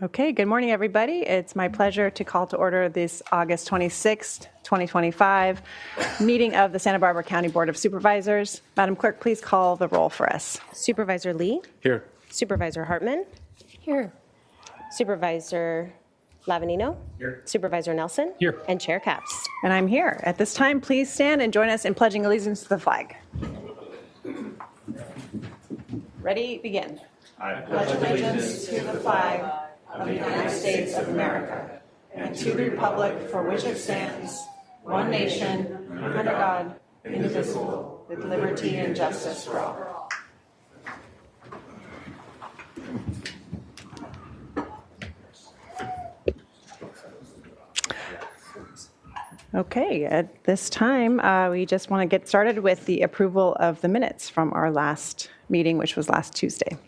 Okay, good morning, everybody. It's my pleasure to call to order this August 26th, 2025 meeting of the Santa Barbara County Board of Supervisors. Madam Clerk, please call the roll for us. Supervisor Lee? Here. Supervisor Hartman? Here. Supervisor Lavanino? Here. Supervisor Nelson? Here. And Chair Capps. And I'm here. At this time, please stand and join us in pledging allegiance to the flag. Ready, begin. I pledge allegiance to the flag of the United States of America and to the republic for which it stands, one nation, under God, indivisible, with liberty and justice for all. Okay, at this time, we just want to get started with the approval of the minutes from our last meeting, which was last Tuesday.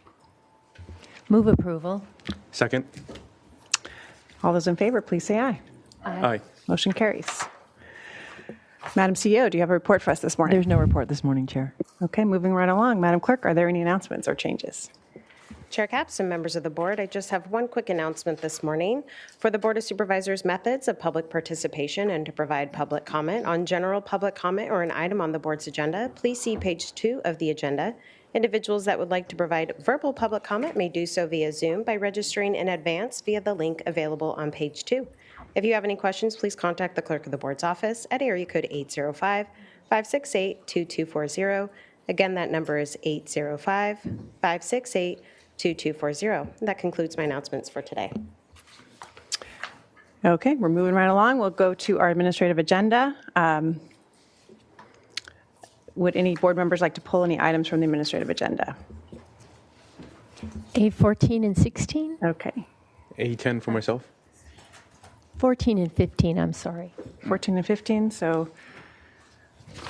Move approval. Second. All those in favor, please say aye. Aye. Motion carries. Madam CEO, do you have a report for us this morning? There's no report this morning, Chair. Okay, moving right along. Madam Clerk, are there any announcements or changes? Chair Capps and members of the board, I just have one quick announcement this morning. For the Board of Supervisors' methods of public participation and to provide public comment on general public comment or an item on the board's agenda, please see page 2 of the agenda. Individuals that would like to provide verbal public comment may do so via Zoom by registering in advance via the link available on page 2. If you have any questions, please contact the clerk of the board's office at area code 805-568-2240. Again, that number is 805-568-2240. That concludes my announcements for today. Okay, we're moving right along. We'll go to our administrative agenda. Would any board members like to pull any items from the administrative agenda? A14 and 16? Okay, A10 for myself. 14 and 15, I'm sorry. 14 and 15.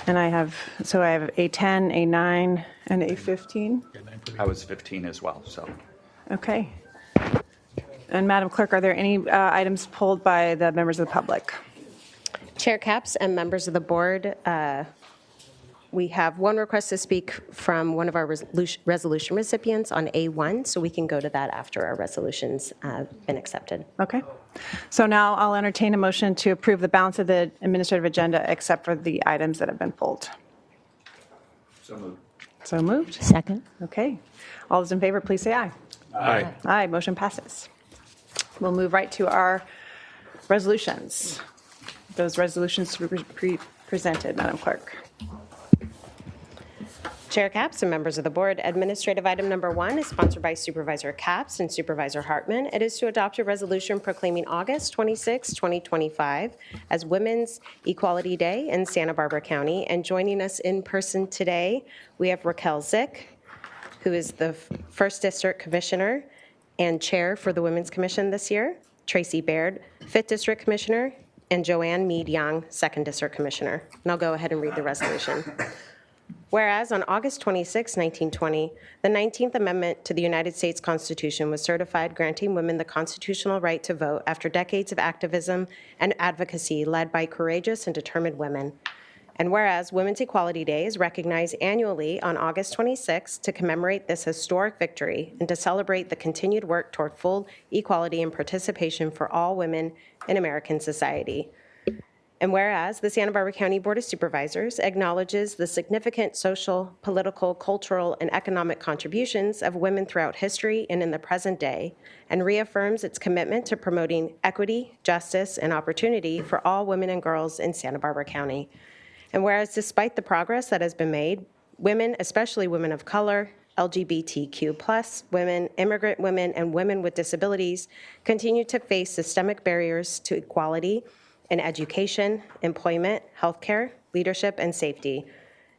I have A10, A9, and A15. I was 15 as well, so. Okay. And Madam Clerk, are there any items pulled by the members of the public? Chair Capps and members of the board, we have one request to speak from one of our resolution recipients on A1, so we can go to that after our resolution's been accepted. Okay. So now I'll entertain a motion to approve the balance of the administrative agenda except for the items that have been pulled. So moved. So moved. Second. Okay. All those in favor, please say aye. Aye. Aye, motion passes. We'll move right to our resolutions. Those resolutions to be presented, Madam Clerk. Chair Capps and members of the board, administrative item number 1 is sponsored by Supervisor Capps and Supervisor Hartman. It is to adopt a resolution proclaiming August 26, 2025 as Women's Equality Day in Santa Barbara County. And joining us in person today, we have Raquel Zick, who is the 1st District Commissioner and Chair for the Women's Commission this year, Tracy Baird, 5th District Commissioner, and Joanne Meade-Young, 2nd District Commissioner. And I'll go ahead and read the resolution. Whereas on August 26, 1920, the 19th Amendment to the United States Constitution was certified, granting women the constitutional right to vote after decades of activism and advocacy led by courageous and determined women. And whereas Women's Equality Day is recognized annually on August 26 to commemorate this historic victory and to celebrate the continued work toward full equality and participation for all women in American society. And whereas the Santa Barbara County Board of Supervisors acknowledges the significant social, political, cultural, and economic contributions of women throughout history and in the present day, and reaffirms its commitment to promoting equity, justice, and opportunity for all women and girls in Santa Barbara County. And whereas despite the progress that has been made, women, especially women of color, LGBTQ+, women, immigrant women, and women with disabilities continue to face systemic barriers to equality in education, employment, healthcare, leadership, and safety.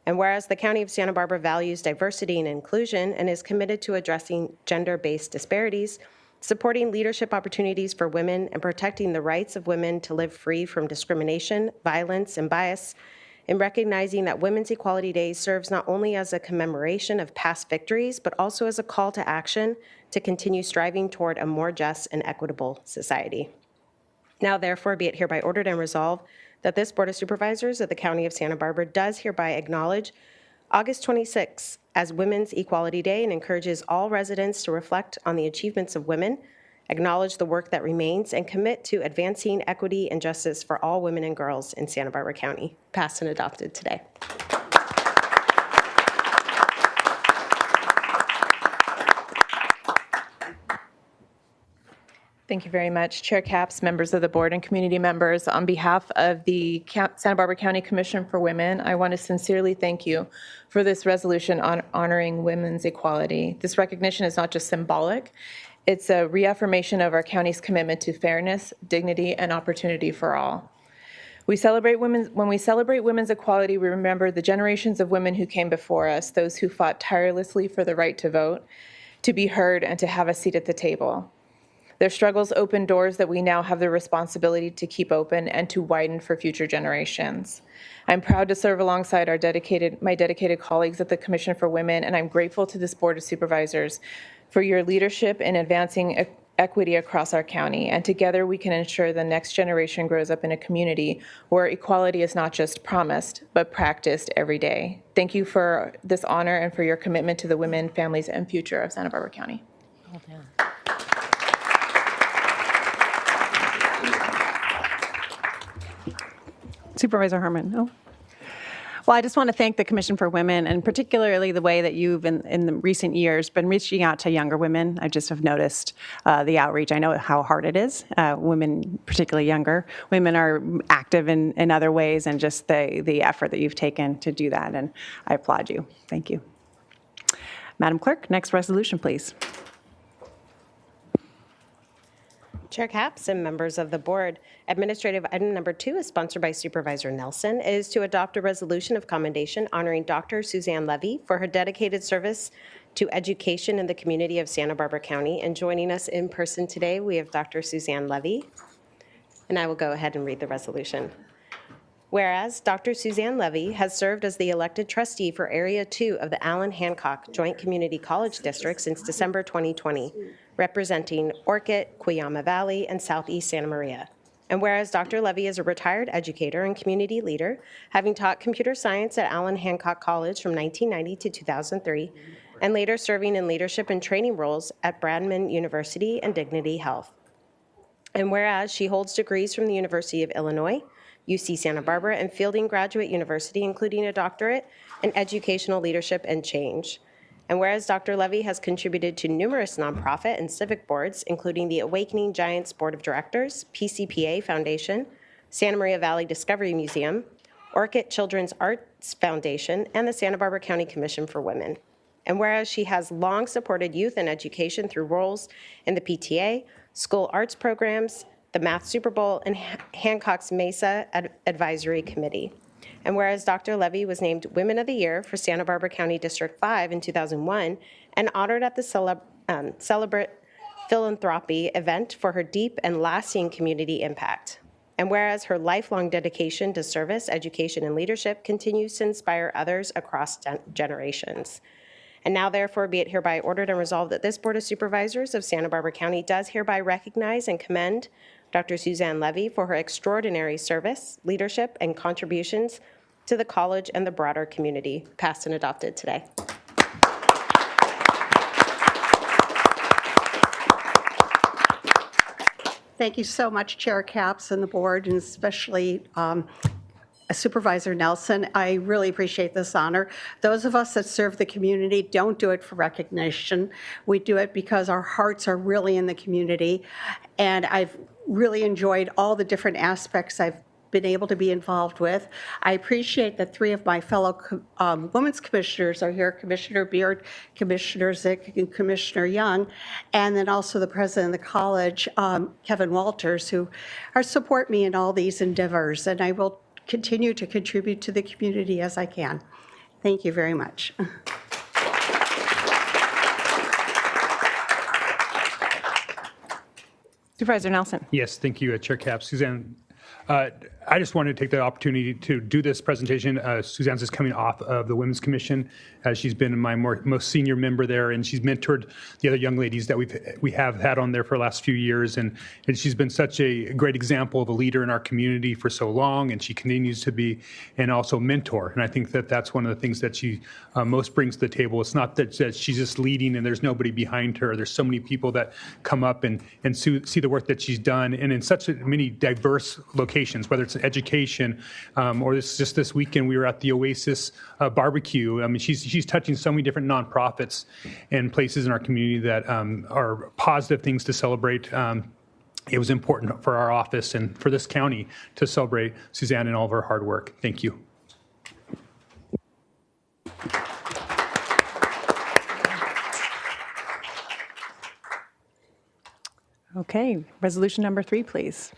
And whereas the County of Santa Barbara values diversity and inclusion and is committed to addressing gender-based disparities, supporting leadership opportunities for women, and protecting the rights of women to live free from discrimination, violence, and bias, in recognizing that Women's Equality Day serves not only as a commemoration of past victories, but also as a call to action to continue striving toward a more just and equitable society. Now, therefore, be it hereby ordered and resolved that this Board of Supervisors of the County of Santa Barbara does hereby acknowledge August 26 as Women's Equality Day and encourages all residents to reflect on the achievements of women acknowledge the work that remains, and commit to advancing equity and justice for all women and girls in Santa Barbara County. Passed and adopted today. Thank you very much, Chair Capps, members of the board, and community members. On behalf of the Santa Barbara County Commission for Women, I want to sincerely thank you for this resolution honoring women's equality. This recognition is not just symbolic, it's a reaffirmation of our county's commitment to fairness, dignity, and opportunity for all. When we celebrate women's equality, we remember the generations of women who came before us, those who fought tirelessly for the right to vote, to be heard, and to have a seat at the table. Their struggles opened doors that we now have the responsibility to keep open and to widen for future generations. I'm proud to serve alongside my dedicated colleagues at the Commission for Women, and I'm grateful to this Board of Supervisors for your leadership in advancing equity across our county. And together we can ensure the next generation grows up in a community where equality is not just promised, but practiced every day. Thank you for this honor and for your commitment to the women, families, and future of Santa Barbara County. Well done. Supervisor Harmon. Oh. Well, I just want to thank the Commission for Women, and particularly the way that you've, in the recent years, been reaching out to younger women. I just have noticed the outreach. I know how hard it is. Women, particularly younger women, are active in other ways, and just the effort that you've taken to do that, and I applaud you. Thank you. Madam Clerk, next resolution, please. Chair Capps and members of the board, administrative item number 2 is sponsored by Supervisor Nelson. It is to adopt a resolution of commendation honoring Dr. Suzanne Levy for her dedicated service to education in the community of Santa Barbara County. And joining us in person today, we have Dr. Suzanne Levy. And I will go ahead and read the resolution. Whereas Dr. Suzanne Levy has served as the elected trustee for Area 2 of the Allen Hancock Joint Community College District since December 2020, representing Orchid, Cuyama Valley, and Southeast Santa Maria. And whereas Dr. Levy is a retired educator and community leader, having taught computer science at Allen Hancock College from 1990 to 2003, and later serving in leadership and training roles at Bradman University and Dignity Health. And whereas she holds degrees from the University of Illinois, UC Santa Barbara, and Fielding Graduate University, including a doctorate in educational leadership and change. And whereas Dr. Levy has contributed to numerous nonprofit and civic boards, including the Awakening Giants Board of Directors, PCPA Foundation, Santa Maria Valley Discovery Museum, Orchid Children's Arts Foundation, and the Santa Barbara County Commission for Women. And whereas she has long supported youth and education through roles in the PTA, school arts programs, the Math Super Bowl, and Hancock's Mesa Advisory Committee. And whereas Dr. Levy was named Women of the Year for Santa Barbara County District 5 in 2001 and honored at the Celebrate Philanthropy event for her deep and lasting community impact. And whereas her lifelong dedication to service, education, and leadership continues to inspire others across generations. And now, therefore, be it hereby ordered and resolved that this Board of Supervisors of Santa Barbara County does hereby recognize and commend Dr. Suzanne Levy for her extraordinary service, leadership, and contributions to the college and the broader community. Passed and adopted today. Thank you so much, Chair Capps and the board, and especially Supervisor Nelson. I really appreciate this honor. Those of us that serve the community don't do it for recognition. We do it because our hearts are really in the community, and I've really enjoyed all the different aspects I've been able to be involved with. I appreciate that 3 of my fellow women's commissioners are here, Commissioner Beard, Commissioner Zick, and Commissioner Young, and then also the president of the college, Kevin Walters, who support me in all these endeavors, and I will continue to contribute to the community as I can. Thank you very much. Supervisor Nelson. Yes, thank you, Chair Capps. Suzanne, I just wanted to take the opportunity to do this presentation. Suzanne's is coming off of the Women's Commission. She's been my most senior member there, and she's mentored the other young ladies that we have had on there for the last few years. And she's been such a great example of a leader in our community for so long, and she continues to be, and also mentor. And I think that that's one of the things that she most brings to the table. It's not that she's just leading and there's nobody behind her. There's so many people that come up and see the work that she's done, and in such many diverse locations, whether it's education, or just this weekend we were at the Oasis barbecue. I mean, she's touching so many different nonprofits and places in our community that are positive things to celebrate. It was important for our office and for this county to celebrate Suzanne and all of her hard work. Thank you. Okay, resolution number 3, please.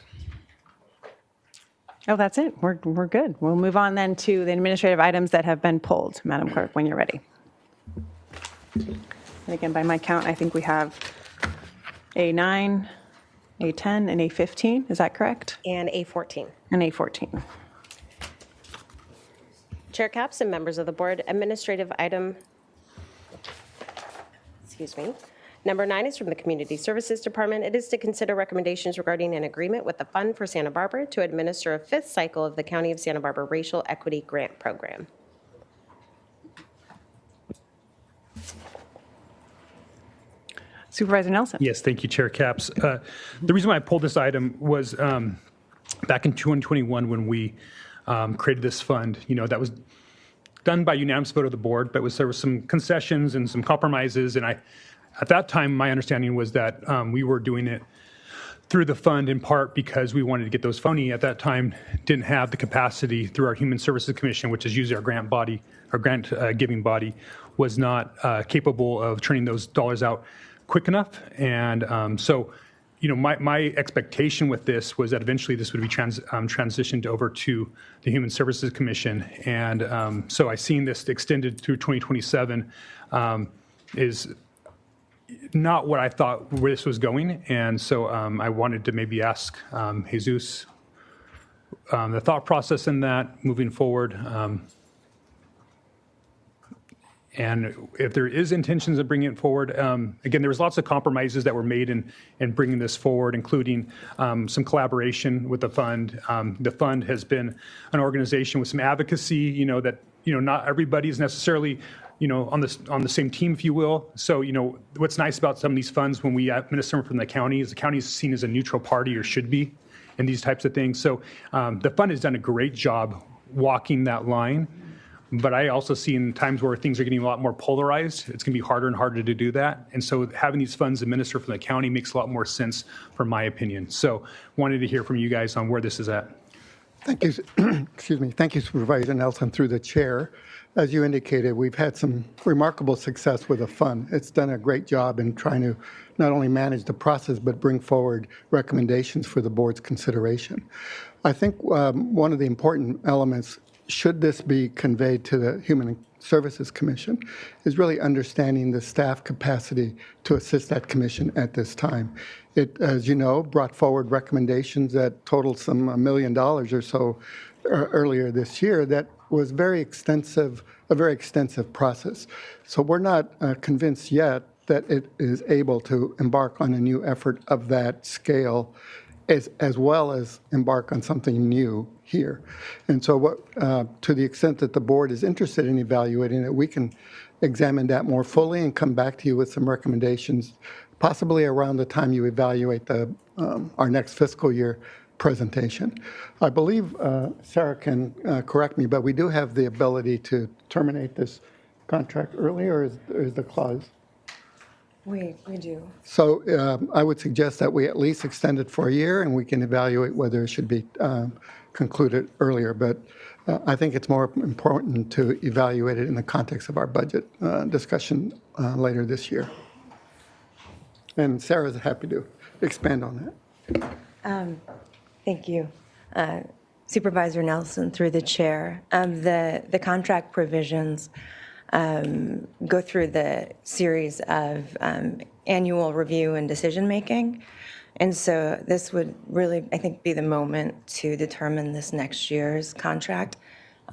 Oh, that's it. We're good. We'll move on then to the administrative items that have been pulled. Madam Clerk, when you're ready. And again, by my count, I think we have A9, A10, and A15. Is that correct? And A14. And A14. Chair Capps and members of the board, administrative item, Number 9 is from the Community Services Department. It is to consider recommendations regarding an agreement with the Fund for Santa Barbara to administer a 5th cycle of the County of Santa Barbara Racial Equity Grant Program. Supervisor Nelson. Yes, thank you, Chair Capps. The reason why I pulled this item was back in 2021 when we created this fund. That was done by unanimous vote of the board, but there was some concessions and some compromises, and at that time, my understanding was that we were doing it through the fund in part because we wanted to get those funding. At that time, didn't have the capacity through our Human Services Commission, which is usually our grant body, our grant giving body, was not capable of turning those dollars out quick enough. And so, my expectation with this was that eventually this would be transitioned over to the Human Services Commission. And so I've seen this extended through 2027 is not what I thought where this was going. And so I wanted to maybe ask Jesus the thought process in that moving forward. And if there is intentions of bringing it forward, again, there was lots of compromises that were made in bringing this forward, including some collaboration with the fund. The fund has been an organization with some advocacy, that, not everybody is necessarily on the same team, if you will. So, what's nice about some of these funds when we administer them from the county is the county is seen as a neutral party, or should be, in these types of things. So the fund has done a great job walking that line. But I also see in times where things are getting a lot more polarized, it's going to be harder and harder to do that. And so having these funds administered from the county makes a lot more sense, from my opinion. So wanted to hear from you guys on where this is at. Thank you. Excuse me. Thank you, Supervisor Nelson, through the chair. As you indicated, we've had some remarkable success with the fund. It's done a great job in trying to not only manage the process, but bring forward recommendations for the board's consideration. I think one of the important elements, should this be conveyed to the Human Services Commission, is really understanding the staff capacity to assist that commission at this time. It, as you know, brought forward recommendations that totaled some $1 million or so earlier this year. That was a very extensive process. So we're not convinced yet that it is able to embark on a new effort of that scale, as well as embark on something new here. And so to the extent that the board is interested in evaluating it, we can examine that more fully and come back to you with some recommendations, possibly around the time you evaluate our next fiscal year presentation. I believe Sarah can correct me, but we do have the ability to terminate this contract early, or is the clause? We do. So I would suggest that we at least extend it for a year, and we can evaluate whether it should be concluded earlier. But I think it's more important to evaluate it in the context of our budget discussion later this year. And Sarah's happy to expand on that. Thank you. Supervisor Nelson, through the chair. The contract provisions go through the series of annual review and decision-making. And so this would really, I think, be the moment to determine this next year's contract.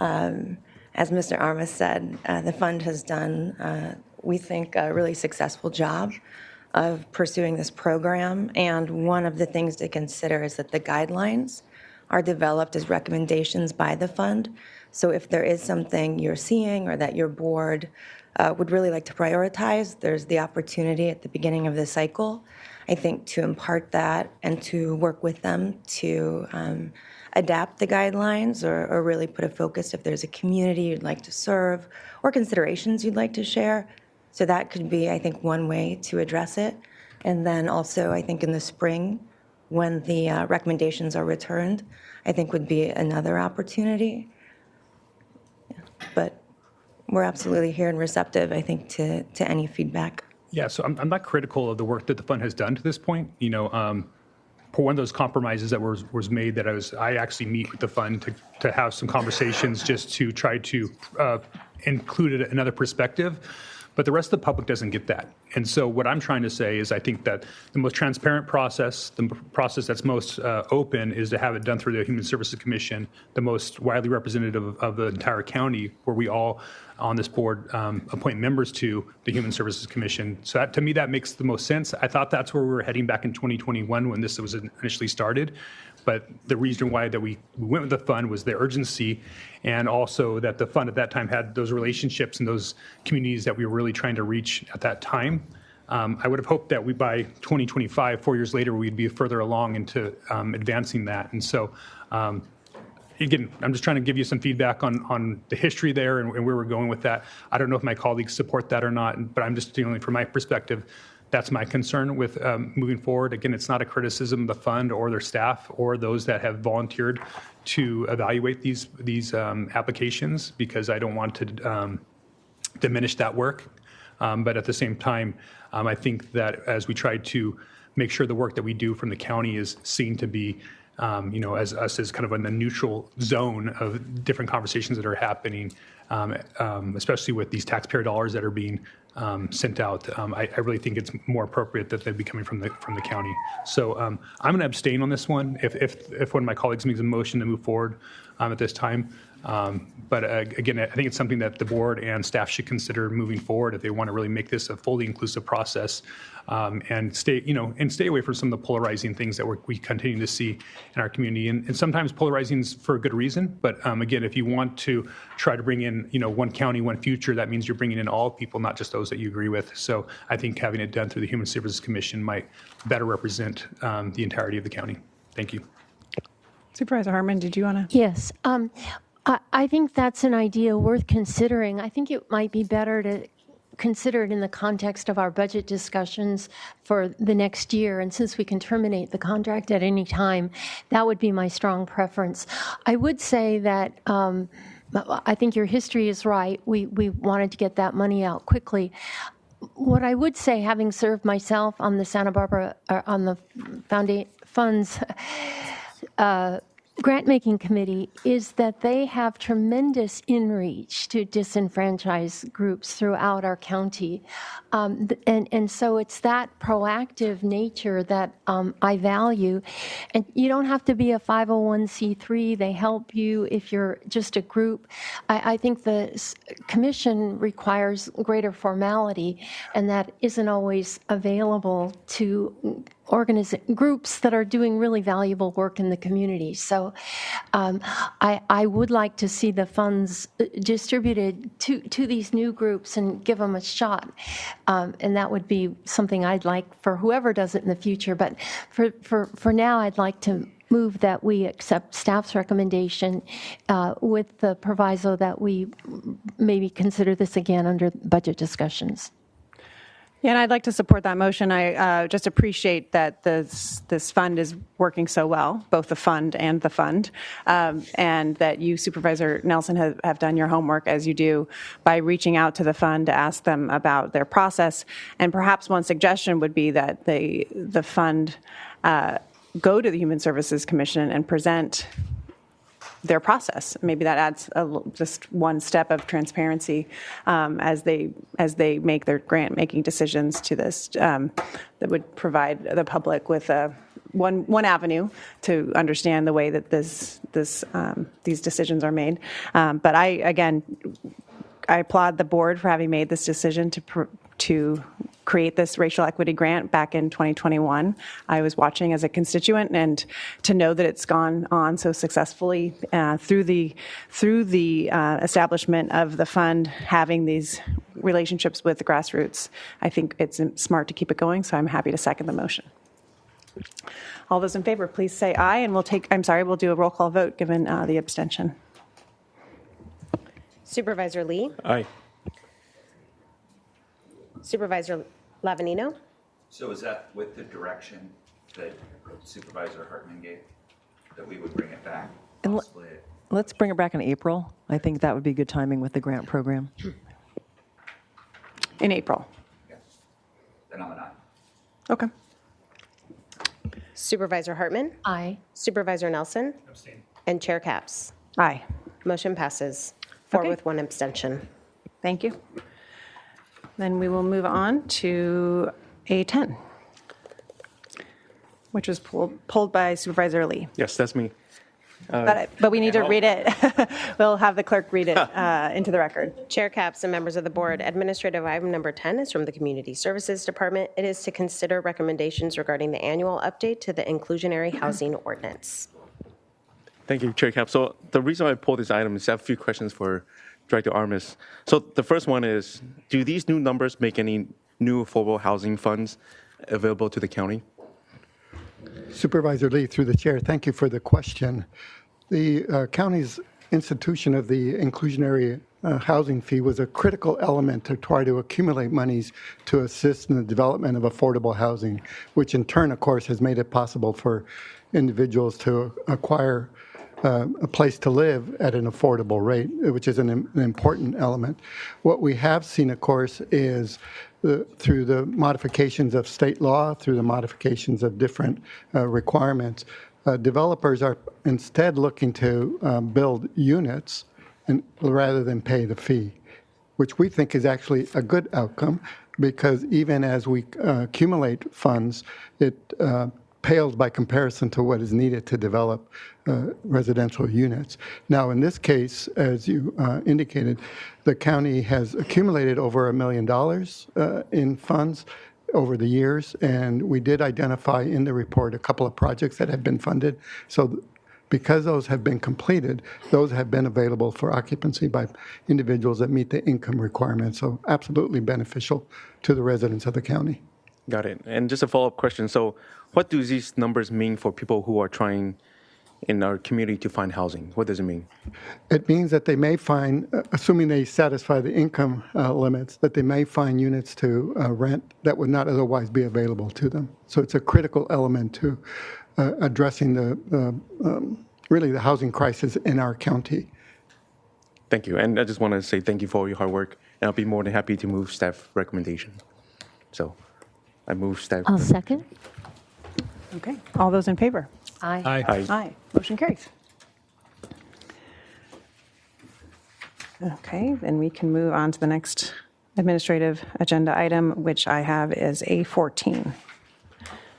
As Mr. Armas said, the fund has done, we think, a really successful job of pursuing this program. And one of the things to consider is that the guidelines are developed as recommendations by the fund. So if there is something you're seeing or that your board would really like to prioritize, there's the opportunity at the beginning of the cycle, I think, to impart that and to work with them to adapt the guidelines or really put a focus if there's a community you'd like to serve or considerations you'd like to share. So that could be, I think, one way to address it. And then also, I think in the spring, when the recommendations are returned, I think would be another opportunity. Yeah. But we're absolutely here and receptive, I think, to any feedback. Yeah, so I'm not critical of the work that the fund has done to this point. You know, for one of those compromises that was made, that I actually meet with the fund to have some conversations just to try to include another perspective. But the rest of the public doesn't get that. And so what I'm trying to say is I think that the most transparent process, the process that's most open, is to have it done through the Human Services Commission, the most widely representative of the entire county, where we all on this board appoint members to the Human Services Commission. So that, to me, that makes the most sense. I thought that's where we were heading back in 2021 when this was initially started. But the reason why that we went with the fund was the urgency, and also that the fund at that time had those relationships and those communities that we were really trying to reach at that time. I would have hoped that by 2025, 4 years later, we'd be further along into advancing that. And so, again, I'm just trying to give you some feedback on the history there and where we're going with that. I don't know if my colleagues support that or not, but I'm just dealing from my perspective. That's my concern with moving forward. Again, it's not a criticism of the fund or their staff or those that have volunteered to evaluate these applications, because I don't want to diminish that work. But at the same time, I think that as we try to make sure the work that we do from the county is seen to be, as us as kind of in the neutral zone of different conversations that are happening, especially with these taxpayer dollars that are being sent out. I really think it's more appropriate that they be coming from the county. So I'm going to abstain on this one if one of my colleagues makes a motion to move forward at this time. But again, I think it's something that the board and staff should consider moving forward if they want to really make this a fully inclusive process, and stay away from some of the polarizing things that we continue to see in our community. And sometimes polarizing is for a good reason. But again, if you want to try to bring in, one county, one future, that means you're bringing in all people, not just those that you agree with. So I think having it done through the Human Services Commission might better represent the entirety of the county. Thank you. Supervisor Harmon, did you want to? Yes. I think that's an idea worth considering. I think it might be better to consider it in the context of our budget discussions for the next year. And since we can terminate the contract at any time, that would be my strong preference. I would say that I think your history is right. We wanted to get that money out quickly. What I would say, having served myself on the Santa Barbara, on the Fund's grant-making committee, is that they have tremendous in-reach to disenfranchised groups throughout our county. And so it's that proactive nature that I value. And you don't have to be a 501c3. They help you if you're just a group. I think the commission requires greater formality, and that isn't always available to groups that are doing really valuable work in the community. So I would like to see the funds distributed to these new groups and give them a shot. And that would be something I'd like for whoever does it in the future. But for now, I'd like to move that we accept staff's recommendation with the proviso that we maybe consider this again under budget discussions. Yeah, and I'd like to support that motion. I just appreciate that this fund is working so well, both the fund, and that you, Supervisor Nelson, have done your homework, as you do, by reaching out to the fund to ask them about their process. And perhaps one suggestion would be that the fund go to the Human Services Commission and present their process. Maybe that adds just one step of transparency as they make their grant-making decisions to this, that would provide the public with one avenue to understand the way that these decisions are made. But I applaud the board for having made this decision to create this racial equity grant back in 2021. I was watching as a constituent, and to know that it's gone on so successfully through the establishment of the fund, having these relationships with the grassroots, I think it's smart to keep it going, so I'm happy to second the motion. All those in favor, please say aye, and we'll do a roll call vote given the abstention. Supervisor Lee? Aye. Supervisor Lavanino? So is that with the direction that Supervisor Hartman gave, that we would bring it back? Possibly? Let's bring it back in April. I think that would be good timing with the grant program. In April. Yeah. Then I'm an aye. Okay. Supervisor Hartman? Aye. Supervisor Nelson? Abstain. And Chair Capps? Aye. Motion passes 4 Okay. with 1 abstention. Thank you. Then we will move on to A10, which was pulled by Supervisor Lee. Yes, that's me. But we need to read it. We'll have the clerk read it into the record. Chair Capps and members of the board, administrative item number 10 is from the Community Services Department. It is to consider recommendations regarding the annual update to the inclusionary housing ordinance. Thank you, Chair Cap. So the reason I pulled this item is I have a few questions for Director Armas. So the first one is, do these new numbers make any new affordable housing funds available to the county? Supervisor Lee, through the chair, thank you for the question. The county's institution of the inclusionary housing fee was a critical element to try to accumulate monies to assist in the development of affordable housing, which in turn, of course, has made it possible for individuals to acquire a place to live at an affordable rate, which is an important element. What we have seen, of course, is through the modifications of state law, through the modifications of different requirements, developers are instead looking to build units rather than pay the fee, which we think is actually a good outcome, because even as we accumulate funds, it pales by comparison to what is needed to develop residential units. Now, in this case, as you indicated, the county has accumulated over $1 million in funds over the years, and we did identify in the report a couple of projects that have been funded. So because those have been completed, those have been available for occupancy by individuals that meet the income requirements. So absolutely beneficial to the residents of the county. Got it. And just a follow-up question. So what do these numbers mean for people who are trying in our community to find housing? What does it mean? It means that they may find, assuming they satisfy the income limits, that they may find units to rent that would not otherwise be available to them. So it's a critical element to addressing really the housing crisis in our county. Thank you. And I just want to say thank you for all your hard work, and I'll be more than happy to move staff recommendation. So I move staff. I'll second. Okay. All those in favor? Aye. Aye. Aye. Aye. Motion carries. Okay, then we can move on to the next administrative agenda item, which I have is A14.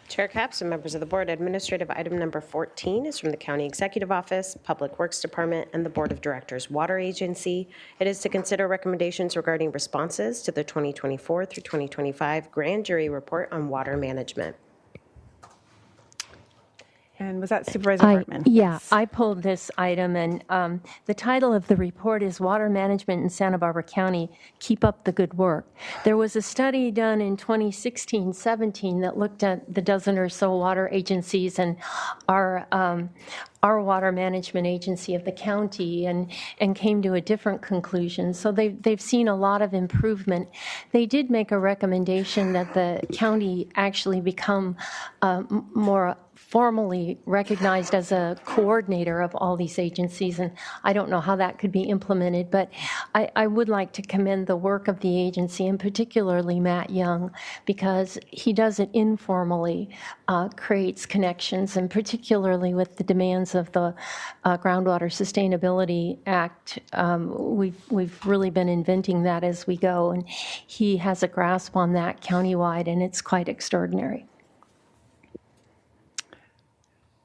Chair Capps and members of the board, administrative item number 14 is from the County Executive Office, Public Works Department, and the Board of Directors Water Agency. It is to consider recommendations regarding responses to the 2024 through 2025 Grand Jury Report on Water Management. And was that Supervisor Hartman? Yeah, I pulled this item, and the title of the report is Water Management in Santa Barbara County, Keep Up the Good Work. There was a study done in 2016-17 that looked at the dozen or so water agencies and our water management agency of the county, and came to a different conclusion. So they've seen a lot of improvement. They did make a recommendation that the county actually become more formally recognized as a coordinator of all these agencies, and I don't know how that could be implemented, but I would like to commend the work of the agency, and particularly Matt Young, because he does it informally, creates connections, and particularly with the demands of the Groundwater Sustainability Act, we've really been inventing that as we go, and he has a grasp on that countywide, and it's quite extraordinary.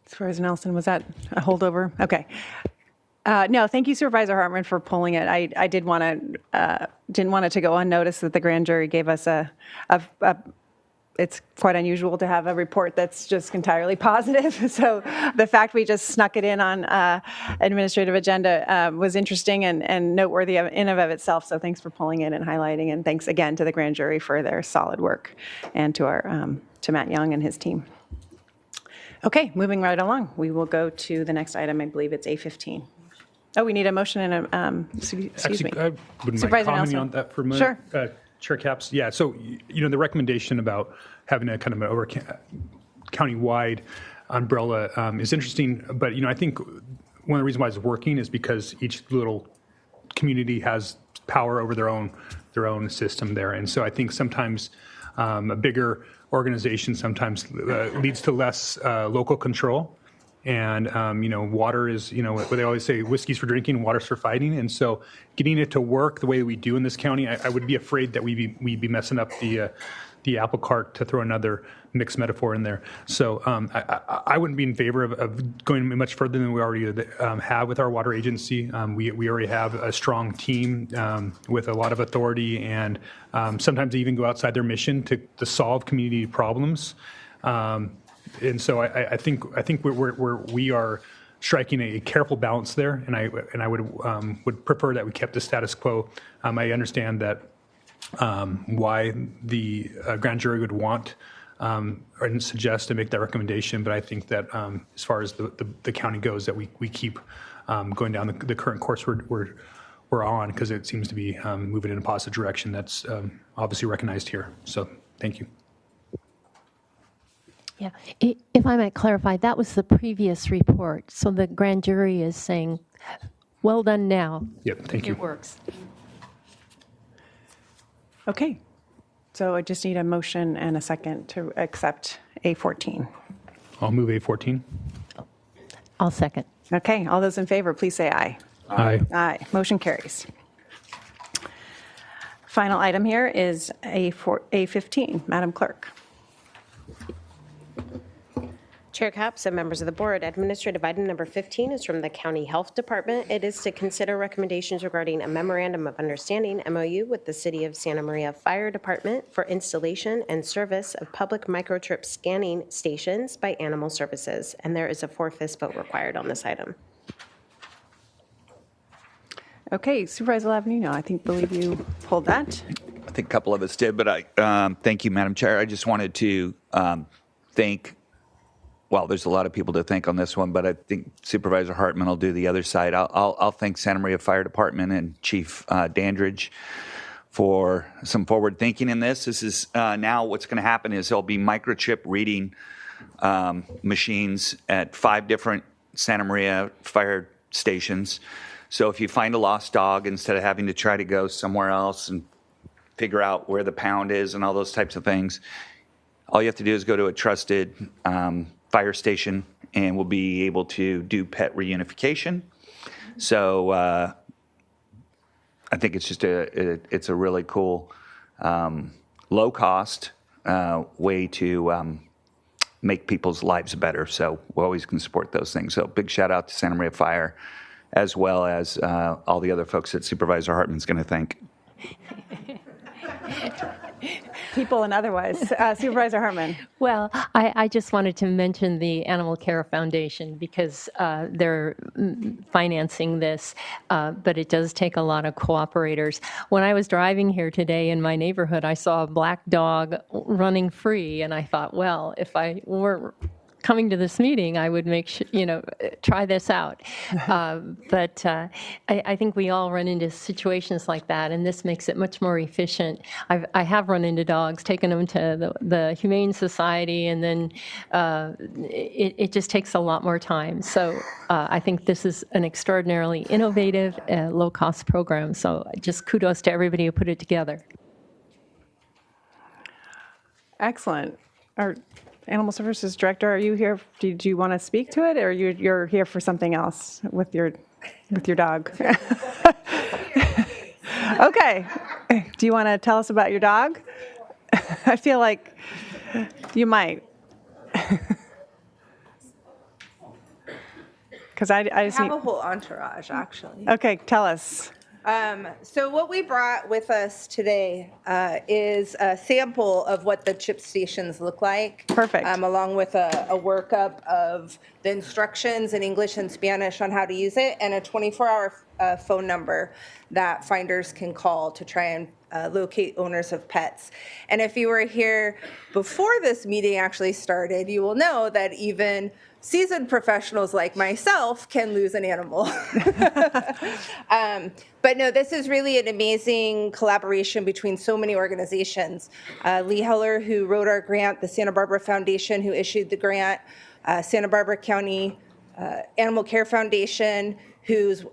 Supervisor Nelson, was that a holdover? Okay. No, thank you, Supervisor Hartman, for pulling it. I didn't want it to go unnoticed that the grand jury gave us it's quite unusual to have a report that's just entirely positive. So the fact we just snuck it in on administrative agenda was interesting and noteworthy in and of itself. So thanks for pulling it and highlighting, and thanks again to the grand jury for their solid work, and to our to Matt Young and his team. Okay, moving right along, we will go to the next item. I believe it's A15. Oh, we need a motion and a, excuse me. I wouldn't mind commenting on that for a minute. Sure. Chair Capps, yeah, so, the recommendation about having a kind of an over county-wide umbrella is interesting, but, I think one of the reasons why it's working is because each little community has power over their own system there. And so I think sometimes a bigger organization sometimes leads to less local control. And, water is, what they always say, whiskey's for drinking, water's for fighting. And so getting it to work the way we do in this county, I would be afraid that we'd be messing up the apple cart, to throw another mixed metaphor in there. So I wouldn't be in favor of going much further than we already have with our water agency. We already have a strong team with a lot of authority, and sometimes they even go outside their mission to solve community problems. And so I think we are striking a careful balance there, and I would prefer that we kept the status quo. I understand that why the grand jury would want and suggest to make that recommendation, but I think that as far as the county goes, that we keep going down the current course we're on, because it seems to be moving in a positive direction. That's obviously recognized here. So thank you. Yeah, if I might clarify, that was the previous report. So the grand jury is saying, well done now. Yep, thank you. It works. Okay, so I just need a motion and a second to accept A14. I'll move A14. I'll second. Okay, all those in favor, please say aye. Aye. Aye, motion carries. Final item here is A15. Madam Clerk. Chair Capps and members of the board, administrative item number 15 is from the County Health Department. It is to consider recommendations regarding a memorandum of understanding, MOU, with the City of Santa Maria Fire Department for installation and service of public microchip scanning stations by Animal Services. And there is a 4/5 vote required on this item. Okay, Supervisor Lavanino, believe you pulled that. I think a couple of us did, but I thank you, Madam Chair. I just wanted to thank. Well, there's a lot of people to thank on this one, but I think Supervisor Hartman will do the other side. I'll thank Santa Maria Fire Department and Chief Dandridge for some forward thinking in this. This is now what's going to happen is there'll be microchip reading machines at 5 different Santa Maria fire stations. So if you find a lost dog, instead of having to try to go somewhere else and figure out where the pound is and all those types of things, all you have to do is go to a trusted fire station, and we'll be able to do pet reunification. So I think it's just it's a really cool, low cost way to make people's lives better. So we always can support those things. So big shout out to Santa Maria Fire, as well as all the other folks that Supervisor Hartman's going to thank. People and otherwise. Supervisor Hartman. Well, I just wanted to mention the Animal Care Foundation because they're financing this, but it does take a lot of cooperators. When I was driving here today in my neighborhood, I saw a black dog running free, and I thought, well, if I weren't coming to this meeting, I would make sure, try this out. But I think we all run into situations like that, and this makes it much more efficient. I have run into dogs, taken them to the Humane Society, and then it just takes a lot more time. So I think this is an extraordinarily innovative, low-cost program. So just kudos to everybody who put it together. Excellent. Our Animal Services Director, are you here? Did you want to speak to it, or you're here for something else with your dog? Okay. Do you want to tell us about your dog? I feel like you might. Because I just have need. a whole entourage, actually. Okay, tell us. So what we brought with us today is a sample of what the chip stations look like. Perfect. Along with a workup of the instructions in English and Spanish on how to use it, and a 24-hour phone number that finders can call to try and locate owners of pets. And if you were here before this meeting actually started, you will know that even seasoned professionals like myself can lose an animal. But no, this is really an amazing collaboration between so many organizations. Lee Heller, who wrote our grant, the Santa Barbara Foundation, who issued the grant, Santa Barbara County Animal Care Foundation, who's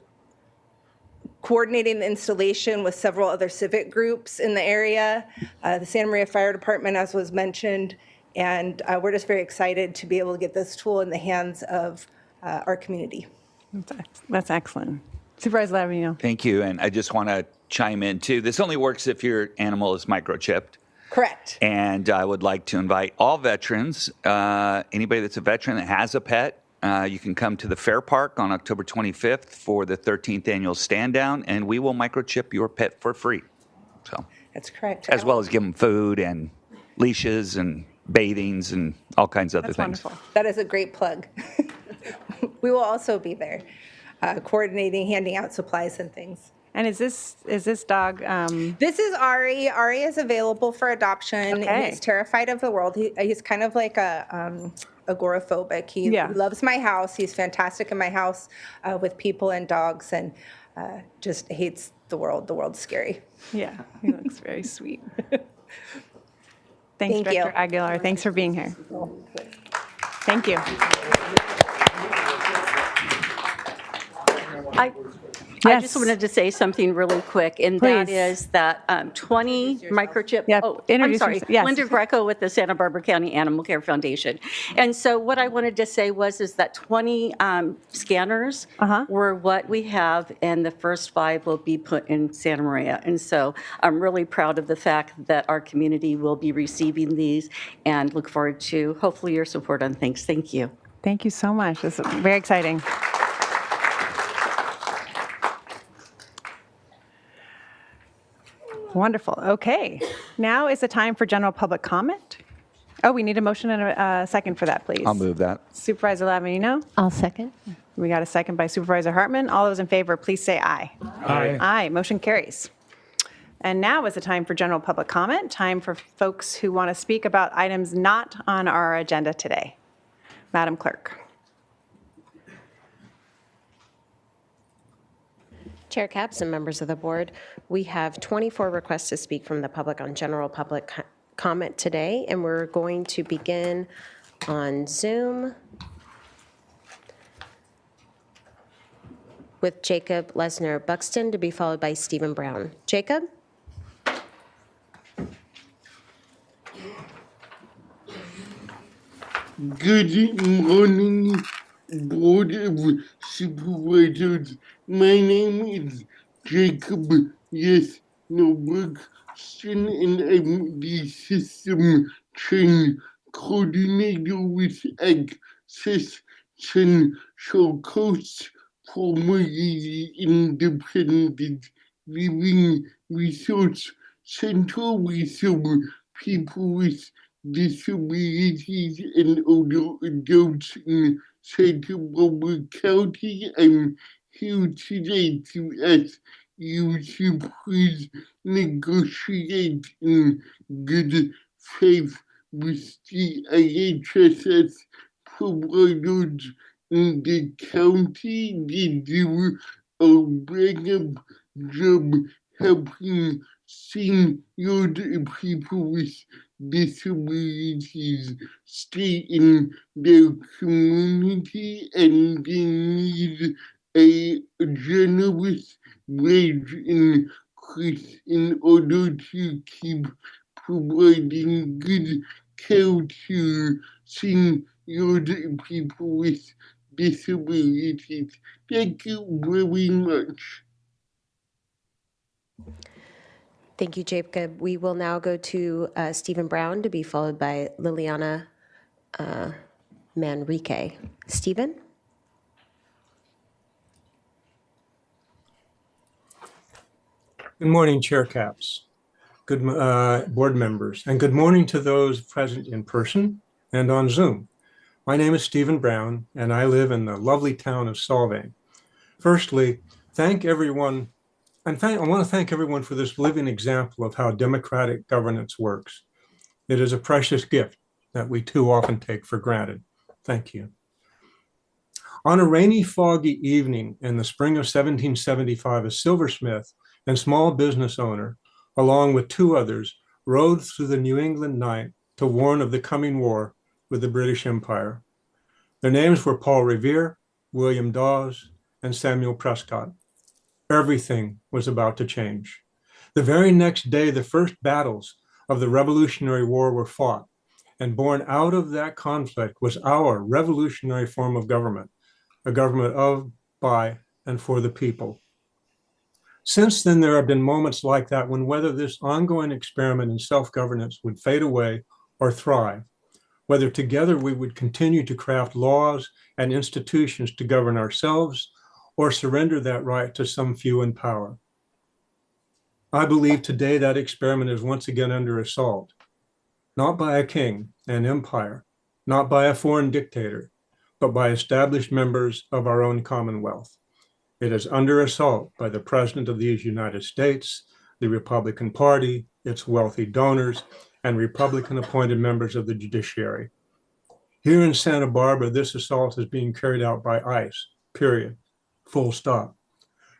coordinating the installation with several other civic groups in the area, the Santa Maria Fire Department, as was mentioned, and we're just very excited to be able to get this tool in the hands of our community. That's excellent. Supervisor Lavigno. Thank you. And I just want to chime in, too. This only works if your animal is microchipped. Correct. And I would like to invite all veterans, anybody that's a veteran that has a pet, you can come to the Fair Park on October 25th for the 13th annual stand down, and we will microchip your pet for free. So that's correct. As well as give them food and leashes and bathings and all kinds of other things. Wonderful. That is a great plug. We will also be there, coordinating, handing out supplies and things. And is this dog? This is Ari. Ari is available for adoption. Okay. He's terrified of the world. He's kind of like agoraphobic. He loves my house. He's fantastic in my house with people and dogs, and just hates the world. The world's scary. Yeah, he looks very sweet. Thanks, Thank Director you. Aguilar. Thanks for being here. Thank you. I just wanted to say something really quick, and that is that 20 microchip. I'm sorry, Linda Greco with the Santa Barbara County Animal Care Foundation. And so what I wanted to say is that 20 scanners were what we have, and the first 5 will be put in Santa Maria. And so I'm really proud of the fact that our community will be receiving these, and look forward to hopefully your support on things. Thank you. Thank you so much. This is very exciting. Wonderful. Okay. Now is the time for general public comment. Oh, we need a motion and a second for that, please. I'll move that. Supervisor Lavigno. I'll second. We got a second by Supervisor Hartman. All those in favor, please say aye. Aye. Aye. Motion carries. And now is the time for general public comment, time for folks who want to speak about items not on our agenda today. Madam Clerk. Chair Capps and members of the board, we have 24 requests to speak from the public on general public comment today, and we're going to begin on Zoom with Jacob Lesnar Buxton, to be followed by Stephen Brown. Jacob? Good morning, Board of Supervisors. My name is Jacob Buxton, and I'm the System Chain Coordinator with Access Central Coast, formerly Independent Living Resource Center. We serve people with disabilities and older adults in Santa Barbara County. I'm here today to ask you to please negotiate in good faith with the IHSS providers in the county. They do a big job helping senior people with disabilities stay in their community, and they need a generous wage increase in order to keep providing good care to senior people with disabilities. Thank you very much. Thank you, Jacob. We will now go to Stephen Brown to be followed by Liliana Manrique. Stephen? Good morning, Chair Caps, good board members, and good morning to those present in person and on Zoom. My name is Stephen Brown, and I live in the lovely town of Solvang. Firstly, thank everyone, I want to thank everyone for this living example of how democratic governance works. It is a precious gift that we too often take for granted. Thank you. On a rainy, foggy evening in the spring of 1775, a silversmith and small business owner, along with two others, rode through the New England night to warn of the coming war with the British Empire. Their names were Paul Revere, William Dawes, and Samuel Prescott. Everything was about to change. The very next day, the first battles of the Revolutionary War were fought, and born out of that conflict was our revolutionary form of government, a government of, by, and for the people. Since then, there have been moments like that when whether this ongoing experiment in self-governance would fade away or thrive, whether together we would continue to craft laws and institutions to govern ourselves or surrender that right to some few in power. I believe today that experiment is once again under assault, not by a king, an empire, not by a foreign dictator, but by established members of our own Commonwealth. It is under assault by the President of these United States, the Republican Party, its wealthy donors, and Republican-appointed members of the judiciary. Here in Santa Barbara, this assault is being carried out by ICE, period, full stop.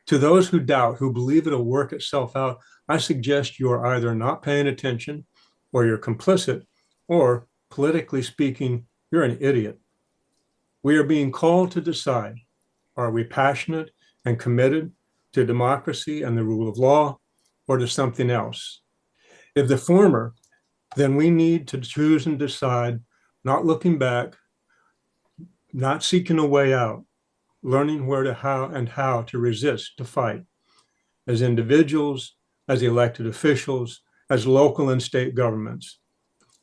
To those who doubt, who believe it'll work itself out, I suggest you are either not paying attention, or you're complicit, or, politically speaking, you're an idiot. We are being called to decide, are we passionate and committed to democracy and the rule of law, or to something else? If the former, then we need to choose and decide, not looking back, not seeking a way out, learning where to how to resist, to fight, as individuals, as elected officials, as local and state governments,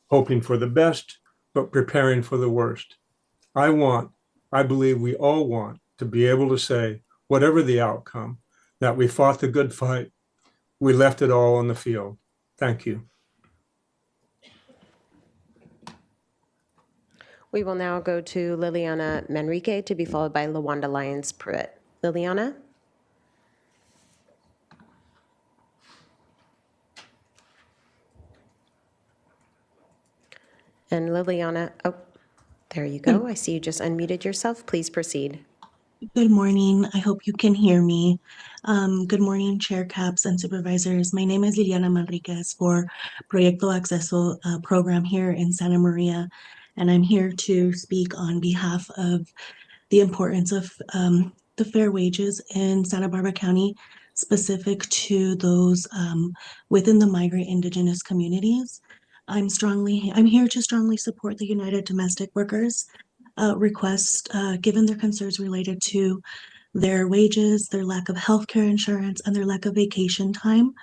hoping for the best, but preparing for the worst. I believe we all want to be able to say, whatever the outcome, that we fought the good fight, we left it all on the field. Thank you. We will now go to Liliana Manrique to be followed by LaWanda Lyons-Pruitt. Liliana? And Liliana, oh, there you go. I see you just unmuted yourself. Please proceed. Good morning. I hope you can hear me. Good morning, Chair Caps and Supervisors. My name is Liliana Manriquez for Proyecto Acceso program here in Santa Maria, and I'm here to speak on behalf of the importance of the fair wages in Santa Barbara County, specific to those within the migrant indigenous communities. I'm here to strongly support the United Domestic Workers request, given their concerns related to their wages, their lack of healthcare insurance, and their lack of vacation time.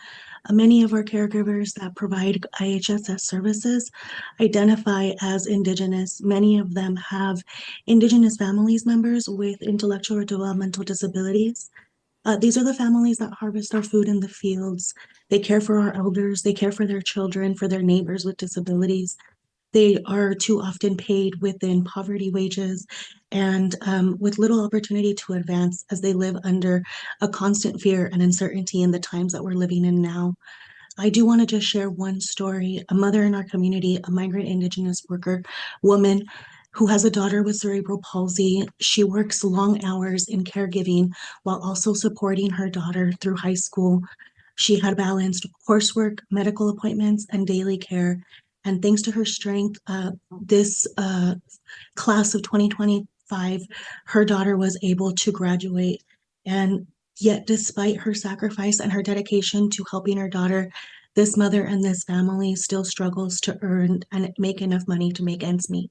Many of our caregivers that provide IHSS services identify as Indigenous. Many of them have Indigenous families members with intellectual or developmental disabilities. These are the families that harvest our food in the fields. They care for our elders, they care for their children, for their neighbors with disabilities. They are too often paid within poverty wages and with little opportunity to advance as they live under a constant fear and uncertainty in the times that we're living in now. I do want to just share one story. A mother in our community, a migrant Indigenous worker woman, who has a daughter with cerebral palsy. She works long hours in caregiving while also supporting her daughter through high school. She had balanced coursework, medical appointments, and daily care. And thanks to her strength, this class of 2025, her daughter was able to graduate. And yet, despite her sacrifice and her dedication to helping her daughter, this mother and this family still struggles to earn and make enough money to make ends meet.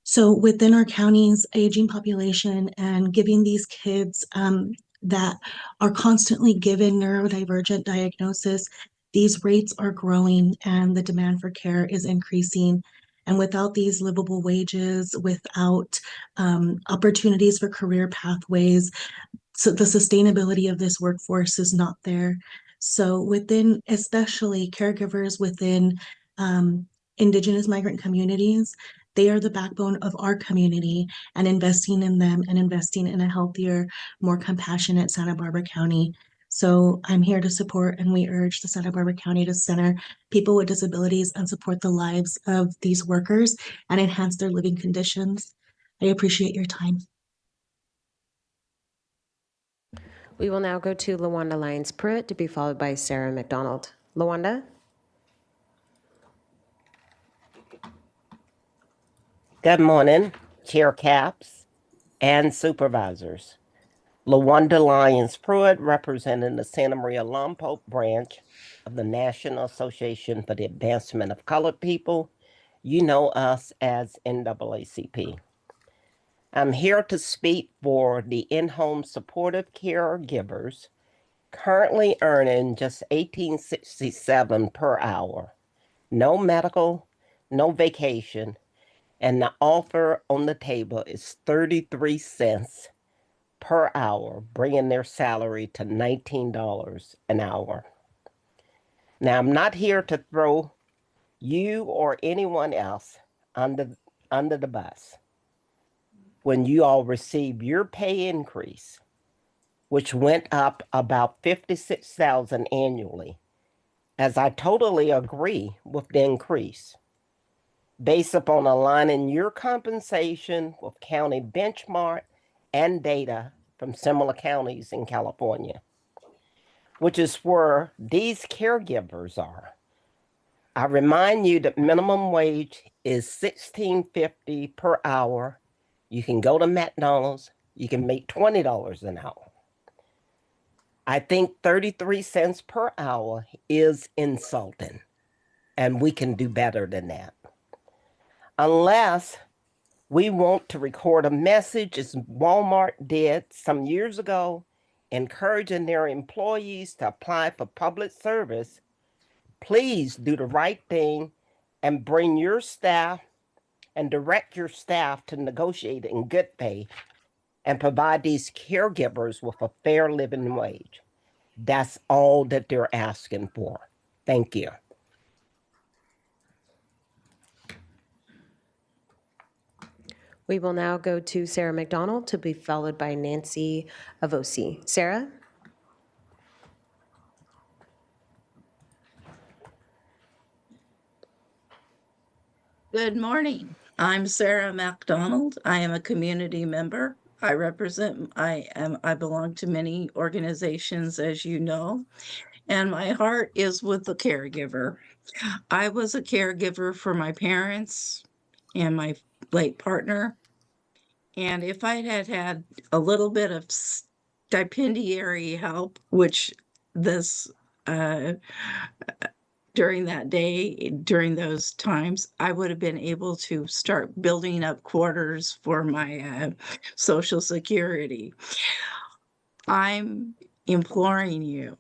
So within our county's aging population and giving these kids that are constantly given neurodivergent diagnosis, these rates are growing and the demand for care is increasing. And without these livable wages, without opportunities for career pathways, so the sustainability of this workforce is not there. So within, especially caregivers within Indigenous migrant communities, they are the backbone of our community, and investing in them and investing in a healthier, more compassionate Santa Barbara County. So I'm here to support, and we urge the Santa Barbara County to center people with disabilities and support the lives of these workers and enhance their living conditions. I appreciate your time. We will now go to Lawanda Lyons Pruitt to be followed by Sarah McDonald. Lawanda? Good morning, Chair Caps and Supervisors. Lawanda Lyons Pruitt, representing the Santa Maria Lompoc branch of the National Association for the Advancement of Colored People. You know us as NAACP. I'm here to speak for the in-home supportive caregivers currently earning just $18.67 per hour. No medical, no vacation, and the offer on the table is 33 cents per hour, bringing their salary to $19 an hour. Now, I'm not here to throw you or anyone else under the bus. When you all receive your pay increase, which went up about $56,000 annually, as I totally agree with the increase, based upon aligning your compensation with county benchmark and data from similar counties in California, which is where these caregivers are. I remind you that minimum wage is $16.50 per hour. You can go to McDonald's, you can make $20 an hour. I think 33 cents per hour is insulting, and we can do better than that. Unless we want to record a message, as Walmart did some years ago, encouraging their employees to apply for public service, please do the right thing and bring your staff and direct your staff to negotiate in good faith and provide these caregivers with a fair living wage. That's all that they're asking for. Thank you. We will now go to Sarah McDonald to be followed by Nancy Avosi. Sarah? Good morning. I'm Sarah MacDonald. I am a community member. I belong to many organizations, as you know, and my heart is with the caregiver. I was a caregiver for my parents and my late partner. And if I had had a little bit of stipendiary help, which this during that day, during those times, I would have been able to start building up quarters for my Social Security. I'm imploring you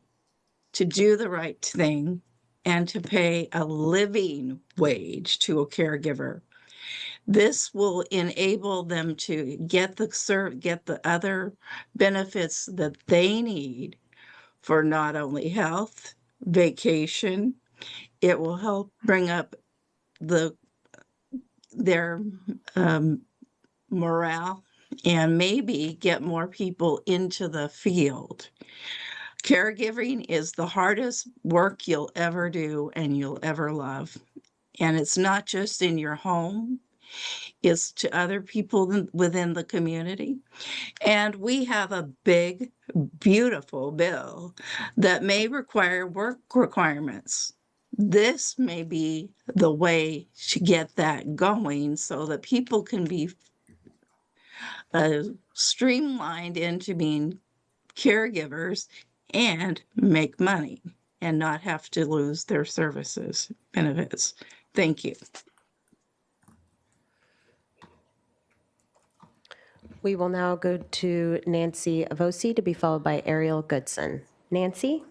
to do the right thing and to pay a living wage to a caregiver. This will enable them to get the other benefits that they need for not only health, vacation. It will help bring up their morale and maybe get more people into the field. Caregiving is the hardest work you'll ever do and you'll ever love. And it's not just in your home, is to other people within the community. And we have a big, beautiful bill that may require work requirements. This may be the way to get that going so that people can be streamlined into being caregivers and make money and not have to lose their services benefits. Thank you. We will now go to Nancy Avosi to be followed by Ariel Goodson. Nancy?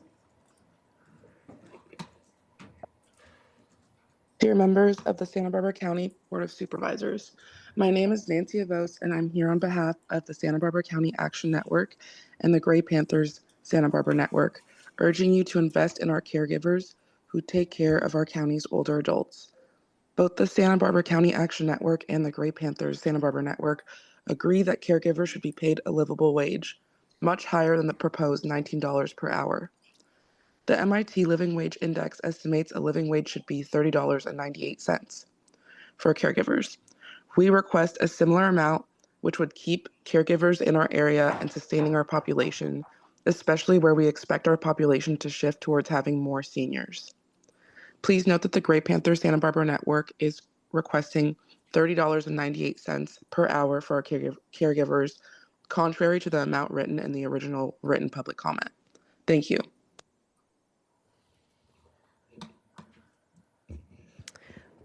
Dear members of the Santa Barbara County Board of Supervisors, my name is Nancy Avos, and I'm here on behalf of the Santa Barbara County Action Network and the Gray Panthers Santa Barbara Network, urging you to invest in our caregivers who take care of our county's older adults. Both the Santa Barbara County Action Network and the Gray Panthers Santa Barbara Network agree that caregivers should be paid a livable wage, much higher than the proposed $19 per hour. The MIT Living Wage Index estimates a living wage should be $30.98 for caregivers. We request a similar amount, which would keep caregivers in our area and sustaining our population, especially where we expect our population to shift towards having more seniors. Please note that the Gray Panthers Santa Barbara Network is requesting $30.98 per hour for our caregivers, contrary to the amount written in the original written public comment. Thank you.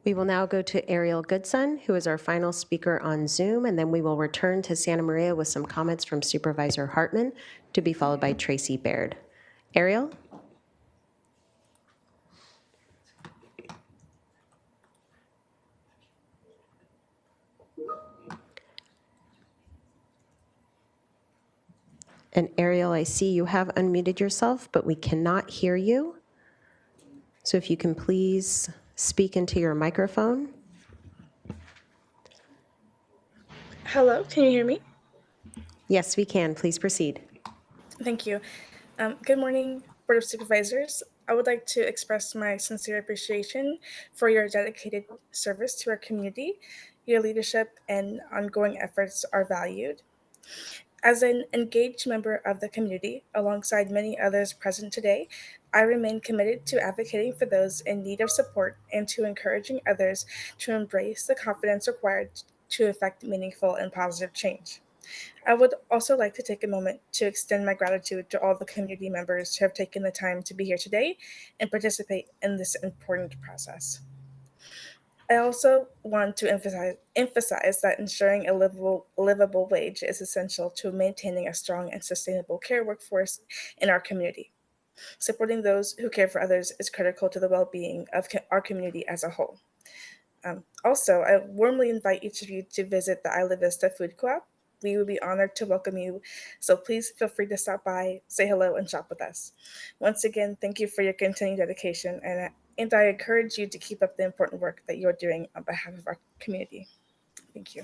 We will now go to Ariel Goodson, who is our final speaker on Zoom, and then we will return to Santa Maria with some comments from Supervisor Hartman, to be followed by Tracy Baird. Ariel? And Ariel, I see you have unmuted yourself, but we cannot hear you. So if you can please speak into your microphone. Hello, can you hear me? Yes, we can. Please proceed. Thank you. Good morning, Board of Supervisors. I would like to express my sincere appreciation for your dedicated service to our community. Your leadership and ongoing efforts are valued. As an engaged member of the community, alongside many others present today, I remain committed to advocating for those in need of support and to encouraging others to embrace the confidence required to effect meaningful and positive change. I would also like to take a moment to extend my gratitude to all the community members who have taken the time to be here today and participate in this important process. I also want to emphasize that ensuring a livable wage is essential to maintaining a strong and sustainable care workforce in our community. Supporting those who care for others is critical to the well-being of our community as a whole. Also, I warmly invite each of you to visit the Isla Vista Food Co-op. We would be honored to welcome you, so please feel free to stop by, say hello, and shop with us. Once again, thank you for your continued dedication, and I encourage you to keep up the important work that you're doing on behalf of our community. Thank you.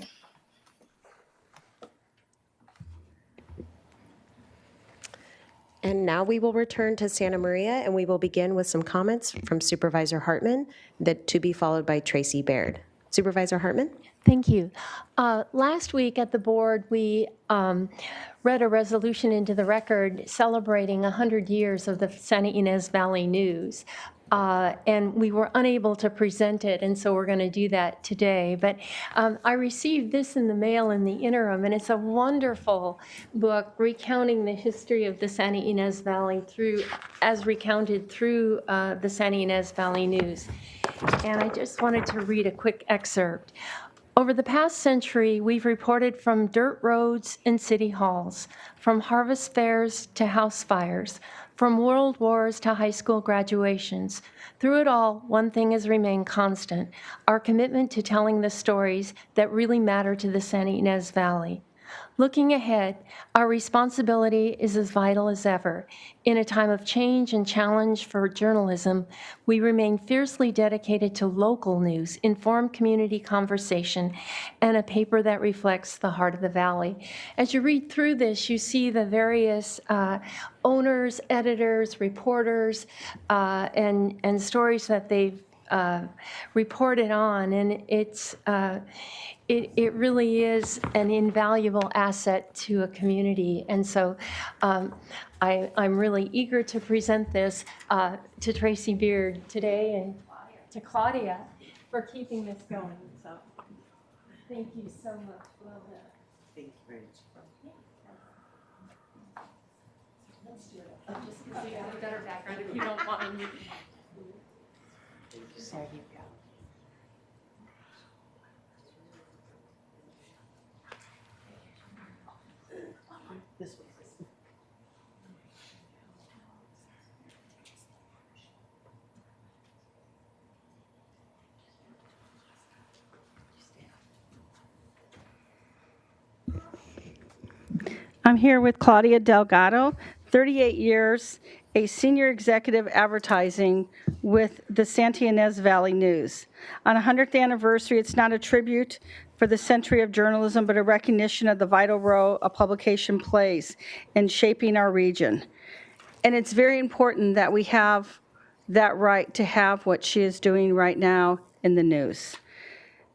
And now we will return to Santa Maria, and we will begin with some comments from Supervisor Hartman, that to be followed by Tracy Baird. Supervisor Hartman? Thank you. Last week at the board, we read a resolution into the record celebrating 100 years of the Santa Ynez Valley News. And we were unable to present it, and so we're going to do that today. But I received this in the mail in the interim, and it's a wonderful book recounting the history of the Santa Ynez Valley as recounted through the Santa Ynez Valley News. And I just wanted to read a quick excerpt. Over the past century, we've reported from dirt roads and city halls, from harvest fairs to house fires, from world wars to high school graduations. Through it all, one thing has remained constant: our commitment to telling the stories that really matter to the Santa Ynez Valley. Looking ahead, our responsibility is as vital as ever. In a time of change and challenge for journalism, we remain fiercely dedicated to local news, informed community conversation, and a paper that reflects the heart of the Valley. As you read through this, you see the various owners, editors, reporters, and stories that they've reported on, and it really is an invaluable asset to a community. And so I'm really eager to present this to Tracy Beard today and to Claudia for keeping this going. So thank you so much. Well done. Thank you very much. Let's do it. Just because we have a better background if you don't want me. There you go. This way. I'm here with Claudia Delgado, 38 years, a senior executive advertising with the Santa Ynez Valley News. On a 100th anniversary, it's not a tribute for the century of journalism, but a recognition of the vital role a publication plays in shaping our region. And it's very important that we have that right to have what she is doing right now in the news.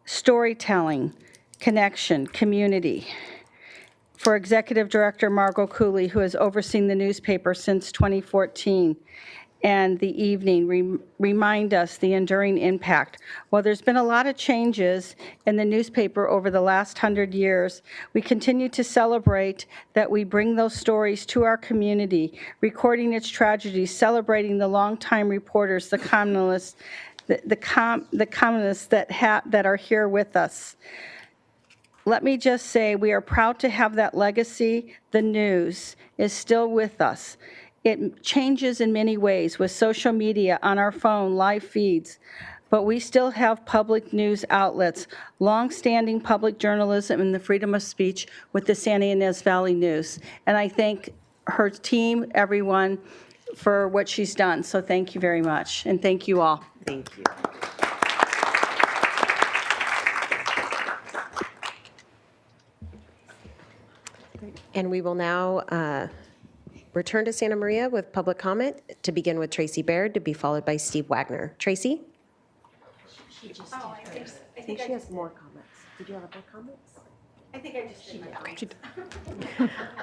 Storytelling, connection, community. For Executive Director Margot Cooley, who has overseen the newspaper since 2014, and the evening remind us the enduring impact. While there's been a lot of changes in the newspaper over the last 100 years, we continue to celebrate that we bring those stories to our community, recording its tragedies, celebrating the longtime reporters, the columnists, the columnists that are here with us. Let me just say we are proud to have that legacy. The news is still with us. It changes in many ways with social media, on our phone, live feeds, but we still have public news outlets, long-standing public journalism, and the freedom of speech with the Santa Ynez Valley News. And I thank her team, everyone, for what she's done. So thank you very much, and thank you all. Thank you. And we will now return to Santa Maria with public comment, to begin with Tracy Baird, to be followed by Steve Wagner. Tracy? I think she has more comments. Did you have more comments? I think I just did.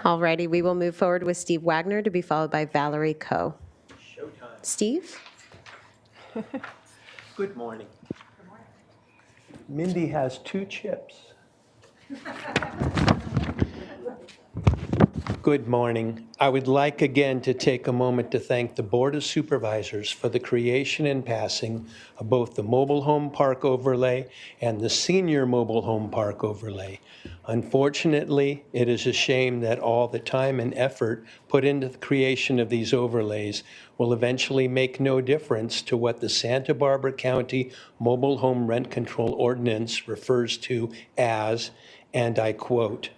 All righty, we will move forward with Steve Wagner, to be followed by Valerie Coe. Showtime. Steve? Good morning. Mindy has 2 chips. Good morning. I would like again to take a moment to thank the Board of Supervisors for the creation and passing of both the mobile home park overlay and the senior mobile home park overlay. Unfortunately, it is a shame that all the time and effort put into the creation of these overlays will eventually make no difference to what the Santa Barbara County Mobile Home Rent Control Ordinance refers to as, and I quote,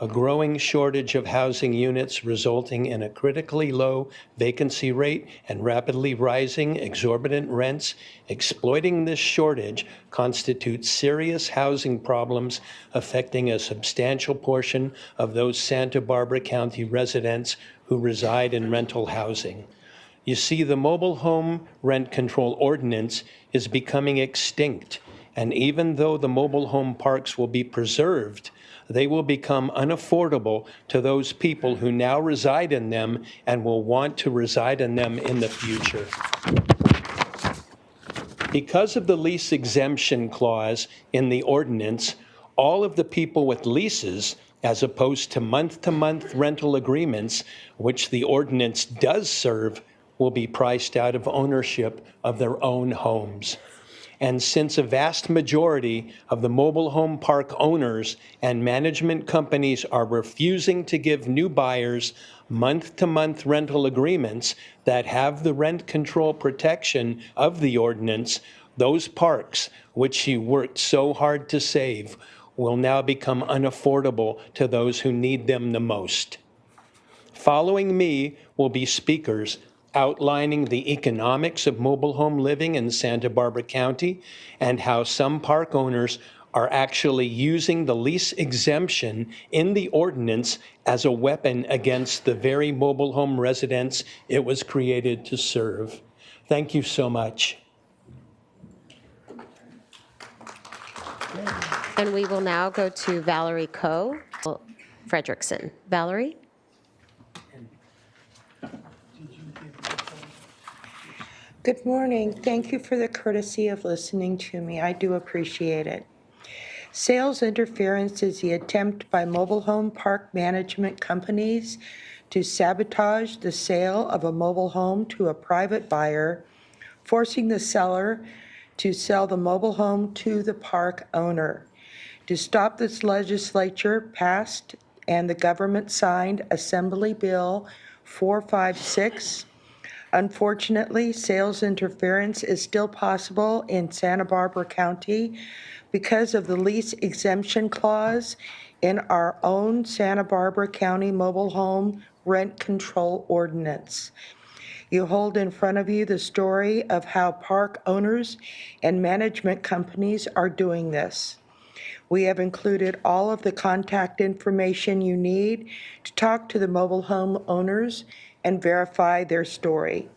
a growing shortage of housing units resulting in a critically low vacancy rate and rapidly rising exorbitant rents. Exploiting this shortage constitutes serious housing problems affecting a substantial portion of those Santa Barbara County residents who reside in rental housing. You see, the mobile home rent control ordinance is becoming extinct, and even though the mobile home parks will be preserved, they will become unaffordable to those people who now reside in them and will want to reside in them in the future. Because of the lease exemption clause in the ordinance, all of the people with leases, as opposed to month-to-month rental agreements, which the ordinance does serve, will be priced out of ownership of their own homes. And since a vast majority of the mobile home park owners and management companies are refusing to give new buyers month-to-month rental agreements that have the rent control protection of the ordinance, those parks, which she worked so hard to save, will now become unaffordable to those who need them the most. Following me will be speakers outlining the economics of mobile home living in Santa Barbara County and how some park owners are actually using the lease exemption in the ordinance as a weapon against the very mobile home residents it was created to serve. Thank you so much. And we will now go to Valerie Coe Frederickson. Valerie? Good morning. Thank you for the courtesy of listening to me. I do appreciate it. Sales interference is the attempt by mobile home park management companies to sabotage the sale of a mobile home to a private buyer, forcing the seller to sell the mobile home to the park owner. To stop this, legislature passed and the government signed Assembly Bill 456. Unfortunately, sales interference is still possible in Santa Barbara County because of the lease exemption clause in our own Santa Barbara County mobile home rent control ordinance. You hold in front of you the story of how park owners and management companies are doing this. We have included all of the contact information you need to talk to the mobile home owners and verify their story.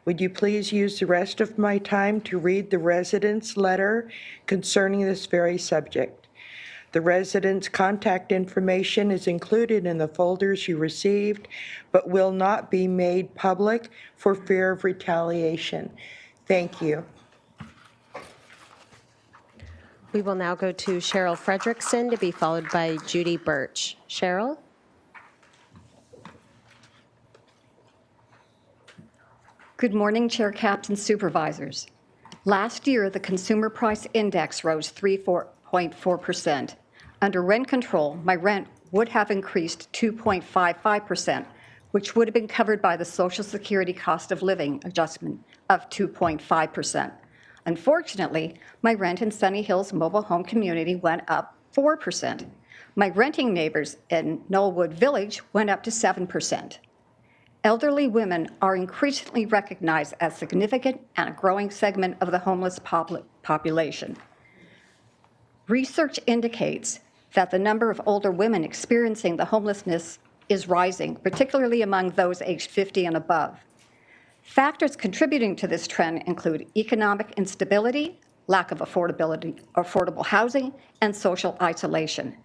Would you please use the rest of my time to read the residents' letter concerning this very subject? The residents' contact information is included in the folders you received, but will not be made public for fear of retaliation. Thank you. We will now go to Cheryl Frederickson to be followed by Judy Birch. Cheryl? Good morning, Chair Caps and Supervisors. Last year, the Consumer Price Index rose 3.4%. Under rent control, my rent would have increased 2.55%, which would have been covered by the Social Security cost of living adjustment of 2.5%. Unfortunately, my rent in Sunny Hills mobile home community went up 4%. My renting neighbors in Knollwood Village went up to 7%. Elderly women are increasingly recognized as significant and a growing segment of the homeless population. Research indicates that the number of older women experiencing the homelessness is rising, particularly among those aged 50 and above. Factors contributing to this trend include economic instability, lack of affordable housing, and social isolation.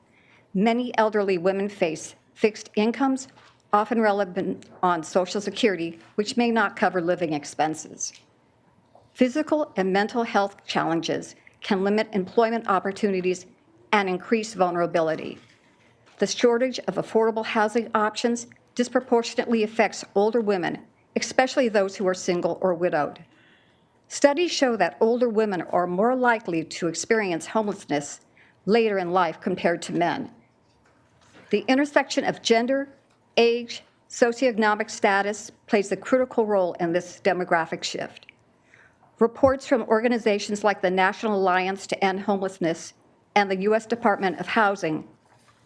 Many elderly women face fixed incomes, often relevant on Social Security, which may not cover living expenses. Physical and mental health challenges can limit employment opportunities and increase vulnerability. The shortage of affordable housing options disproportionately affects older women, especially those who are single or widowed. Studies show that older women are more likely to experience homelessness later in life compared to men. The intersection of gender, age, socioeconomic status plays a critical role in this demographic shift. Reports from organizations like the National Alliance to End Homelessness and the U.S. Department of Housing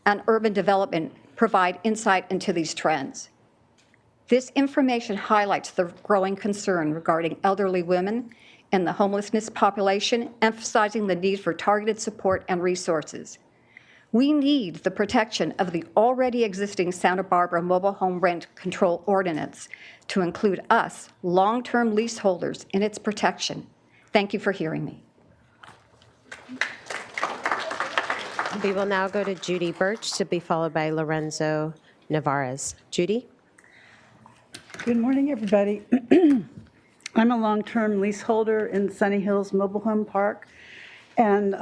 and Urban Development provide insight into these trends. This information highlights the growing concern regarding elderly women and the homelessness population, emphasizing the need for targeted support and resources. We need the protection of the already existing Santa Barbara Mobile Home Rent Control Ordinance to include us, long-term leaseholders, in its protection. Thank you for hearing me. We will now go to Judy Birch to be followed by Lorenzo Navarez. Judy? Good morning, everybody. I'm a long-term leaseholder in Sunny Hills Mobile Home Park, and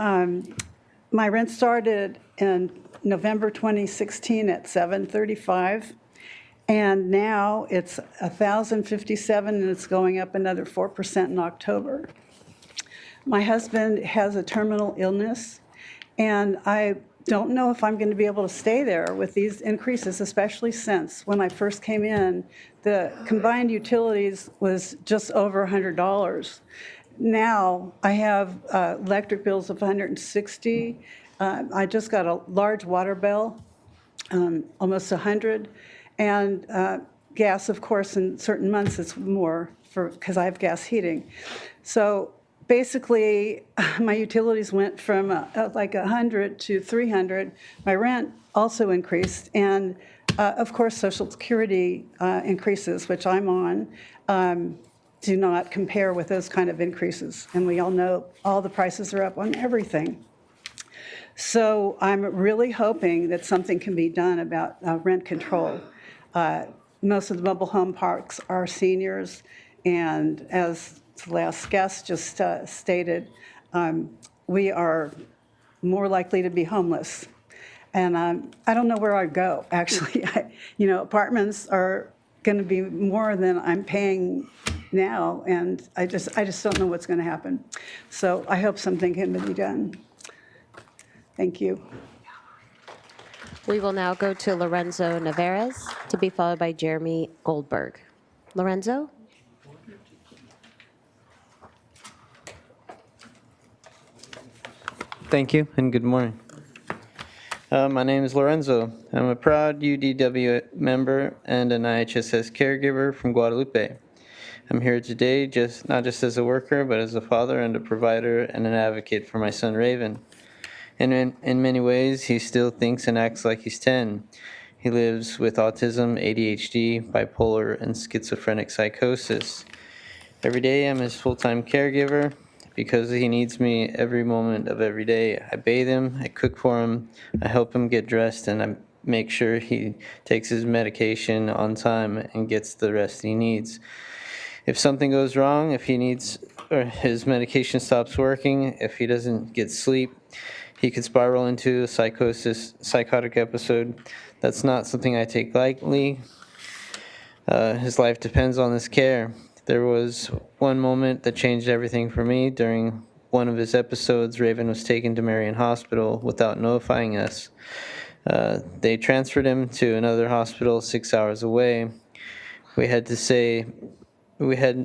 my rent started in November 2016 at $735, and now it's $1,057, and it's going up another 4% in October. My husband has a terminal illness, and I don't know if I'm going to be able to stay there with these increases, especially since when I first came in, the combined utilities was just over $100. Now I have electric bills of $160. I just got a large water bill, almost $100, and gas, of course, in certain months it's more because I have gas heating. So basically, my utilities went from like $100 to $300. My rent also increased, and of course, Social Security increases, which I'm on, do not compare with those kind of increases. And we all know all the prices are up on everything. So I'm really hoping that something can be done about rent control. Most of the mobile home parks are seniors, and as the last guest just stated, we are more likely to be homeless. And I don't know where I'd go, actually. Apartments are going to be more than I'm paying now, and I just don't know what's going to happen. So I hope something can be done. Thank you. We will now go to Lorenzo Navarez, to be followed by Jeremy Goldberg. Lorenzo? Thank you and good morning. My name is Lorenzo. I'm a proud UDW member and an IHSS caregiver from Guadalupe. I'm here today not just as a worker, but as a father and a provider and an advocate for my son Raven. And in many ways, he still thinks and acts like he's 10. He lives with autism, ADHD, bipolar, and schizophrenic psychosis. Every day, I'm his full-time caregiver because he needs me every moment of every day. I bathe him, I cook for him, I help him get dressed, and I make sure he takes his medication on time and gets the rest he needs. If something goes wrong, if he needs or his medication stops working, if he doesn't get sleep, he could spiral into a psychotic episode. That's not something I take lightly. His life depends on this care. There was one moment that changed everything for me. During one of his episodes, Raven was taken to Marion Hospital without notifying us. They transferred him to another hospital 6 hours away. We had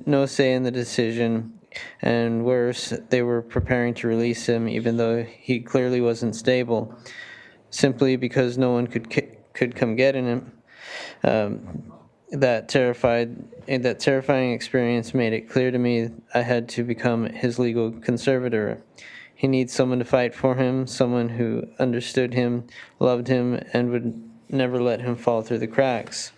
no say in the decision, and worse, they were preparing to release him even though he clearly wasn't stable, simply because no one could come get him. That terrifying experience made it clear to me I had to become his legal conservator. He needs someone to fight for him, someone who understood him, loved him, and would never let him fall through the cracks.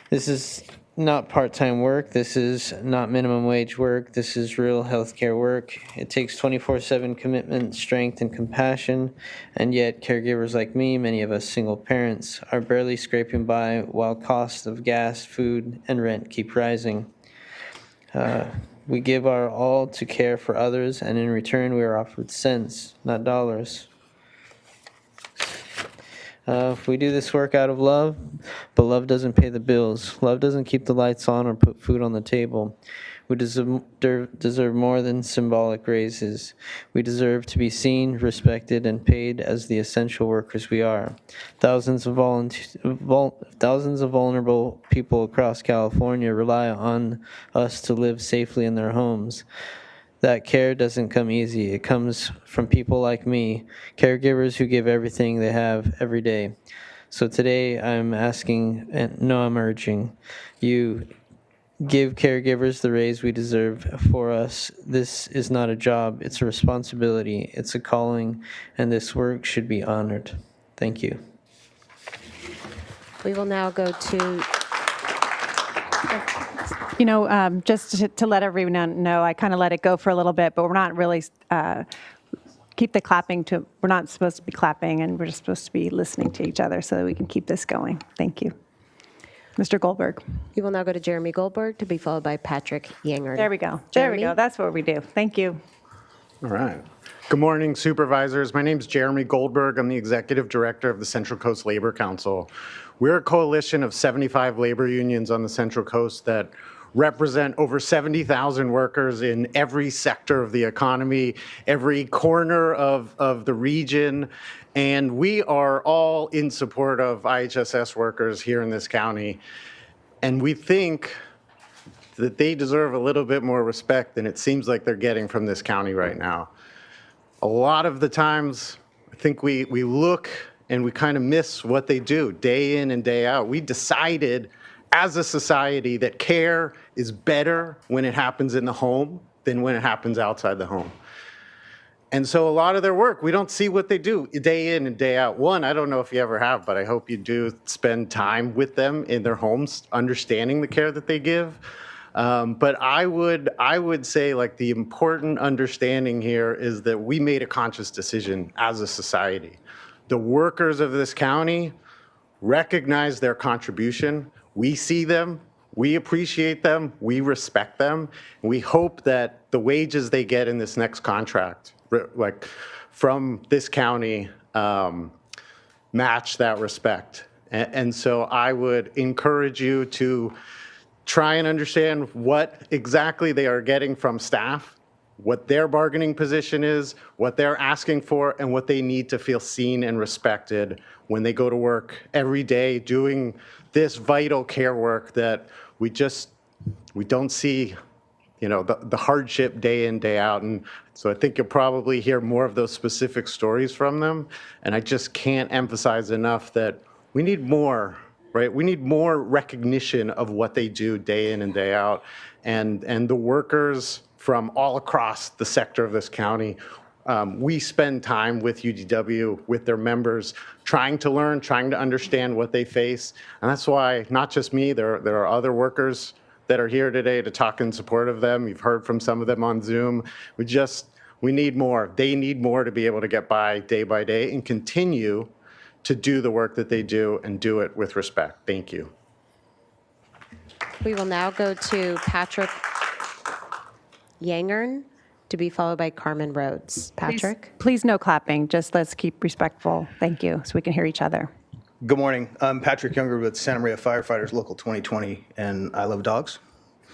This is not part-time work. This is not minimum wage work. This is real healthcare work. It takes 24/7 commitment, strength, and compassion, and yet caregivers like me, many of us single parents, are barely scraping by while costs of gas, food, and rent keep rising. We give our all to care for others, and in return we are offered cents, not dollars. We do this work out of love, but love doesn't pay the bills. Love doesn't keep the lights on or put food on the table. We deserve more than symbolic raises. We deserve to be seen, respected, and paid as the essential workers we are. Thousands of vulnerable people across California rely on us to live safely in their homes. That care doesn't come easy. It comes from people like me, caregivers who give everything they have every day. So today I'm urging you, give caregivers the raise we deserve for us. This is not a job, it's a responsibility, it's a calling, and this work should be honored. Thank you. We will now go to... Just to let everyone know, I kind of let it go for a little bit, but we're not really, keep the clapping to, we're not supposed to be clapping, and we're just supposed to be listening to each other so that we can keep this going. Thank you. Mr. Goldberg. We will now go to Jeremy Goldberg, to be followed by Patrick Yanger. There we go. Jeremy? There we go. That's what we do. Thank you. All right. Good morning, supervisors. My name is Jeremy Goldberg. I'm the executive director of the Central Coast Labor Council. We're a coalition of 75 labor unions on the Central Coast that represent over 70,000 workers in every sector of the economy, every corner of the region, and we are all in support of IHSS workers here in this county. And we think that they deserve a little bit more respect than it seems like they're getting from this county right now. A lot of the times, I think we look and we kind of miss what they do day in and day out. We decided as a society that care is better when it happens in the home than when it happens outside the home. And so a lot of their work, we don't see what they do day in and day out. One, I don't know if you ever have, but I hope you do spend time with them in their homes, understanding the care that they give. But I would say, like, the important understanding here is that we made a conscious decision as a society. The workers of this county recognize their contribution. We see them, we appreciate them, we respect them, and we hope that the wages they get in this next contract, like from this county, match that respect. And so I would encourage you to try and understand what exactly they are getting from staff, what their bargaining position is, what they're asking for, and what they need to feel seen and respected when they go to work every day doing this vital care work that we don't see, you know, the hardship day in, day out. And so I think you'll probably hear more of those specific stories from them. And I just can't emphasize enough that we need more, right? We need more recognition of what they do day in and day out. And the workers from all across the sector of this county, we spend time with UDW, with their members, trying to learn, trying to understand what they face. And that's why, not just me, there are other workers that are here today to talk in support of them. You've heard from some of them on Zoom. We need more. They need more to be able to get by day and continue to do the work that they do and do it with respect. Thank you. We will now go to Patrick Yangern, to be followed by Carmen Rhodes. Patrick? Please no clapping. Just let's keep respectful. Thank you, so we can hear each other. Good morning. I'm Patrick Younger with Santa Maria Firefighters Local 2020, and I love dogs.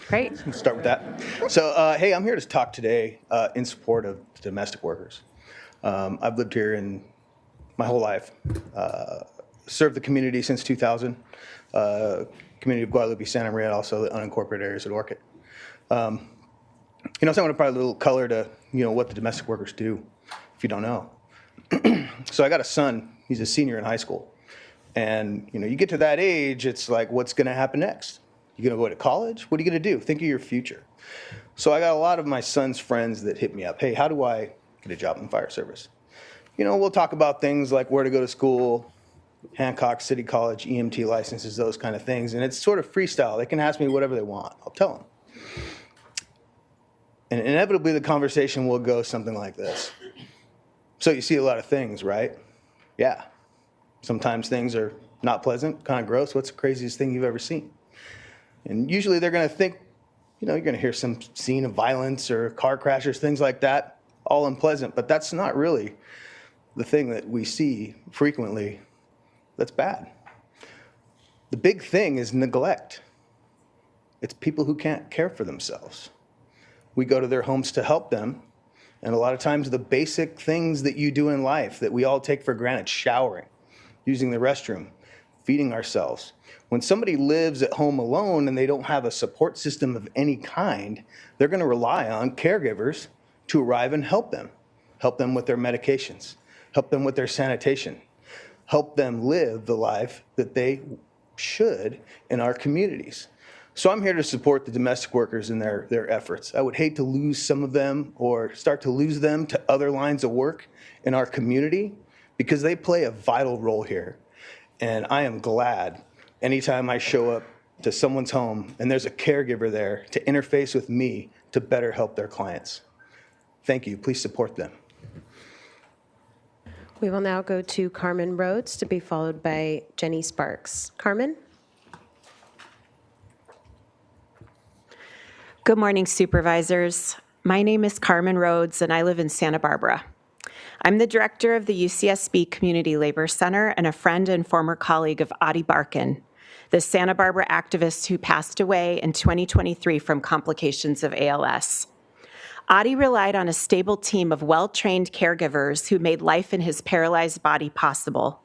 Great. Let's start with that. So, hey, I'm here to talk today in support of domestic workers. I've lived here in my whole life, served the community since 2000, community of Guadalupe, Santa Maria, also the unincorporated areas at Orchid. You know, so I want to provide a little color to, you know, what the domestic workers do, if you don't know. So I got a son, he's a senior in high school. And, you know, you get to that age, it's like, what's going to happen next? You going to go to college? What are you going to do? Think of your future. So I got a lot of my son's friends that hit me up. Hey, how do I get a job in the fire service? You know, we'll talk about things like where to go to school, Hancock, City College, EMT licenses, those kind of things. And it's sort of freestyle. They can ask me whatever they want. I'll tell them. And inevitably, the conversation will go something like this. So you see a lot of things, right? Yeah. Sometimes things are not pleasant, kind of gross. What's the craziest thing you've ever seen? And usually they're going to think, you know, you're going to hear some scene of violence or car crashes, things like that, all unpleasant. But that's not really the thing that we see frequently that's bad. The big thing is neglect. It's people who can't care for themselves. We go to their homes to help them. And a lot of times the basic things that you do in life that we all take for granted, showering, using the restroom, feeding ourselves. When somebody lives at home alone and they don't have a support system of any kind, they're going to rely on caregivers to arrive and help them with their medications, help them with their sanitation, help them live the life that they should in our communities. So I'm here to support the domestic workers in their efforts. I would hate to lose some of them or start to lose them to other lines of work in our community because they play a vital role here. And I am glad anytime I show up to someone's home and there's a caregiver there to interface with me to better help their clients. Thank you. Please support them. We will now go to Carmen Rhodes, to be followed by Jenny Sparks. Carmen? Good morning, supervisors. My name is Carmen Rhodes, and I live in Santa Barbara. I'm the director of the UCSB Community Labor Center and a friend and former colleague of Adi Barkan, the Santa Barbara activist who passed away in 2023 from complications of ALS. Adi relied on a stable team of well-trained caregivers who made life in his paralyzed body possible.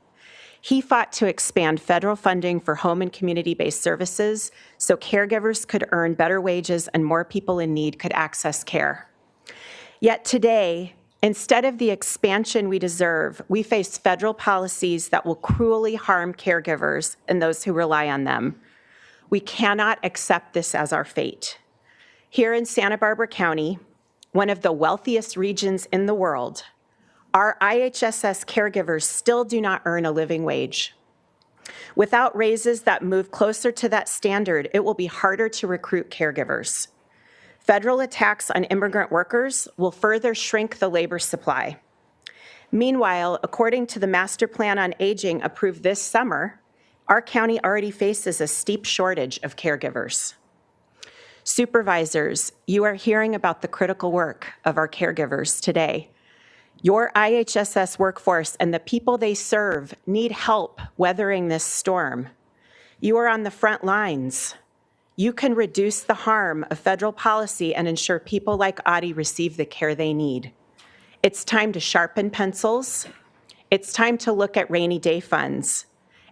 He fought to expand federal funding for home and community-based services so caregivers could earn better wages and more people in need could access care. Yet today, instead of the expansion we deserve, we face federal policies that will cruelly harm caregivers and those who rely on them. We cannot accept this as our fate. Here in Santa Barbara County, one of the wealthiest regions in the world, our IHSS caregivers still do not earn a living wage. Without raises that move closer to that standard, it will be harder to recruit caregivers. Federal attacks on immigrant workers will further shrink the labor supply. Meanwhile, according to the Master Plan on Aging approved this summer, our county already faces a steep shortage of caregivers. Supervisors, you are hearing about the critical work of our caregivers today. Your IHSS workforce and the people they serve need help weathering this storm. You are on the front lines. You can reduce the harm of federal policy and ensure people like Audie receive the care they need. It's time to sharpen pencils. It's time to look at rainy day funds.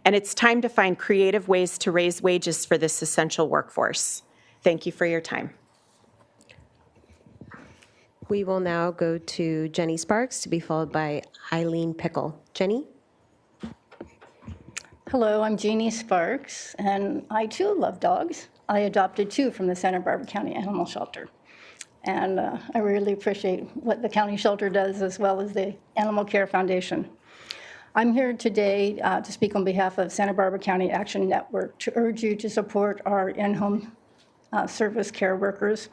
And it's time to find creative ways to raise wages for this essential workforce. Thank you for your time. We will now go to Jenny Sparks, to be followed by Eileen Pickle. Jenny? Hello, I'm Jeannie Sparks, and I too love dogs. I adopted 2 from the Santa Barbara County Animal Shelter. And I really appreciate what the county shelter does, as well as the Animal Care Foundation. I'm here today to speak on behalf of Santa Barbara County Action Network to urge you to support our in-home service care workers.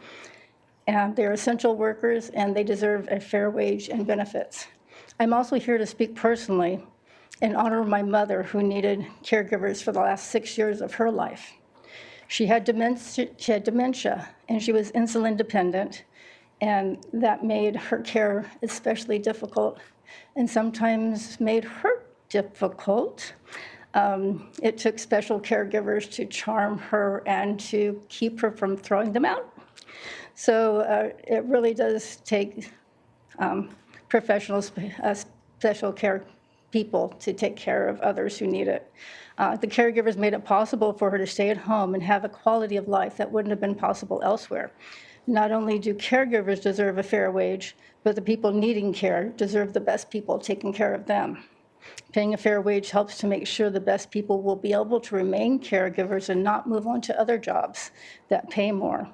And they're essential workers, and they deserve a fair wage and benefits. I'm also here to speak personally in honor of my mother, who needed caregivers for the last 6 years of her life. She had dementia, and she was insulin dependent, and that made her care especially difficult, and sometimes made her difficult. It took special caregivers to charm her and to keep her from throwing them out. So it really does take professional special care people to take care of others who need it. The caregivers made it possible for her to stay at home and have a quality of life that wouldn't have been possible elsewhere. Not only do caregivers deserve a fair wage, but the people needing care deserve the best people taking care of them. Paying a fair wage helps to make sure the best people will be able to remain caregivers and not move on to other jobs that pay more.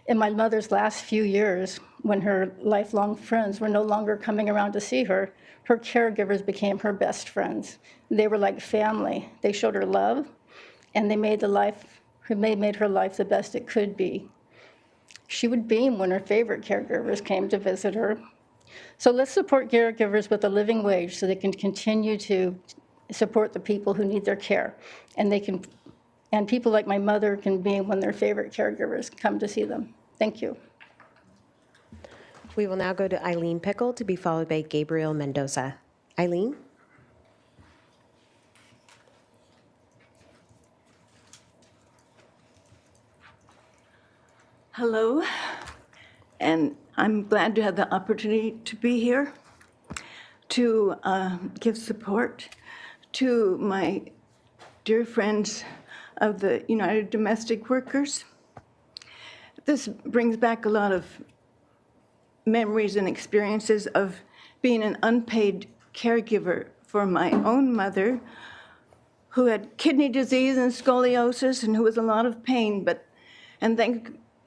In my mother's last few years, when her lifelong friends were no longer coming around to see her, her caregivers became her best friends. They were like family. They showed her love, and they made her life the best it could be. She would beam when her favorite caregivers came to visit her. So let's support caregivers with a living wage so they can continue to support the people who need their care, and people like my mother can beam when their favorite caregivers come to see them. Thank you. We will now go to Eileen Pickle, to be followed by Gabriel Mendoza. Eileen? Hello, and I'm glad to have the opportunity to be here to give support to my dear friends of the United Domestic Workers. This brings back a lot of memories and experiences of being an unpaid caregiver for my own mother, who had kidney disease and scoliosis and who was in a lot of pain,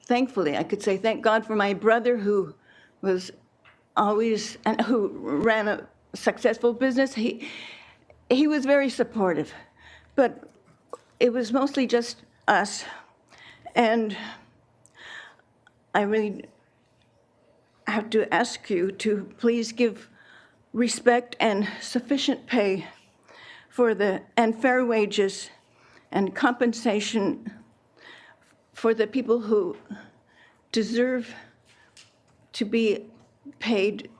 thankfully, I could say thank God for my brother, who was always, and who ran a successful business. He was very supportive, but it was mostly just us. And I really have to ask you to please give respect and sufficient pay and fair wages and compensation for the people who deserve to be paid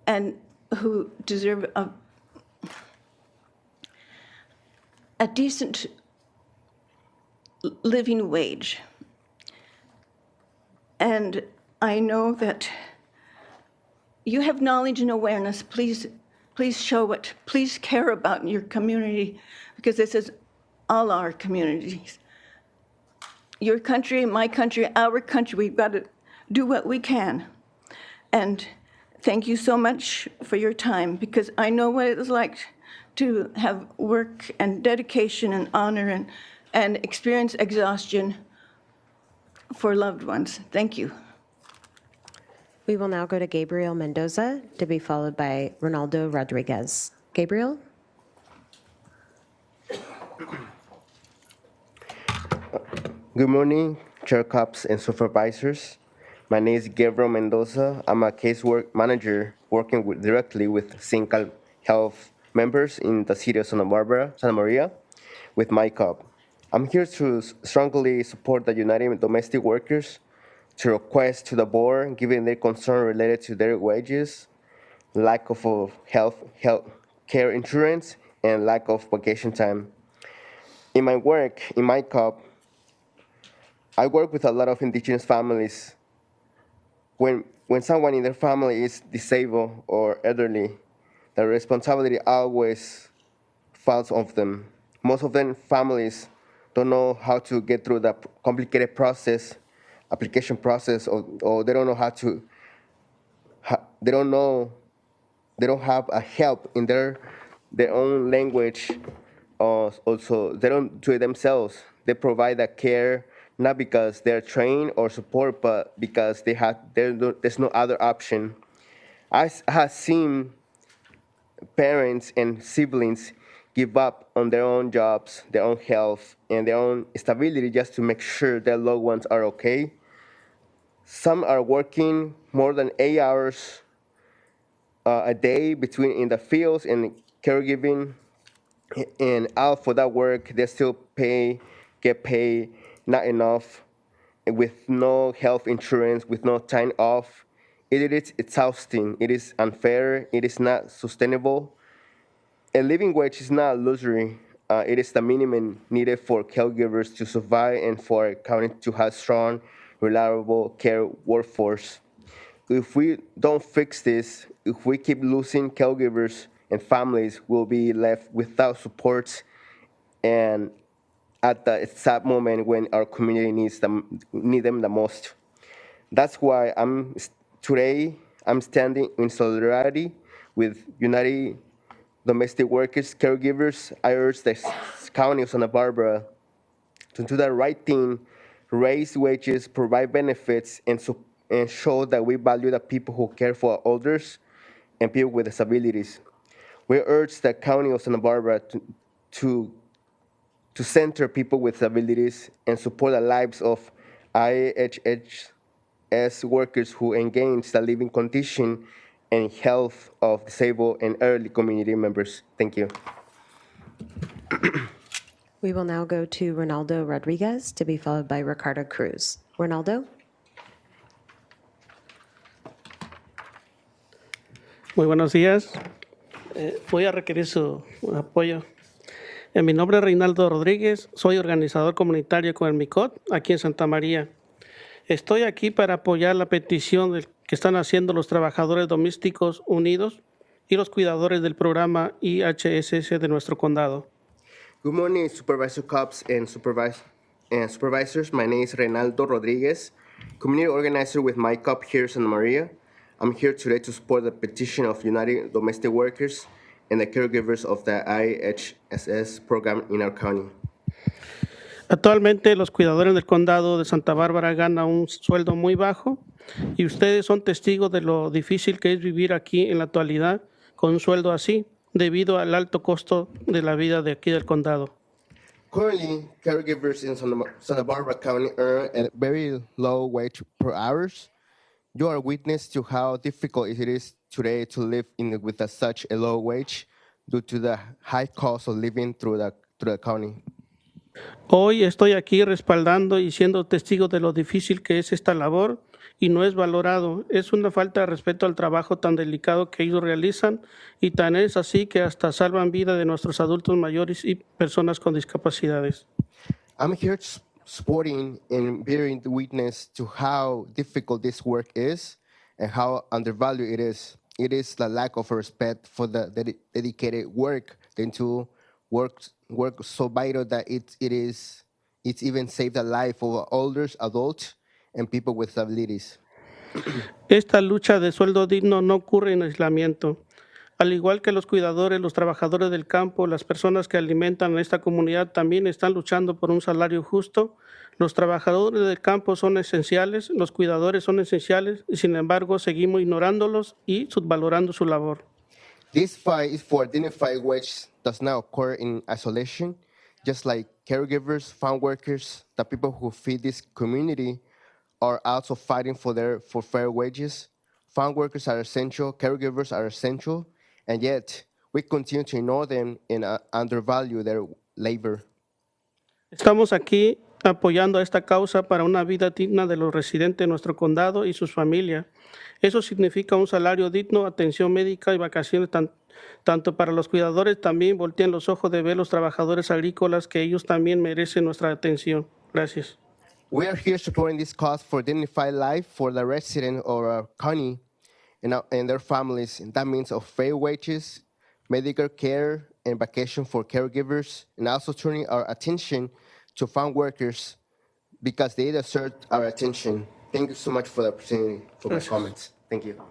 and who deserve a decent living wage. And I know that you have knowledge and awareness. Please show it. Please care about your community, because this is all our communities. Your country, my country, our country, we've got to do what we can. And thank you so much for your time, because I know what it's like to have work and dedication and honor and experience exhaustion for loved ones. Thank you. We will now go to Gabriel Mendoza, to be followed by Ronaldo Rodriguez. Gabriel? Good morning, Chair Cups and Supervisors. My name is Gabriel Mendoza. I'm a casework manager working directly with Sincal Health members in the city of Santa Maria, with my cup. I'm here to strongly support the United Domestic Workers to request to the board, given their concern related to their wages, lack of health care insurance, and lack of vacation time. In my work, in my cup, I work with a lot of indigenous families. When someone in their family is disabled or elderly, the responsibility always falls on them. Most of them families don't know how to get through the complicated process, application process, or they don't know how to. They don't have a help in their own language. Also, they don't do it themselves. They provide that care not because they're trained or support, but because there's no other option. I have seen parents and siblings give up on their own jobs, their own health, and their own stability just to make sure their loved ones are okay. Some are working more than 8 hours a day between in the fields and caregiving, and out for that work, they still get paid not enough, and with no health insurance, with no time off. It is exhausting. It is unfair. It is not sustainable. A living wage is not a luxury. It is the minimum needed for caregivers to survive and for a county to have strong, reliable care workforce. If we don't fix this, if we keep losing caregivers and families, will be left without supports and at the exact moment when our community need them the most. That's why today I'm standing in solidarity with United Domestic Workers, caregivers. I urge the County of Santa Barbara to do the right thing, raise wages, provide benefits, and show that we value the people who care for our elders and people with disabilities. We urge the County of Santa Barbara to center people with disabilities and support the lives of IHHS workers who engage the living condition and health of disabled and elderly community members. Thank you. We will now go to Ronaldo Rodriguez, to be followed by Ricardo Cruz. Ronaldo? Muy buenos días. Voy a requerir su apoyo. Mi nombre es Reinaldo Rodríguez, soy organizador comunitario con el MICOT aquí en Santa María. Estoy aquí para apoyar la petición que están haciendo los trabajadores domésticos unidos y los cuidadores del programa IHSS de nuestro condado. Good morning, Supervisor Cops and Supervisors. My name is Reinaldo Rodriguez, community organizer with My Cop here in Santa Maria. I'm here today to support the petition of United Domestic Workers and the caregivers of the IHSS program in our county. Actualmente los cuidadores del condado de Santa Bárbara ganan un sueldo muy bajo y ustedes son testigos de lo difícil que es vivir aquí en la actualidad con un sueldo así debido al alto costo de la vida de aquí del condado. Currently, caregivers in Santa Barbara County earn a very low wage per hour. You are witness to how difficult it is today to live with such a low wage due to the high cost of living through the county. Hoy estoy aquí respaldando y siendo testigo de lo difícil que es esta labor y no es valorado. Es una falta de respeto al trabajo tan delicado que ellos realizan y tan es así que hasta salvan vida de nuestros adultos mayores y personas con discapacidades. I'm here supporting and bearing the witness to how difficult this work is and how undervalued it is. It is the lack of respect for the dedicated work into work so vital that it's even saved the life of older adults and people with disabilities. Esta lucha de sueldo digno no ocurre en aislamiento. Al igual que los cuidadores, los trabajadores del campo, las personas que alimentan a esta comunidad también están luchando por un salario justo. Los trabajadores del campo son esenciales, los cuidadores son esenciales, y sin embargo seguimos ignorándolos y subvalorando su labor. This fight is for dignified wage does not occur in isolation. Just like caregivers, farm workers, the people who feed this community are also fighting for fair wages. Farm workers are essential, caregivers are essential, and yet we continue to ignore them and undervalue their labor. Estamos aquí apoyando a esta causa para una vida digna de los residentes de nuestro condado y sus familias. Eso significa un salario digno, atención médica y vacaciones tanto para los cuidadores. También voltean los ojos de ver los trabajadores agrícolas que ellos también merecen nuestra atención. Gracias. We are here supporting this cause for dignified life for the resident of our county and their families. And that means of fair wages, medical care, and vacation for caregivers, and also turning our attention to farm workers because they deserve our attention. Thank you so much for the opportunity for my comments. Thank you.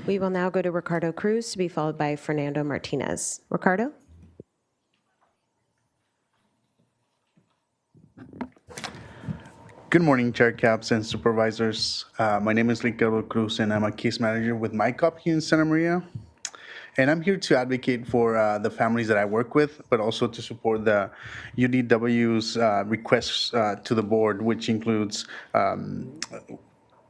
We will now go to Ricardo Cruz to be followed by Fernando Martinez. Ricardo? Good morning, Chair Caps and Supervisors. My name is Ricardo Cruz, and I'm a case manager with MyCop here in Santa Maria. And I'm here to advocate for the families that I work with, but also to support the UDW's requests to the board, which includes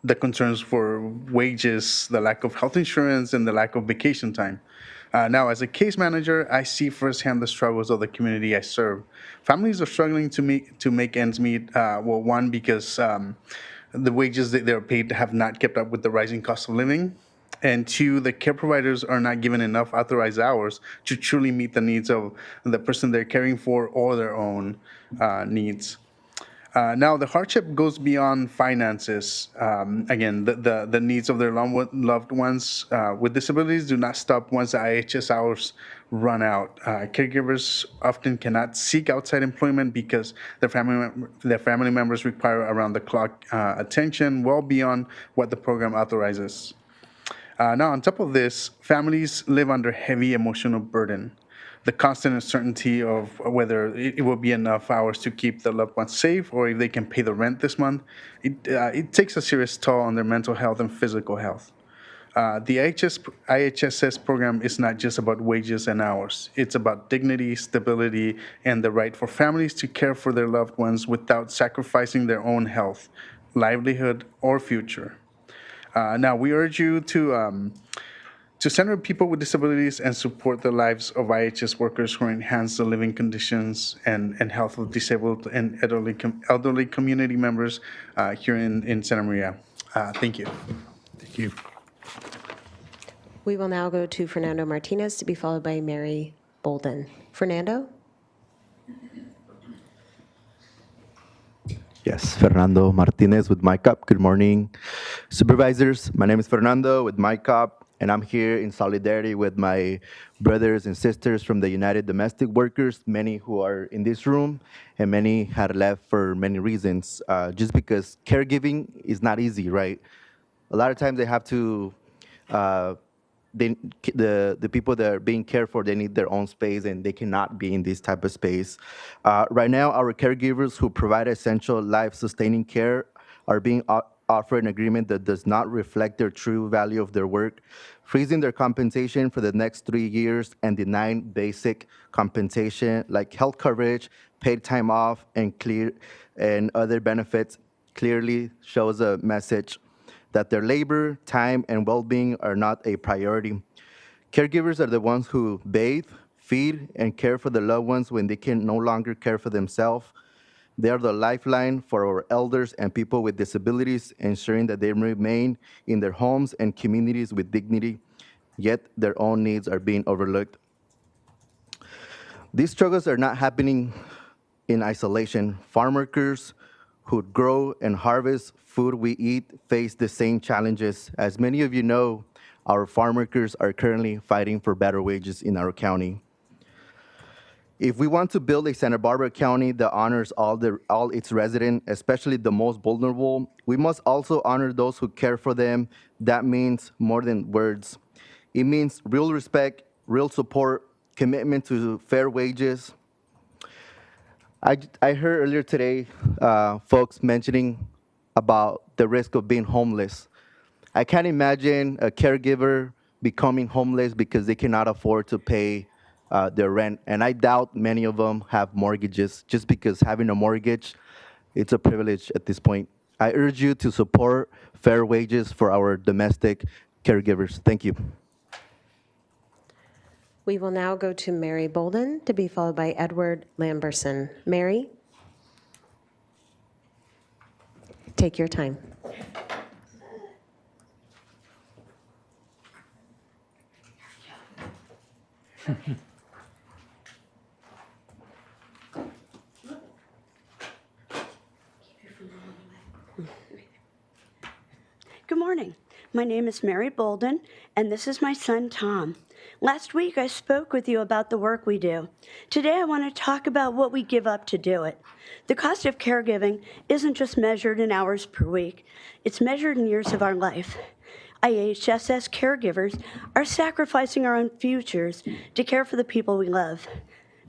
the concerns for wages, the lack of health insurance, and the lack of vacation time. Now, as a case manager, I see firsthand the struggles of the community I serve. Families are struggling to make ends meet. Well, one, because the wages that they're paid have not kept up with the rising cost of living. And two, the care providers are not given enough authorized hours to truly meet the needs of the person they're caring for or their own needs. Now, the hardship goes beyond finances. Again, the needs of their loved ones with disabilities do not stop once the IHS hours run out. Caregivers often cannot seek outside employment because their family members require around-the-clock attention well beyond what the program authorizes. Now, on top of this, families live under heavy emotional burden. The constant uncertainty of whether it will be enough hours to keep the loved ones safe or if they can pay the rent this month, it takes a serious toll on their mental health and physical health. The IHSS program is not just about wages and hours. It's about dignity, stability, and the right for families to care for their loved ones without sacrificing their own health, livelihood, or future. Now, we urge you to center people with disabilities and support the lives of IHS workers who enhance the living conditions and health of disabled and elderly community members here in Santa Maria. Thank you. Thank you. We will now go to Fernando Martinez to be followed by Mary Bolden. Fernando? Yes, Fernando Martinez with MyCop. Good morning, supervisors. My name is Fernando with MyCop, and I'm here in solidarity with my brothers and sisters from the United Domestic Workers, many who are in this room, and many had left for many reasons, just because caregiving is not easy, right? A lot of times they have to, the people that are being cared for, they need their own space and they cannot be in this type of space. Right now, our caregivers who provide essential life-sustaining care are being offered an agreement that does not reflect their true value of their work, freezing their compensation for the next 3 years and denying basic compensation like health coverage, paid time off, and other benefits clearly shows a message that their labor, time, and well-being are not a priority. Caregivers are the ones who bathe, feed, and care for their loved ones when they can no longer care for themselves. They are the lifeline for our elders and people with disabilities, ensuring that they remain in their homes and communities with dignity, yet their own needs are being overlooked. These struggles are not happening in isolation. Farm workers who grow and harvest food we eat face the same challenges. As many of you know, our farm workers are currently fighting for better wages in our county. If we want to build a Santa Barbara County that honors all its residents, especially the most vulnerable, we must also honor those who care for them. That means more than words. It means real respect, real support, commitment to fair wages. I heard earlier today folks mentioning about the risk of being homeless. I can't imagine a caregiver becoming homeless because they cannot afford to pay their rent. And I doubt many of them have mortgages, just because having a mortgage, it's a privilege at this point. I urge you to support fair wages for our domestic caregivers. Thank you. We will now go to Mary Bolden, to be followed by Edward Lamberson. Mary? Take your time. Good morning. My name is Mary Bolden, and this is my son, Tom. Last week, I spoke with you about the work we do. Today, I want to talk about what we give up to do it. The cost of caregiving isn't just measured in hours per week. It's measured in years of our life. IHSS caregivers are sacrificing our own futures to care for the people we love.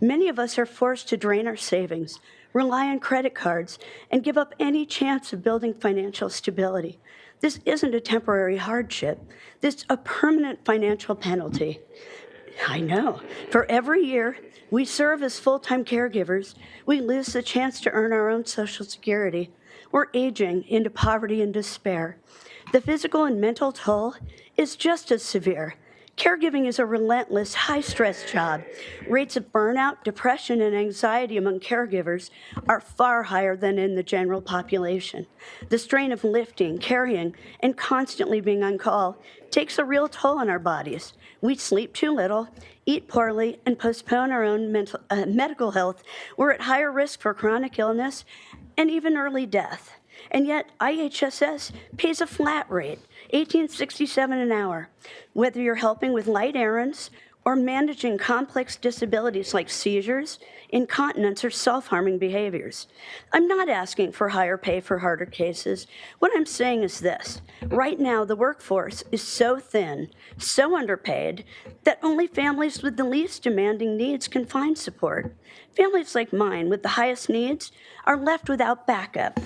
Many of us are forced to drain our savings, rely on credit cards, and give up any chance of building financial stability. This isn't a temporary hardship. This is a permanent financial penalty. I know. For every year we serve as full-time caregivers, we lose the chance to earn our own Social Security. We're aging into poverty and despair. The physical and mental toll is just as severe. Caregiving is a relentless, high-stress job. Rates of burnout, depression, and anxiety among caregivers are far higher than in the general population. The strain of lifting, carrying, and constantly being on call takes a real toll on our bodies. We sleep too little, eat poorly, and postpone our own medical health. We're at higher risk for chronic illness and even early death. And yet, IHSS pays a flat rate, $18.67 an hour, whether you're helping with light errands or managing complex disabilities like seizures, incontinence, or self-harming behaviors. I'm not asking for higher pay for harder cases. What I'm saying is this. Right now, the workforce is so thin, so underpaid, that only families with the least demanding needs can find support. Families like mine with the highest needs are left without backup.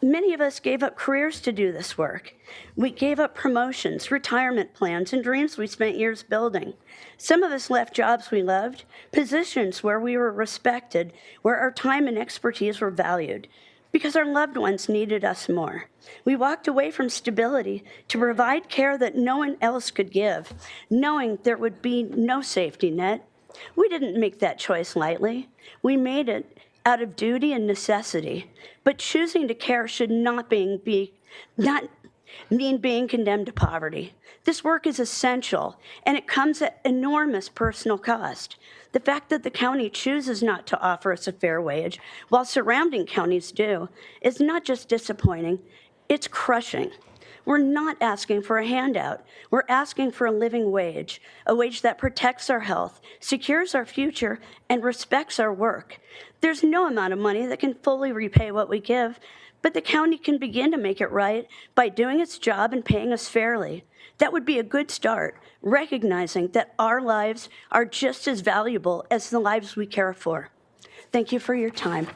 Many of us gave up careers to do this work. We gave up promotions, retirement plans, and dreams we spent years building. Some of us left jobs we loved, positions where we were respected, where our time and expertise were valued, because our loved ones needed us more. We walked away from stability to provide care that no one else could give, knowing there would be no safety net. We didn't make that choice lightly. We made it out of duty and necessity. But choosing to care should not mean being condemned to poverty. This work is essential, and it comes at enormous personal cost. The fact that the county chooses not to offer us a fair wage, while surrounding counties do, is not just disappointing, it's crushing. We're not asking for a handout. We're asking for a living wage, a wage that protects our health, secures our future, and respects our work. There's no amount of money that can fully repay what we give, but the county can begin to make it right by doing its job and paying us fairly. That would be a good start, recognizing that our lives are just as valuable as the lives we care for. Thank you for your time.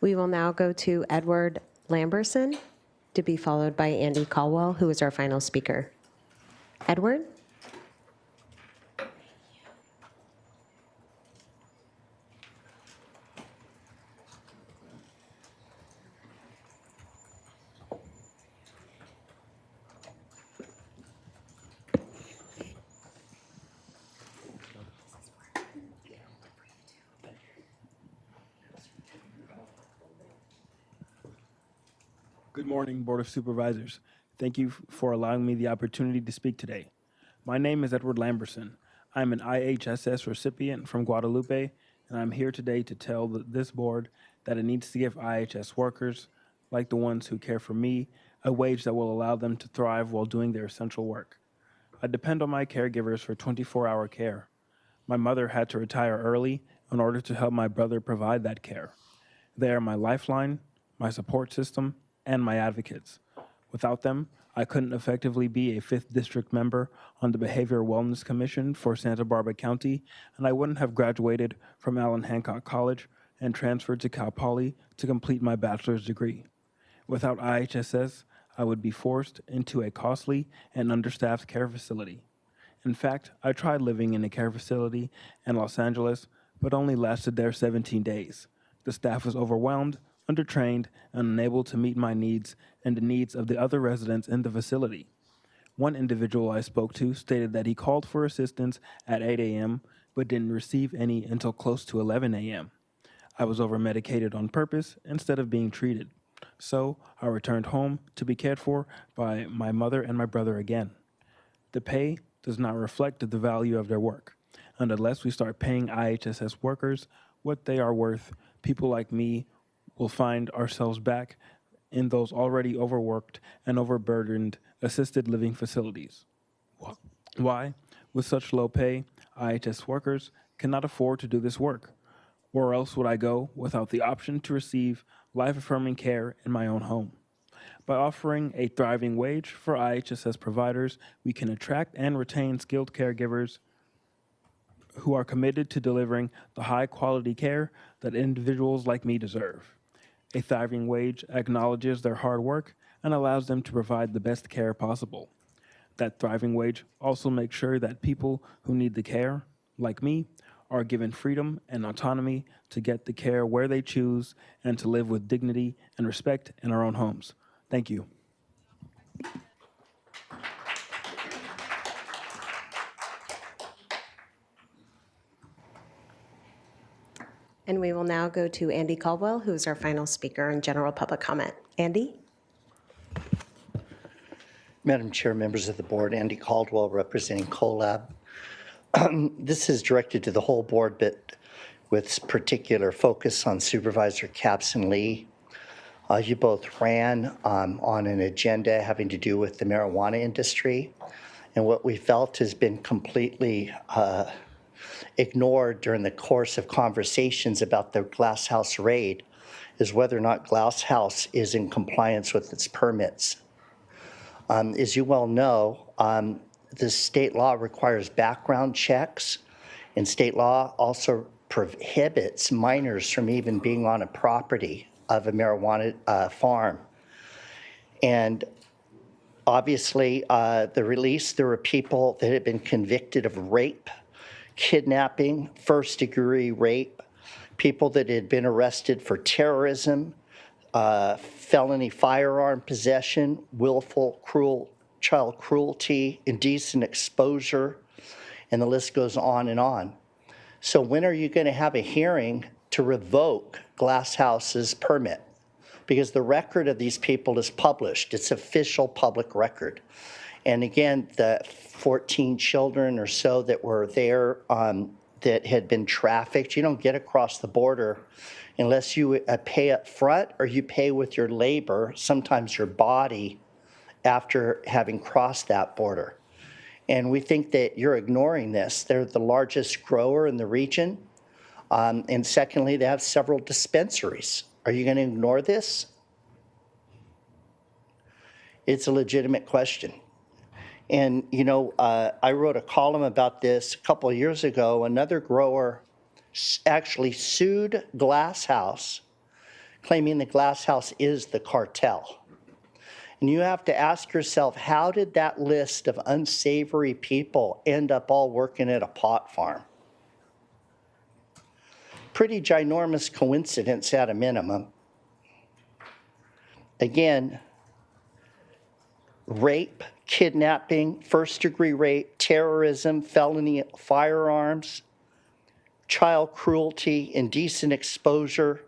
We will now go to Edward Lamberson, to be followed by Andy Caldwell, who is our final speaker. Edward? Good morning, Board of Supervisors. Thank you for allowing me the opportunity to speak today. My name is Edward Lamberson. I'm an IHSS recipient from Guadalupe, and I'm here today to tell this board that it needs to give IHS workers, like the ones who care for me, a wage that will allow them to thrive while doing their essential work. I depend on my caregivers for 24-hour care. My mother had to retire early in order to help my brother provide that care. They are my lifeline, my support system, and my advocates. Without them, I couldn't effectively be a 5th District member on the Behavioral Wellness Commission for Santa Barbara County, and I wouldn't have graduated from Allen Hancock College and transferred to Cal Poly to complete my bachelor's degree. Without IHSS, I would be forced into a costly and understaffed care facility. In fact, I tried living in a care facility in Los Angeles, but only lasted there 17 days. The staff was overwhelmed, undertrained, and unable to meet my needs and the needs of the other residents in the facility. One individual I spoke to stated that he called for assistance at 8 a.m., but didn't receive any until close to 11 a.m. I was over-medicated on purpose instead of being treated. So I returned home to be cared for by my mother and my brother again. The pay does not reflect the value of their work. And unless we start paying IHSS workers what they are worth, people like me will find ourselves back in those already overworked and overburdened assisted living facilities. Why? With such low pay, IHS workers cannot afford to do this work. Or else would I go without the option to receive life-affirming care in my own home? By offering a thriving wage for IHSS providers, we can attract and retain skilled caregivers who are committed to delivering the high-quality care that individuals like me deserve. A thriving wage acknowledges their hard work and allows them to provide the best care possible. That thriving wage also makes sure that people who need the care, like me, are given freedom and autonomy to get the care where they choose and to live with dignity and respect in our own homes. Thank you. And we will now go to Andy Caldwell, who is our final speaker in general public comment. Andy? Madam Chair, members of the board, Andy Caldwell representing CoLab. This is directed to the whole board, but with particular focus on Supervisor Capps and Lee. You both ran on an agenda having to do with the marijuana industry, and what we felt has been completely ignored during the course of conversations about the Glass House raid is whether or not Glass House is in compliance with its permits. As you well know, the state law requires background checks, and state law also prohibits minors from even being on a property of a marijuana farm. And obviously, the release, there were people that had been convicted of rape, kidnapping, first-degree rape, people that had been arrested for terrorism, felony firearm possession, willful, cruel child cruelty, indecent exposure, and the list goes on and on. So when are you going to have a hearing to revoke Glass House's permit? Because the record of these people is published. It's official public record. And again, the 14 children or so that were there that had been trafficked, you don't get across the border unless you pay up front or you pay with your labor, sometimes your body, after having crossed that border. And we think that you're ignoring this. They're the largest grower in the region. And secondly, they have several dispensaries. Are you going to ignore this? It's a legitimate question. And, you know, I wrote a column about this a couple of years ago. Another grower actually sued Glass House, claiming the Glass House is the cartel. And you have to ask yourself, how did that list of unsavory people end up all working at a pot farm? Pretty ginormous coincidence at a minimum. Again, rape, kidnapping, first-degree rape, terrorism, felony firearms, child cruelty, indecent exposure,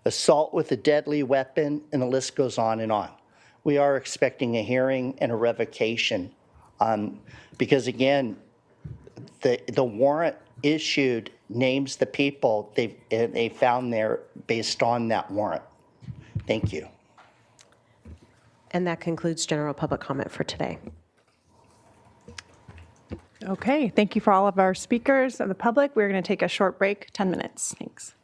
assault with a deadly weapon, and the list goes on and on. We are expecting a hearing and a revocation because, again, the warrant issued names the people they found there based on that warrant. Thank you. And that concludes general public comment for today. Okay, thank you for all of our speakers and the public. We're going to take a short break, 10 minutes. Thanks.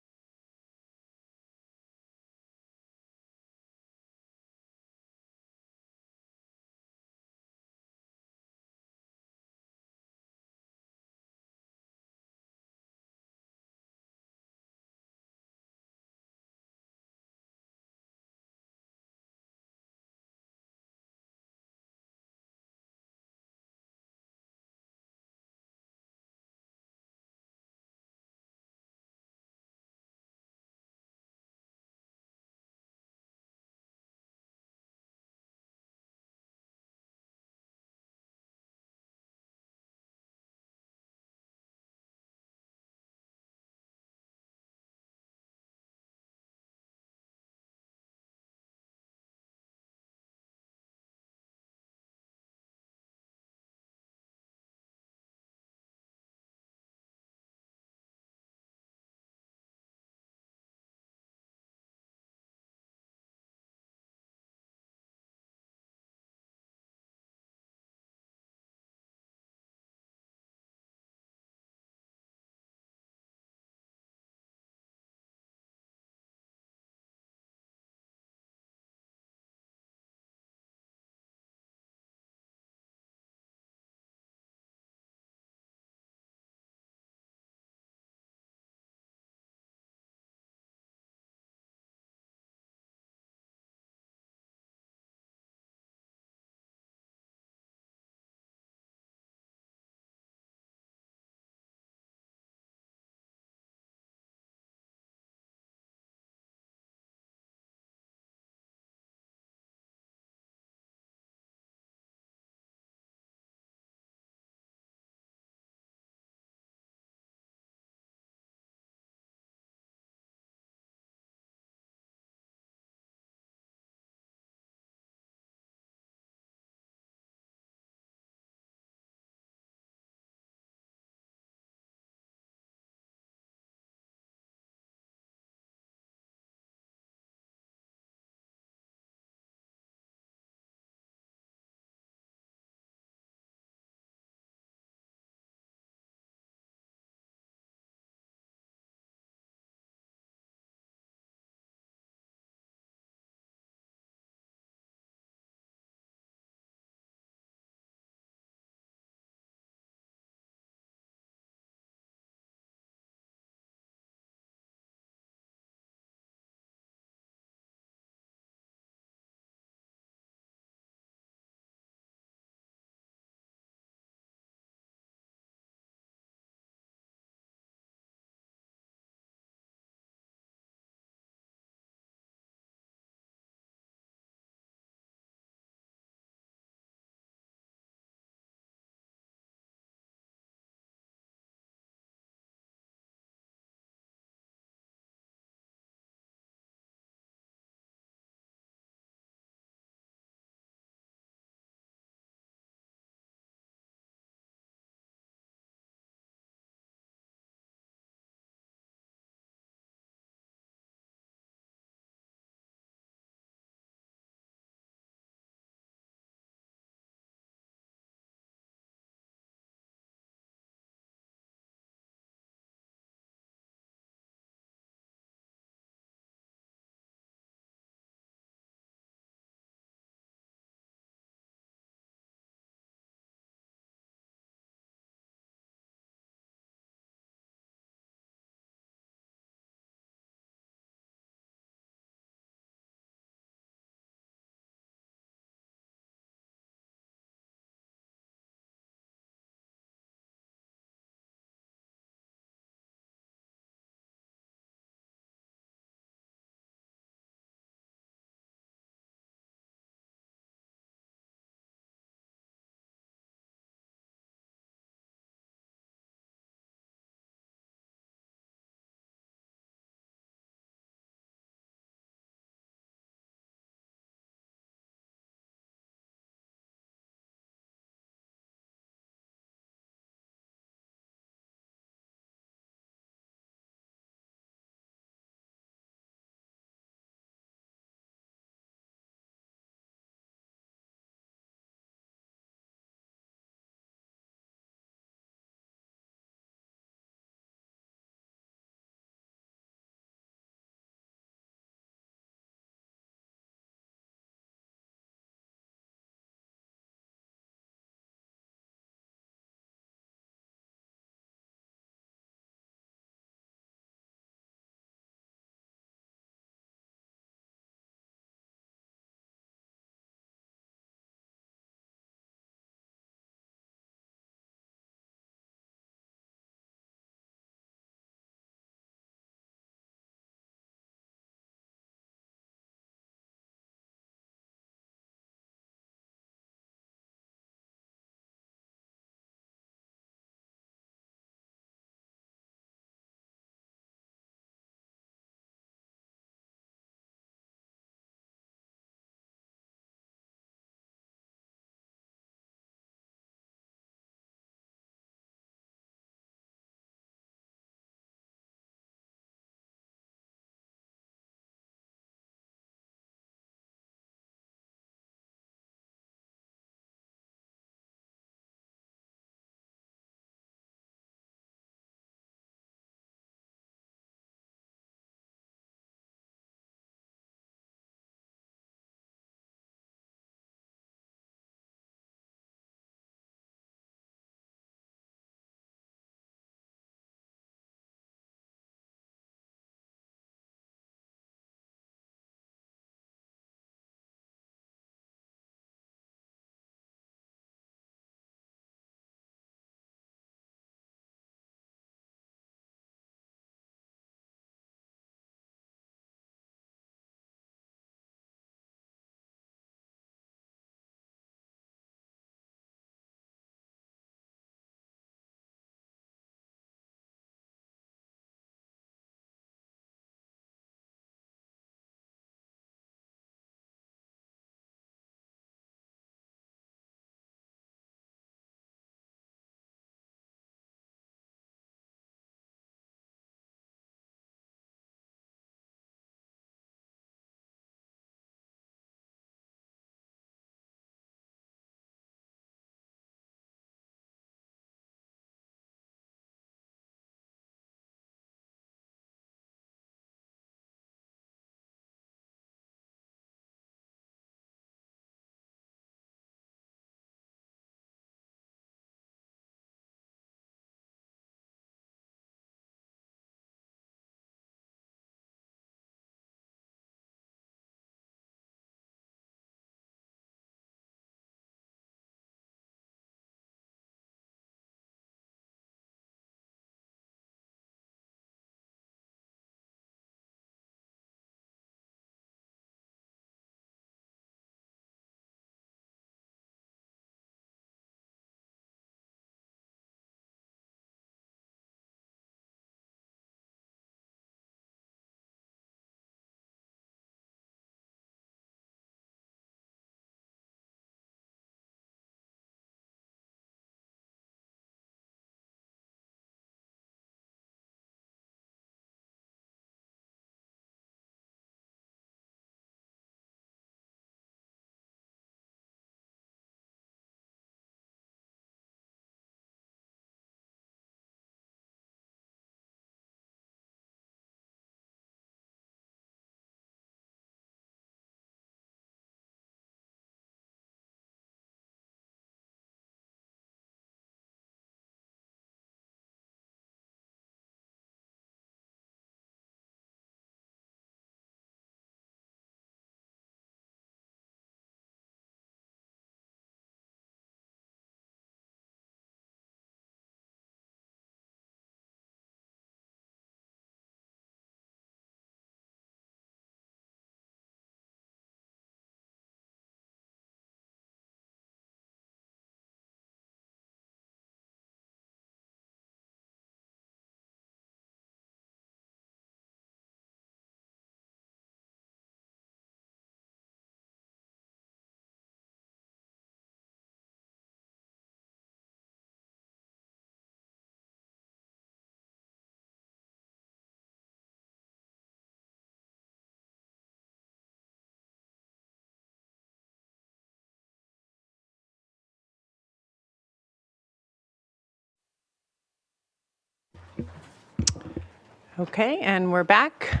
Okay, and we're back.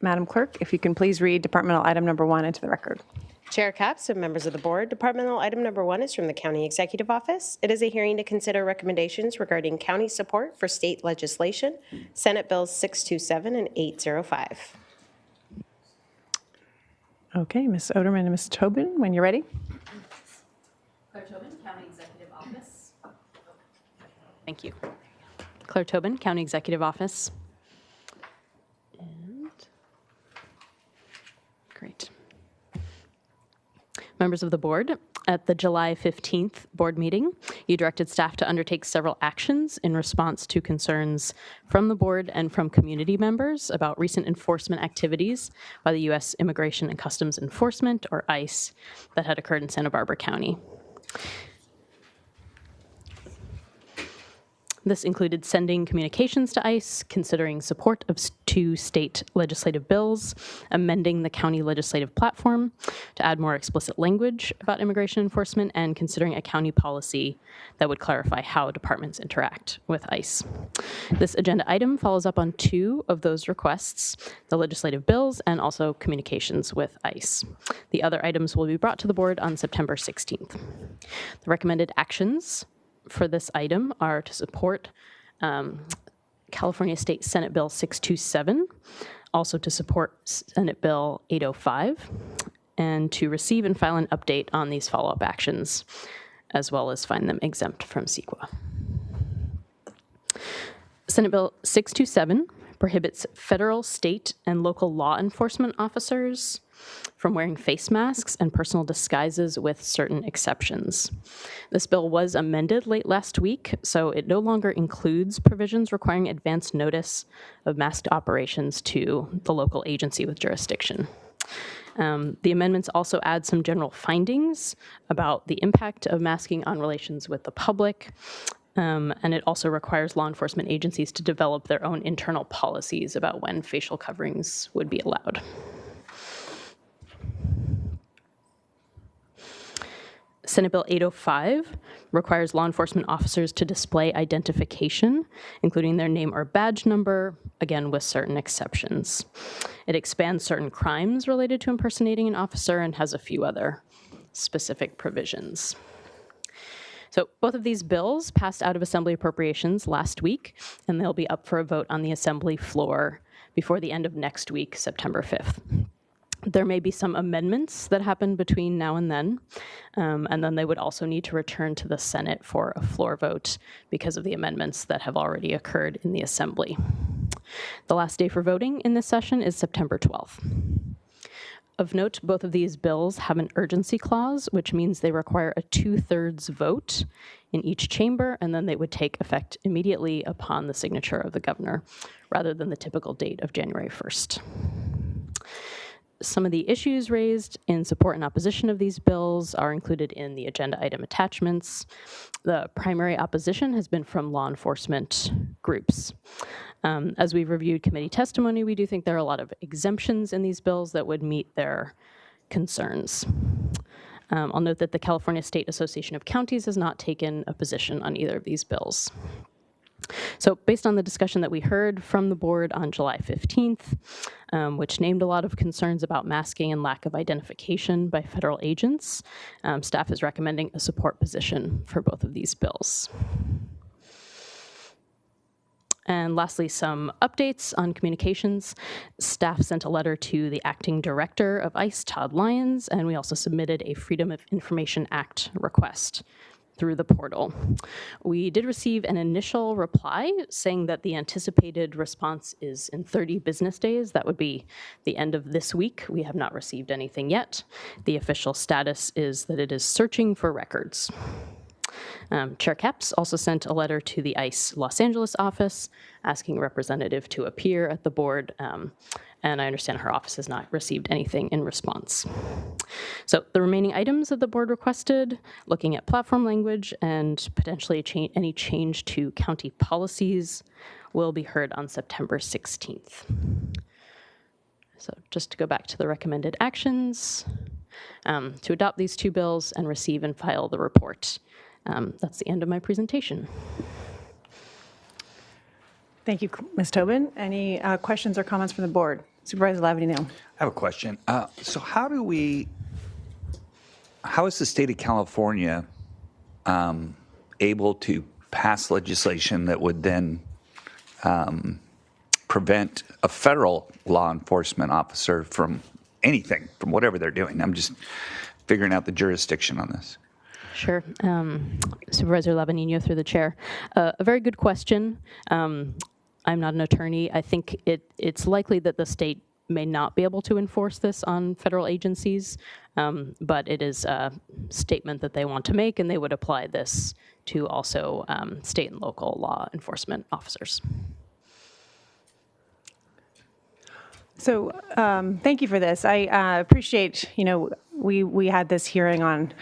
Madam Clerk, if you can please read departmental item number 1 into the record. Chair Capps and members of the board, departmental item number 1 is from the County Executive Office. It is a hearing to consider recommendations regarding county support for state legislation, Senate Bills 627 and 805. Okay, Ms. Oderman and Ms. Tobin, when you're ready. Claire Tobin, County Executive Office. Thank you. Claire Tobin, County Executive Office. And great. Members of the board, at the July 15th board meeting, you directed staff to undertake several actions in response to concerns from the board and from community members about recent enforcement activities by the U.S. Immigration and Customs Enforcement, or ICE, that had occurred in Santa Barbara County. This included sending communications to ICE, considering support of 2 state legislative bills, amending the county legislative platform to add more explicit language about immigration enforcement, and considering a county policy that would clarify how departments interact with ICE. This agenda item follows up on 2 of those requests, the legislative bills and also communications with ICE. The other items will be brought to the board on September 16th. The recommended actions for this item are to support California State Senate Bill 627, also to support Senate Bill 805, and to receive and file an update on these follow-up actions, as well as find them exempt from CEQA. Senate Bill 627 prohibits federal, state, and local law enforcement officers from wearing face masks and personal disguises with certain exceptions. This bill was amended late last week, so it no longer includes provisions requiring advance notice of masked operations to the local agency with jurisdiction. The amendments also add some general findings about the impact of masking on relations with the public, and it also requires law enforcement agencies to develop their own internal policies about when facial coverings would be allowed. Senate Bill 805 requires law enforcement officers to display identification, including their name or badge number, again with certain exceptions. It expands certain crimes related to impersonating an officer and has a few other specific provisions. So both of these bills passed out of Assembly appropriations last week, and they'll be up for a vote on the Assembly floor before the end of next week, September 5th. There may be some amendments that happen between now and then they would also need to return to the Senate for a floor vote because of the amendments that have already occurred in the Assembly. The last day for voting in this session is September 12th. Of note, both of these bills have an urgency clause, which means they require a 2/3 vote in each chamber, and then they would take effect immediately upon the signature of the governor, rather than the typical date of January 1st. Some of the issues raised in support and opposition of these bills are included in the agenda item attachments. The primary opposition has been from law enforcement groups. As we've reviewed committee testimony, we do think there are a lot of exemptions in these bills that would meet their concerns. I'll note that the California State Association of Counties has not taken a position on either of these bills. So based on the discussion that we heard from the board on July 15th, which named a lot of concerns about masking and lack of identification by federal agents, staff is recommending a support position for both of these bills. And lastly, some updates on communications. Staff sent a letter to the acting director of ICE, Todd Lyons, and we also submitted a Freedom of Information Act request through the portal. We did receive an initial reply saying that the anticipated response is in 30 business days. That would be the end of this week. We have not received anything yet. The official status is that it is searching for records. Chair Capps also sent a letter to the ICE Los Angeles office asking a representative to appear at the board, and I understand her office has not received anything in response. So the remaining items that the board requested, looking at platform language and potentially any change to county policies, will be heard on September 16th. So just to go back to the recommended actions, to adopt these 2 bills and receive and file the report. That's the end of my presentation. Thank you, Ms. Tobin. Any questions or comments from the board? Supervisor Lavanino. I have a question. So how is the state of California able to pass legislation that would then prevent a federal law enforcement officer from anything, from whatever they're doing? I'm just figuring out the jurisdiction on this. Sure. Supervisor Lavanino through the chair. A very good question. I'm not an attorney. I think it's likely that the state may not be able to enforce this on federal agencies, but it is a statement that they want to make, and they would apply this to also state and local law enforcement officers. So thank you for this. I appreciate, we had this hearing on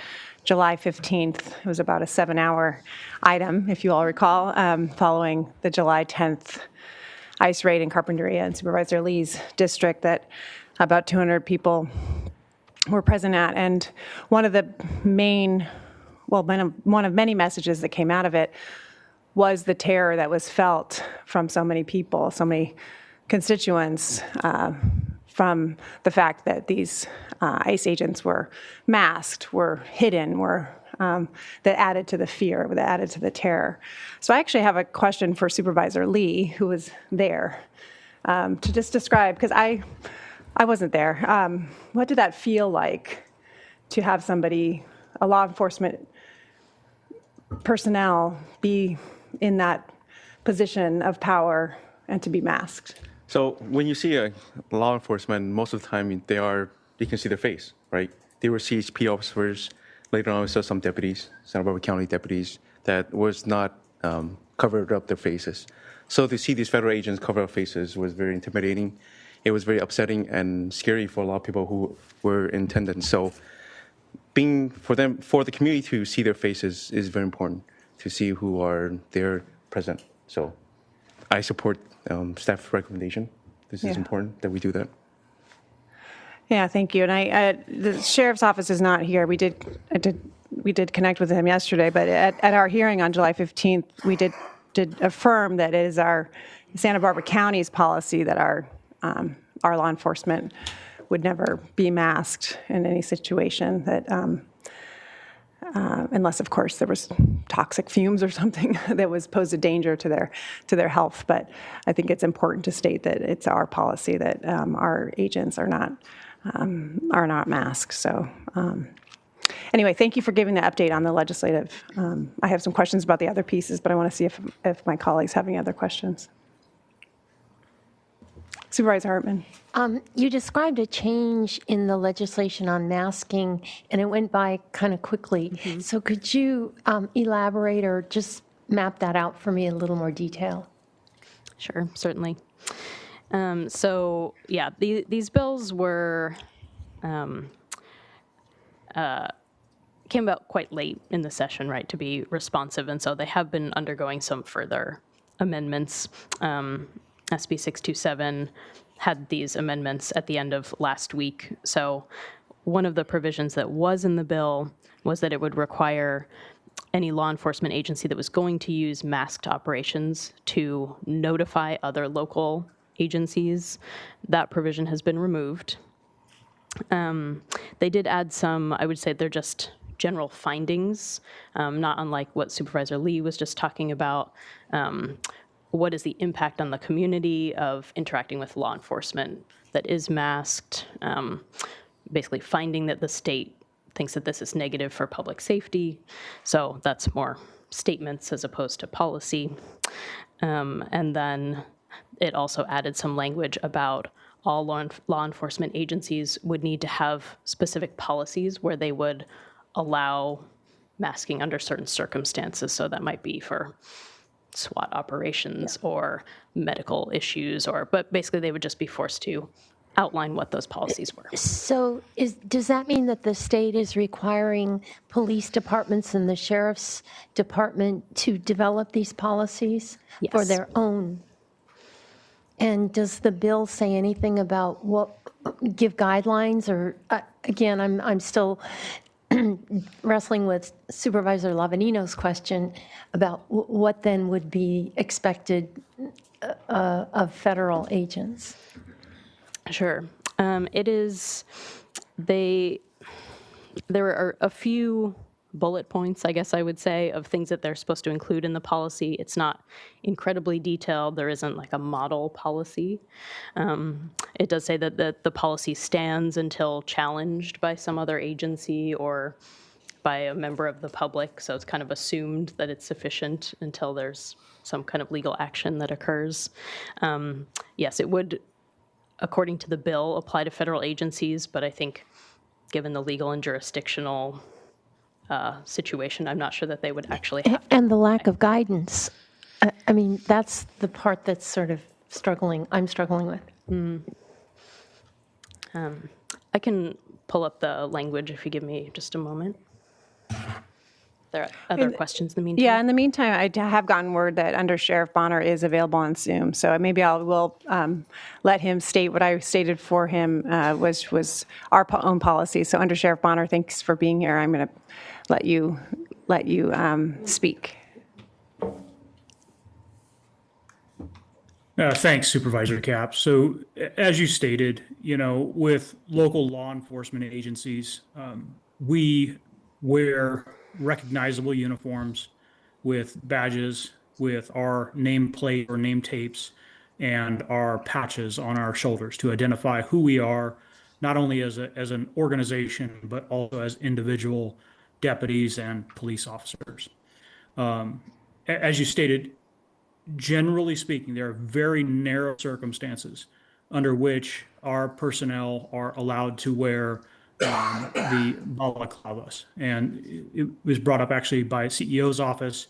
July 15th. It was about a 7-hour item, if you all recall, following the July 10th ICE raid in Carpinteria and Supervisor Lee's district that about 200 people were present at. And one of many messages that came out of it was the terror that was felt from so many people, so many constituents, from the fact that these ICE agents were masked, were hidden, that added to the fear, that added to the terror. So I actually have a question for Supervisor Lee, who was there, to just describe, because I wasn't there. What did that feel like to have somebody, a law enforcement personnel, be in that position of power and to be masked? So when you see a law enforcement, most of the time you can see their face, right? They were CHP officers. Later on, we saw some deputies, Santa Barbara County deputies, that was not covered up their faces. So to see these federal agents cover up faces was very intimidating. It was very upsetting and scary for a lot of people who were in attendance. So for the community to see their faces is very important, to see who are there present. So I support staff recommendation. This is important that we do that. Yeah, thank you. And the sheriff's office is not here. We did connect with him yesterday, but at our hearing on July 15th, we did affirm that it is our Santa Barbara County's policy that our law enforcement would never be masked in any situation, that unless, of course, there was toxic fumes or something that was posed a danger to their health. But I think it's important to state that it's our policy that our agents are not masked. So anyway, thank you for giving the update on the legislative. I have some questions about the other pieces, but I want to see if my colleagues have any other questions. Supervisor Hartman. You described a change in the legislation on masking, and it went by kind of quickly. Mm-hmm. So could you elaborate or just map that out for me in a little more detail? Sure, certainly. So yeah, these bills were came about quite late in the session, right, to be responsive, and so they have been undergoing some further amendments. SB 627 had these amendments at the end of last week. So one of the provisions that was in the bill was that it would require any law enforcement agency that was going to use masked operations to notify other local agencies. That provision has been removed. They did add some, I would say they're just general findings, not unlike what Supervisor Lee was just talking about. What is the impact on the community of interacting with law enforcement that is masked? Basically finding that the state thinks that this is negative for public safety. So that's more statements as opposed to policy. And then it also added some language about all law enforcement agencies would need to have specific policies where they would allow masking under certain circumstances. So that might be for SWAT operations or medical issues, but basically they would just be forced to outline what those policies were. So does that mean that the state is requiring police departments and the sheriff's department to develop these policies for their own? And does the bill say anything about give guidelines, or again, I'm still wrestling with Supervisor Lavanino's question about what then would be expected of federal agents? Sure. It is, there are a few bullet points, I guess I would say, of things that they're supposed to include in the policy. It's not incredibly detailed. There isn't like a model policy. It does say that the policy stands until challenged by some other agency or by a member of the public. So it's kind of assumed that it's sufficient until there's some kind of legal action that occurs. Yes, it would, according to the bill, apply to federal agencies, but I think given the legal and jurisdictional situation, I'm not sure that they would actually have to. And the lack of guidance. I mean, that's the part that's sort of I'm struggling with. I can pull up the language if you give me just a moment. There are other questions in the meantime? Yeah, in the meantime, I have gotten word that Under Sheriff Bonner is available on Zoom, so maybe I will let him state what I stated for him was our own policy. So Under Sheriff Bonner, thanks for being here. I'm going to let you speak. Thanks, Supervisor Capps. So as you stated, with local law enforcement agencies, we wear recognizable uniforms with badges, with our nameplate or name tapes, and our patches on our shoulders to identify who we are, not only as an organization, but also as individual deputies and police officers. As you stated, generally speaking, there are very narrow circumstances under which our personnel are allowed to wear the balaclavas. And it was brought up actually by CEO's office,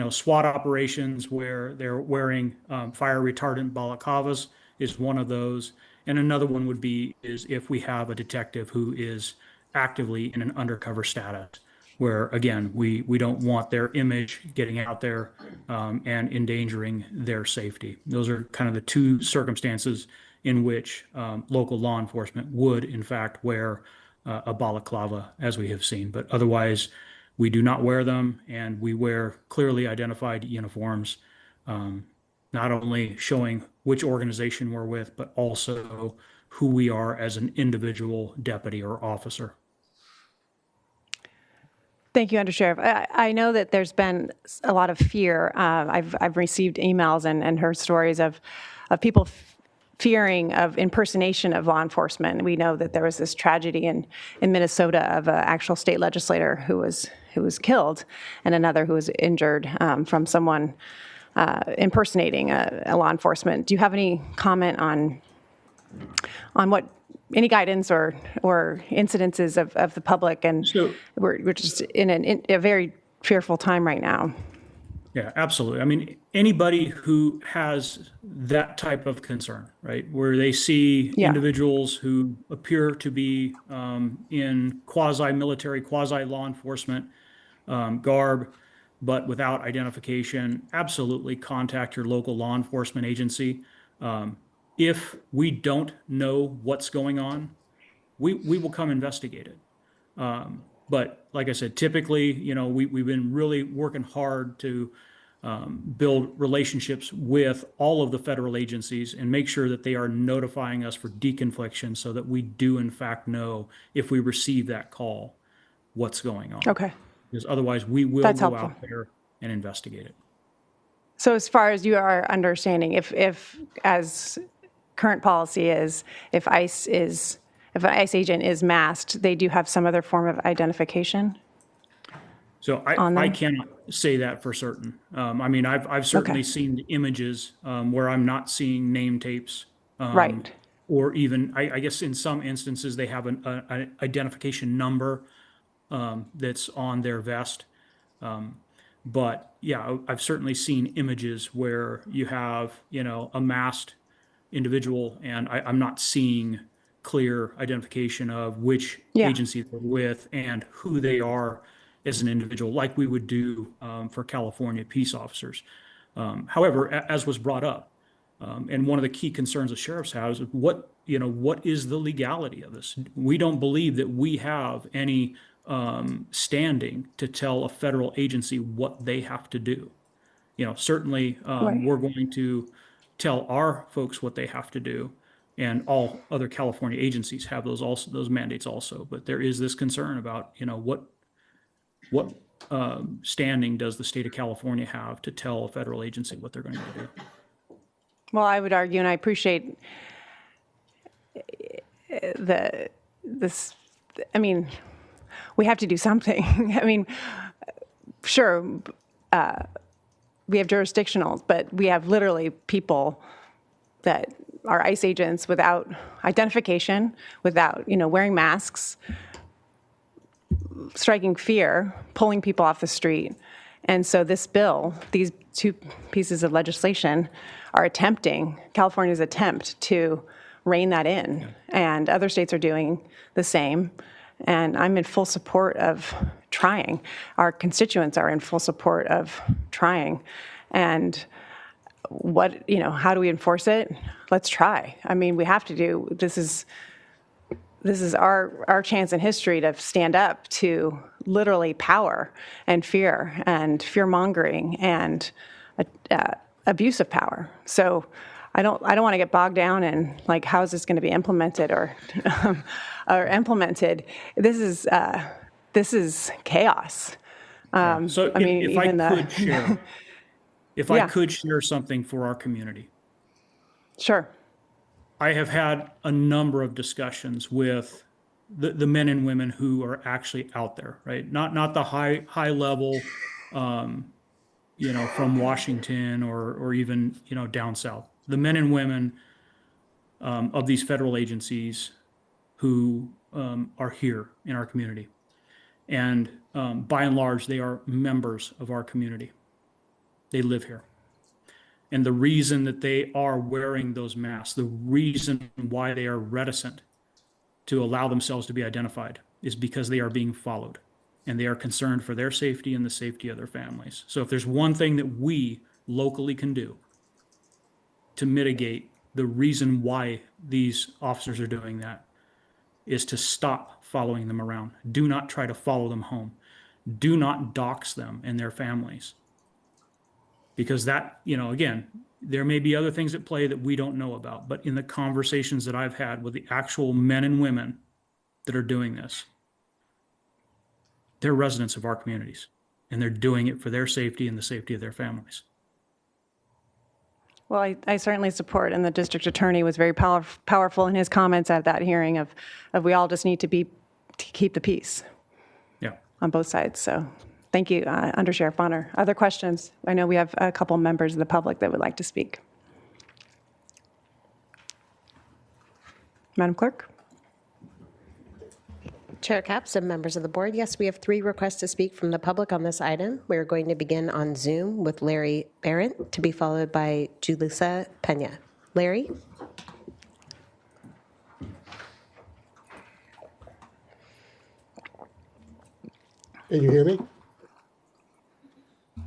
SWAT operations where they're wearing fire retardant balaclavas is one of those. And another one would be is if we have a detective who is actively in an undercover status, where again, we don't want their image getting out there and endangering their safety. Those are kind of the two circumstances in which local law enforcement would in fact wear a balaclava, as we have seen. But otherwise, we do not wear them, and we wear clearly identified uniforms, not only showing which organization we're with, but also who we are as an individual deputy or officer. Thank you, Undersheriff. I know that there's been a lot of fear. I've received emails and heard stories of people fearing of impersonation of law enforcement. We know that there was this tragedy in Minnesota of an actual state legislator who was killed and another who was injured from someone impersonating a law enforcement. Do you have any comment on what any guidance or incidences of the public? And we're just in a very fearful time right now. Yeah, absolutely. I mean, anybody who has that type of concern, right, where they see individuals who appear to be in quasi-military, quasi-law enforcement garb, but without identification, absolutely contact your local law enforcement agency. If we don't know what's going on, we will come investigate it. But like I said, typically, we've been really working hard to build relationships with all of the federal agencies and make sure that they are notifying us for deconfliction so that we do in fact know if we receive that call, what's going on. Okay. Because otherwise we will go out there and investigate it. So as far as you are understanding, if as current policy is, if an ICE agent is masked, they do have some other form of identification? So I cannot say that for certain. I mean, I've certainly seen the images where I'm not seeing name tapes. Right. Or even, I guess in some instances, they have an identification number that's on their vest. But yeah, I've certainly seen images where you have, a masked individual, and I'm not seeing clear identification of which agency they're with and who they are as an individual, like we would do for California peace officers. However, as was brought up, and one of the key concerns the sheriffs have is what is the legality of this? We don't believe that we have any standing to tell a federal agency what they have to do. Certainly we're going to tell our folks what they have to do, and all other California agencies have those mandates also. But there is this concern about, what standing does the state of California have to tell a federal agency what they're going to do? Well, I would argue, and I appreciate I mean, we have to do something. I mean, sure, we have jurisdictionals, but we have literally people that are ICE agents without identification, without, wearing masks, striking fear, pulling people off the street. And so this bill, these two pieces of legislation are California's attempt to rein that in. And other states are doing the same. And I'm in full support of trying. Our constituents are in full support of trying. And how do we enforce it? Let's try. I mean, we have to do, this is our chance in history to stand up to literally power and fear-mongering and abuse of power. So I don't want to get bogged down in how is this going to be implemented or implemented. This is chaos. So I mean, if I could share something for our community. Sure. I have had a number of discussions with the men and women who are actually out there, right? Not the high level, from Washington or even, down south. The men and women of these federal agencies who are here in our community. And by and large, they are members of our community. They live here. And the reason that they are wearing those masks, the reason why they are reticent to allow themselves to be identified is because they are being followed and they are concerned for their safety and the safety of their families. So if there's one thing that we locally can do to mitigate the reason why these officers are doing that, is to stop following them around. Do not try to follow them home. Do not dox them and their families. Because that, again, there may be other things at play that we don't know about, but in the conversations that I've had with the actual men and women that are doing this, they're residents of our communities, and they're doing it for their safety and the safety of their families. Well, I certainly support, and the district attorney was very powerful in his comments at that hearing of we all just need to keep the peace. Yeah. On both sides. So thank you, Under Sheriff Bonner. Other questions? I know we have a couple members of the public that would like to speak. Madam Clerk? Chair Capps and members of the board, yes, we have 3 requests to speak from the public on this item. We're going to begin on Zoom with Larry Barrett, to be followed by Julissa Pena. Larry? Can you hear me?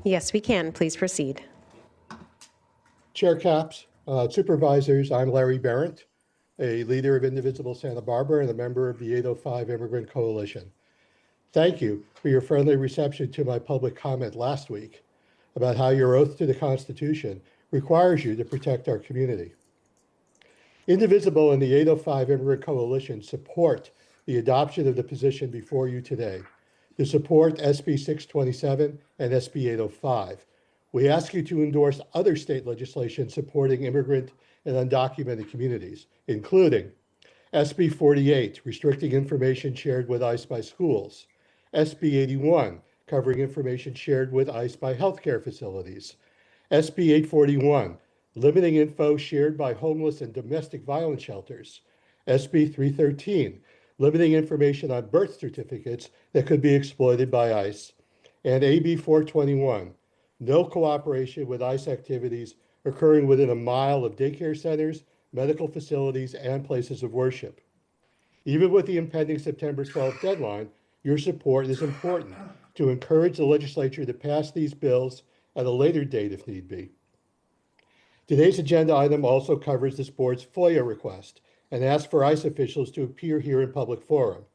Yes, we can. Please proceed. Chair Capps, Supervisors, I'm Larry Barrett, a leader of Indivisible Santa Barbara and a member of the 805 Immigrant Coalition. Thank you for your friendly reception to my public comment last week about how your oath to the Constitution requires you to protect our community. Indivisible and the 805 Immigrant Coalition support the adoption of the position before you today. To support SB 627 and SB 805, we ask you to endorse other state legislation supporting immigrant and undocumented communities, including SB 48, restricting information shared with ICE by schools, SB 81, covering information shared with ICE by healthcare facilities, SB 841, limiting info shared by homeless and domestic violence shelters, SB 313, limiting information on birth certificates that could be exploited by ICE, and AB 421, no cooperation with ICE activities occurring within a mile of daycare centers, medical facilities, and places of worship. Even with the impending September 12th deadline, your support is important to encourage the legislature to pass these bills at a later date if need be. Today's agenda item also covers this board's FOIA request and asks for ICE officials to appear here in public forum.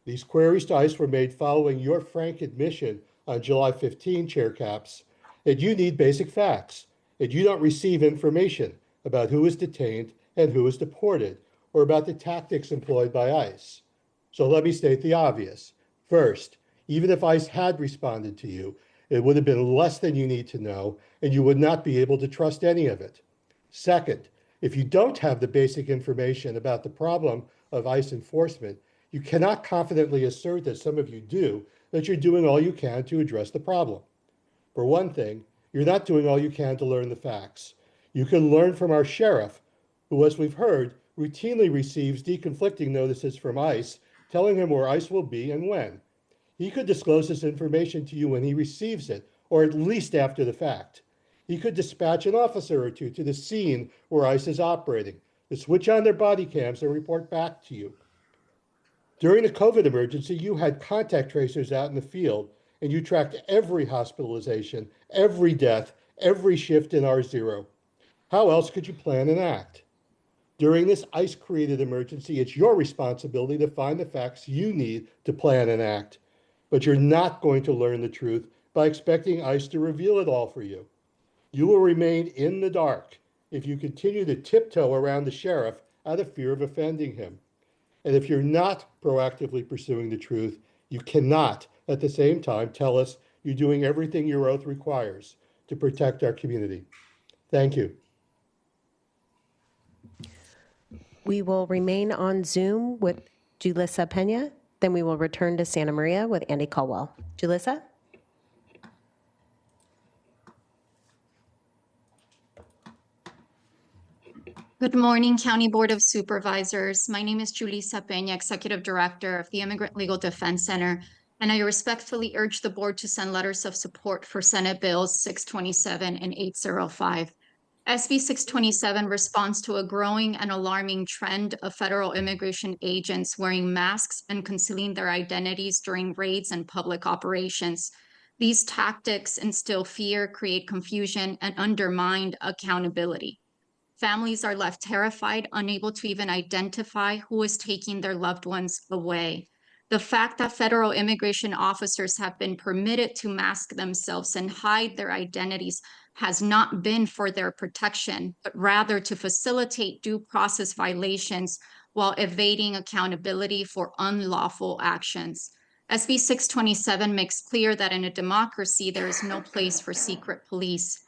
These queries to ICE were made following your frank admission on July 15, Chair Capps, that you need basic facts, that you don't receive information about who is detained and who is deported, or about the tactics employed by ICE. So let me state the obvious. First, even if ICE had responded to you, it would have been less than you need to know, and you would not be able to trust any of it. Second, if you don't have the basic information about the problem of ICE enforcement, you cannot confidently assert, as some of you do, that you're doing all you can to address the problem. For one thing, you're not doing all you can to learn the facts. You can learn from our sheriff, who, as we've heard, routinely receives deconflicting notices from ICE telling him where ICE will be and when. He could disclose this information to you when he receives it, or at least after the fact. He could dispatch an officer or two to the scene where ICE is operating, to switch on their body cams and report back to you. During the COVID emergency, you had contact tracers out in the field, and you tracked every hospitalization, every death, every shift in R0. How else could you plan and act? During this ICE-created emergency, it's your responsibility to find the facts you need to plan and act. But you're not going to learn the truth by expecting ICE to reveal it all for you. You will remain in the dark if you continue to tiptoe around the sheriff out of fear of offending him. And if you're not proactively pursuing the truth, you cannot, at the same time, tell us you're doing everything your oath requires to protect our community. Thank you. We will remain on Zoom with Julissa Pena. Then we will return to Santa Maria with Andy Caldwell. Julissa? Good morning, County Board of Supervisors. My name is Julissa Pena, Executive Director of the Immigrant Legal Defense Center, and I respectfully urge the board to send letters of support for Senate Bills 627 and 805. SB 627 responds to a growing and alarming trend of federal immigration agents wearing masks and concealing their identities during raids and public operations. These tactics instill fear, create confusion, and undermine accountability. Families are left terrified, unable to even identify who is taking their loved ones away. The fact that federal immigration officers have been permitted to mask themselves and hide their identities has not been for their protection, but rather to facilitate due process violations while evading accountability for unlawful actions. SB 627 makes clear that in a democracy, there is no place for secret police.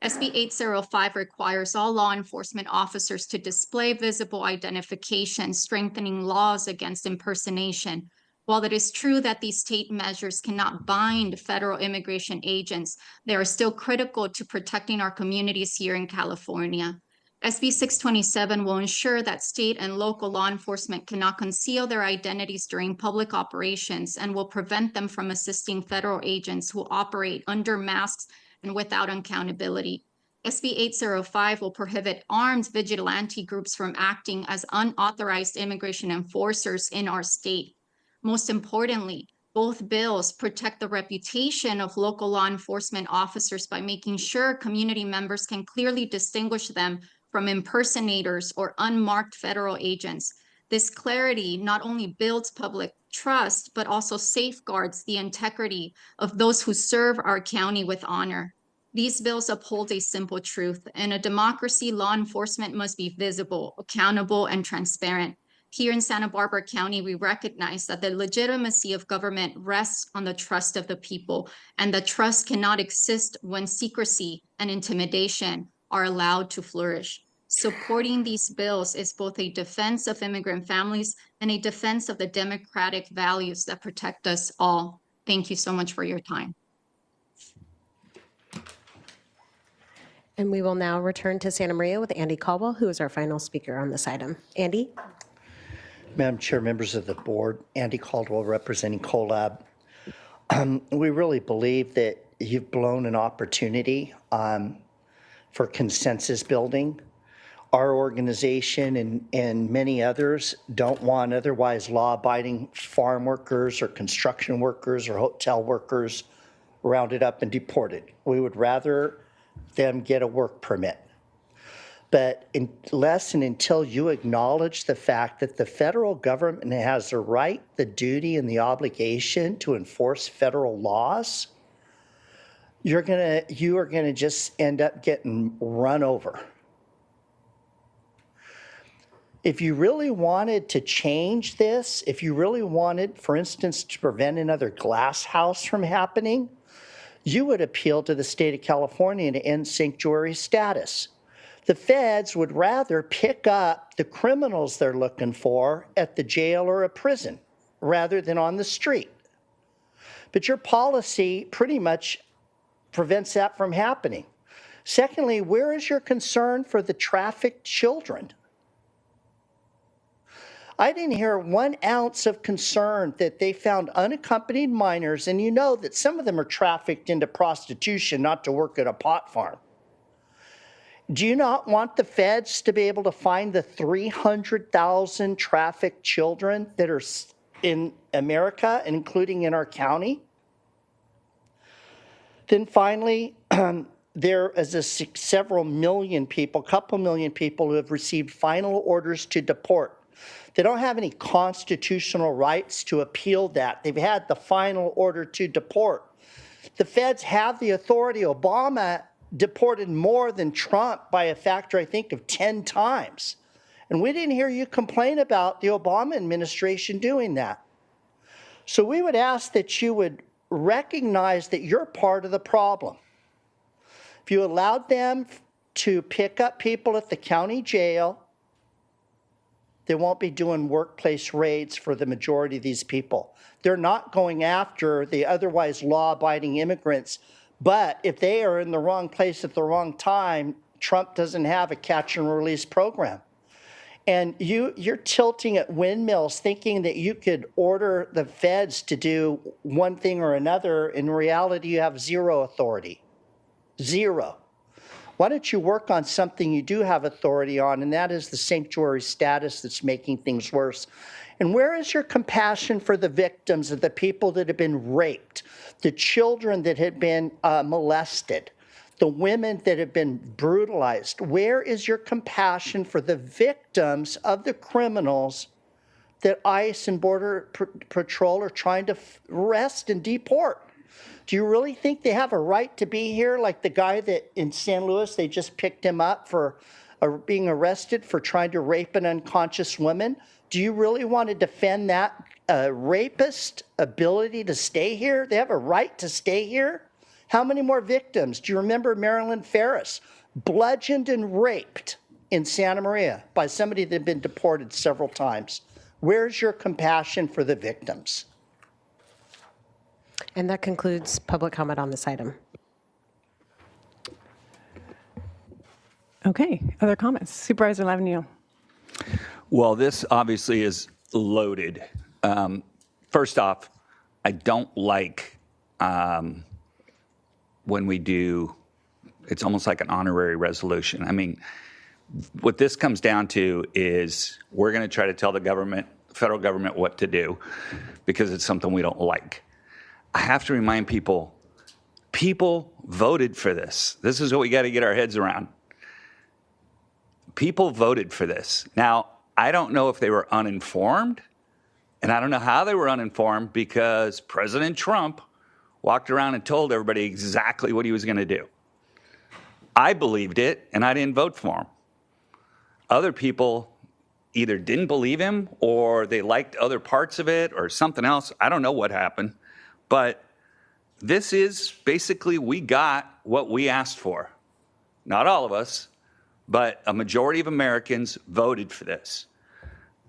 SB 805 requires all law enforcement officers to display visible identification, strengthening laws against impersonation. While it is true that these state measures cannot bind federal immigration agents, they are still critical to protecting our communities here in California. SB 627 will ensure that state and local law enforcement cannot conceal their identities during public operations and will prevent them from assisting federal agents who operate under masks and without accountability. SB 805 will prohibit armed vigilante groups from acting as unauthorized immigration enforcers in our state. Most importantly, both bills protect the reputation of local law enforcement officers by making sure community members can clearly distinguish them from impersonators or unmarked federal agents. This clarity not only builds public trust, but also safeguards the integrity of those who serve our county with honor. These bills uphold a simple truth. In a democracy, law enforcement must be visible, accountable, and transparent. Here in Santa Barbara County, we recognize that the legitimacy of government rests on the trust of the people, and the trust cannot exist when secrecy and intimidation are allowed to flourish. Supporting these bills is both a defense of immigrant families and a defense of the democratic values that protect us all. Thank you so much for your time. And we will now return to Santa Maria with Andy Caldwell, who is our final speaker on this item. Andy? Madam Chair, members of the board, Andy Caldwell representing CoLab. We really believe that you've blown an opportunity for consensus building. Our organization and many others don't want otherwise law-abiding farm workers or construction workers or hotel workers rounded up and deported. We would rather them get a work permit. But unless and until you acknowledge the fact that the federal government has the right, the duty, and the obligation to enforce federal laws, you are gonna just end up getting run over. If you really wanted to change this, if you really wanted, for instance, to prevent another glass house from happening, you would appeal to the state of California to end sanctuary status. The feds would rather pick up the criminals they're looking for at the jail or a prison rather than on the street. But your policy pretty much prevents that from happening. Secondly, where is your concern for the trafficked children? I didn't hear 1 ounce of concern that they found unaccompanied minors, and you know that some of them are trafficked into prostitution, not to work at a pot farm. Do you not want the feds to be able to find the 300,000 trafficked children that are in America, including in our county? Then finally, there is several million people, couple million people who have received final orders to deport. They don't have any constitutional rights to appeal that. They've had the final order to deport. The feds have the authority. Obama deported more than Trump by a factor, I think, of 10 times. And we didn't hear you complain about the Obama administration doing that. So we would ask that you would recognize that you're part of the problem. If you allowed them to pick up people at the county jail, they won't be doing workplace raids for the majority of these people. They're not going after the otherwise law-abiding immigrants, but if they are in the wrong place at the wrong time, Trump doesn't have a catch and release program. And you're tilting at windmills thinking that you could order the feds to do one thing or another. In reality, you have zero authority. Zero. Why don't you work on something you do have authority on, and that is the sanctuary status that's making things worse. And where is your compassion for the victims of the people that have been raped, the children that have been molested, the women that have been brutalized? Where is your compassion for the victims of the criminals that ICE and Border Patrol are trying to arrest and deport? Do you really think they have a right to be here, like the guy that in San Luis, they just picked him up for being arrested for trying to rape an unconscious woman? Do you really want to defend that rapist ability to stay here? They have a right to stay here? How many more victims? Do you remember Marilyn Ferris, bludgeoned and raped in Santa Maria by somebody that had been deported several times? Where's your compassion for the victims? And that concludes public comment on this item. Okay, other comments? Supervisor Lavenue. Well, this obviously is loaded. First off, I don't like when we do, it's almost like an honorary resolution. I mean, what this comes down to is we're going to try to tell the government, federal government, what to do because it's something we don't like. I have to remind people, people voted for this. This is what we got to get our heads around. People voted for this. Now, I don't know if they were uninformed, and I don't know how they were uninformed because President Trump walked around and told everybody exactly what he was going to do. I believed it, and I didn't vote for him. Other people either didn't believe him or they liked other parts of it or something else. I don't know what happened. But this is basically, we got what we asked for. Not all of us, but a majority of Americans voted for this.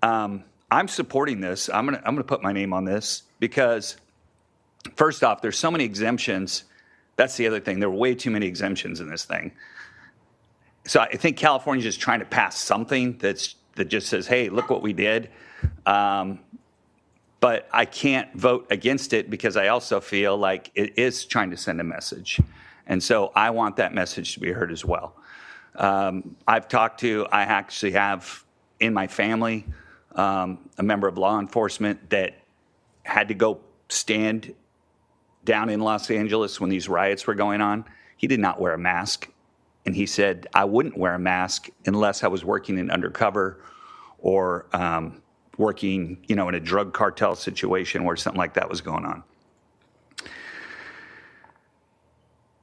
I'm supporting this. I'm gonna put my name on this because, first off, there's so many exemptions. That's the other thing. There were way too many exemptions in this thing. So I think California's just trying to pass something that just says, hey, look what we did. But I can't vote against it because I also feel like it is trying to send a message. And so I want that message to be heard as well. I actually have in my family a member of law enforcement that had to go stand down in Los Angeles when these riots were going on. He did not wear a mask. And he said, I wouldn't wear a mask unless I was working in undercover or working, in a drug cartel situation where something like that was going on.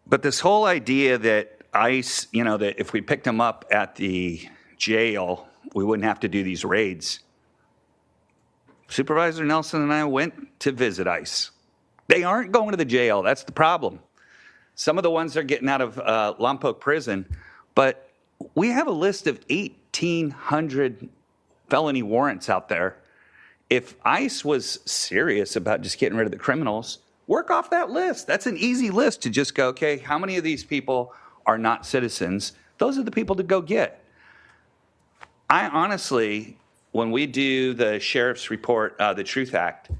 But this whole idea that ICE, that if we picked them up at the jail we wouldn't have to do these raids. Supervisor Nelson and I went to visit ICE. They aren't going to the jail. That's the problem. Some of the ones are getting out of Lompoc prison, but we have a list of 1,800 felony warrants out there. If ICE was serious about just getting rid of the criminals, work off that list. That's an easy list to just go, okay, how many of these people are not citizens? Those are the people to go get. I honestly, when we do the sheriff's report, the Truth Act,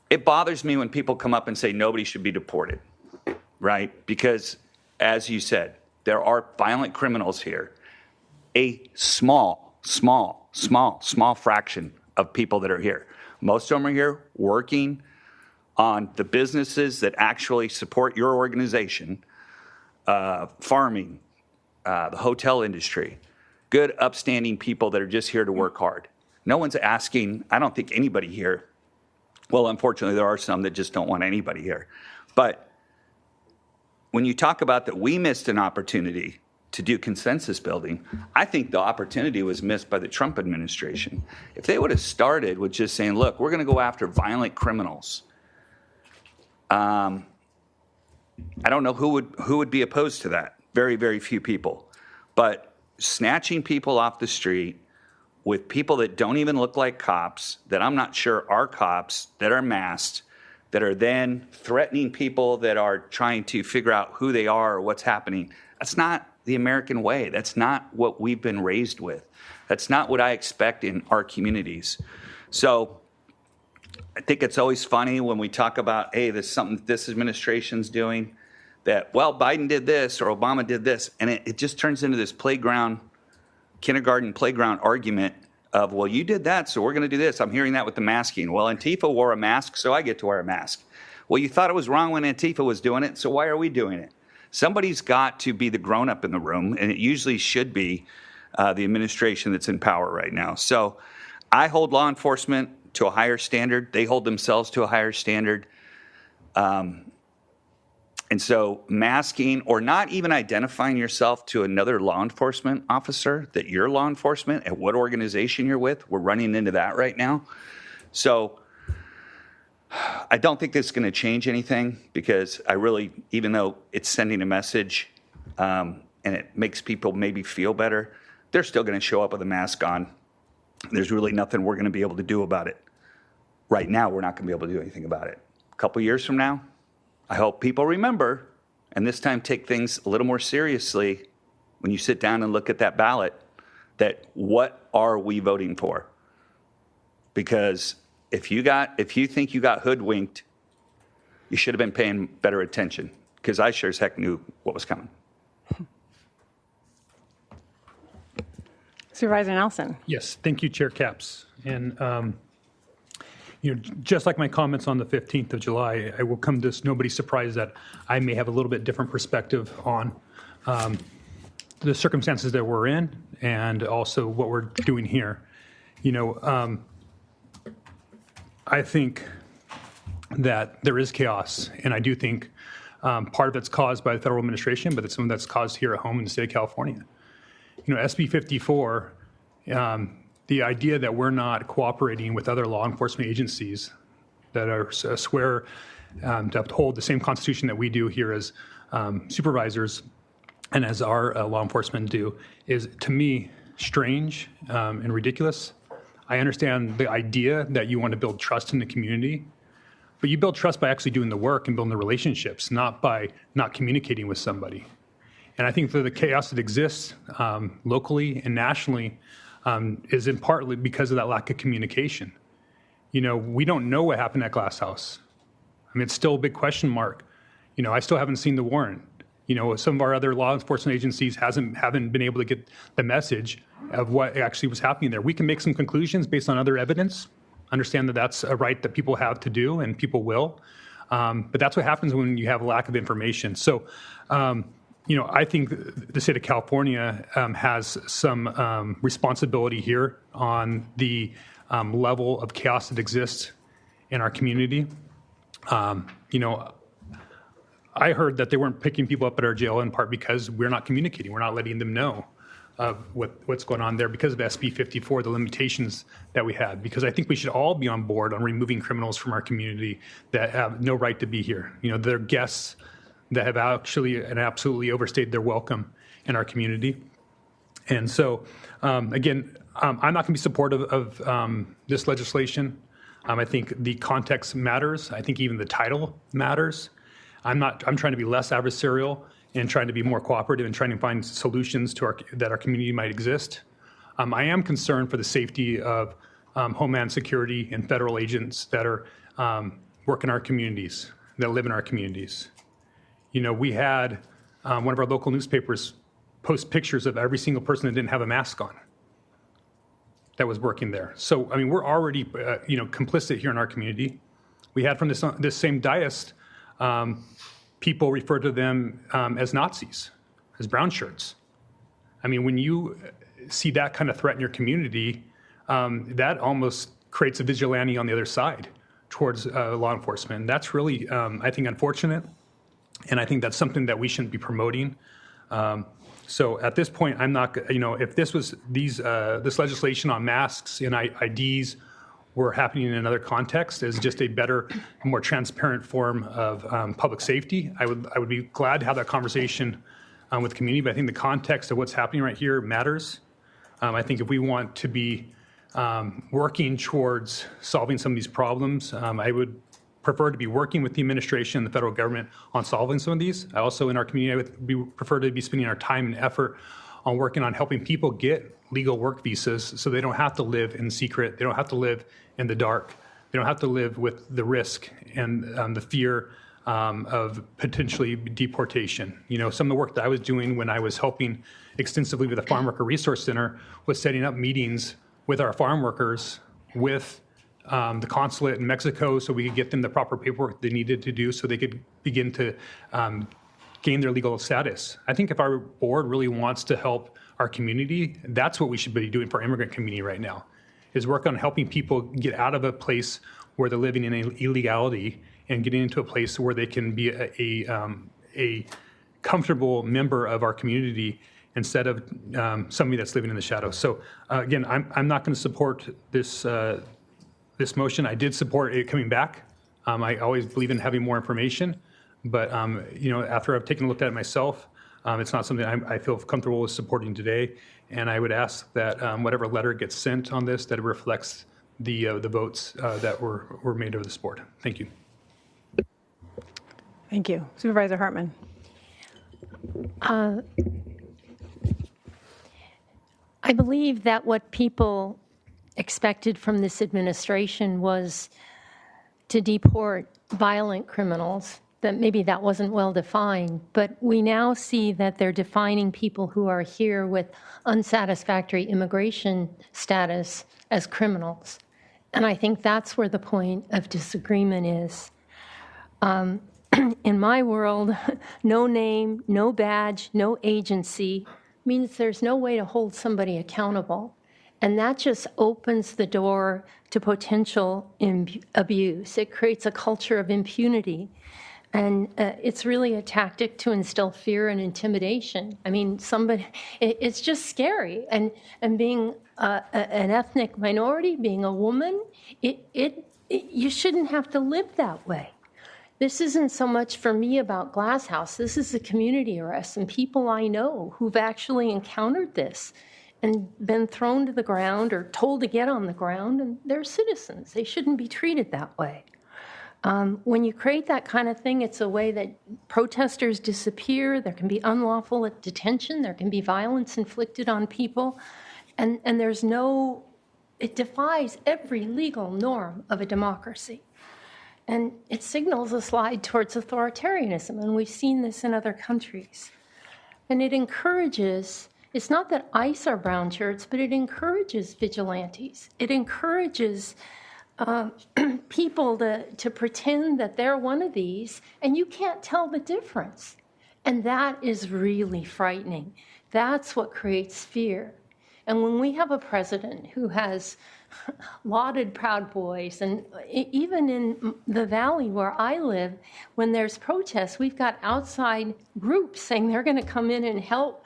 it bothers me when people come up and say nobody should be deported, right? Because, as you said, there are violent criminals here. A small fraction of people that are here. Most of them are here working on the businesses that actually support your organization, farming, the hotel industry, good, upstanding people that are just here to work hard. No one's asking, I don't think anybody here, well, unfortunately, there are some that just don't want anybody here. But when you talk about that we missed an opportunity to do consensus building, I think the opportunity was missed by the Trump administration. If they would have started with just saying, look, we're going to go after violent criminals, I don't know who would be opposed to that. Very, very few people. But snatching people off the street with people that don't even look like cops, that I'm not sure are cops, that are masked, that are then threatening people that are trying to figure out who they are or what's happening, that's not the American way. That's not what we've been raised with. That's not what I expect in our communities. So I think it's always funny when we talk about, hey, there's something this administration's doing that, well, Biden did this or Obama did this, and it just turns into this kindergarten playground argument of, well, you did that, so we're going to do this. I'm hearing that with the masking. Well, Antifa wore a mask, so I get to wear a mask. Well, you thought it was wrong when Antifa was doing it, so why are we doing it? Somebody's got to be the grown-up in the room, and it usually should be the administration that's in power right now. So I hold law enforcement to a higher standard. They hold themselves to a higher standard. And so masking or not even identifying yourself to another law enforcement officer, that you're law enforcement at what organization you're with, we're running into that right now. So I don't think this is going to change anything, because I really, even though it's sending a message and it makes people maybe feel better, they're still going to show up with a mask on. There's really nothing we're going to be able to do about it. Right now, we're not going to be able to do anything about it. A couple years from now, I hope people remember, and this time take things a little more seriously when you sit down and look at that ballot, that what are we voting for? Because if you think you got hoodwinked, you should have been paying better attention, because I sure as heck knew what was coming. Supervisor Nelson. Yes, thank you, Chair Capps. And just like my comments on the 15th of July, I will come to this, nobody's surprised that I may have a little bit different perspective on the circumstances that we're in and also what we're doing here. I think that there is chaos, and I do think part of it's caused by the federal administration, but it's something that's caused here at home in the state of California. SB 54, the idea that we're not cooperating with other law enforcement agencies that are swear to uphold the same Constitution that we do here as supervisors and as our law enforcement do is, to me, strange and ridiculous. I understand the idea that you want to build trust in the community, but you build trust by actually doing the work and building the relationships, not by not communicating with somebody. And I think that the chaos that exists locally and nationally is in partly because of that lack of communication. We don't know what happened at Glass House. I mean, it's still a big question mark. I still haven't seen the warrant. Some of our other law enforcement agencies haven't been able to get the message of what actually was happening there. We can make some conclusions based on other evidence, understand that that's a right that people have to do, and people will. But that's what happens when you have a lack of information. So, I think the state of California has some responsibility here on the level of chaos that exists in our community. I heard that they weren't picking people up at our jail in part because we're not communicating. We're not letting them know of what's going on there because of SB 54, the limitations that we had. Because I think we should all be on board on removing criminals from our community that have no right to be here. You know, they're guests that have actually and absolutely overstayed their welcome in our community. And so, again, I'm not going to be supportive of this legislation. I think the context matters. I think even the title matters. I'm trying to be less adversarial and trying to be more cooperative and trying to find solutions to that our community might exist. I am concerned for the safety of Homeland Security and federal agents that are work in our communities, that live in our communities. You know, we had one of our local newspapers post pictures of every single person that didn't have a mask on that was working there. So, I mean, we're already, complicit here in our community. We had from this same dais, people refer to them as Nazis, as brown shirts. I mean, when you see that kind of threat in your community, that almost creates a vigilante on the other side towards law enforcement. And that's really, I think, unfortunate. And I think that's something that we shouldn't be promoting. So at this point, I'm not, if this was this legislation on masks and IDs were happening in another context as just a better, more transparent form of public safety, I would be glad to have that conversation with the community. But I think the context of what's happening right here matters. I think if we want to be working towards solving some of these problems, I would prefer to be working with the administration and the federal government on solving some of these. I also, in our community, we prefer to be spending our time and effort on working on helping people get legal work visas so they don't have to live in secret. They don't have to live in the dark. They don't have to live with the risk and the fear of potentially deportation. You know, some of the work that I was doing when I was helping extensively with the Farm Worker Resource Center was setting up meetings with our farm workers, with the consulate in Mexico, so we could get them the proper paperwork they needed to do so they could begin to gain their legal status. I think if our board really wants to help our community, that's what we should be doing for our immigrant community right now, is work on helping people get out of a place where they're living in illegality and getting into a place where they can be a comfortable member of our community instead of somebody that's living in the shadows. So again, I'm not going to support this this motion. I did support it coming back. I always believe in having more information, but after I've taken a look at it myself, it's not something I feel comfortable with supporting today. And I would ask that whatever letter gets sent on this, that it reflects the votes that were made over this board. Thank you. Thank you. Supervisor Hartman. I believe that what people expected from this administration was to deport violent criminals, that maybe that wasn't well defined, but we now see that they're defining people who are here with unsatisfactory immigration status as criminals. And I think that's where the point of disagreement is. In my world, no name, no badge, no agency means there's no way to hold somebody accountable. And that just opens the door to potential abuse. It creates a culture of impunity. And it's really a tactic to instill fear and intimidation. I mean, it's just scary. And being an ethnic minority, being a woman, you shouldn't have to live that way. This isn't so much for me about Glass House. This is a community arrest and people I know who've actually encountered this and been thrown to the ground or told to get on the ground, and they're citizens. They shouldn't be treated that way. When you create that kind of thing, it's a way that protesters disappear. There can be unlawful detention. There can be violence inflicted on people. And it defies every legal norm of a democracy. And it signals a slide towards authoritarianism, and we've seen this in other countries. And it encourages, it's not that ICE are brown shirts, but it encourages vigilantes. It encourages people to pretend that they're one of these, and you can't tell the difference. And that is really frightening. That's what creates fear. And when we have a president who has lauded Proud Boys, and even in the valley where I live, when there's protests, we've got outside groups saying they're going to come in and help,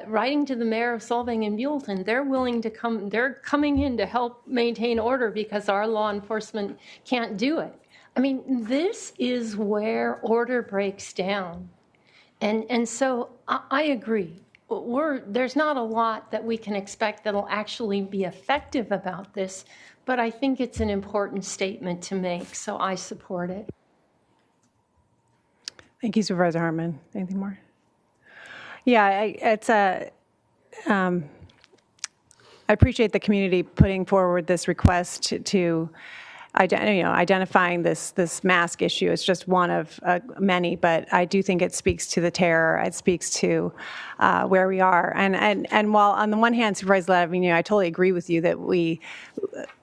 writing to the mayor of Solvang and Buellton. They're willing to come, they're coming in to help maintain order because our law enforcement can't do it. I mean, this is where order breaks down. And so I agree. There's not a lot that we can expect that'll actually be effective about this, but I think it's an important statement to make, so I support it. Thank you, Supervisor Hartman. Anything more? Yeah, I appreciate the community putting forward this request to identifying this mask issue. It's just one of many, but I do think it speaks to the terror. It speaks to where we are. And while on the one hand, Supervisor Lavigno, I totally agree with you that we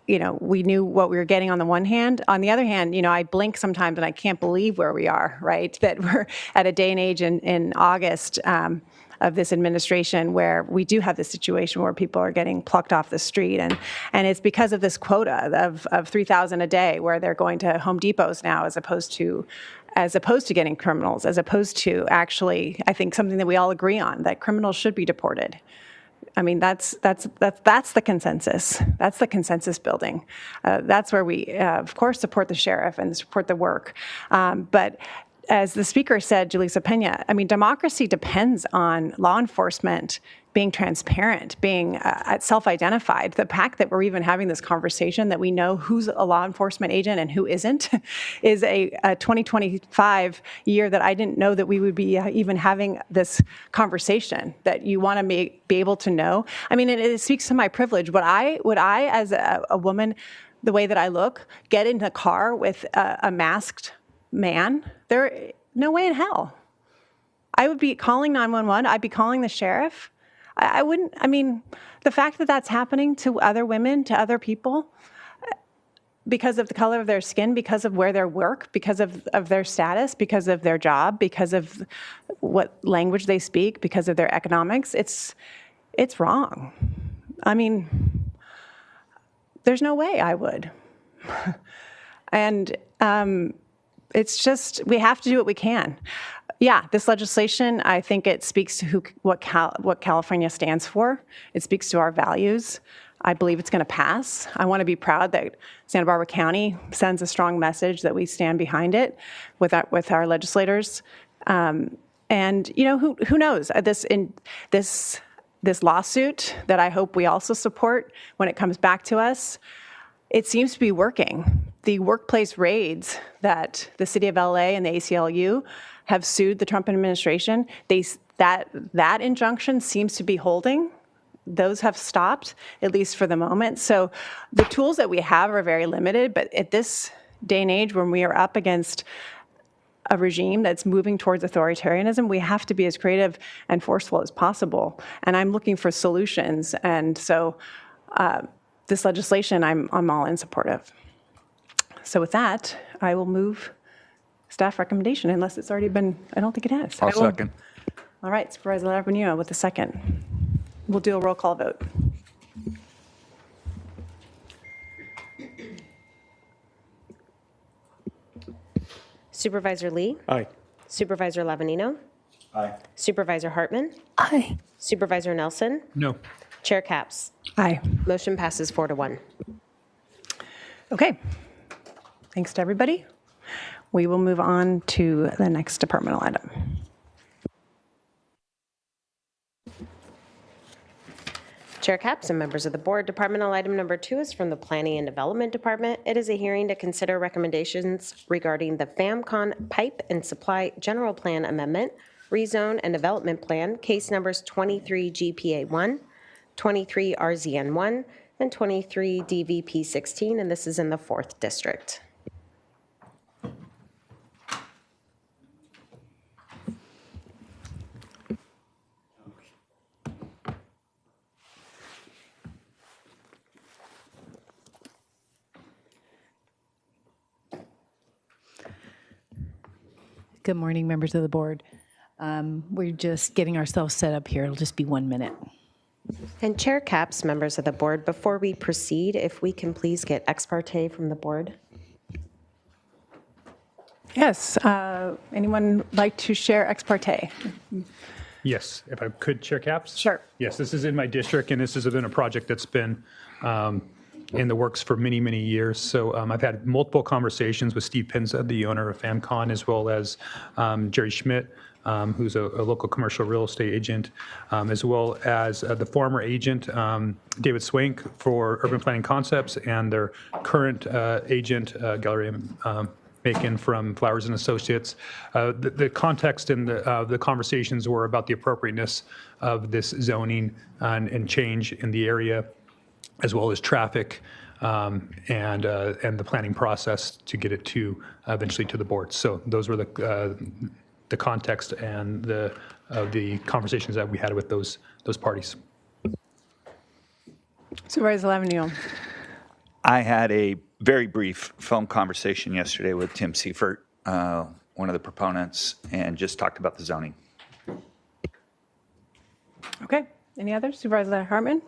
knew what we were getting on the one hand. On the other hand, I blink sometimes and I can't believe where we are, right? That we're at a day and age in August of this administration where we do have this situation where people are getting plucked off the street. And it's because of this quota of 3,000 a day where they're going to Home Depots now as opposed to getting criminals, as opposed to actually, I think, something that we all agree on, that criminals should be deported. I mean, that's the consensus. That's the consensus building. That's where we, of course, support the sheriff and support the work. But as the speaker said, Julissa Pena, I mean, democracy depends on law enforcement being transparent, being self-identified. The fact that we're even having this conversation, that we know who's a law enforcement agent and who isn't, is a 2025 year that I didn't know that we would be even having this conversation, that you want to be able to know. I mean, it speaks to my privilege. Would I as a woman, the way that I look, get in a car with a masked man? No way in hell. I would be calling 911. I'd be calling the sheriff. I wouldn't, I mean, the fact that that's happening to other women, to other people, because of the color of their skin, because of where they work, because of their status, because of their job, because of what language they speak, because of their economics, it's wrong. I mean, there's no way I would. And it's just, we have to do what we can. Yeah, this legislation, I think it speaks to what California stands for. It speaks to our values. I believe it's going to pass. I want to be proud that Santa Barbara County sends a strong message that we stand behind it with our legislators. And who knows? This lawsuit that I hope we also support when it comes back to us, it seems to be working. The workplace raids that the City of LA and the ACLU have sued the Trump administration, that injunction seems to be holding. Those have stopped, at least for the moment. So the tools that we have are very limited, but at this day and age when we are up against a regime that's moving towards authoritarianism, we have to be as creative and forceful as possible. And I'm looking for solutions. And so this legislation, I'm all in support of. So with that, I will move staff recommendation, unless it's already been, I don't think it has. I'll second. All right, Supervisor Lavigno with the second. We'll do a roll call vote. Supervisor Lee? Aye. Supervisor Lavanino? Aye. Supervisor Hartman? Aye. Supervisor Nelson? No. Chair Capps? Aye. Motion passes 4-1. Okay. Thanks to everybody. We will move on to the next departmental item. Chair Capps and members of the board, departmental item number 2 is from the Planning and Development Department. It is a hearing to consider recommendations regarding the FAMCON Pipe and Supply General Plan Amendment, Rezone and Development Plan, case numbers 23 GPA1, 23 RZN1, and 23 DVP16, and this is in the 4th District. Good morning, members of the board. We're just getting ourselves set up here. It'll just be 1 minute. And Chair Capps, members of the board, before we proceed, if we can please get ex parte from the board. Yes. Anyone like to share ex parte? Yes, if I could, Chair Capps? Sure. Yes, this is in my district, and this has been a project that's been in the works for many, many years. So I've had multiple conversations with Steve Pinza, the owner of FamCon, as well as Jerry Schmidt, who's a local commercial real estate agent, as well as the former agent, David Swank, for Urban Planning Concepts, and their current agent, Gallery Macon from Flowers and Associates. The context and the conversations were about the appropriateness of this zoning and change in the area, as well as traffic and the planning process to get it to eventually to the board. So those were the context and the conversations that we had with those parties. Supervisor Lavignon. I had a very brief phone conversation yesterday with Tim Seifert, one of the proponents, and just talked about the zoning. Okay. Any others? Supervisor Hartman?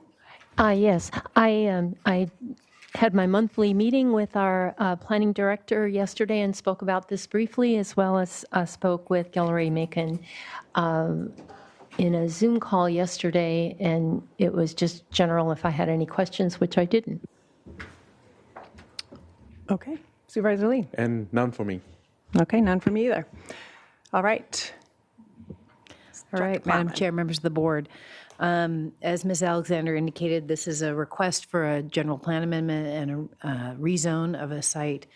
Yes, I had my monthly meeting with our planning director yesterday and spoke about this briefly, as well as spoke with Gallery Macon in a Zoom call yesterday, and it was just general if I had any questions, which I didn't. Okay. Supervisor Lee? And none for me. Okay, none for me either. All right. All right, Madam Chair, members of the board. As Ms. Alexander indicated, this is a request for a general plan amendment and a rezone of a site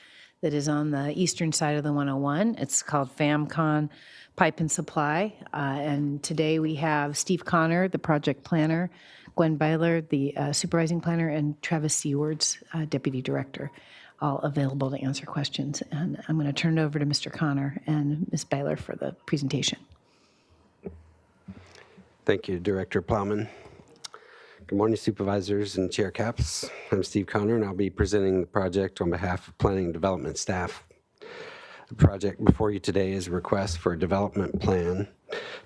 that is on the eastern side of the 101. It's called FamCon Pipe and Supply. And today we have Steve Connor, the project planner, Gwen Byler, the supervising planner, and Travis Seawards, deputy director, all available to answer questions. And I'm going to turn it over to Mr. Connor and Ms. Byler for the presentation. Thank you, Director Plowman. Good morning, supervisors and chair caps. I'm Steve Connor, and I'll be presenting the project on behalf of Planning and Development staff. The project before you today is a request for a development plan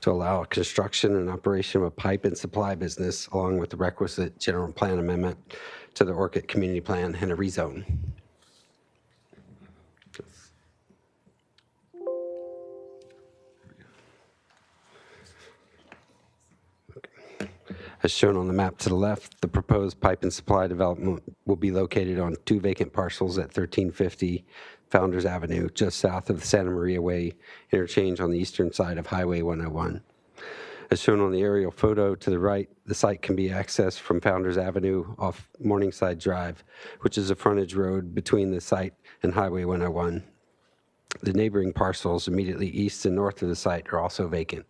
to allow construction and operation of a pipe and supply business, along with the requisite general plan amendment to the Orchid Community Plan and a rezone. As shown on the map to the left, the proposed pipe and supply development will be located on 2 vacant parcels at 1350 Founders Avenue, just south of the Santa Maria Way interchange on the eastern side of Highway 101. As shown on the aerial photo to the right, the site can be accessed from Founders Avenue off Morningside Drive, which is a frontage road between the site and Highway 101. The neighboring parcels immediately east and north of the site are also vacant.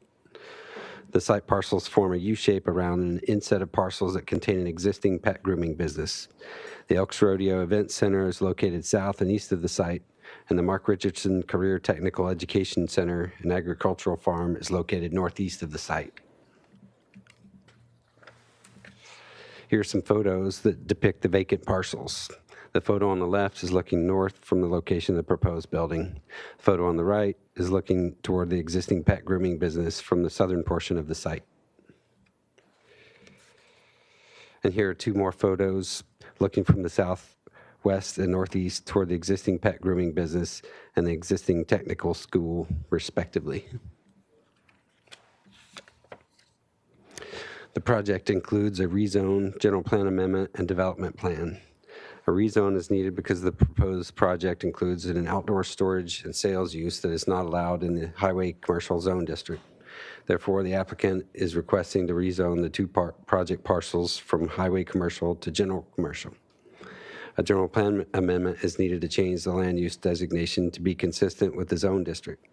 The site parcels form a U-shape around an inset of parcels that contain an existing pet grooming business. The Elks Rodeo Event Center is located south and east of the site, and the Mark Richardson Career Technical Education Center and Agricultural Farm is located northeast of the site. Here are some photos that depict the vacant parcels. The photo on the left is looking north from the location of the proposed building. The photo on the right is looking toward the existing pet grooming business from the southern portion of the site. And here are 2 more photos looking from the southwest and northeast toward the existing pet grooming business and the existing technical school, respectively. The project includes a rezone, general plan amendment, and development plan. A rezone is needed because the proposed project includes an outdoor storage and sales use that is not allowed in the Highway Commercial Zone District. Therefore, the applicant is requesting to rezone the 2 project parcels from Highway Commercial to General Commercial. A general plan amendment is needed to change the land use designation to be consistent with the zone district.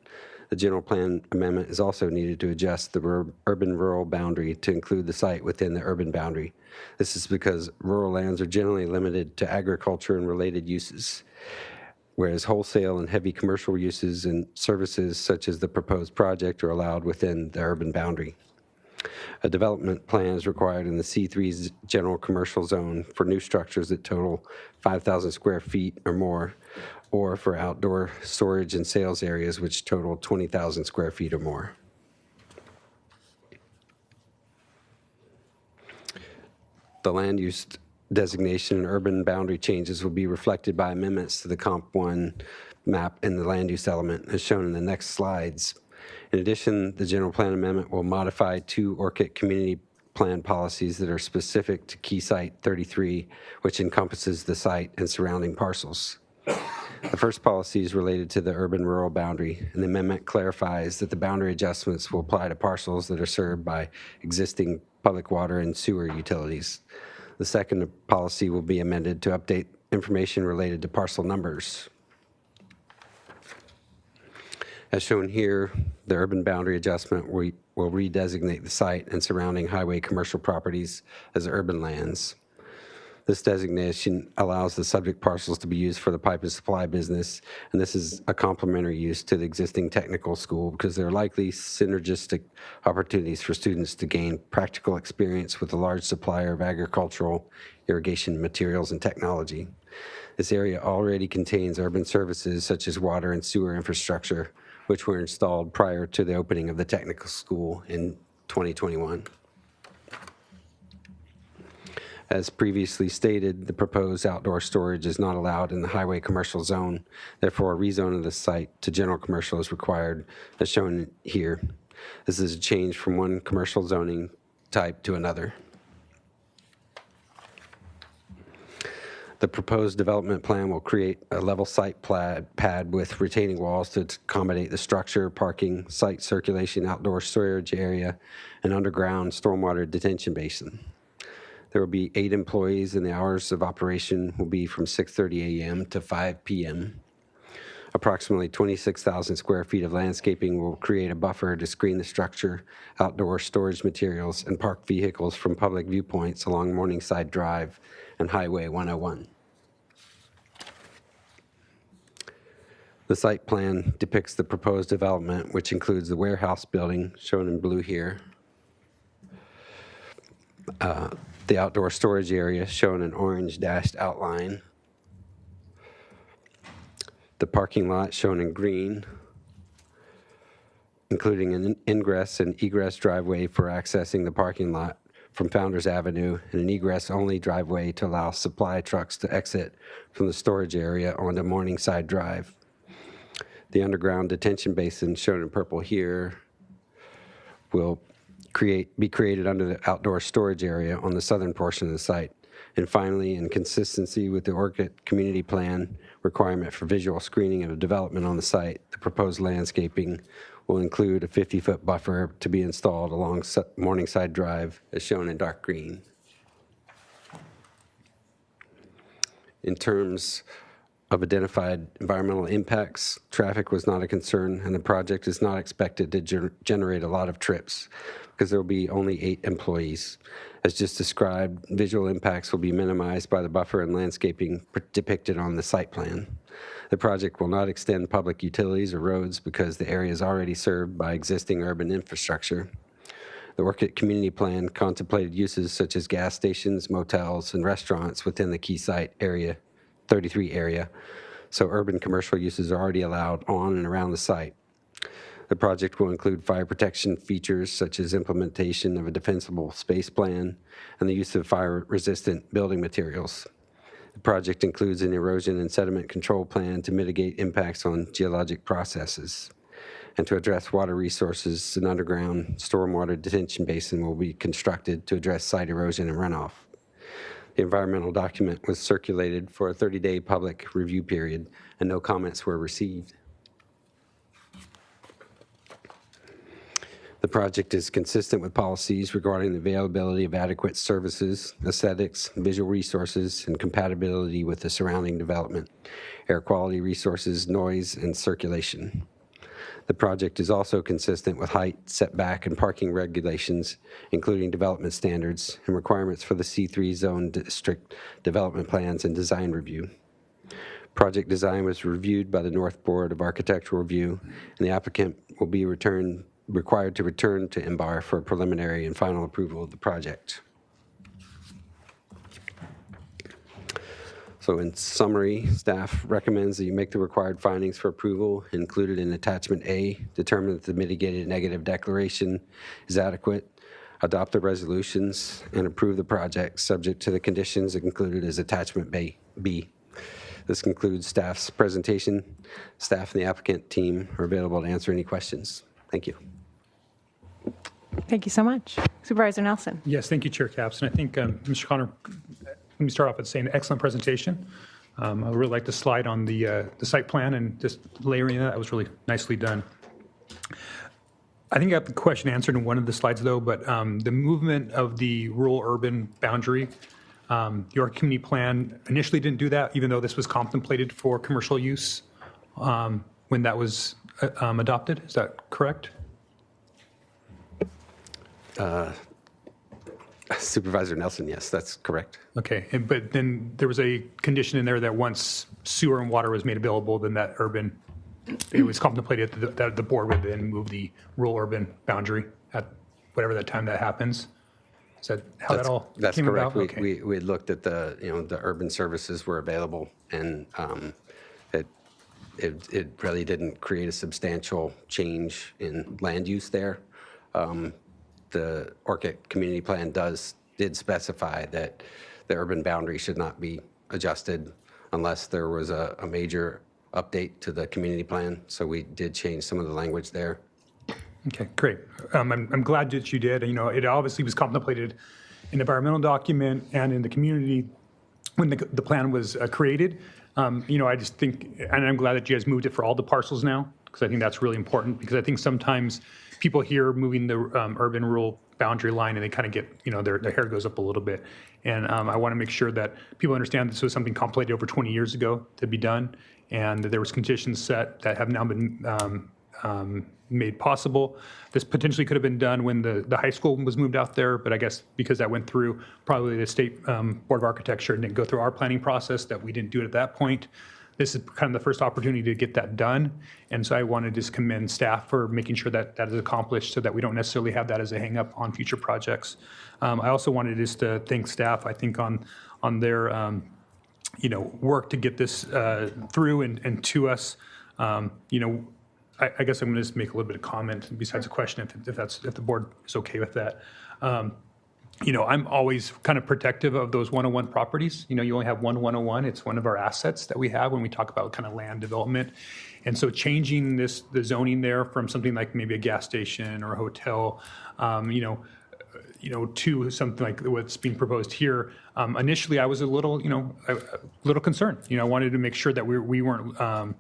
The general plan amendment is also needed to adjust the urban-rural boundary to include the site within the urban boundary. This is because rural lands are generally limited to agriculture and related uses, whereas wholesale and heavy commercial uses and services such as the proposed project are allowed within the urban boundary. A development plan is required in the C3 general commercial zone for new structures that total 5,000 square feet or more, or for outdoor storage and sales areas which total 20,000 square feet or more. The land use designation and urban boundary changes will be reflected by amendments to the Comp 1 map in the land use element, as shown in the next slides. In addition, the general plan amendment will modify 2 Orchid community plan policies that are specific to Key Site 33, which encompasses the site and surrounding parcels. The first policy is related to the urban-rural boundary, and the amendment clarifies that the boundary adjustments will apply to parcels that are served by existing public water and sewer utilities. The second policy will be amended to update information related to parcel numbers. As shown here, the urban boundary adjustment will redesignate the site and surrounding highway commercial properties as urban lands. This designation allows the subject parcels to be used for the pipe and supply business, and this is a complementary use to the existing technical school because there are likely synergistic opportunities for students to gain practical experience with a large supplier of agricultural, irrigation materials, and technology. This area already contains urban services such as water and sewer infrastructure, which were installed prior to the opening of the technical school in 2021. As previously stated, the proposed outdoor storage is not allowed in the highway commercial zone. Therefore, a rezone of the site to general commercial is required, as shown here. This is a change from one commercial zoning type to another. The proposed development plan will create a level site pad with retaining walls to accommodate the structure, parking, site circulation, outdoor storage area, and underground stormwater detention basin. There will be 8 employees, and the hours of operation will be from 6:30 a.m. to 5 p.m. Approximately 26,000 square feet of landscaping will create a buffer to screen the structure, outdoor storage materials, and park vehicles from public viewpoints along Morningside Drive and Highway 101. The site plan depicts the proposed development, which includes the warehouse building, shown in blue here, the outdoor storage area, shown in orange dashed outline, the parking lot, shown in green, including an ingress and egress driveway for accessing the parking lot from Founders Avenue, and an egress-only driveway to allow supply trucks to exit from the storage area onto Morningside Drive. The underground detention basin, shown in purple here, will be created under the outdoor storage area on the southern portion of the site. And finally, in consistency with the Orchid Community Plan requirement for visual screening of development on the site, the proposed landscaping will include a 50-foot buffer to be installed along Morningside Drive, as shown in dark green. In terms of identified environmental impacts, traffic was not a concern, and the project is not expected to generate a lot of trips because there will be only 8 employees. As just described, visual impacts will be minimized by the buffer and landscaping depicted on the site plan. The project will not extend public utilities or roads because the area is already served by existing urban infrastructure. The Orchid Community Plan contemplated uses such as gas stations, motels, and restaurants within the Key Site area, 33 area, so urban commercial uses are already allowed on and around the site. The project will include fire protection features such as implementation of a defensible space plan and the use of fire-resistant building materials. The project includes an erosion and sediment control plan to mitigate impacts on geologic processes. And to address water resources, an underground stormwater detention basin will be constructed to address site erosion and runoff. The environmental document was circulated for a 30-day public review period, and no comments were received. The project is consistent with policies regarding the availability of adequate services, aesthetics, visual resources, and compatibility with the surrounding development, air quality resources, noise, and circulation. The project is also consistent with height, setback, and parking regulations, including development standards and requirements for the C3 zone district development plans and design review. Project design was reviewed by the North Board of Architectural Review, and the applicant will be required to return to MBAR for preliminary and final approval of the project. So in summary, staff recommends that you make the required findings for approval included in attachment A, determine that the mitigated negative declaration is adequate, adopt the resolutions, and approve the project subject to the conditions included as Attachment B. This concludes staff's presentation. Staff and the applicant team are available to answer any questions. Thank you. Thank you so much. Supervisor Nelson. Yes, thank you, Chair Capps. And I think, Mr. Connor, let me start off with saying excellent presentation. I would really like to slide on the site plan and just layering that. That was really nicely done. I think I got the question answered in one of the slides, though, but the movement of the rural-urban boundary, your community plan initially didn't do that, even though this was contemplated for commercial use when that was adopted. Is that correct? Supervisor Nelson, yes, that's correct. Okay, but then there was a condition in there that once sewer and water was made available, then that urban, it was contemplated that the board would then move the rural-urban boundary at whatever that time that happens. Is that how that all That's came correct. about? Okay. We had looked at the urban services were available, and it really didn't create a substantial change in land use there. The Orchid Community Plan did specify that the urban boundary should not be adjusted unless there was a major update to the community plan. So we did change some of the language there. Okay, great. I'm glad that you did. It obviously was contemplated in the environmental document and in the community when the plan was created. I just think, and I'm glad that you guys moved it for all the parcels now, because I think that's really important, because I think sometimes people hear moving the urban-rural boundary line and they kind of get, their hair goes up a little bit. And I want to make sure that people understand this was something contemplated over 20 years ago to be done, and that there was conditions set that have now been made possible. This potentially could have been done when the high school was moved out there, but I guess because that went through probably the State Board of Architecture and didn't go through our planning process, that we didn't do it at that point. This is kind of the first opportunity to get that done. And so I want to just commend staff for making sure that that is accomplished so that we don't necessarily have that as a hang up on future projects. I also wanted just to thank staff, I think, on their work to get this through and to us. I guess I'm going to just make a little bit of comment besides a question if the board is okay with that. I'm always kind of protective of those 101 properties. You only have one 101. It's one of our assets that we have when we talk about kind of land development. And so changing the zoning there from something like maybe a gas station or a hotel, to something like what's being proposed here. Initially, I was a little concerned. I wanted to make sure that we weren't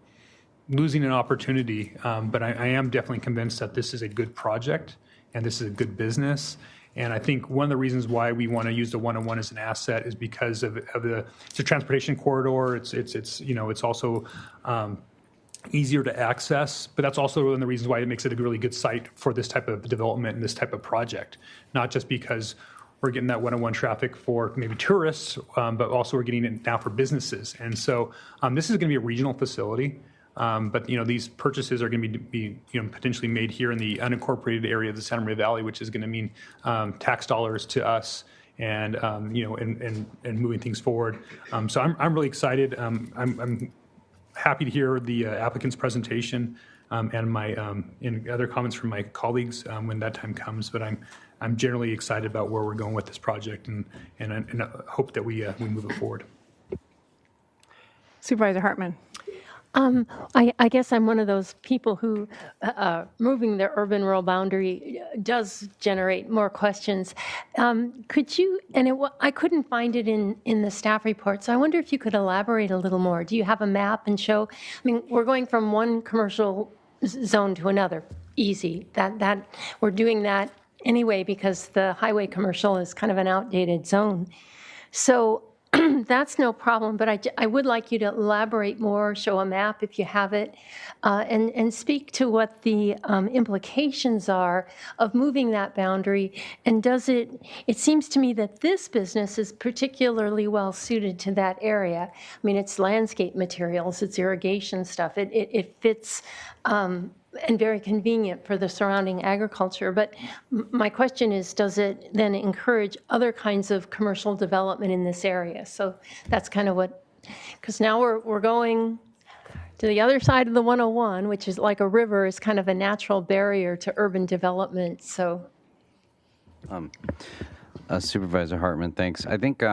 losing an opportunity. But I am definitely convinced that this is a good project and this is a good business. And I think one of the reasons why we want to use the 101 as an asset is because of it's a transportation corridor. It's also easier to access, but that's also one of the reasons why it makes it a really good site for this type of development and this type of project. Not just because we're getting that 101 traffic for maybe tourists, but also we're getting it now for businesses. And so this is going to be a regional facility. But these purchases are going to be potentially made here in the unincorporated area of the Santa Maria Valley, which is going to mean tax dollars to us, and and moving things forward. So I'm really excited. I'm happy to hear the applicant's presentation and my and other comments from my colleagues when that time comes. But I'm generally excited about where we're going with this project, and I hope that we move it forward. Supervisor Hartman. I guess I'm one of those people who moving the urban-rural boundary does generate more questions. Could you, I couldn't find it in the staff report, so I wonder if you could elaborate a little more. Do you have a map and show, we're going from one commercial zone to another, easy. That we're doing that anyway because the highway commercial is kind of an outdated zone. So that's no problem, but I would like you to elaborate more, show a map if you have it, and speak to what the implications are of moving that boundary. And it seems to me that this business is particularly well suited to that area. It's landscape materials, it's irrigation stuff. It fits and very convenient for the surrounding agriculture. But my question is, does it then encourage other kinds of commercial development in this area? So that's kind of because now we're going to the other side of the 101, which is like a river, is kind of a natural barrier to urban development. So Supervisor Hartman, thanks. I think,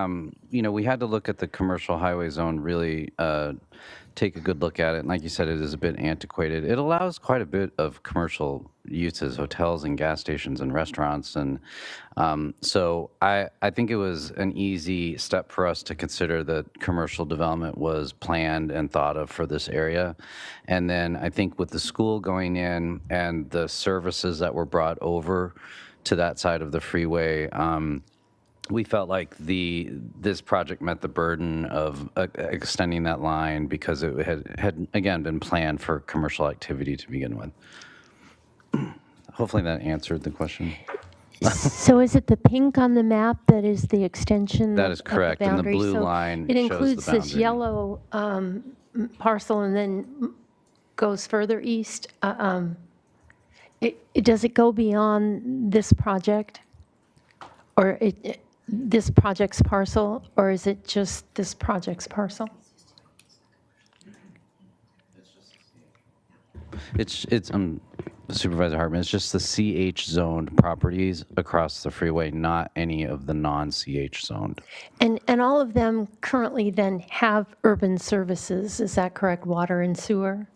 we had to look at the commercial highway zone, really take a good look at it. And like you said, it is a bit antiquated. It allows quite a bit of commercial uses, hotels and gas stations and restaurants. And so I think it was an easy step for us to consider that commercial development was planned and thought of for this area. And then I think with the school going in and the services that were brought over to that side of the freeway, we felt like this project met the burden of extending that line because it had again been planned for commercial activity to begin with. Hopefully that answered the question. So is it the pink on the map that is the extension? That is correct, and the blue So line it shows includes the this boundary. yellow parcel and then goes further east. Does it go beyond this project? Or this project's parcel, or is it just this project's parcel? It's Supervisor Hartman, it's just the CH zoned properties across the freeway, not any of the non-CH zoned. And all of them currently then have urban services, is that correct? Water and sewer?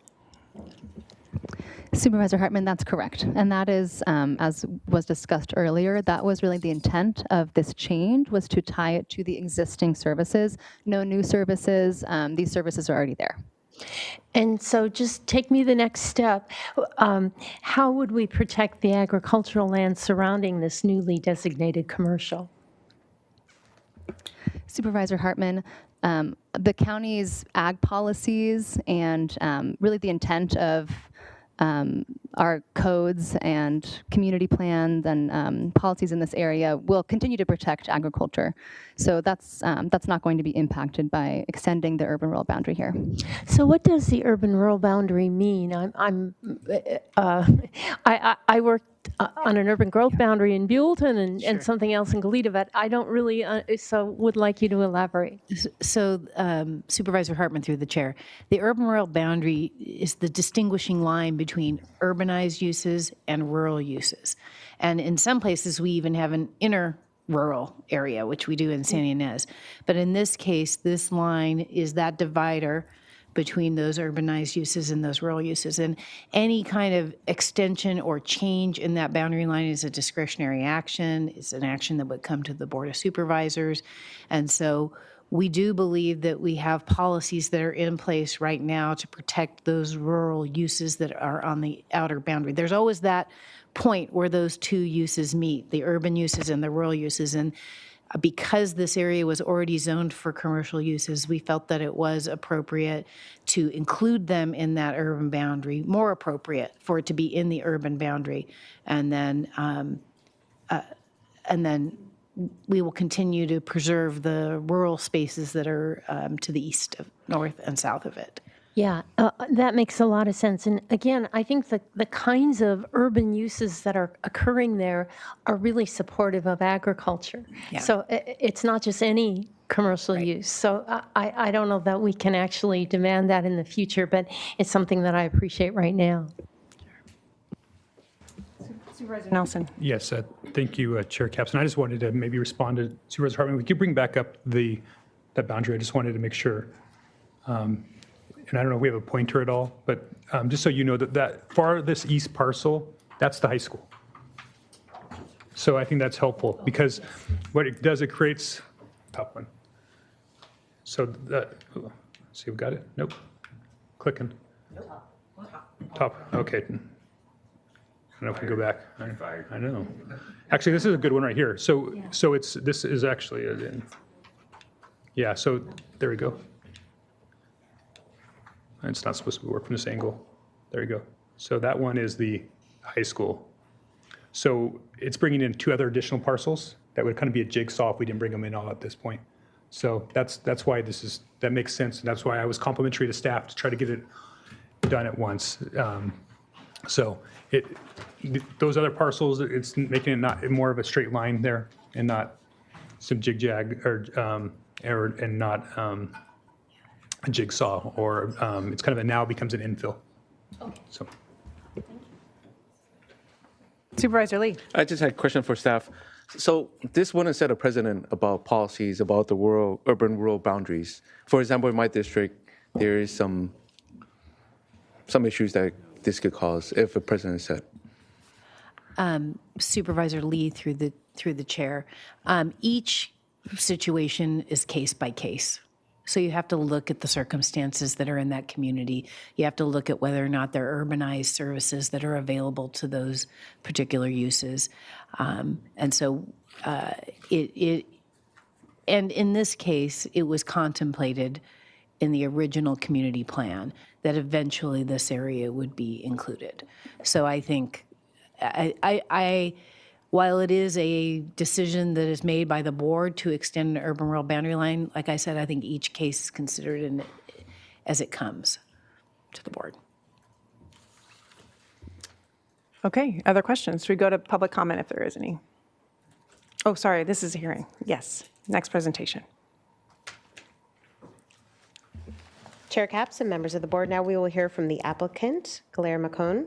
Supervisor Hartman, that's correct. And that is, as was discussed earlier, that was really the intent of this change, was to tie it to the existing services. No new services. These services are already there. And so just take me the next step. How would we protect the agricultural land surrounding this newly designated commercial? Supervisor Hartman, the county's ag policies and really the intent of our codes and community plans and policies in this area will continue to protect agriculture. So that's not going to be impacted by extending the urban-rural boundary here. So what does the urban-rural boundary mean? I worked on an urban growth boundary in Buellton and something else in Goleta, but I don't really, so would like you to elaborate. So Supervisor Hartman, through the chair, the urban-rural boundary is the distinguishing line between urbanized uses and rural uses. And in some places, we even have an inner rural area, which we do in San Ynez. But in this case, this line is that divider between those urbanized uses and those rural uses. And any kind of extension or change in that boundary line is a discretionary action. It's an action that would come to the Board of Supervisors. And so we do believe that we have policies that are in place right now to protect those rural uses that are on the outer boundary. There's always that point where those two uses meet, the urban uses and the rural uses. And because this area was already zoned for commercial uses, we felt that it was appropriate to include them in that urban boundary, more appropriate for it to be in the urban boundary. And then we will continue to preserve the rural spaces that are to the east, north, and south of it. Yeah, that makes a lot of sense. And again, I think the kinds of urban uses that are occurring there are really supportive of agriculture. Yeah. So it's not just any commercial use. So I don't know that we can actually demand that in the future, but it's something that I appreciate right now. Supervisor Nelson. Yes, thank you, Chair Capson. I just wanted to maybe respond to Supervisor Hartman. We could bring back up that boundary. I just wanted to make sure. And I don't know if we have a pointer at all, but just so you know that farthest east parcel, that's the high school. So I think that's helpful because what it does, it creates, top one. So that, see, we've got it? Nope. Clicking. Top, okay. I don't know if we can go back. I know. Actually, this is a good one right here. So this is actually, yeah, so there we go. It's not supposed to work from this angle. There you go. So that one is the high school. So it's bringing in two other additional parcels. That would kind of be a jigsaw if we didn't bring them in all at this point. So that's why that makes sense. And that's why I was complimentary to staff to try to get it done at once. So those other parcels, it's making it not more of a straight line there and not some jig-jag and not a jigsaw, or it's kind of now becomes an infill. Okay. So. Supervisor Lee. I just had a question for staff. So this wouldn't set a precedent about policies about the urban-rural boundaries. For example, in my district, there is some issues that this could cause if a precedent is set. Supervisor Lee, through the chair, each situation is case by case. So you have to look at the circumstances that are in that community. You have to look at whether or not there are urbanized services that are available to those particular uses. And so and in this case, it was contemplated in the original community plan that eventually this area would be included. So I think while it is a decision that is made by the board to extend an urban-rural boundary line, like I said, I think each case is considered as it comes to the board. Okay, other questions? Should we go to public comment if there is any? Oh, sorry, this is a hearing. Yes, next presentation. Chair Capps and members of the board, now we will hear from the applicant, Claire McCone.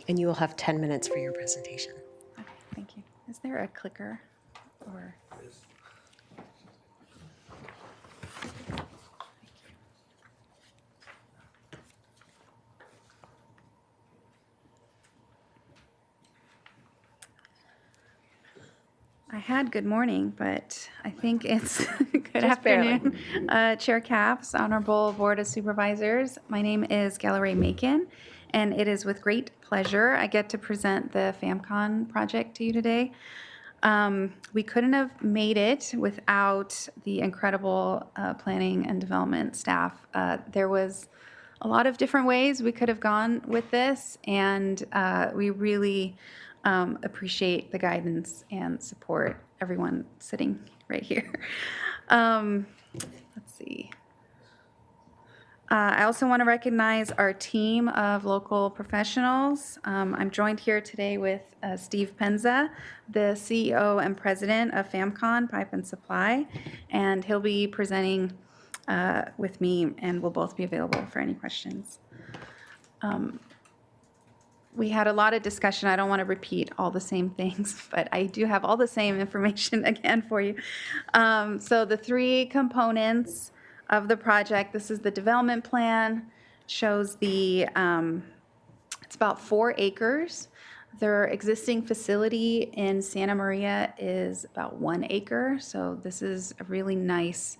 And you will have 10 minutes for your presentation. Okay, thank you. Is there a clicker or? I had good morning, but I think it's good afternoon. Chair Capps, Honorable Board of Supervisors, my name is Gallery Macon, and it is with great pleasure I get to present the FAMCON project to you today. We couldn't have made it without the incredible planning and development staff. There was a lot of different ways we could have gone with this, and we really appreciate the guidance and support everyone sitting right here. Let's see. I also want to recognize our team of local professionals. I'm joined here today with Steve Penza, the CEO and president of FAMCON Pipe and Supply, and he'll be presenting with me, and we'll both be available for any questions. We had a lot of discussion. I don't want to repeat all the same things, but I do have all the same information again for you. So the three components of the project, this is the development plan, shows the, it's about 4 acres. Their existing facility in Santa Maria is about 1 acre. So this is a really nice,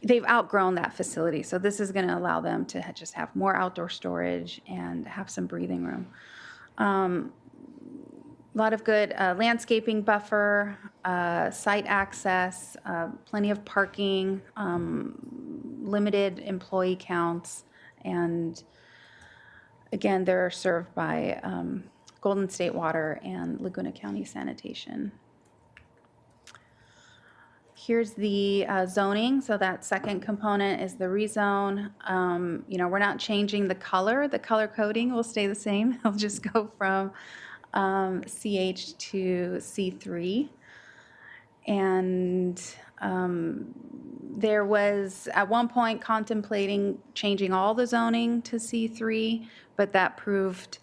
they've outgrown that facility. So this is going to allow them to just have more outdoor storage and have some breathing room. A lot of good landscaping buffer, site access, plenty of parking, limited employee counts, and again, they're served by Golden State Water and Laguna County Sanitation. Here's the zoning. So that second component is the rezone. You know, we're not changing the color. The color coding will stay the same. It'll just go from CH to C3. And there was at one point contemplating changing all the zoning to C3, but that proved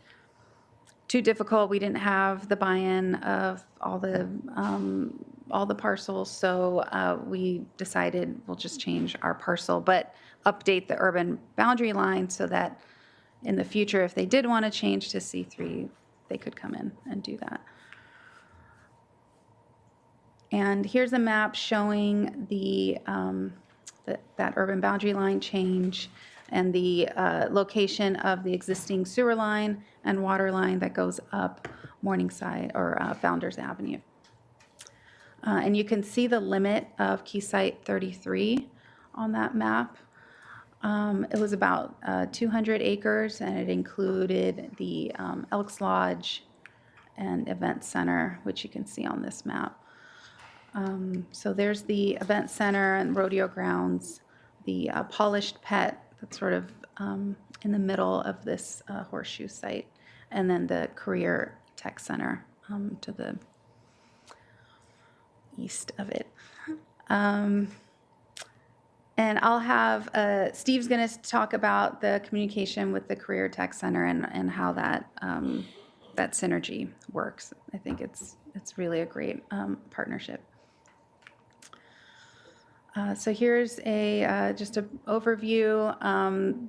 too difficult. We didn't have the buy-in of all the parcels, so we decided we'll just change our parcel, but update the urban boundary line so that in the future, if they did want to change to C3, they could come in and do that. And here's a map showing the that urban boundary line change and the location of the existing sewer line and water line that goes up Morningside or Founders Avenue. And you can see the limit of Key Site 33 on that map. It was about 200 acres, and it included the Elks Lodge and Event Center, which you can see on this map. So there's the Event Center and rodeo grounds, the Polished Pet that's sort of in the middle of this horseshoe site, and then the Career Tech Center to the east of it. And And I'll have, Steve's going to talk about the communication with the Career Tech Center and how that, that synergy works. I think it's really a great partnership. So here's a just an overview.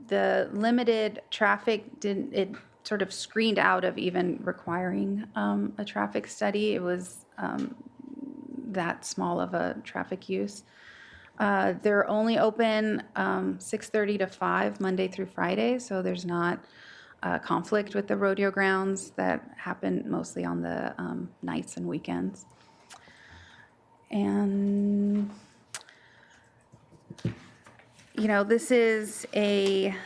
The limited traffic it sort of screened out of even requiring a traffic study. It was that small of a traffic use. They're only open 6:30 to 5 Monday through Friday, so there's not conflict with the rodeo grounds that happen mostly on the nights and weekends. And you know, this is a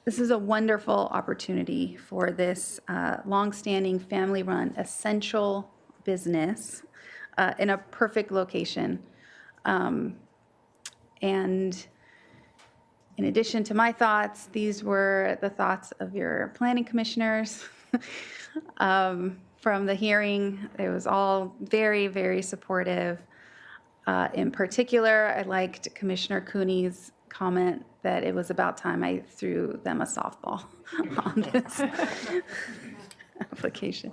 wonderful opportunity for this longstanding family-run essential business in a perfect location. And in addition to my thoughts, these were the thoughts of your planning commissioners from the hearing. It was all very, very supportive. In particular, I liked Commissioner Cooney's comment that it was about time I threw them a softball on this application.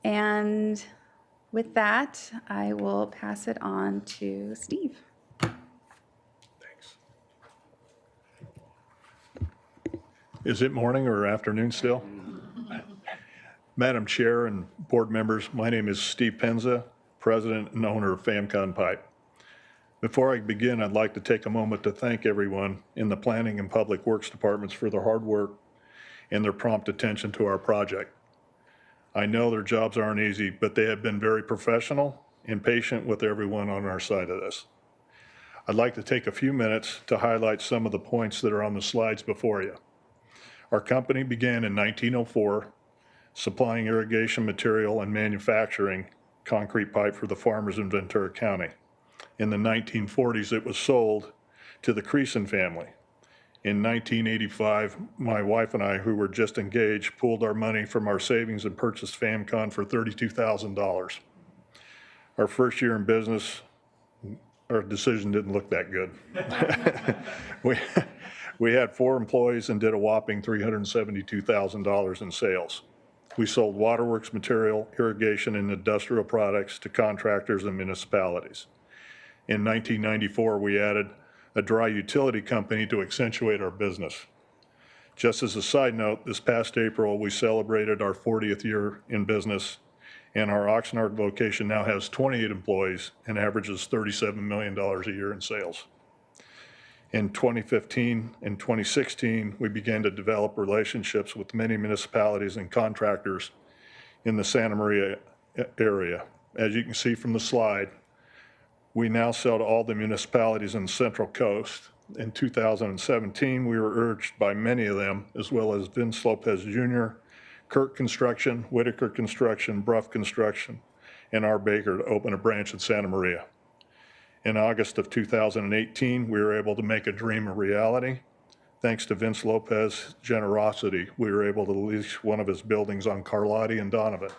And with that, I will pass it on to Steve. Is it morning or afternoon still? Madam Chair and board members, my name is Steve Penza, President and owner of FAMCON Pipe. Before I begin, I'd like to take a moment to thank everyone in the Planning and Public Works Departments for their hard work and their prompt attention to our project. I know their jobs aren't easy, but they have been very professional and patient with everyone on our side of this. I'd like to take a few minutes to highlight some of the points that are on the slides before you. Our company began in 1904, supplying irrigation material and manufacturing concrete pipe for the farmers in Ventura County. In the 1940s, it was sold to the Creason family. In 1985, my wife and I, who were just engaged, pooled our money from our savings and purchased FAMCON for $32,000. Our first year in business, our decision didn't look that good. We had 4 employees and did a whopping $372,000 in sales. We sold waterworks material, irrigation, and industrial products to contractors and municipalities. In 1994, we added a dry utility company to accentuate our business. Just as a side note, this past April, we celebrated our 40th year in business, and our Oxnard location now has 28 employees and averages $37 million a year in sales. In 2015 and 2016, we began to develop relationships with many municipalities and contractors in the Santa Maria area. As you can see from the slide, we now sell to all the municipalities in the Central Coast. In 2017, we were urged by many of them, as well as Vince Lopez Jr., Kirk Construction, Whitaker Construction, Bruff Construction, and R. Baker to open a branch in Santa Maria. In August of 2018, we were able to make a dream a reality. Thanks to Vince Lopez's generosity, we were able to lease one of his buildings on Carlotti and Donovan.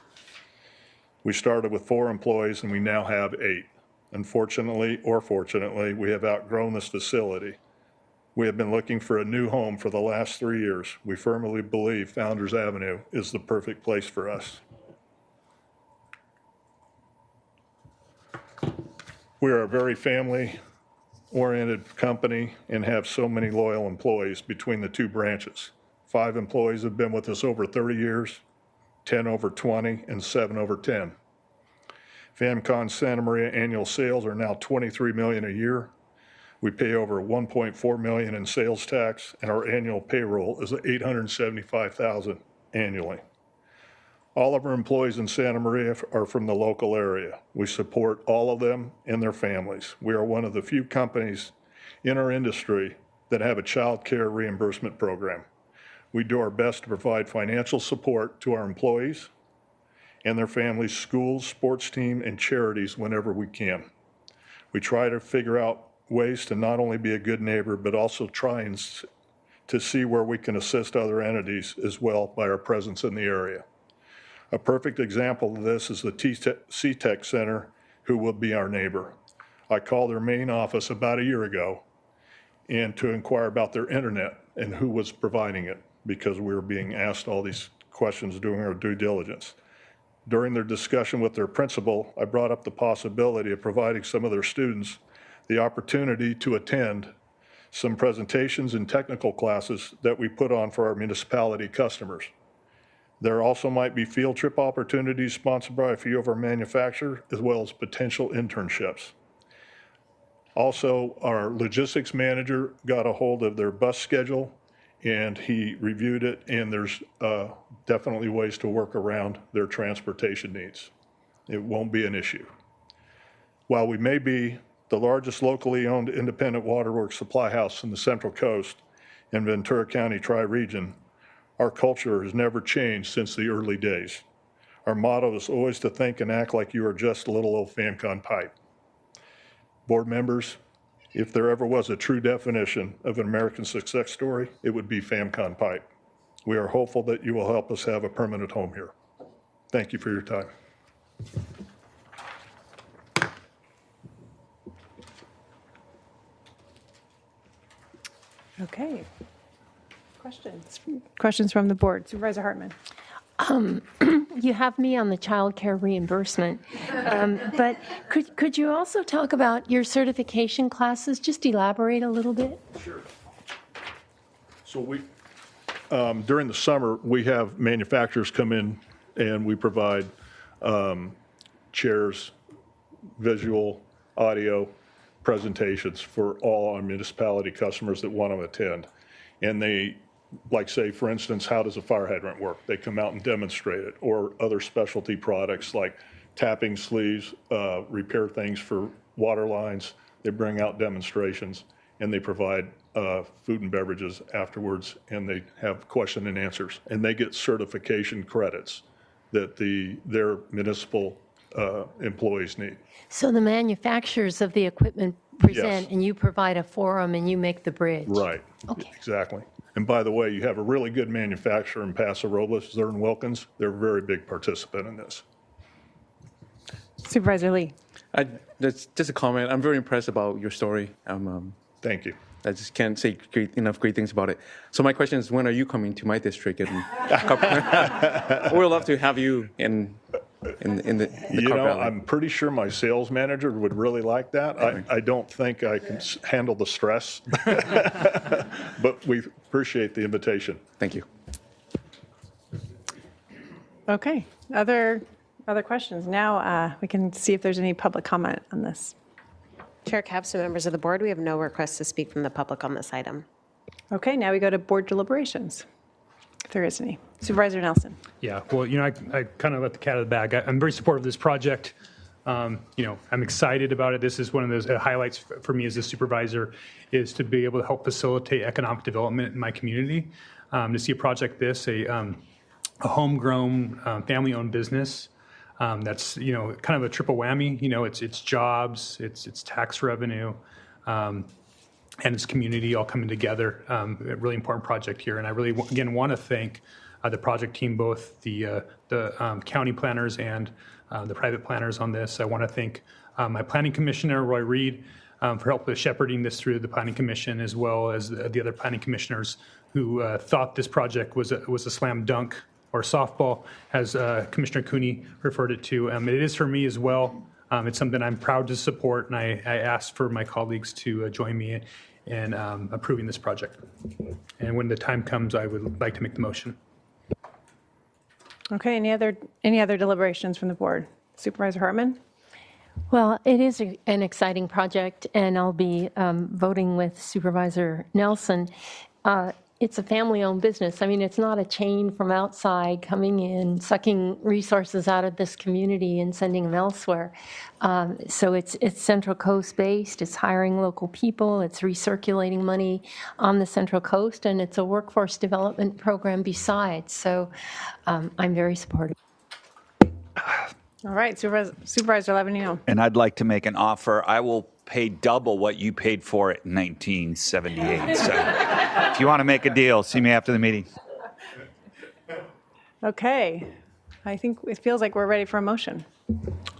We started with 4 employees and we now have 8. Unfortunately, or fortunately, we have outgrown this facility. We have been looking for a new home for the last 3 years. We firmly believe Founders Avenue is the perfect place for us. We are a very family-oriented company and have so many loyal employees between the 2 branches. 5 employees have been with us over 30 years, 10 over 20, and 7 over 10. FAMCON Santa Maria annual sales are now $23 million a year. We pay over $1.4 million in sales tax, and our annual payroll is $875,000 annually. All of our employees in Santa Maria are from the local area. We support all of them and their families. We are one of the few companies in our industry that have a child care reimbursement program. We do our best to provide financial support to our employees and their families, schools, sports team, and charities whenever we can. We try to figure out ways to not only be a good neighbor, but also try to see where we can assist other entities as well by our presence in the area. A perfect example of this is the C-Tech Center, who will be our neighbor. I called their main office about a year ago and to inquire about their internet and who was providing it, because we were being asked all these questions during our due diligence. During their discussion with their principal, I brought up the possibility of providing some of their students the opportunity to attend some presentations and technical classes that we put on for our municipality customers. There also might be field trip opportunities sponsored by a few of our manufacturers, as well as potential internships. Also, our logistics manager got a hold of their bus schedule and he reviewed it, and there's definitely ways to work around their transportation needs. It won't be an issue. While we may be the largest locally owned independent waterworks supply house in the Central Coast and Ventura County Tri-Region, our culture has never changed since the early days. Our motto is always to think and act like you are just a little old FAMCON pipe. Board members, if there ever was a true definition of an American success story, it would be FAMCON pipe. We are hopeful that you will help us have a permanent home here. Thank you for your time. Okay. Questions from the board. Supervisor Hartman. You have me on the child care reimbursement, but could you also talk about your certification classes? Just elaborate a little bit. Sure. So we, during the summer, we have manufacturers come in and we provide chairs, visual, audio presentations for all our municipality customers that want to attend. And they, like say, for instance, how does a fire hydrant work? They come out and demonstrate it, or other specialty products like tapping sleeves, repair things for water lines. They bring out demonstrations and they provide food and beverages afterwards, and they have question and answers, and they get certification credits that their municipal employees need. So the manufacturers of the equipment present, Yes. and you provide a forum, and you make the bridge. Right. Okay. Exactly. And by the way, you have a really good manufacturer in Paso Robles, Zern Wilkins. They're a very big participant in this. Supervisor Lee. That's just a comment. I'm very impressed about your story. Thank you. I just can't say enough great things about it. So my question is, when are you coming to my district? And we'd love to have you in the You Carp know, Valley. I'm pretty sure my sales manager would really like that. I don't think I can handle the stress, but we appreciate the invitation. Thank you. Okay. Other questions? Now we can see if there's any public comment on this. Chair Capps and members of the board, we have no requests to speak from the public on this item. Okay, now we go to board deliberations, if there is any. Supervisor Nelson. Yeah, well, you know, I kind of let the cat out of the bag. I'm very supportive of this project. You know, I'm excited about it. This is one of those highlights for me as a supervisor, is to be able to help facilitate economic development in my community. To see a project this, a homegrown, family-owned business, that's, you know, kind of a triple whammy. You know, it's jobs, it's tax revenue, and it's community all coming together. A really important project here, and I really, again, want to thank the project team, both the county planners and the private planners on this. I want to thank my planning commissioner, Roy Reed, for help with shepherding this through the planning commission, as well as the other planning commissioners who thought this project was a slam dunk or softball, as Commissioner Cooney referred it to. It is for me as well. It's something I'm proud to support, and I asked for my colleagues to join me in approving this project. And when the time comes, I would like to make the motion. Okay, any other deliberations from the board? Supervisor Hartman? Well, it is an exciting project, and I'll be voting with Supervisor Nelson. It's a family-owned business. I mean, it's not a chain from outside coming in, sucking resources out of this community and sending them elsewhere. So it's Central Coast-based. It's hiring local people. It's recirculating money on the Central Coast, and it's a workforce development program besides. So I'm very supportive. All right, Supervisor Lavanino. And I'd like to make an offer. I will pay double what you paid for it in 1978. So if you want to make a deal, see me after the meeting. Okay, I think it feels like we're ready for a motion.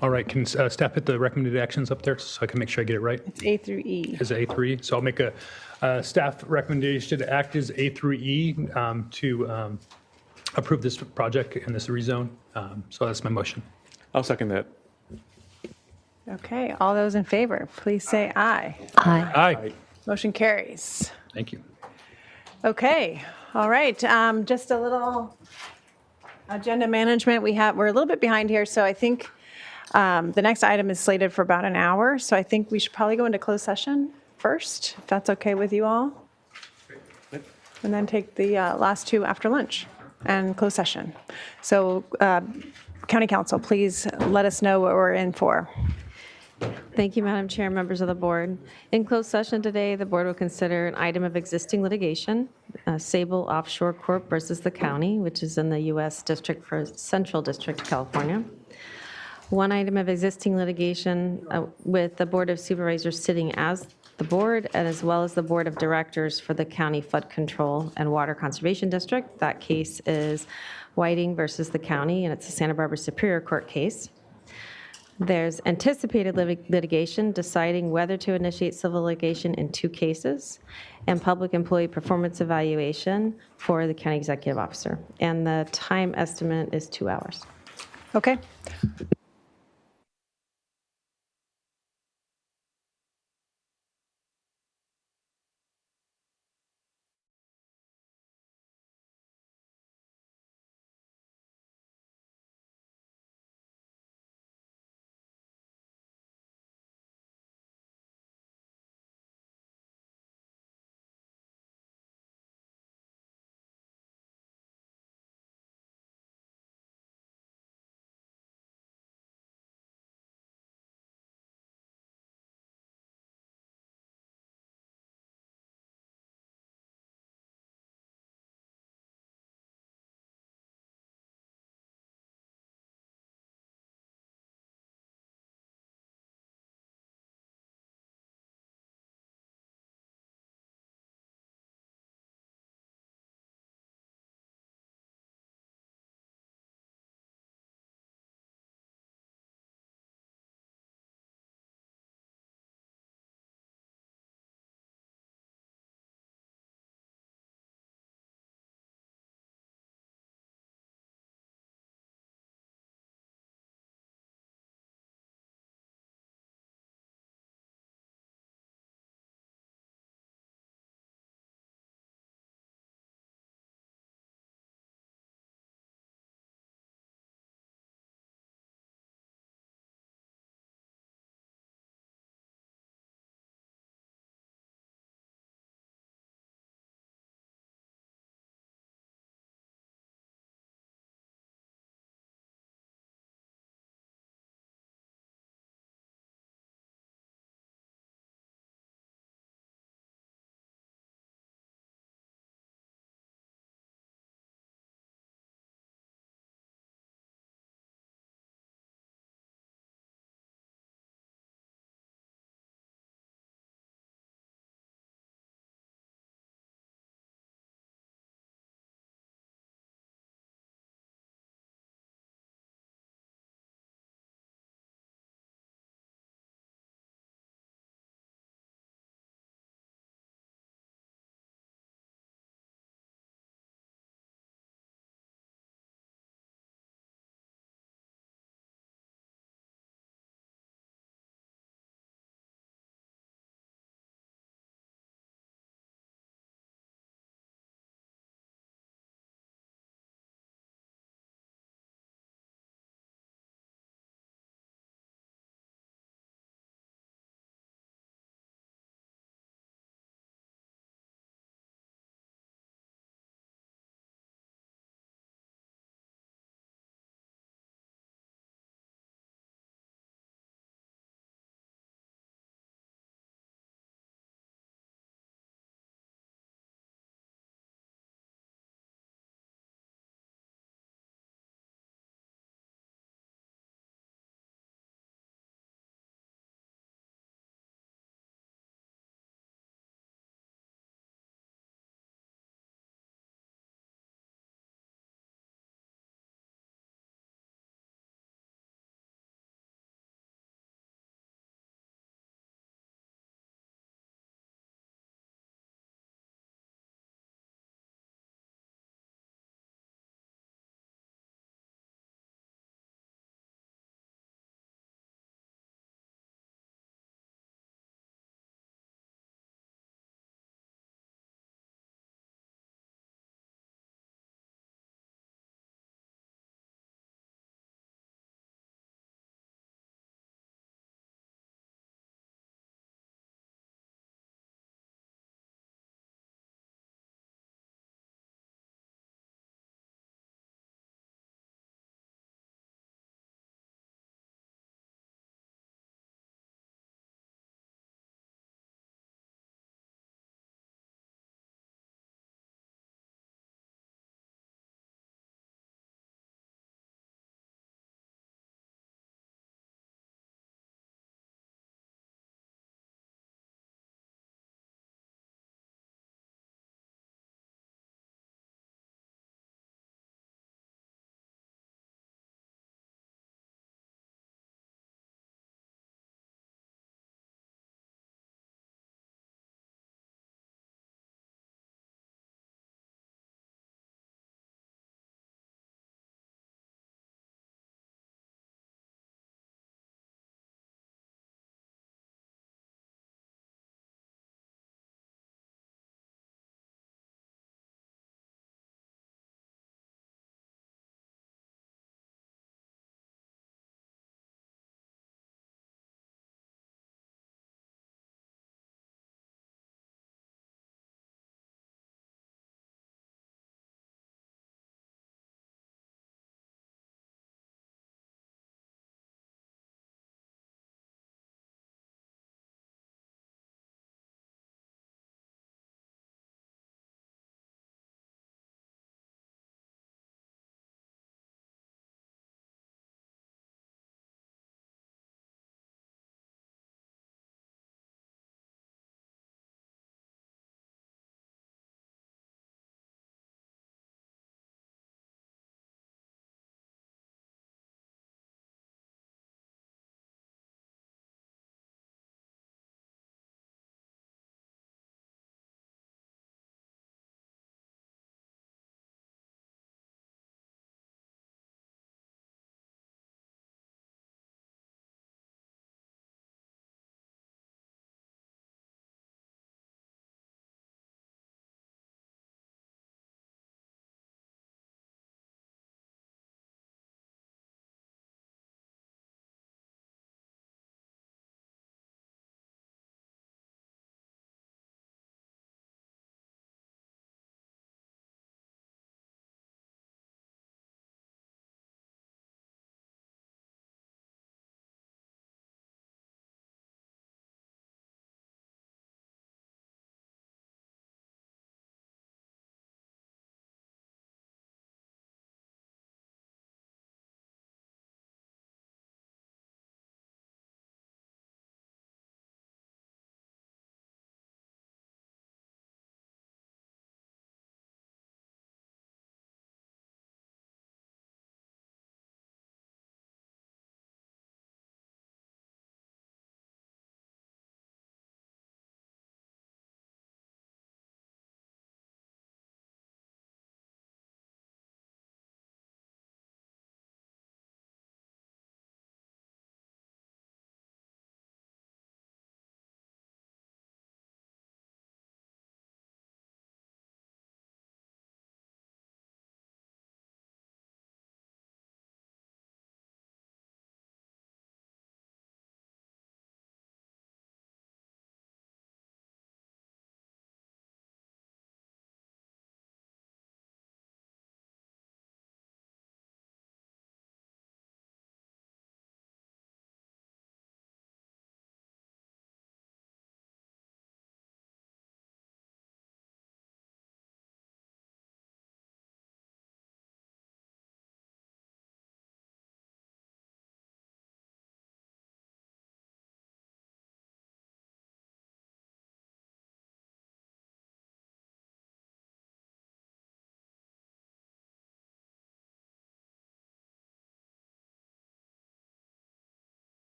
All right, can staff put the recommended actions up there so I can make sure I get it right? It's A through E. Is A through E? So I'll make a staff recommendation to act as A through E to approve this project and this rezone. So that's my motion. I'll second that. Okay, all those in favor, please say aye. Aye. Aye. Motion carries. Thank you. Okay, all right, just a little agenda management. We're a little bit behind here, so I think the next item is slated for about an hour, so I think we should probably go into closed session first, if that's okay with you all. And then take the last two after lunch and closed session. So County Council, please let us know what we're in for. Thank you, Madam Chair, members of the board. In closed session today, the board will consider an item of existing litigation, Sable Offshore Corp. Versus the county, which is in the U.S. District for Central District, California. One item of existing litigation with the Board of Supervisors sitting as the board and as well as the Board of Directors for the County Flood Control and Water Conservation District. That case is Whiting versus the county, and it's a Santa Barbara Superior Court case. There's anticipated litigation deciding whether to initiate civil litigation in two cases, and public employee performance evaluation for the county executive officer. And the time estimate is 2 hours. Okay.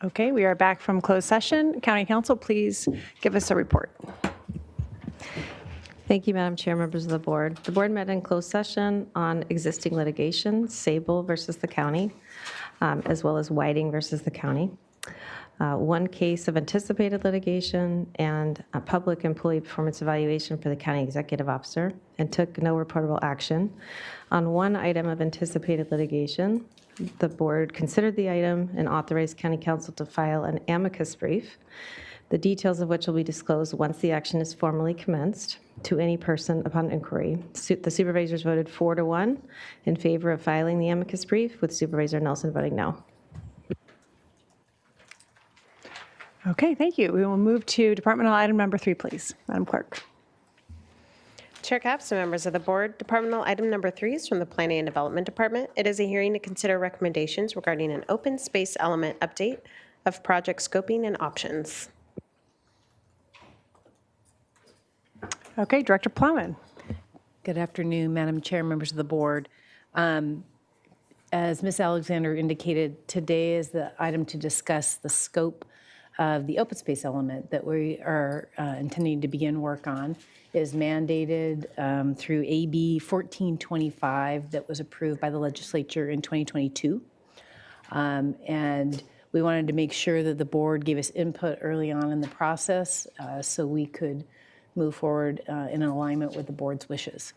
Okay, we are back from closed session. County Council, please give us a report. Thank you, Madam Chair, members of the board. The board met in closed session on existing litigation, Sable versus the county, as well as Whiting versus the county. One case of anticipated litigation and a public employee performance evaluation for the county executive officer, and took no reportable action. On one item of anticipated litigation, the board considered the item and authorized county council to file an amicus brief, the details of which will be disclosed once the action is formally commenced to any person upon inquiry. The supervisors voted 4-1 in favor of filing the amicus brief, with Supervisor Nelson voting no. Okay, thank you. We will move to departmental item number 3, please. Madam Clerk. Chair Capps and members of the board, departmental item number 3 is from the Planning and Development Department. It is a hearing to consider recommendations regarding an open space element update of project scoping and options. Okay, Director Plowman. Good afternoon, Madam Chair, members of the board. As Ms. Alexander indicated, today is the item to discuss the scope of the open space element that we are intending to begin work on. It is mandated through AB 1425 that was approved by the legislature in 2022. And we wanted to make sure that the board gave us input early on in the process so we could move forward in alignment with the board's wishes.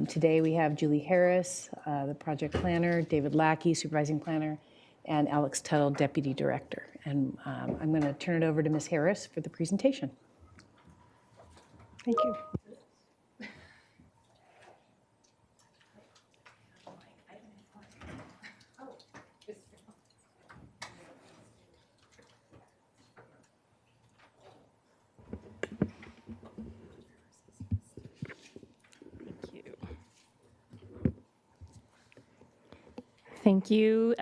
Today we have Julie Harris, the project planner, David Lackey, supervising planner, and Alex Tuttle, deputy director. And I'm going to turn it over to Ms. Harris for the presentation. Thank you. Thank you.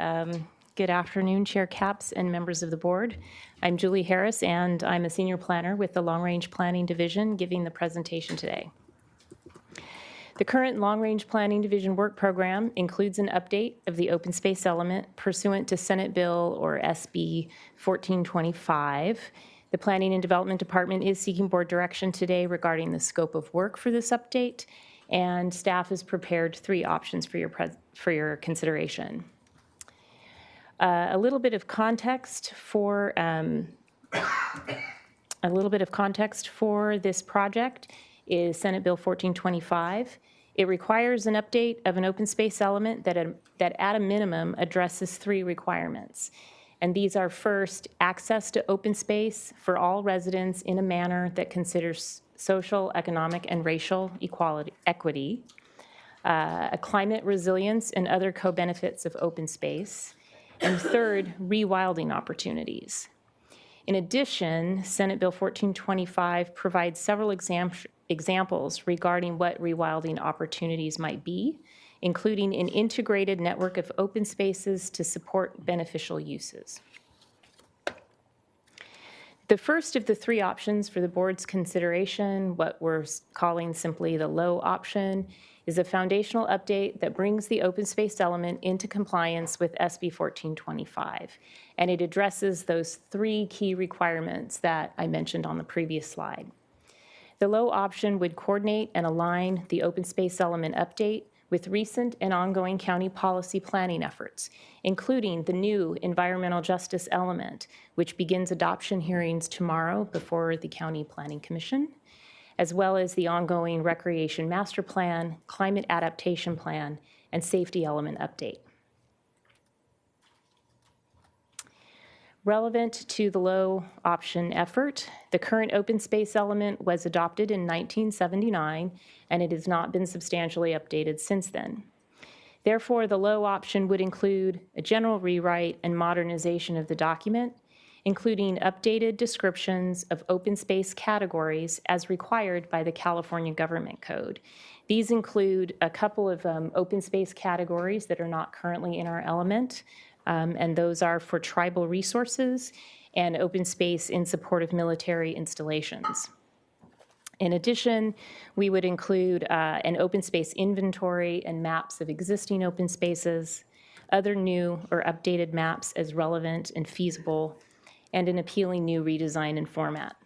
Good afternoon, Chair Capps and members of the board. I'm Julie Harris, and I'm a senior planner with the Long Range Planning Division, giving the presentation today. The current Long Range Planning Division work program includes an update of the open space element pursuant to Senate Bill or SB 1425. The Planning and Development Department is seeking board direction today regarding the scope of work for this update, and staff has prepared 3 options for your consideration. A little bit of context for this project is Senate Bill 1425. It requires an update of an open space element that at a minimum addresses 3 requirements. And these are, first, access to open space for all residents in a manner that considers social, economic, and racial equity, a climate resilience and other co-benefits of open space, and third, rewilding opportunities. In addition, Senate Bill 1425 provides several examples regarding what rewilding opportunities might be, including an integrated network of open spaces to support beneficial uses. The first of the 3 options for the board's consideration, what we're calling simply the low option, is a foundational update that brings the open space element into compliance with SB 1425. And it addresses those 3 key requirements that I mentioned on the previous slide. The low option would coordinate and align the open space element update with recent and ongoing county policy planning efforts, including the new environmental justice element, which begins adoption hearings tomorrow before the County Planning Commission, as well as the ongoing Recreation Master Plan, Climate Adaptation Plan, and Safety Element Update. Relevant to the low option effort, the current open space element was adopted in 1979, and it has not been substantially updated since then. Therefore, the low option would include a general rewrite and modernization of the document, including updated descriptions of open space categories as required by the California Government Code. These include a couple of open space categories that are not currently in our element, and those are for tribal resources and open space in support of military installations. In addition, we would include an open space inventory and maps of existing open spaces, other new or updated maps as relevant and feasible, and an appealing new redesign and format.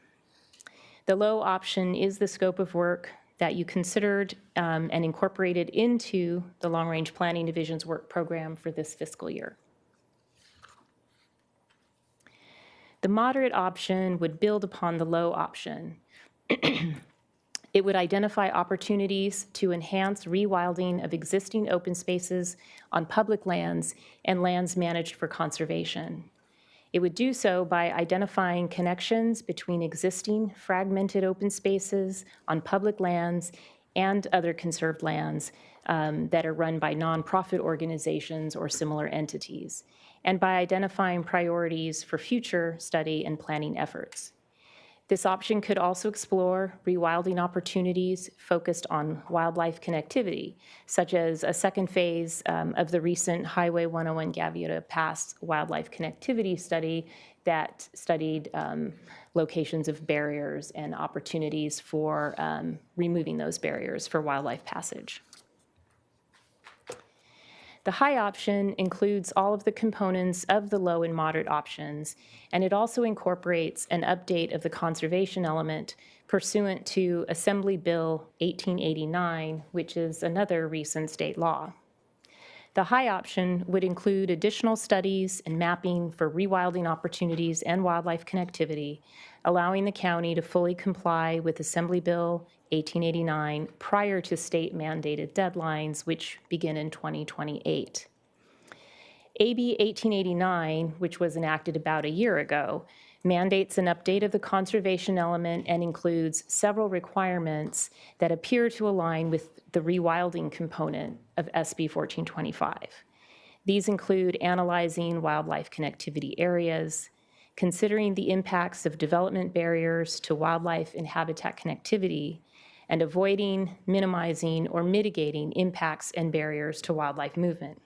The low option is the scope of work that you considered and incorporated into the Long Range Planning Division's work program for this fiscal year. The moderate option would build upon the low option. It would identify opportunities to enhance rewilding of existing open spaces on public lands and lands managed for conservation. It would do so by identifying connections between existing fragmented open spaces on public lands and other conserved lands that are run by nonprofit organizations or similar entities, and by identifying priorities for future study and planning efforts. This option could also explore rewilding opportunities focused on wildlife connectivity, such as a second phase of the recent Highway 101 Gaviota Pass wildlife connectivity study that studied locations of barriers and opportunities for removing those barriers for wildlife passage. The high option includes all of the components of the low and moderate options, and it also incorporates an update of the conservation element pursuant to Assembly Bill 1889, which is another recent state law. The high option would include additional studies and mapping for rewilding opportunities and wildlife connectivity, allowing the county to fully comply with Assembly Bill 1889 prior to state mandated deadlines, which begin in 2028. AB 1889, which was enacted about a year ago, mandates an update of the conservation element and includes several requirements that appear to align with the rewilding component of SB 1425. These include analyzing wildlife connectivity areas, considering the impacts of development barriers to wildlife and habitat connectivity, and avoiding, minimizing, or mitigating impacts and barriers to wildlife movement.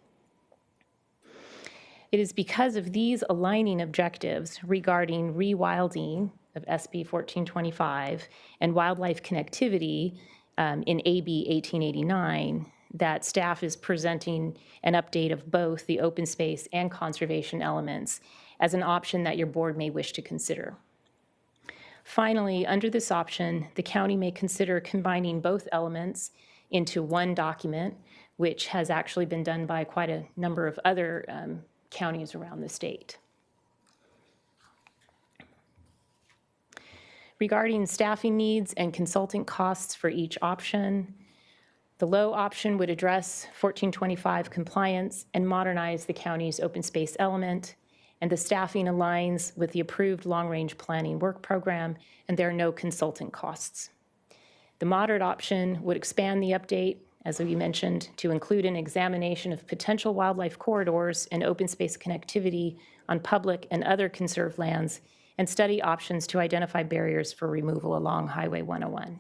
It is because of these aligning objectives regarding rewilding of SB 1425 and wildlife connectivity in AB 1889 that staff is presenting an update of both the open space and conservation elements as an option that your board may wish to consider. Finally, under this option, the county may consider combining both elements into one document, which has actually been done by quite a number of other counties around the state. Regarding staffing needs and consultant costs for each option, the low option would address 1425 compliance and modernize the county's open space element, and the staffing aligns with the approved long-range planning work program, and there are no consultant costs. The moderate option would expand the update, as we mentioned, to include an examination of potential wildlife corridors and open space connectivity on public and other conserved lands, and study options to identify barriers for removal along Highway 101.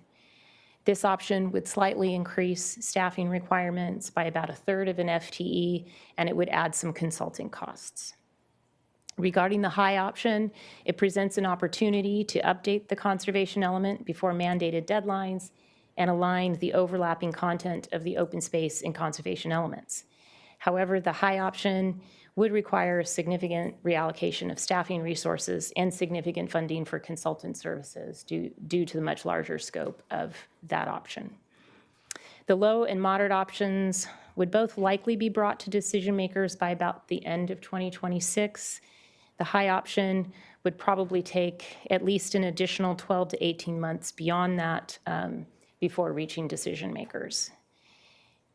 This option would slightly increase staffing requirements by about 1/3 of an FTE, and it would add some consulting costs. Regarding the high option, it presents an opportunity to update the conservation element before mandated deadlines and align the overlapping content of the open space and conservation elements. However, the high option would require a significant reallocation of staffing resources and significant funding for consultant services due to the much larger scope of that option. The low and moderate options would both likely be brought to decision makers by about the end of 2026. The high option would probably take at least an additional 12 to 18 months beyond that before reaching decision makers.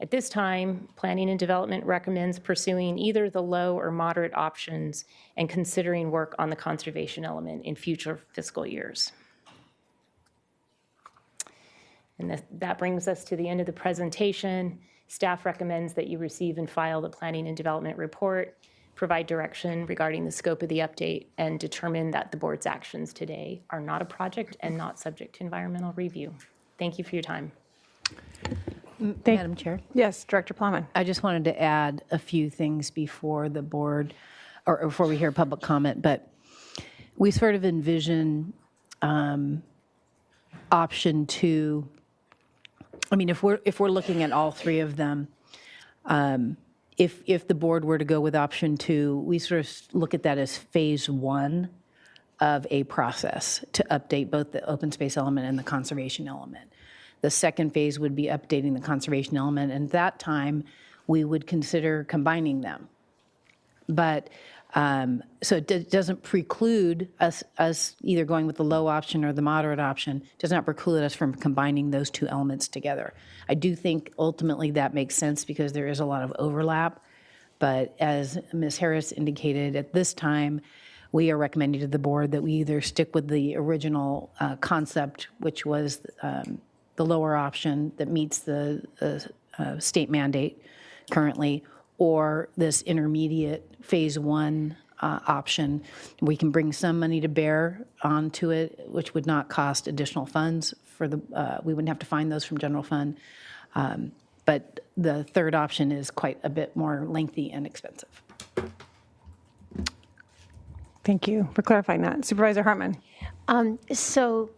At this time, Planning and Development recommends pursuing either the low or moderate options and considering work on the conservation element in future fiscal years. And that brings us to the end of the presentation. Staff recommends that you receive and file the Planning and Development report, provide direction regarding the scope of the update, and determine that the board's actions today are not a project and not subject to environmental review. Thank you for your time. Madam Chair? Yes, Director Plowman. I just wanted to add a few things before the board, or before we hear public comment, but we sort of envision option 2. I mean, if we're looking at all three of them, if the board were to go with option 2, we sort of look at that as phase 1 of a process to update both the open space element and the conservation element. The second phase would be updating the conservation element, and at that time, we would consider combining them. But, so it doesn't preclude us either going with the low option or the moderate option, does not preclude us from combining those two elements together. I do think ultimately that makes sense because there is a lot of overlap, but as Ms. Harris indicated, at this time, we are recommending to the board that we either stick with the original concept, which was the lower option that meets the state mandate currently, or this intermediate phase 1 option. We can bring some money to bear onto it, which would not cost additional funds for the, we wouldn't have to find those from general fund. But the third option is quite a bit more lengthy and expensive. Thank you for clarifying that. Supervisor Hartman. So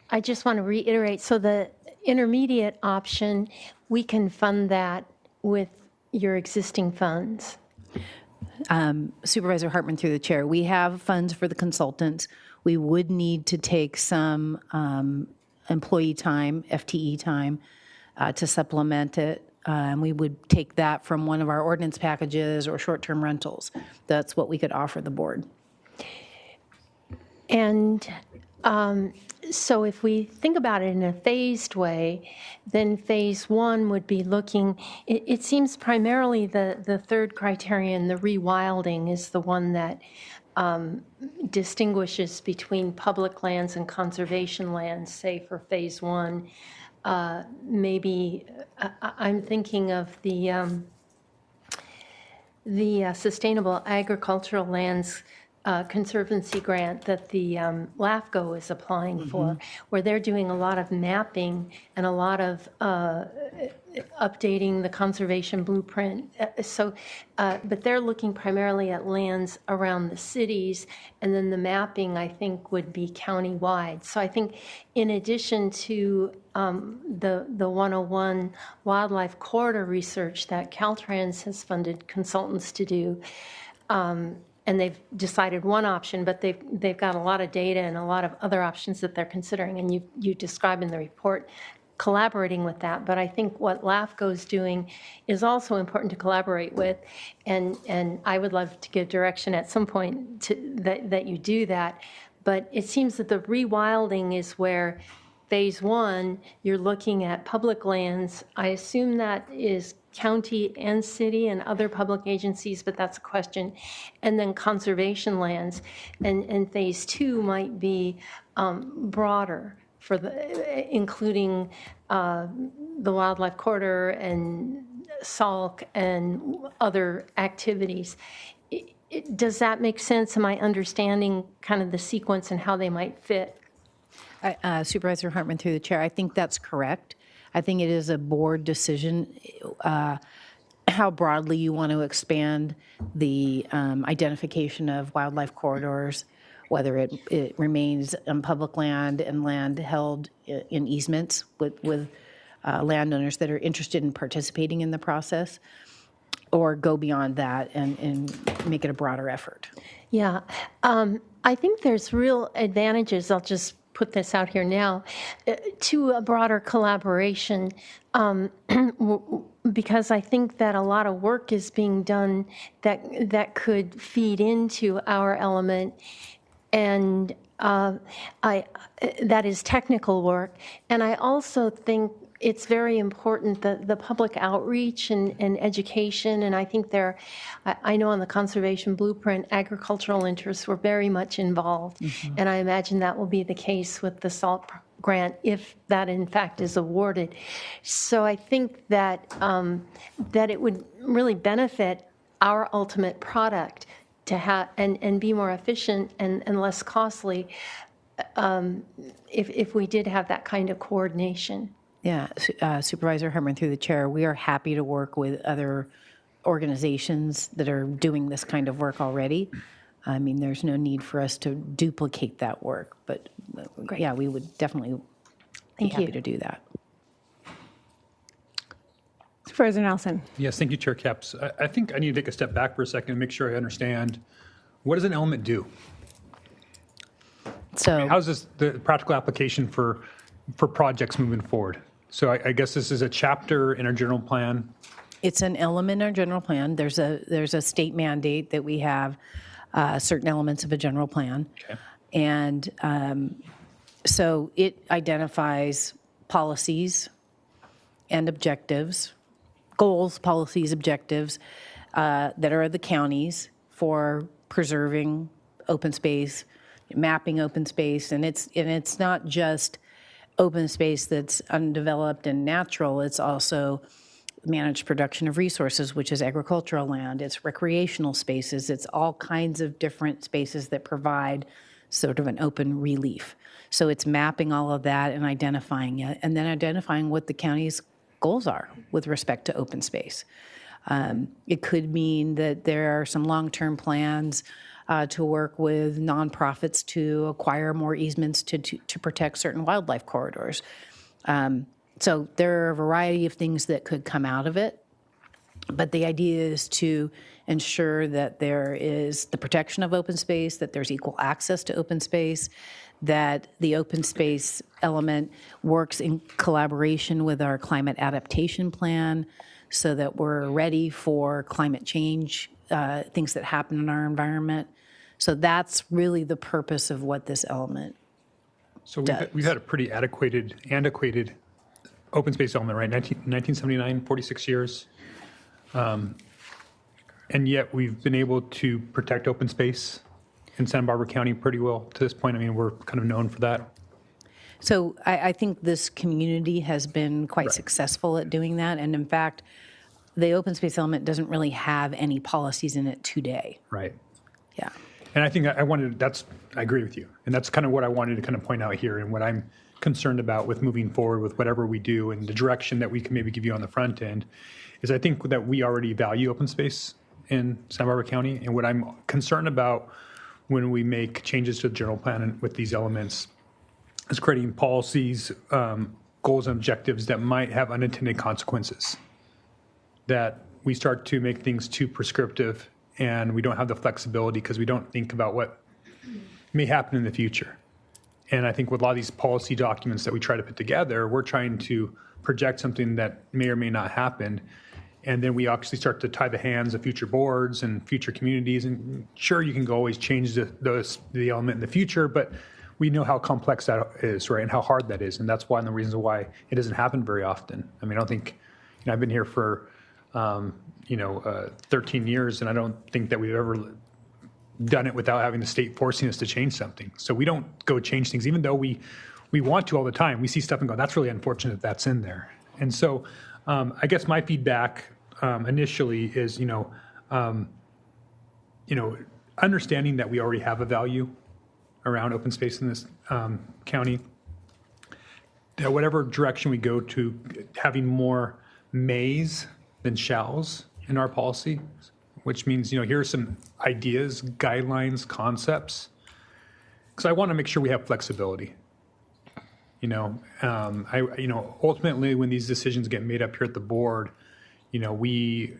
I just want to reiterate, so the intermediate option, we can fund that with your existing funds. Supervisor Hartman through the chair, we have funds for the consultants. We would need to take some employee time, FTE time, to supplement it. We would take that from one of our ordinance packages or short-term rentals. That's what we could offer the board. And so if we think about it in a phased way, then phase 1 would be looking, it seems primarily the third criterion, the rewilding, is the one that distinguishes between public lands and conservation lands, say for phase 1. Maybe I'm thinking of the Sustainable Agricultural Lands Conservancy grant that the LAFCO is applying for, where they're doing a lot of mapping and a lot of updating the conservation blueprint. But they're looking primarily at lands around the cities, and then the mapping, I think, would be countywide. So I think in addition to the 101 wildlife corridor research that Caltrans has funded consultants to do, and they've decided one option, but they've got a lot of data and a lot of other options that they're considering, and you describe in the report collaborating with that. But I think what LAFCO is doing is also important to collaborate with, and I would love to give direction at some point to that you do that. But it seems that the rewilding is where phase 1, you're looking at public lands. I assume that is county and city and other public agencies, but that's a question. And then conservation lands. And phase 2 might be broader, for including the wildlife corridor and SALC and other activities. Does that make sense? Am I understanding kind of the sequence and how they might fit? Supervisor Hartman through the chair, I think that's correct. I think it is a board decision how broadly you want to expand the identification of wildlife corridors, whether it remains on public land and land held in easements with landowners that are interested in participating in the process, or go beyond that and make it a broader effort. Yeah, I think there's real advantages. I'll just put this out here now, to a broader collaboration, because I think that a lot of work is being done that could feed into our element, and that is technical work. And I also think it's very important that the public outreach and education, and I think I know on the conservation blueprint, agricultural interests were very much involved, and I imagine that will be the case with the SALT grant if that in fact is awarded. So I think that that it would really benefit our ultimate product to have and be more efficient and less costly if we did have that kind of coordination. Yeah, Supervisor Hartman through the chair, we are happy to work with other organizations that are doing this kind of work already. I mean, there's no need for us to duplicate that work, but yeah, we would definitely be happy to do that. Supervisor Nelson. Yes, thank you, Chair Capps. I think I need to take a step back for a second and make sure I understand, what does an element do? So how's this the practical application for projects moving forward? So I guess this is a chapter in our general plan. it's an element in our general plan. There's a state mandate that we have certain elements of a general plan. Okay. And so it identifies policies and objectives, goals, policies, objectives that are the counties for preserving open space, mapping open space, and it's not just open space that's undeveloped and natural. It's also managed production of resources, which is agricultural land. It's recreational spaces. It's all kinds of different spaces that provide sort of an open relief. So it's mapping all of that and identifying it, and then identifying what the county's goals are with respect to open space. It could mean that there are some long-term plans to work with nonprofits to acquire more easements to protect certain wildlife corridors. So there are a variety of things that could come out of it, but the idea is to ensure that there is the protection of open space, that there's equal access to open space, that the open space element works in collaboration with our climate adaptation plan so that we're ready for climate change, things that happen in our environment. So that's really the purpose of what this element So does. we've had a pretty antiquated open space element, right? 1979, 46 years. And yet we've been able to protect open space in Santa Barbara County pretty well to this point. I mean, we're kind of known for that. So I think this community has been quite successful at doing that. And in fact, the open space element doesn't really have any policies in it today. Right. Yeah. And I think I agree with you. And that's kind of what I wanted to kind of point out here and what I'm concerned about with moving forward with whatever we do and the direction that we can maybe give you on the front end is I think that we already value open space in Santa Barbara County. And what I'm concerned about when we make changes to the general plan and with these elements is creating policies, goals and objectives that might have unintended consequences. That we start to make things too prescriptive and we don't have the flexibility because we don't think about what may happen in the future. And I think with a lot of these policy documents that we try to put together, we're trying to project something that may or may not happen. And then we actually start to tie the hands of future boards and future communities. And sure, you can always change the element in the future, but we know how complex that is, right? And how hard that is. And that's one of the reasons why it doesn't happen very often. I mean, I don't think, I've been here for, 13 years, and I don't think that we've ever done it without having the state forcing us to change something. So we don't go change things, even though we want to all the time. We see stuff and go, that's really unfortunate that that's in there. And so I guess my feedback initially is, understanding that we already have a value around open space in this county, that whatever direction we go to having more mays than shalls in our policy, which means, here are some ideas, guidelines, concepts, because I want to make sure we have flexibility. Ultimately, when these decisions get made up here at the board, we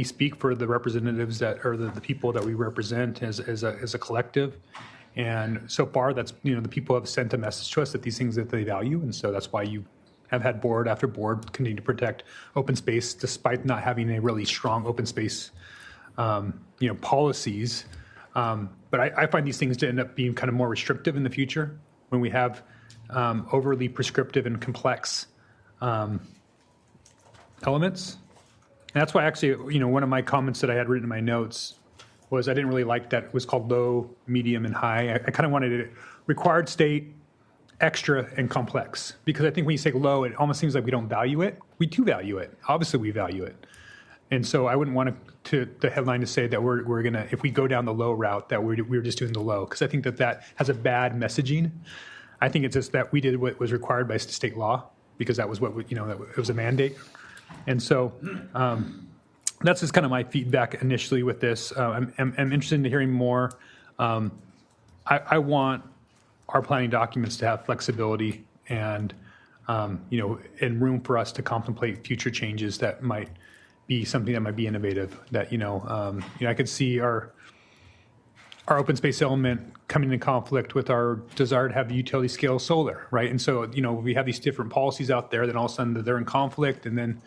speak for the representatives that are the people that we represent as a collective. And so far, that's, the people have sent a message to us that these things that they value. And so that's why you have had board after board continue to protect open space, despite not having a really strong open space, policies. But I find these things to end up being kind of more restrictive in the future when we have overly prescriptive and complex elements. And that's why actually, one of my comments that I had written in my notes was I didn't really like that it was called low, medium, and high. I kind of wanted it required state, extra, and complex. Because I think when you say low, it almost seems like we don't value it. We do value it. Obviously, we value it. And so I wouldn't want the headline to say that we're going to, if we go down the low route, that we're just doing the low. Because I think that has a bad messaging. I think it's just that we did what was required by state law, because that was what, it was a mandate. And so that's just kind of my feedback initially with this. I'm interested in hearing more. I want our planning documents to have flexibility and, and room for us to contemplate future changes that might be something that might be innovative. That, I could see our our open space element coming into conflict with our desire to have the utility scale solar, right? And so, we have these different policies out there that all of a sudden they're in conflict, and then,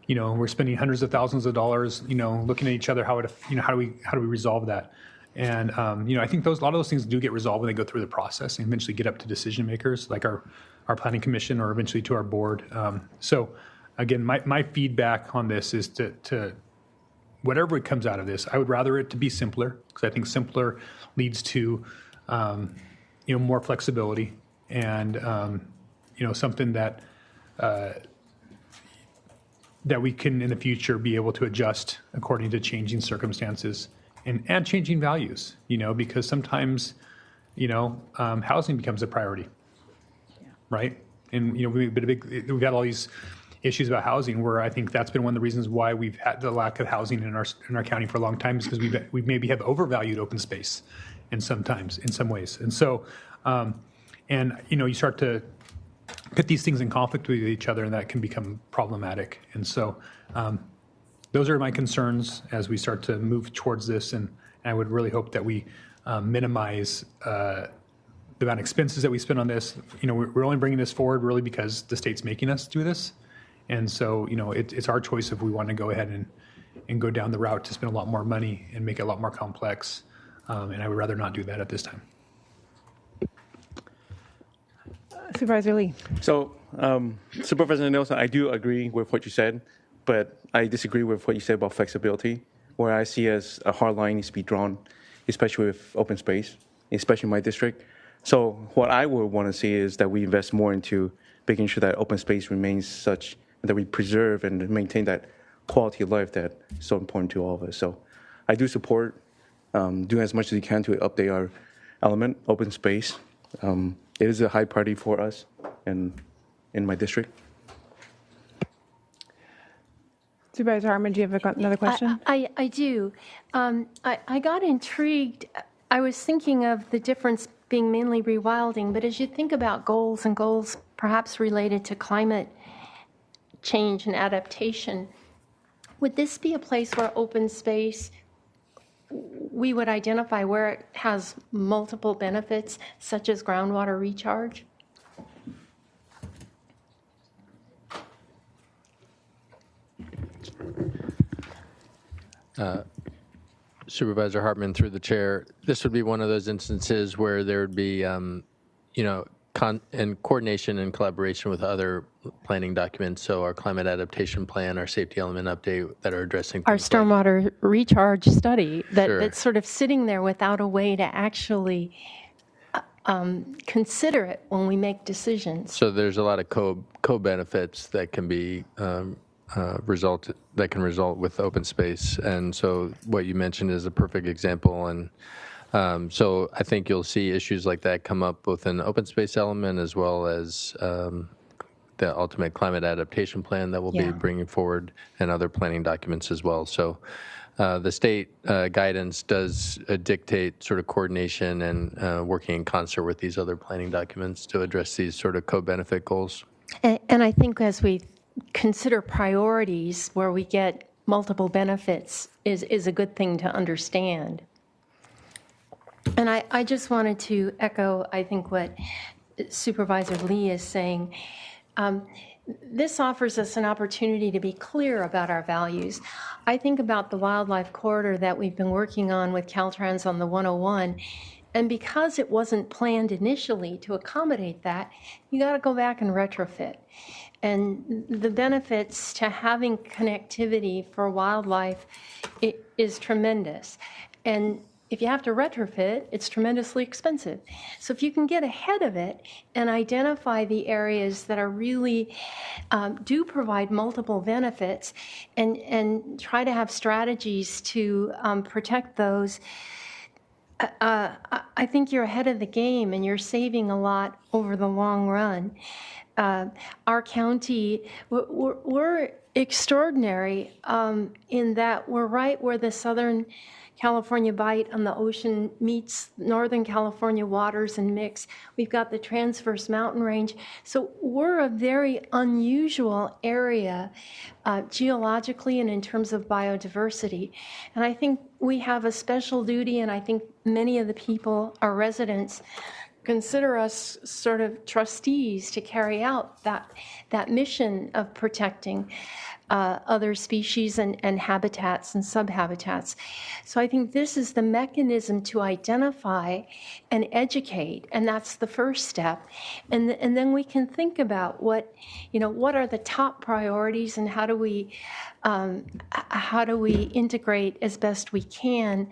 we're spending hundreds of thousands of dollars, looking at each other, how do we resolve that? And, I think a lot of those things do get resolved when they go through the process and eventually get up to decision makers like our planning commission or eventually to our board. So again, my feedback on this is to whatever it comes out of this, I would rather it to be simpler, because I think simpler leads to, more flexibility and, something that we can in the future be able to adjust according to changing circumstances and changing values, because sometimes, housing becomes a priority, right? And, we've had all these issues about housing, where I think that's been one of the reasons why we've had the lack of housing in our county for a long time, is because we maybe have overvalued open space in some ways. And so, you start to put these things in conflict with each other, and that can become problematic. And so, those are my concerns as we start to move towards this, and I would really hope that we minimize the amount of expenses that we spend on this. We're only bringing this forward really because the state's making us do this. And so, it's our choice if we want to go ahead and go down the route to spend a lot more money and make it a lot more complex. And I would rather not do that at this time. Supervisor Lee. So, Supervisor Nelson, I do agree with what you said, but I disagree with what you said about flexibility, where I see as a hard line needs to be drawn, especially with open space, especially in my district. So what I would want to see is that we invest more into making sure that open space remains such that we preserve and maintain that quality of life that is so important to all of us. So I do support doing as much as we can to update our element, open space. It is a high priority for us and in my district. Supervisor Hartman, do you have another question? I do. I got intrigued. I was thinking of the difference being mainly rewilding, but as you think about goals and goals perhaps related to climate change and adaptation, would this be a place where open space, we would identify where it has multiple benefits, such as groundwater recharge? Supervisor Hartman, through the chair, this would be one of those instances where there would be, in coordination and collaboration with other planning documents, so our climate adaptation plan, our safety element update that are addressing Our stormwater recharge study Sure. that's sort of sitting there without a way to actually consider it when we make decisions. So there's a lot of co-benefits that can be result with open space, and so what you mentioned is a perfect example. And so I think you'll see issues like that come up both in the open space element as well as the ultimate climate adaptation plan that we'll be bringing forward, and other planning documents as well. So the state guidance does dictate sort of coordination and working in concert with these other planning documents to address these sort of co-benefit goals. And I think as we consider priorities where we get multiple benefits is a good thing to understand. And I just wanted to echo, I think, what Supervisor Lee is saying. This offers us an opportunity to be clear about our values. I think about the wildlife corridor that we've been working on with Caltrans on the 101, and because it wasn't planned initially to accommodate that, you got to go back and retrofit. And the benefits to having connectivity for wildlife is tremendous. And if you have to retrofit, it's tremendously expensive. So if you can get ahead of it and identify the areas that are really do provide multiple benefits, and try to have strategies to protect those, I think you're ahead of the game and you're saving a lot over the long run. Our county, we're extraordinary in that we're right where the southern California Bight on the ocean meets Northern California waters and mix. We've got the transverse mountain range. So we're a very unusual area geologically and in terms of biodiversity. And I think we have a special duty, and I think many of the people, our residents, consider us sort of trustees to carry out that mission of protecting other species and habitats and subhabitats. So I think this is the mechanism to identify and educate, and that's the first step. And then we can think about what are the top priorities and how do we integrate as best we can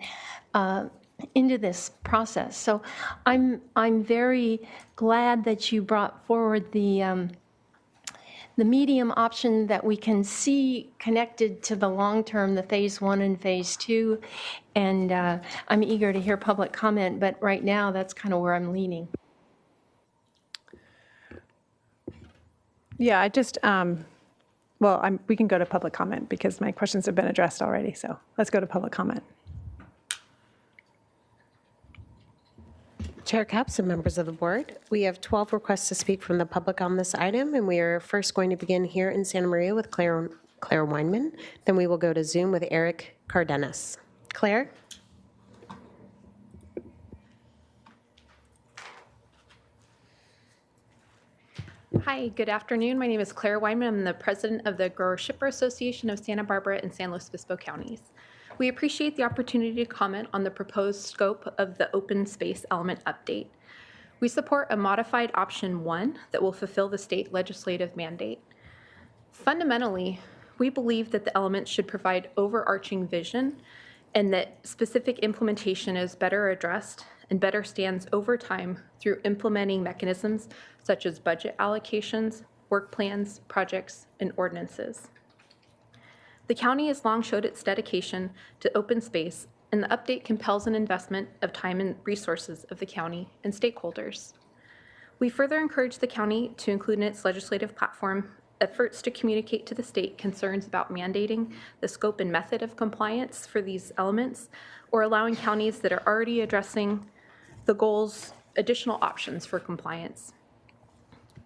into this process. So I'm very glad that you brought forward the medium option that we can see connected to the long term, the phase 1 and phase 2. And I'm eager to hear public comment, but right now that's kind of where I'm leaning. Yeah, we can go to public comment because my questions have been addressed already. So let's go to public comment. Chair Capps and members of the board, we have 12 requests to speak from the public on this item, and we are first going to begin here in Santa Maria with Claire Weinman. Then we will go to Zoom with Eric Cardenas. Claire? Hi, good afternoon. My name is Claire Weinman. I'm the president of the Grower Shipper Association of Santa Barbara and San Luis Obispo counties. We appreciate the opportunity to comment on the proposed scope of the open space element update. We support a modified option 1 that will fulfill the state legislative mandate. Fundamentally, we believe that the element should provide overarching vision and that specific implementation is better addressed and better stands over time through implementing mechanisms such as budget allocations, work plans, projects, and ordinances. The county has long showed its dedication to open space, and the update compels an investment of time and resources of the county and stakeholders. We further encourage the county to include in its legislative platform efforts to communicate to the state concerns about mandating the scope and method of compliance for these elements, or allowing counties that are already addressing the goals additional options for compliance.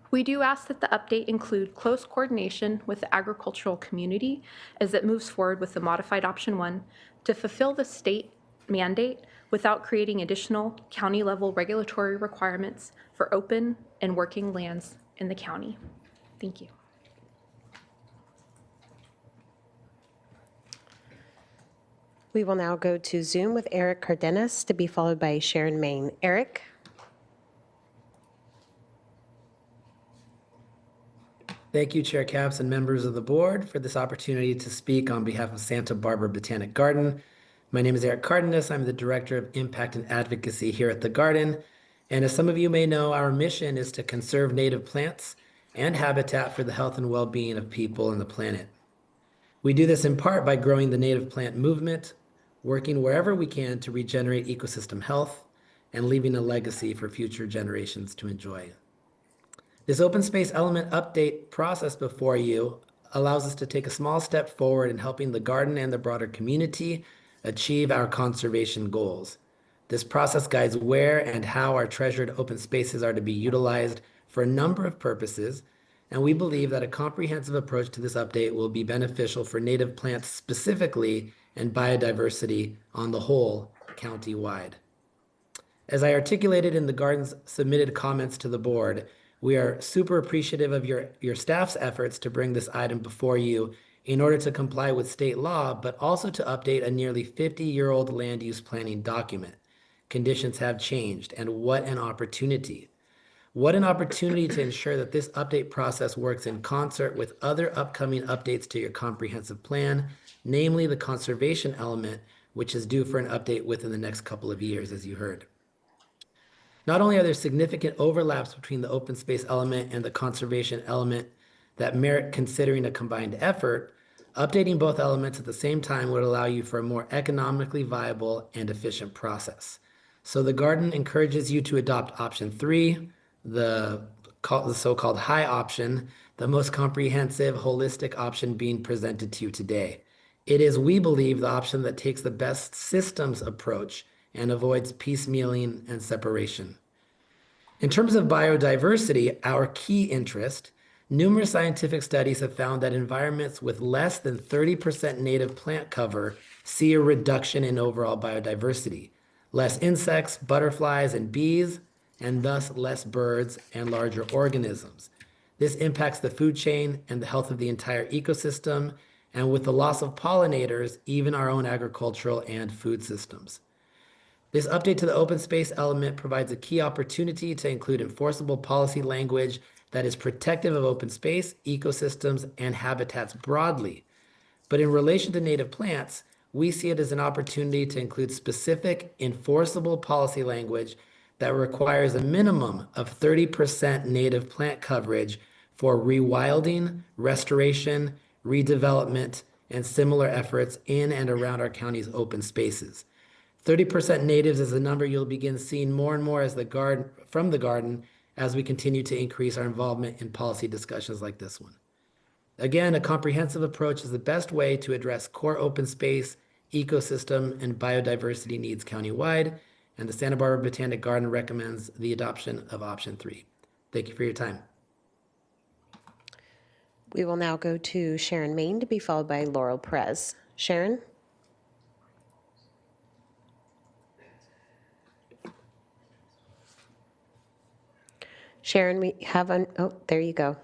We do ask that the update include close coordination with the agricultural community as it moves forward with the modified option 1 to fulfill the state mandate without creating additional county-level regulatory requirements for open and working lands in the county. Thank you. We will now go to Zoom with Eric Cardenas to be followed by Sharon Main. Eric? Thank you, Chair Capps and members of the board, for this opportunity to speak on behalf of Santa Barbara Botanic Garden. My name is Eric Cardenas. I'm the Director of Impact and Advocacy here at the Garden. And as some of you may know, our mission is to conserve native plants and habitat for the health and well-being of people and the planet. We do this in part by growing the native plant movement, working wherever we can to regenerate ecosystem health, and leaving a legacy for future generations to enjoy. This open space element update process before you allows us to take a small step forward in helping the garden and the broader community achieve our conservation goals. This process guides where and how our treasured open spaces are to be utilized for a number of purposes, and we believe that a comprehensive approach to this update will be beneficial for native plants specifically and biodiversity on the whole, county-wide. As I articulated in the garden's submitted comments to the board, we are super appreciative of your staff's efforts to bring this item before you in order to comply with state law, but also to update a nearly 50-year-old land use planning document. Conditions have changed, and what an opportunity. What an opportunity to ensure that this update process works in concert with other upcoming updates to your comprehensive plan, namely the conservation element, which is due for an update within the next couple of years, as you heard. Not only are there significant overlaps between the open space element and the conservation element that merit considering a combined effort, updating both elements at the same time would allow you for a more economically viable and efficient process. So the garden encourages you to adopt option 3, the so-called high option, the most comprehensive, holistic option being presented to you today. It is, we believe, the option that takes the best systems approach and avoids piecemealing and separation. In terms of biodiversity, our key interest, numerous scientific studies have found that environments with less than 30% native plant cover see a reduction in overall biodiversity. Less insects, butterflies, and bees, and thus less birds and larger organisms. This impacts the food chain and the health of the entire ecosystem, and with the loss of pollinators, even our own agricultural and food systems. This update to the open space element provides a key opportunity to include enforceable policy language that is protective of open space, ecosystems, and habitats broadly. But in relation to native plants, we see it as an opportunity to include specific enforceable policy language that requires a minimum of 30% native plant coverage for rewilding, restoration, redevelopment, and similar efforts in and around our county's open spaces. 30% natives is a number you'll begin seeing more and more as from the garden as we continue to increase our involvement in policy discussions like this one. Again, a comprehensive approach is the best way to address core open space, ecosystem, and biodiversity needs countywide, and the Santa Barbara Botanic Garden recommends the adoption of option 3. Thank you for your time. We will now go to Sharon Main to be followed by Laurel Perez. Sharon? Sharon, we have oh, there you go.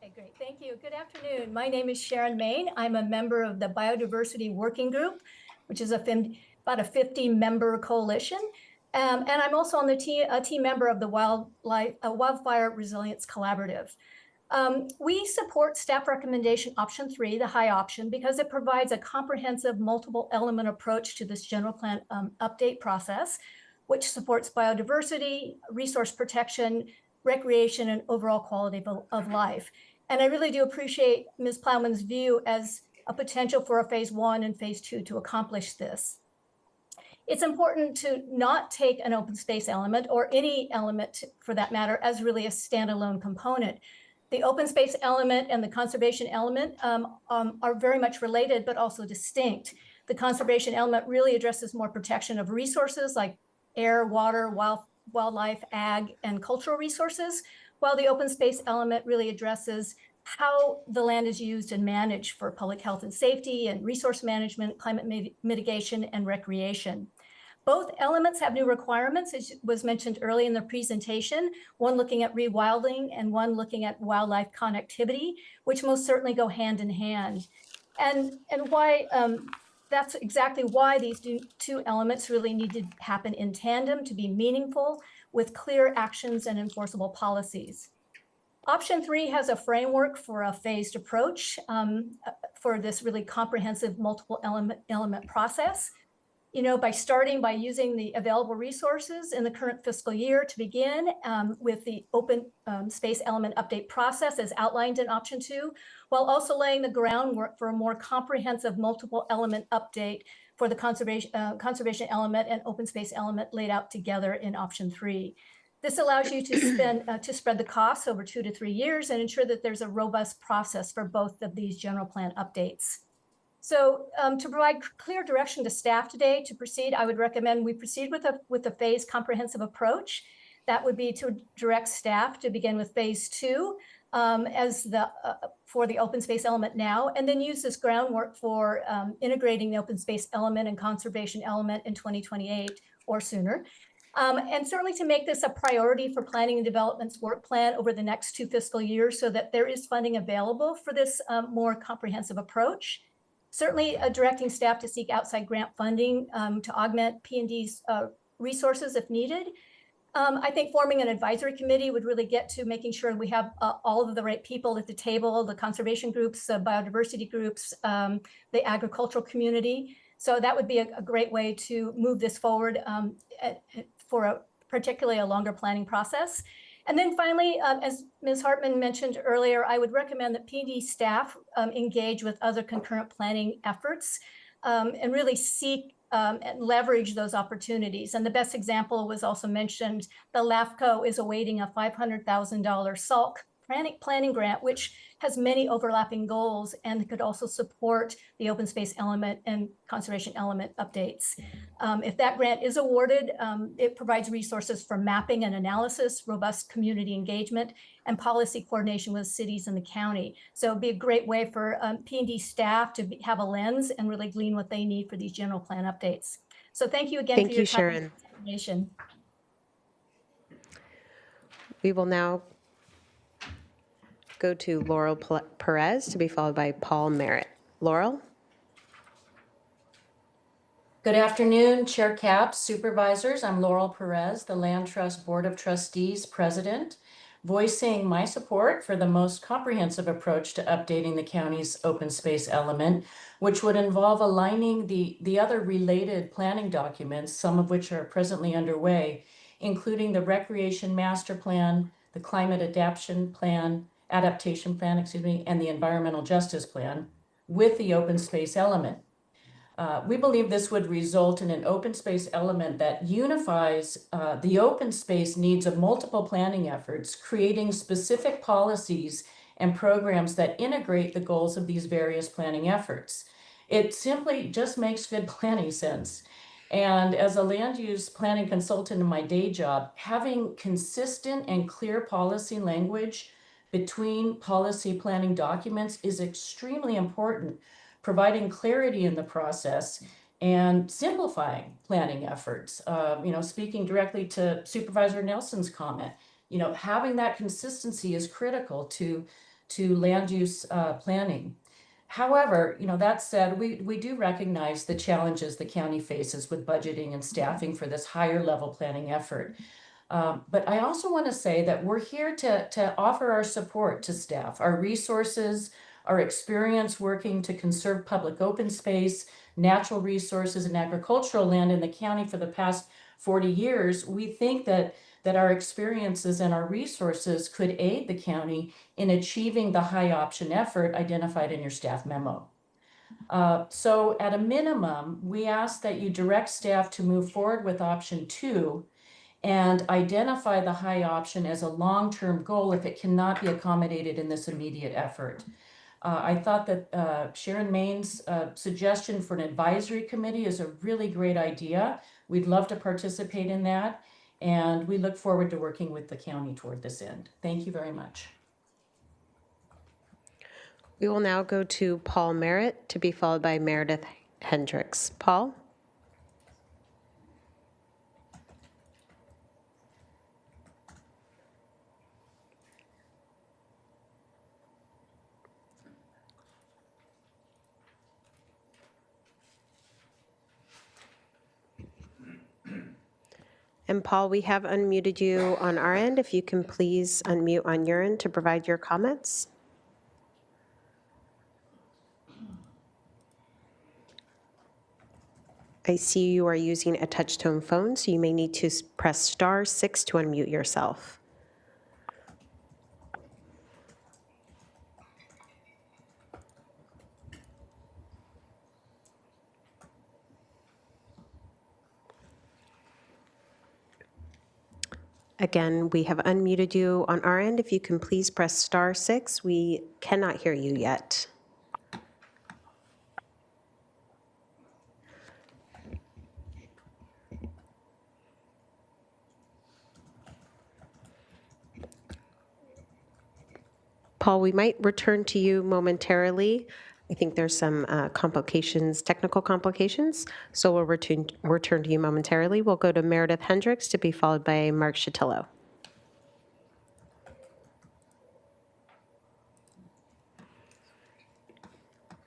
Okay, great. Thank you. Good afternoon. My name is Sharon Main. I'm a member of the Biodiversity Working Group, which is about a 50-member coalition. And I'm also on the team member of the Wildfire Resilience Collaborative. We support staff recommendation option 3, the high option, because it provides a comprehensive multiple element approach to this general plan update process, which supports biodiversity, resource protection, recreation, and overall quality of life. And I really do appreciate Ms. Plowman's view as a potential for a phase 1 and phase 2 to accomplish this. It's important to not take an open space element, or any element for that matter, as really a standalone component. The open space element and the conservation element are very much related, but also distinct. The conservation element really addresses more protection of resources like air, water, wildlife, ag, and cultural resources, while the open space element really addresses how the land is used and managed for public health and safety and resource management, climate mitigation, and recreation. Both elements have new requirements, as was mentioned early in the presentation, one looking at rewilding and one looking at wildlife connectivity, which most certainly go hand in hand. And why that's exactly why these two elements really need to happen in tandem to be meaningful with clear actions and enforceable policies. Option 3 has a framework for a phased approach for this really comprehensive multiple element process. You know, by using the available resources in the current fiscal year to begin with the open space element update process as outlined in option 2, while also laying the groundwork for a more comprehensive multiple element update for the conservation element and open space element laid out together in option 3. This allows you to spread the costs over 2 to 3 years and ensure that there's a robust process for both of these general plan updates. So to provide clear direction to staff today to proceed, I would recommend we proceed with a phased comprehensive approach. That would be to direct staff to begin with phase 2 for the open space element now, and then use this groundwork for integrating the open space element and conservation element in 2028 or sooner. And certainly to make this a priority for planning and development's work plan over the next 2 fiscal years so that there is funding available for this more comprehensive approach. Certainly directing staff to seek outside grant funding to augment P&D's resources if needed. I think forming an advisory committee would really get to making sure we have all of the right people at the table, the conservation groups, biodiversity groups, the agricultural community. So that would be a great way to move this forward for particularly a longer planning process. And then finally, as Ms. Hartman mentioned earlier, I would recommend that PD staff engage with other concurrent planning efforts and really seek and leverage those opportunities. And the best example was also mentioned, the LAFCO is awaiting a $500,000 SALC planning grant, which has many overlapping goals and could also support the open space element and conservation element updates. If that grant is awarded, it provides resources for mapping and analysis, robust community engagement, and policy coordination with cities and the county. So it'd be a great way for P&D staff to have a lens and really glean what they need for these general plan updates. So thank you again for your time and consideration. We will now go to Laurel Perez to be followed by Paul Merritt. Laurel? Good afternoon, Chair Capps, Supervisors. I'm Laurel Perez, the Land Trust Board of Trustees President, voicing my support for the most comprehensive approach to updating the county's open space element, which would involve aligning the other related planning documents, some of which are presently underway, including the Recreation Master Plan, the Climate Adaptation Plan, and the Environmental Justice Plan, with the open space element. We believe this would result in an open space element that unifies the open space needs of multiple planning efforts, creating specific policies and programs that integrate the goals of these various planning efforts. It simply just makes good planning sense. And as a land use planning consultant in my day job, having consistent and clear policy language between policy planning documents is extremely important, providing clarity in the process and simplifying planning efforts. Speaking directly to Supervisor Nelson's comment, having that consistency is critical to land use planning. However, that said, we do recognize the challenges the county faces with budgeting and staffing for this higher level planning effort. But I also want to say that we're here to offer our support to staff, our resources, our experience working to conserve public open space, natural resources, and agricultural land in the county for the past 40 years. We think that our experiences and our resources could aid the county in achieving the high option effort identified in your staff memo. So at a minimum, we ask that you direct staff to move forward with option 2 and identify the high option as a long-term goal if it cannot be accommodated in this immediate effort. I thought that Sharon Main's suggestion for an advisory committee is a really great idea. We'd love to participate in that, and we look forward to working with the county toward this end. Thank you very much. We will now go to Paul Merritt to be followed by Meredith Hendricks. Paul? And Paul, we have unmuted you on our end. If you can please unmute on your end to provide your comments. I see you are using a touch-tone phone, so you may need to press *6 to unmute yourself. Again, we have unmuted you on our end. If you can please press *6. We cannot hear you yet. Paul, we might return to you momentarily. I think there's some technical complications, so we'll return to you momentarily. We'll go to Meredith Hendricks to be followed by Mark Shatillo.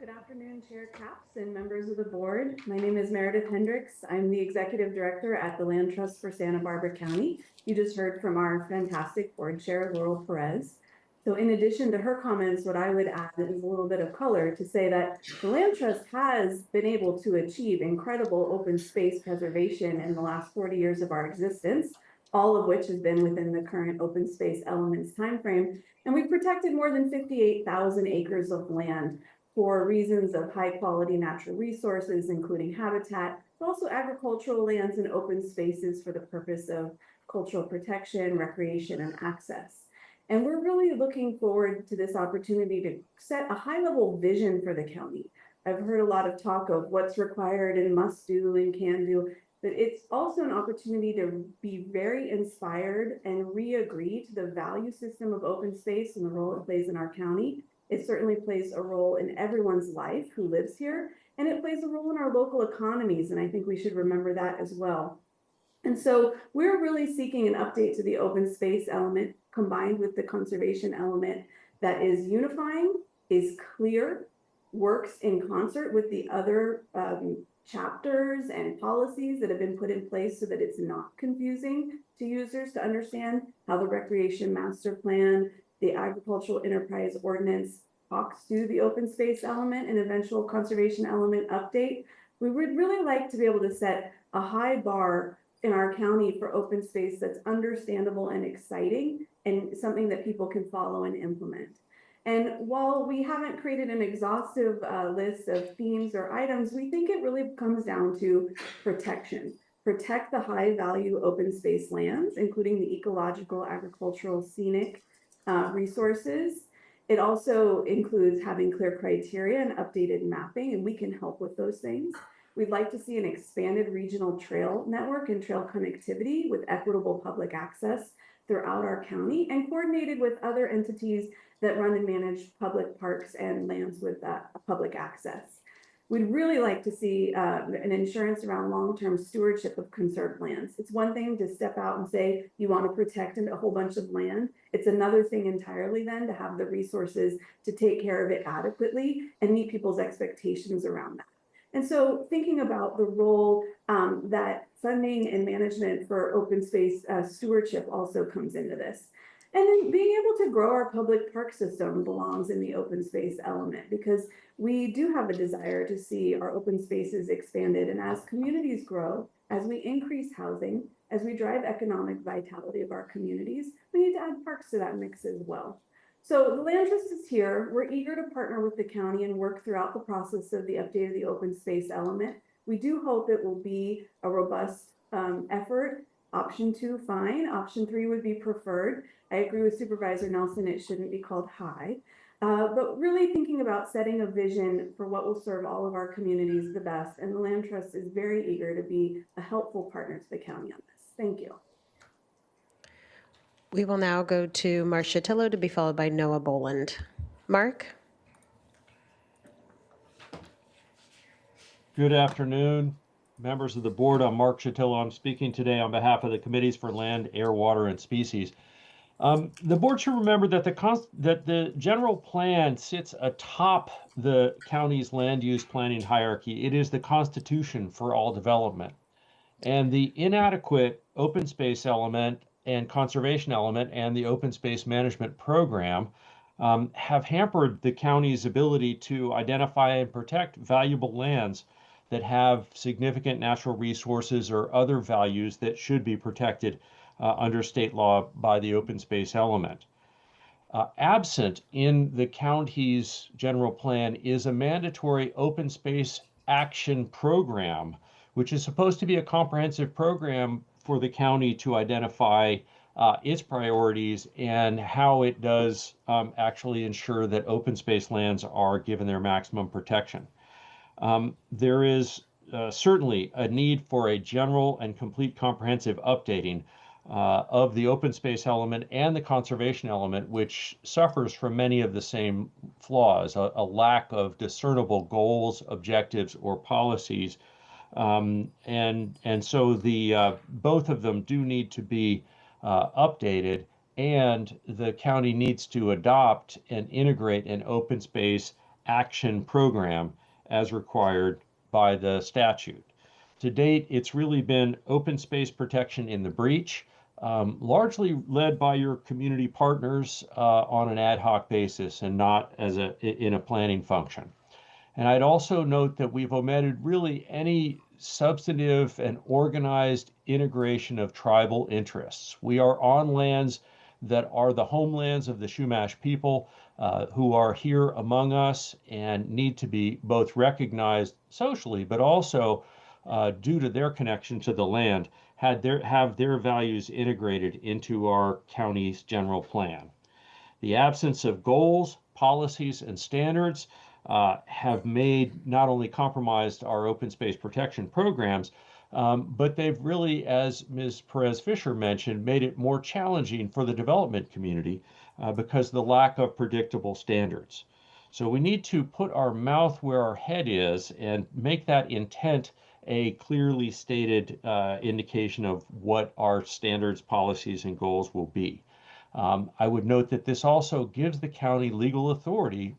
Good afternoon, Chair Capps and members of the board. My name is Meredith Hendricks. I'm the Executive Director at the Land Trust for Santa Barbara County. You just heard from our fantastic board chair, Laurel Perez. So in addition to her comments, what I would add is a little bit of color to say that the Land Trust has been able to achieve incredible open space preservation in the last 40 years of our existence, all of which has been within the current open space elements timeframe. And we've protected more than 58,000 acres of land for reasons of high quality natural resources, including habitat, but also agricultural lands and open spaces for the purpose of cultural protection, recreation, and access. And we're really looking forward to this opportunity to set a high-level vision for the county. I've heard a lot of talk of what's required and must do and can do, but it's also an opportunity to be very inspired and re-agree to the value system of open space and the role it plays in our county. It certainly plays a role in everyone's life who lives here, and it plays a role in our local economies, and I think we should remember that as well. And so we're really seeking an update to the open space element combined with the conservation element that is unifying, is clear, works in concert with the other chapters and policies that have been put in place so that it's not confusing to users to understand how the recreation master plan, the agricultural enterprise ordinance talks to the open space element and eventual conservation element update. We would really like to be able to set a high bar in our county for open space that's understandable and exciting and something that people can follow and implement. And while we haven't created an exhaustive list of themes or items, we think it really comes down to protection. Protect the high value open space lands, including the ecological, agricultural, scenic resources. It also includes having clear criteria and updated mapping, and we can help with those things. We'd like to see an expanded regional trail network and trail connectivity with equitable public access throughout our county and coordinated with other entities that run and manage public parks and lands with public access. We'd really like to see an insurance around long-term stewardship of conserved lands. It's one thing to step out and say you want to protect a whole bunch of land. It's another thing entirely then to have the resources to take care of it adequately and meet people's expectations around that. And so thinking about the role that funding and management for open space stewardship also comes into this. And then being able to grow our public park system belongs in the open space element because we do have a desire to see our open spaces expanded. And as communities grow, as we increase housing, as we drive economic vitality of our communities, we need to add parks to that mix as well. So the Land Trust is here. We're eager to partner with the county and work throughout the process of the update of the open space element. We do hope it will be a robust effort. Option 2, fine. Option 3 would be preferred. I agree with Supervisor Nelson, it shouldn't be called high. But really thinking about setting a vision for what will serve all of our communities the best. And the Land Trust is very eager to be a helpful partner to the county on this. Thank you. We will now go to Mark Shatillo to be followed by Noah Boland. Mark? Good afternoon, members of the board. I'm Mark Shatillo. I'm speaking today on behalf of the Committees for Land, Air, Water, and Species. The board should remember that the general plan sits atop the county's land use planning hierarchy. It is the constitution for all development. And the inadequate open space element and conservation element and the open space management program have hampered the county's ability to identify and protect valuable lands that have significant natural resources or other values that should be protected under state law by the open space element. Absent in the county's general plan is a mandatory open space action program, which is supposed to be a comprehensive program for the county to identify its priorities and how it does actually ensure that open space lands are given their maximum protection. There is certainly a need for a general and complete comprehensive updating of the open space element and the conservation element, which suffers from many of the same flaws, a lack of discernible goals, objectives, or policies. And so the both of them do need to be updated, and the county needs to adopt and integrate an open space action program as required by the statute. To date, it's really been open space protection in the breach, largely led by your community partners on an ad hoc basis and not as in a planning function. And I'd also note that we've omitted really any substantive and organized integration of tribal interests. We are on lands that are the homelands of the Chumash people who are here among us and need to be both recognized socially, but also due to their connection to the land, have their values integrated into our county's general plan. The absence of goals, policies, and standards have made not only compromised our open space protection programs, but they've really, as Ms. Perez-Fisher mentioned, made it more challenging for the development community because of the lack of predictable standards. So we need to put our mouth where our head is and make that intent a clearly stated indication of what our standards, policies, and goals will be. I would note that this also gives the county legal authority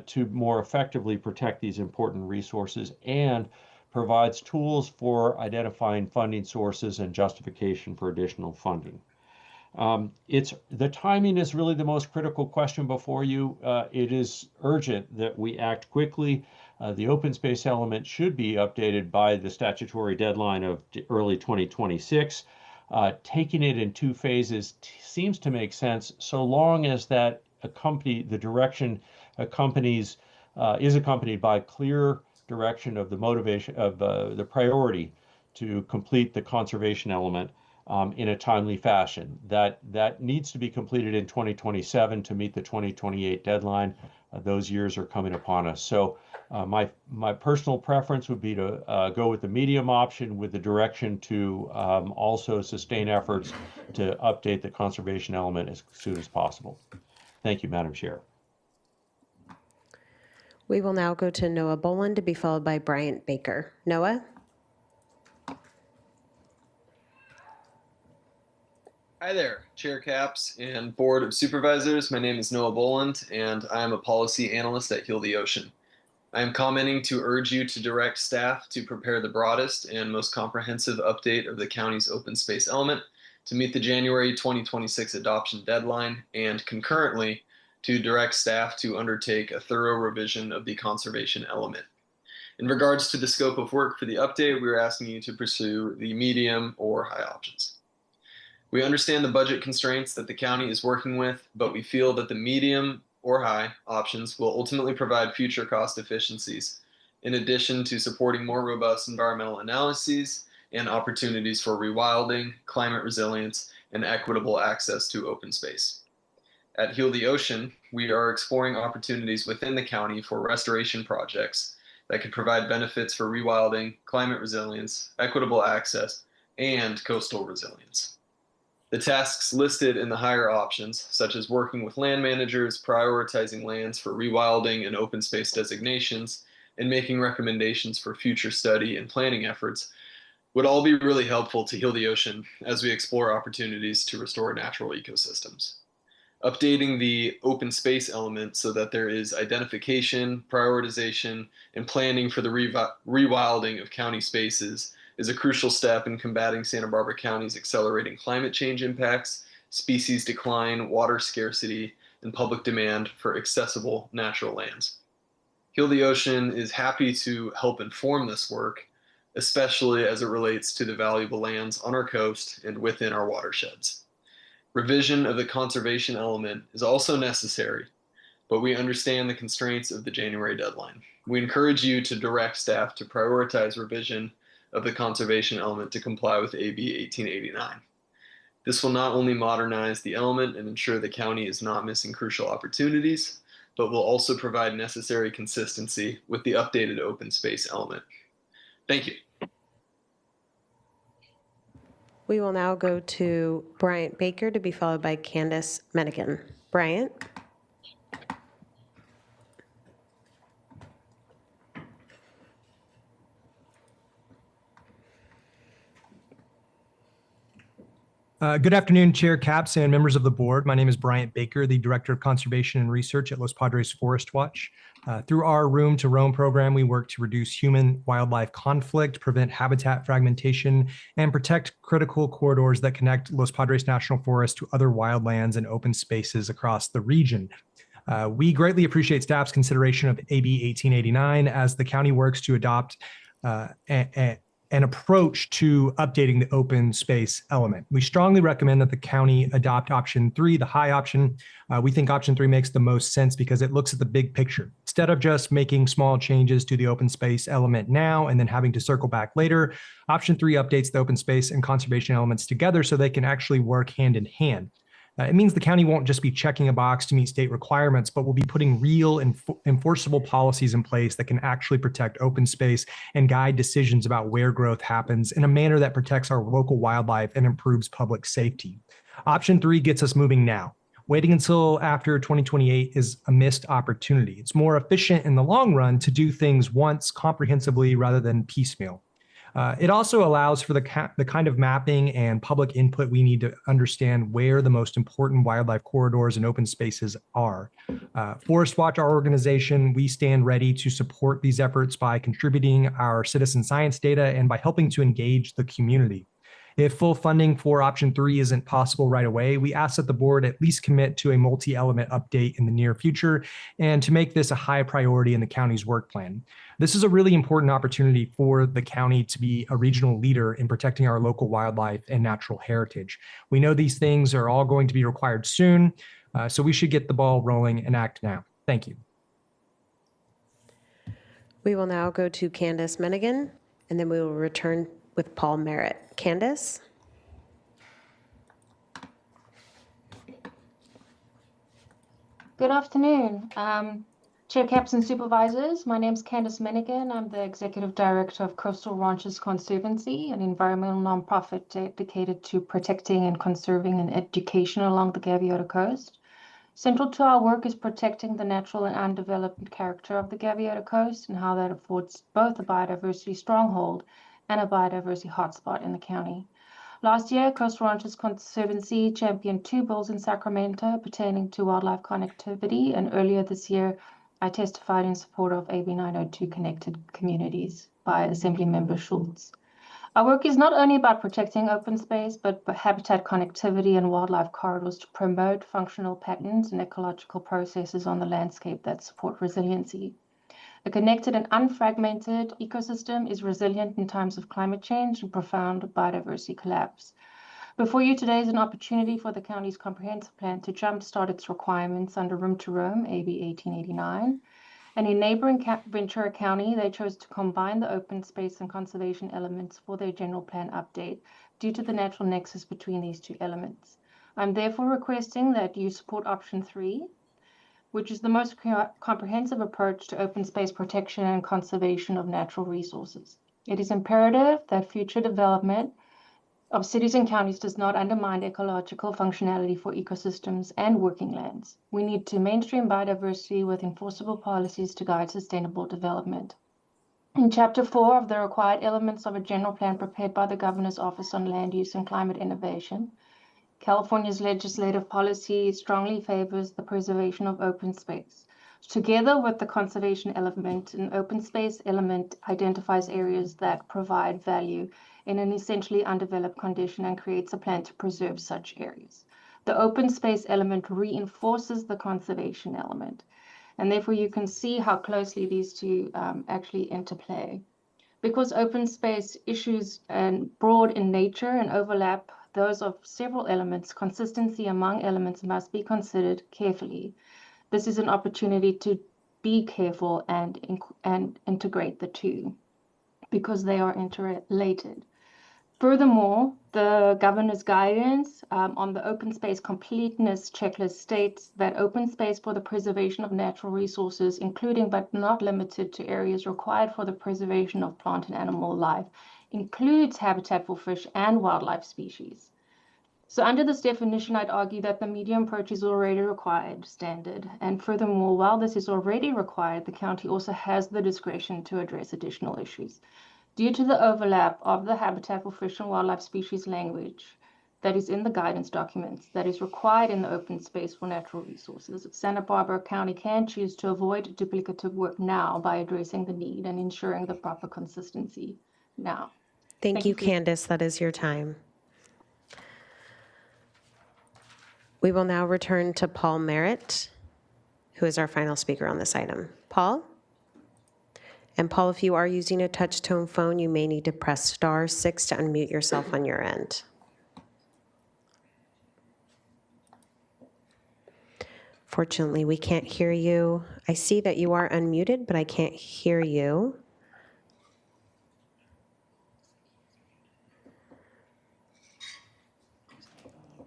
to more effectively protect these important resources and provides tools for identifying funding sources and justification for additional funding. The timing is really the most critical question before you. It is urgent that we act quickly. The open space element should be updated by the statutory deadline of early 2026. Taking it in two phases seems to make sense so long as the direction accompanies is accompanied by clear direction of the motivation of the priority to complete the conservation element in a timely fashion. That needs to be completed in 2027 to meet the 2028 deadline. Those years are coming upon us. So my personal preference would be to go with the medium option with the direction to also sustain efforts to update the conservation element as soon as possible. Thank you, Madam Chair. We will now go to Noah Boland to be followed by Bryant Baker. Noah? Hi there, Chair Caps and Board of Supervisors. My name is Noah Boland, and I am a policy analyst at Heal the Ocean. I am commenting to urge you to direct staff to prepare the broadest and most comprehensive update of the county's open space element to meet the January 2026 adoption deadline, and concurrently to direct staff to undertake a thorough revision of the conservation element. In regards to the scope of work for the update, we are asking you to pursue the medium or high options. We understand the budget constraints that the county is working with, but we feel that the medium or high options will ultimately provide future cost efficiencies, in addition to supporting more robust environmental analyses and opportunities for rewilding, climate resilience, and equitable access to open space. At Heal the Ocean, we are exploring opportunities within the county for restoration projects that could provide benefits for rewilding, climate resilience, equitable access, and coastal resilience. The tasks listed in the higher options, such as working with land managers, prioritizing lands for rewilding and open space designations, and making recommendations for future study and planning efforts, would all be really helpful to Heal the Ocean as we explore opportunities to restore natural ecosystems. Updating the open space element so that there is identification, prioritization, and planning for the rewilding of county spaces is a crucial step in combating Santa Barbara County's accelerating climate change impacts, species decline, water scarcity, and public demand for accessible natural lands. Heal the Ocean is happy to help inform this work, especially as it relates to the valuable lands on our coast and within our watersheds. Revision of the conservation element is also necessary, but we understand the constraints of the January deadline. We encourage you to direct staff to prioritize revision of the conservation element to comply with AB 1889. This will not only modernize the element and ensure the county is not missing crucial opportunities, but will also provide necessary consistency with the updated open space element. Thank you. We will now go to Bryant Baker to be followed by Candace Medigan. Bryant? Good afternoon, Chair Capps and members of the board. My name is Bryant Baker, the Director of Conservation and Research at Los Padres Forest Watch. Through our Room to Roam program, we work to reduce human-wildlife conflict, prevent habitat fragmentation, and protect critical corridors that connect Los Padres National Forest to other wildlands and open spaces across the region. We greatly appreciate staff's consideration of AB 1889 as the county works to adopt an approach to updating the open space element. We strongly recommend that the county adopt option 3, the high option. We think option 3 makes the most sense because it looks at the big picture. Instead of just making small changes to the open space element now and then having to circle back later, option 3 updates the open space and conservation elements together so they can actually work hand in hand. It means the county won't just be checking a box to meet state requirements, but will be putting real enforceable policies in place that can actually protect open space and guide decisions about where growth happens in a manner that protects our local wildlife and improves public safety. Option 3 gets us moving now. Waiting until after 2028 is a missed opportunity. It's more efficient in the long run to do things once comprehensively rather than piecemeal. It also allows for the kind of mapping and public input we need to understand where the most important wildlife corridors and open spaces are. Forest Watch, our organization, we stand ready to support these efforts by contributing our citizen science data and by helping to engage the community. If full funding for option 3 isn't possible right away, we ask that the board at least commit to a multi-element update in the near future and to make this a high priority in the county's work plan. This is a really important opportunity for the county to be a regional leader in protecting our local wildlife and natural heritage. We know these things are all going to be required soon, so we should get the ball rolling and act now. Thank you. We will now go to Candace Menigan, and then we will return with Paul Merritt. Candace? Good afternoon, Chair, Caps, and Supervisors. My name is Candace Menigan. I'm the Executive Director of Coastal Ranches Conservancy, an environmental nonprofit dedicated to protecting and conserving and education along the Gaviota Coast. Central to our work is protecting the natural and undeveloped character of the Gaviota Coast and how that affords both a biodiversity stronghold and a biodiversity hotspot in the county. Last year, Coastal Ranches Conservancy championed 2 bills in Sacramento pertaining to wildlife connectivity, and earlier this year, I testified in support of AB 902 Connected Communities by Assemblymember Schultz. Our work is not only about protecting open space, but habitat connectivity and wildlife corridors to promote functional patterns and ecological processes on the landscape that support resiliency. A connected and unfragmented ecosystem is resilient in times of climate change and profound biodiversity collapse. Before you today is an opportunity for the county's comprehensive plan to jumpstart its requirements under Room to Roam, AB 1889. And in neighboring Ventura County, they chose to combine the open space and conservation elements for their general plan update due to the natural nexus between these 2 elements. I'm therefore requesting that you support option 3, which is the most comprehensive approach to open space protection and conservation of natural resources. It is imperative that future development of cities and counties does not undermine ecological functionality for ecosystems and working lands. We need to mainstream biodiversity with enforceable policies to guide sustainable development. In Chapter 4 of the required elements of a general plan prepared by the Governor's Office on Land Use and Climate Innovation, California's legislative policy strongly favors the preservation of open space. Together with the conservation element, an open space element identifies areas that provide value in an essentially undeveloped condition and creates a plan to preserve such areas. The open space element reinforces the conservation element, and therefore you can see how closely these 2 actually interplay. Because open space issues are broad in nature and overlap those of several elements, consistency among elements must be considered carefully. This is an opportunity to be careful and integrate the 2 because they are interrelated. Furthermore, the Governor's guidance on the open space completeness checklist states that open space for the preservation of natural resources, including but not limited to areas required for the preservation of plant and animal life, includes habitat for fish and wildlife species. So under this definition, I'd argue that the medium approach is already required standard. And furthermore, while this is already required, the county also has the discretion to address additional issues. Due to the overlap of the habitat for fish and wildlife species language that is in the guidance documents that is required in the open space for natural resources, Santa Barbara County can choose to avoid duplicative work now by addressing the need and ensuring the proper consistency now. Thank you, Candace. That is your time. We will now return to Paul Merritt, who is our final speaker on this item. Paul? And Paul, if you are using a touch-tone phone, you may need to press *6 to unmute yourself on your end. Fortunately, we can't hear you. I see that you are unmuted, but I can't hear you.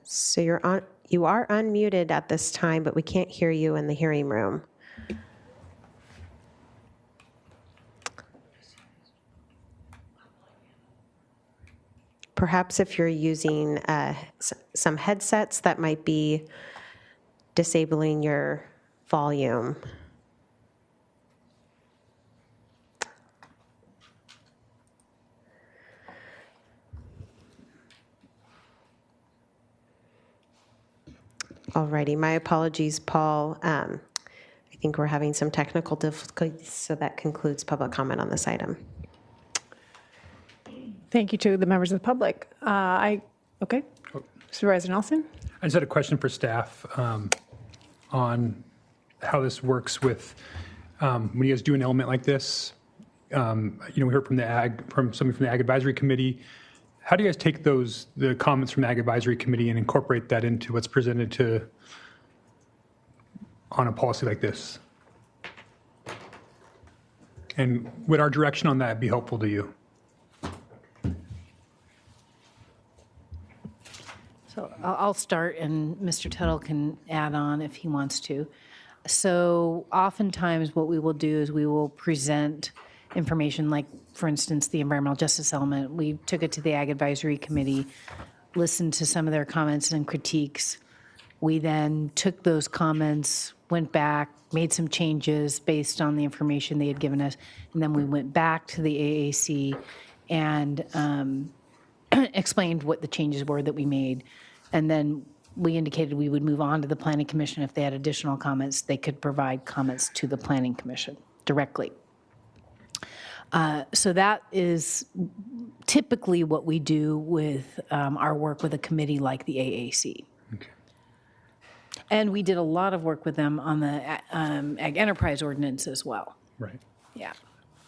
So You are unmuted at this time, but we can't hear you in the hearing room. Perhaps if you're using some headsets, that might be disabling your volume. Alrighty, my apologies, Paul. I think we're having some technical difficulties, so that concludes public comment on this item. Thank you to the members of the public. Okay. Supervisor Nelson? I just had a question for staff on how this works with when you guys do an element like this. We heard from somebody from the Ag Advisory Committee. How do you guys take the comments from the Ag Advisory Committee and incorporate that into what's presented on a policy like this? And would our direction on that be helpful to you? So I'll start, and Mr. Tuttle can add on if he wants to. So oftentimes what we will do is we will present information like, for instance, the environmental justice element. We took it to the Ag Advisory Committee, listened to some of their comments and critiques. We then took those comments, went back, made some changes based on the information they had given us, and then we went back to the AAC and explained what the changes were that we made. And then we indicated we would move on to the Planning Commission. If they had additional comments, they could provide comments to the Planning Commission directly. So that is typically what we do with our work with a committee like the AAC. Okay. And we did a lot of work with them on the Ag Enterprise Ordinance as well. Right. Yeah.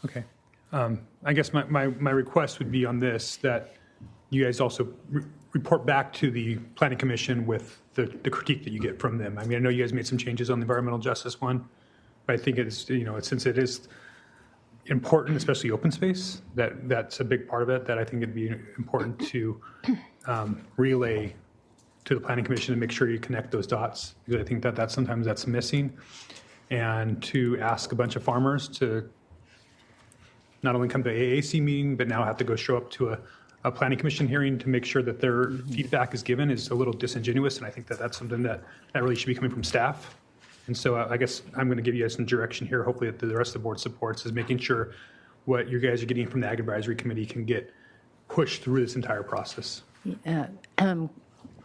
Okay. I guess my request would be on this, that you guys also report back to the Planning Commission with the critique that you get from them. I mean, I know you guys made some changes on the environmental justice one, but I think it's, since it is important, especially open space, that's a big part of it, that I think it'd be important to relay to the Planning Commission and make sure you connect those dots, because I think that sometimes that's missing. And to ask a bunch of farmers to not only come to AAC meeting, but now have to go show up to a Planning Commission hearing to make sure that their feedback is given is a little disingenuous. And I think that's something that really should be coming from staff. And so I guess I'm going to give you guys some direction here, hopefully that the rest of the board supports, is making sure what you guys are getting from the Ag Advisory Committee can get pushed through this entire process.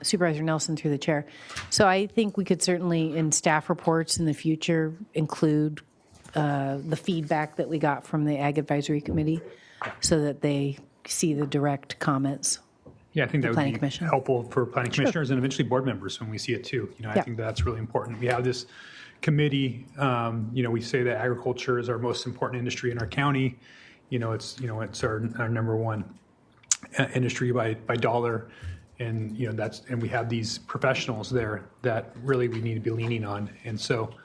Supervisor Nelson, through the chair. So I think we could certainly, in staff reports in the future, include the feedback that we got from the Ag Advisory Committee so that they see the direct comments. Yeah, I think that would Planning be Commission. helpful for planning commissioners and eventually board members when we see it too. I think that's really important. We have this committee, we say that agriculture is our most important industry in our county. It's our number one industry by dollar. And, and we have these professionals there that really we need to be leaning on. And so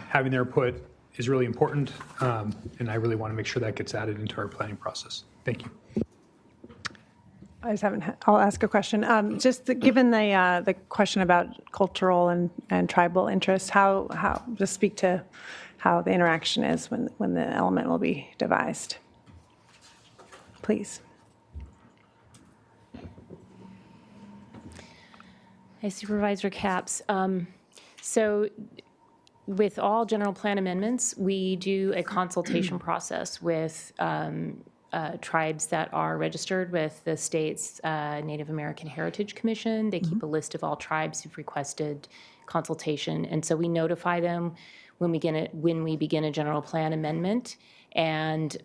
having their input is really important. And I really want to make sure that gets added into our planning process. Thank you. I'll ask a question. Given the question about cultural and tribal interests, how just speak to how the interaction is when the element will be devised, please. Hi, Supervisor Capps. So with all general plan amendments, we do a consultation process with tribes that are registered with the state's Native American Heritage Commission. They keep a list of all tribes who've requested consultation. And so we notify them when we begin a general plan amendment. And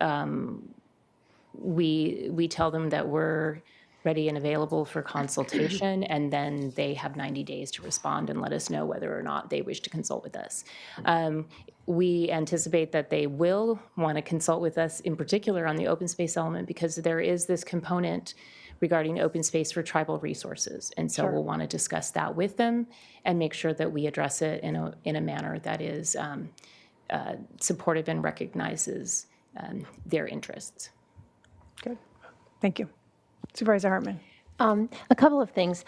we tell them that we're ready and available for consultation, and then they have 90 days to respond and let us know whether or not they wish to consult with us. We anticipate that they will want to consult with us, in particular on the open space element, because there is this component regarding open space for tribal resources. And so we'll want to discuss that with them and make sure that we address it in a manner that is supportive and recognizes their interests. Good. Thank you. Supervisor Hartman. A couple of things.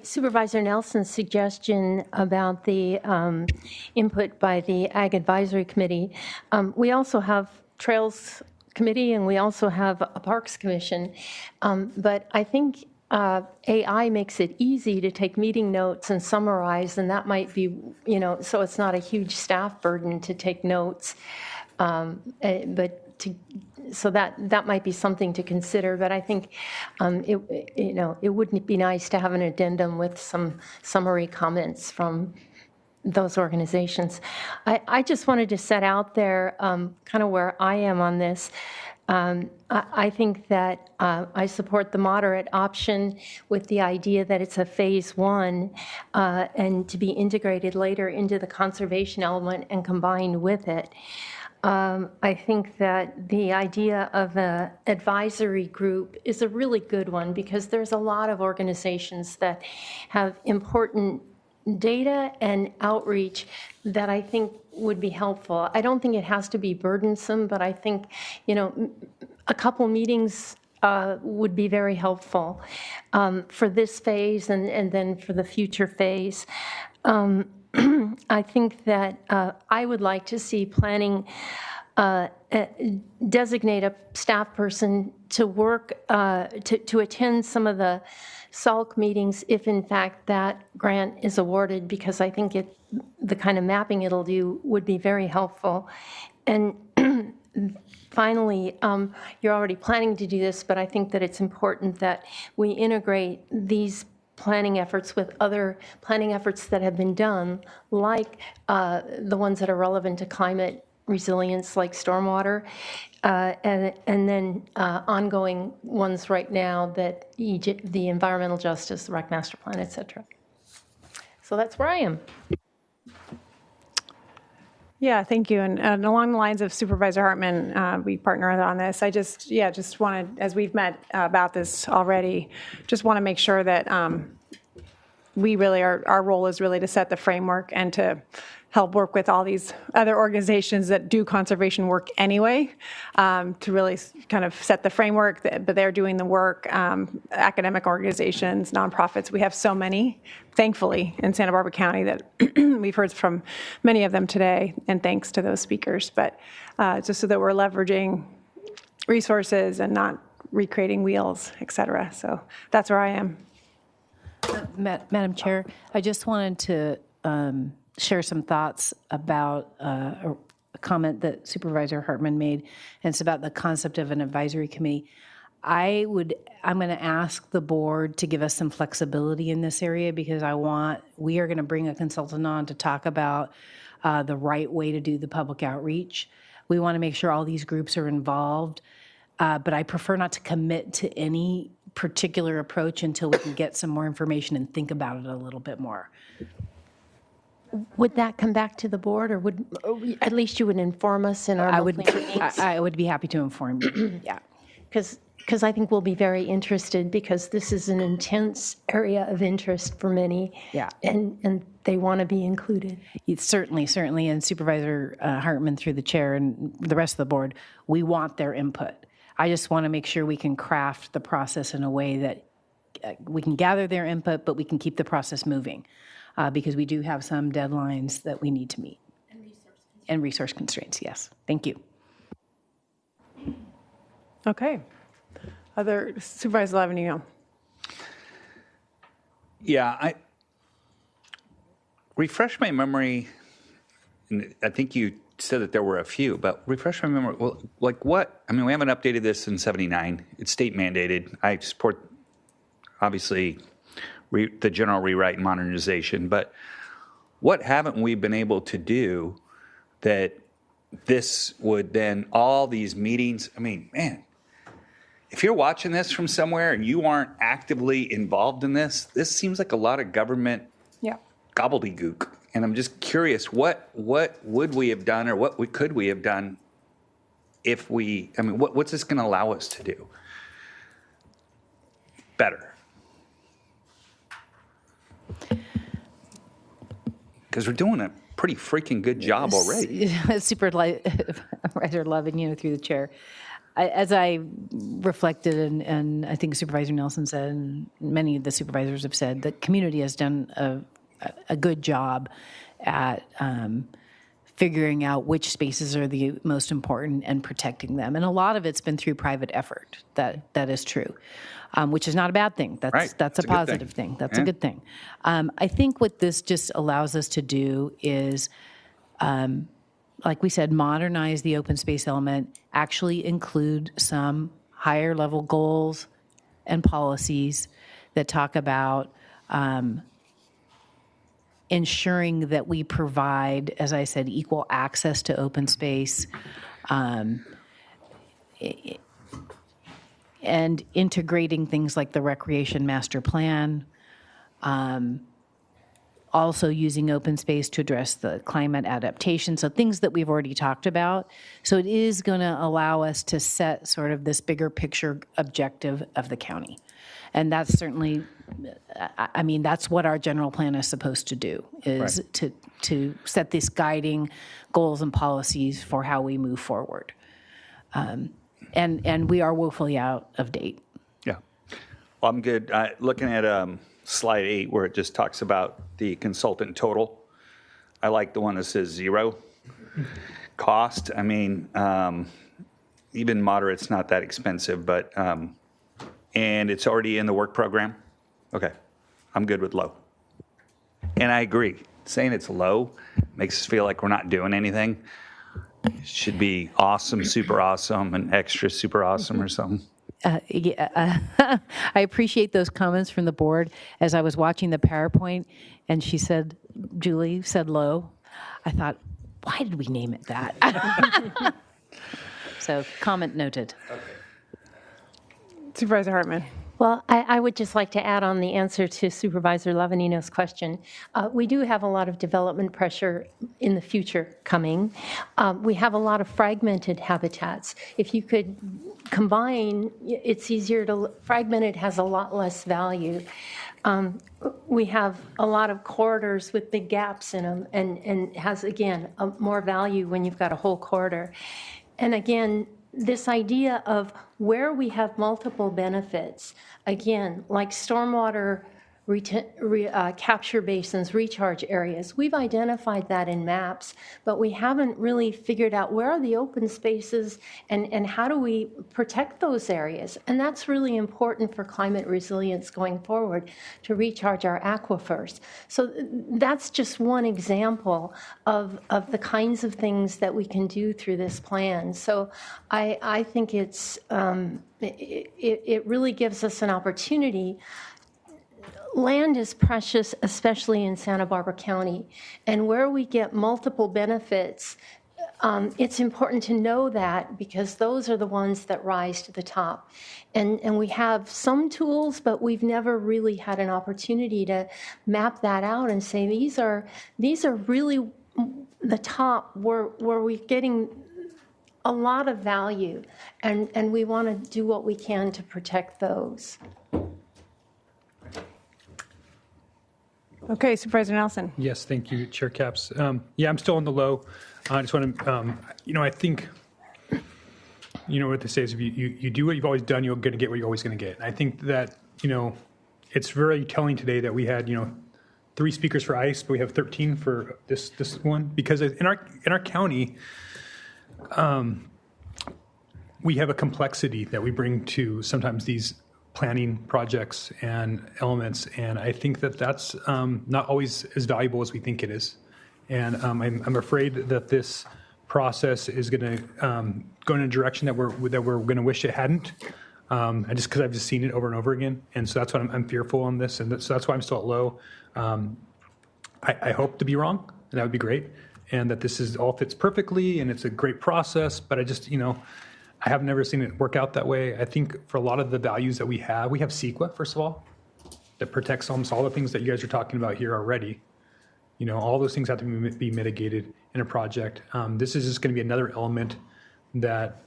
Supervisor Nelson's suggestion about the input by the Ag Advisory Committee. We also have Trails Committee and we also have a Parks Commission. But I think AI makes it easy to take meeting notes and summarize, and that might be, so it's not a huge staff burden to take notes. So that might be something to consider, but I think it wouldn't be nice to have an addendum with some summary comments from those organizations. I just wanted to set out there kind of where I am on this. I think that I support the moderate option with the idea that it's a phase one and to be integrated later into the conservation element and combined with it. I think that the idea of an advisory group is a really good one because there's a lot of organizations that have important data and outreach that I think would be helpful. I don't think it has to be burdensome, but I think, a couple meetings would be very helpful for this phase and then for the future phase. I think that I would like to see planning designate a staff person to work, to attend some of the SALC meetings if in fact that grant is awarded, because I think the kind of mapping it'll do would be very helpful. And finally, you're already planning to do this, but I think that it's important that we integrate these planning efforts with other planning efforts that have been done, like the ones that are relevant to climate resilience, like stormwater, and then ongoing ones right now that the environmental justice, the REC master plan, et cetera. So that's where I am. Yeah, thank you. And along the lines of Supervisor Hartman, we partner on this. I just wanted, as we've met about this already, just want to make sure that we really our role is really to set the framework and to help work with all these other organizations that do conservation work anyway, to really kind of set the framework, but they're doing the work, academic organizations, nonprofits. We have so many, thankfully, in Santa Barbara County that we've heard from many of them today, and thanks to those speakers. But just so that we're leveraging resources and not recreating wheels, et cetera. So that's where I am. Madam Chair, I just wanted to share some thoughts about a comment that Supervisor Hartman made, and it's about the concept of an advisory committee. I'm going to ask the board to give us some flexibility in this area because we are going to bring a consultant on to talk about the right way to do the public outreach. We want to make sure all these groups are involved, but I prefer not to commit to any particular approach until we can get some more information and think about it a little bit more. Would that come back to the board, or at least you would inform us in our monthly meetings? I would be happy to inform you. Yeah, because I think we'll be very interested, because this is an intense area of interest for many. Yeah, and they want to be included. Certainly, and Supervisor Hartman, through the chair, and the rest of the board, we want their input. I just want to make sure we can craft the process in a way that we can gather their input, but we can keep the process moving. Because we do have some deadlines that we need to meet. And resource constraints, yes. Thank you. Okay. Other Supervisor Lavenio. Yeah, refresh my memory. And I think you said that there were a few, but refresh my memory. Well, like what? I mean, we haven't updated this in '79. It's state mandated. I support, obviously, the general rewrite and modernization, but what haven't we been able to do that this would then, all these meetings, I mean, man, if you're watching this from somewhere and you aren't actively involved in this seems like a lot of government gobbledygook. And I'm just curious, what would we have done, or could we have done if what's this going to allow us to do better? Because we're doing a pretty freaking good job already. Supervisor Loving, through the chair. As I reflected, and I think Supervisor Nelson said, and many of the supervisors have said, the community has done a good job at figuring out which spaces are the most important and protecting them. And a lot of it's been through private effort. That is true, which is not a bad thing. That's a positive thing. That's a good thing. I think what this just allows us to do is, like we said, modernize the open space element, actually include some higher level goals and policies that talk about ensuring that we provide, as I said, equal access to open space, and integrating things like the recreation master plan, also using open space to address the climate adaptation, so things that we've already talked about. So it is going to allow us to set sort of this bigger picture objective of the county. And that's certainly, I mean, that's what our general plan is supposed to do, is to set these guiding goals and policies for how we move forward. And we are woefully out of date. Yeah. Well, I'm good. Looking at slide 8, where it just talks about the consultant total, I like the one that says 0 cost. I mean, even moderate's not that expensive, but and it's already in the work program. Okay, I'm good with low. And I agree, saying it's low makes us feel like we're not doing anything. It should be awesome, super awesome, and extra super awesome or something. I appreciate those comments from the board. As I was watching the PowerPoint and she said, Julie said low, I thought, why did we name it that? So comment noted. Okay. Supervisor Hartman. Well, I would just like to add on the answer to Supervisor Lavanino's question. We do have a lot of development pressure in the future coming. We have a lot of fragmented habitats. If you could combine, it's easier to, fragmented has a lot less value. We have a lot of corridors with big gaps in them and has, again, more value when you've got a whole corridor. And again, this idea of where we have multiple benefits, again, like stormwater capture basins, recharge areas, we've identified that in maps, but we haven't really figured out where are the open spaces and how do we protect those areas. And that's really important for climate resilience going forward, to recharge our aquifers. So that's just one example of the kinds of things that we can do through this plan. So I think it really gives us an opportunity. Land is precious, especially in Santa Barbara County, and where we get multiple benefits, it's important to know that, because those are the ones that rise to the top. And we have some tools, but we've never really had an opportunity to map that out and say, these are really the top where we're getting a lot of value, and we want to do what we can to protect those. Okay, Supervisor Nelson. Yes, thank you, Chair Capps. Yeah, I'm still on the low. I just want to, I think, what they say is if you do what you've always done, you're going to get what you're always going to get. And I think that, it's very telling today that we had, 3 speakers for ICE, but we have 13 for this one, because in our county, we have a complexity that we bring to sometimes these planning projects and elements, and I think that that's not always as valuable as we think it is. And I'm afraid that this process is going to go in a direction that we're going to wish it hadn't. And just because I've just seen it over and over again, and so that's why I'm fearful on this, and so that's why I'm still at low. I hope to be wrong, and that would be great, and that this all fits perfectly, and it's a great process. But I just I have never seen it work out that way. I think for a lot of the values that we have CEQA, first of all, that protects almost all the things that you guys are talking about here already. All those things have to be mitigated in a project. This is just going to be another element that,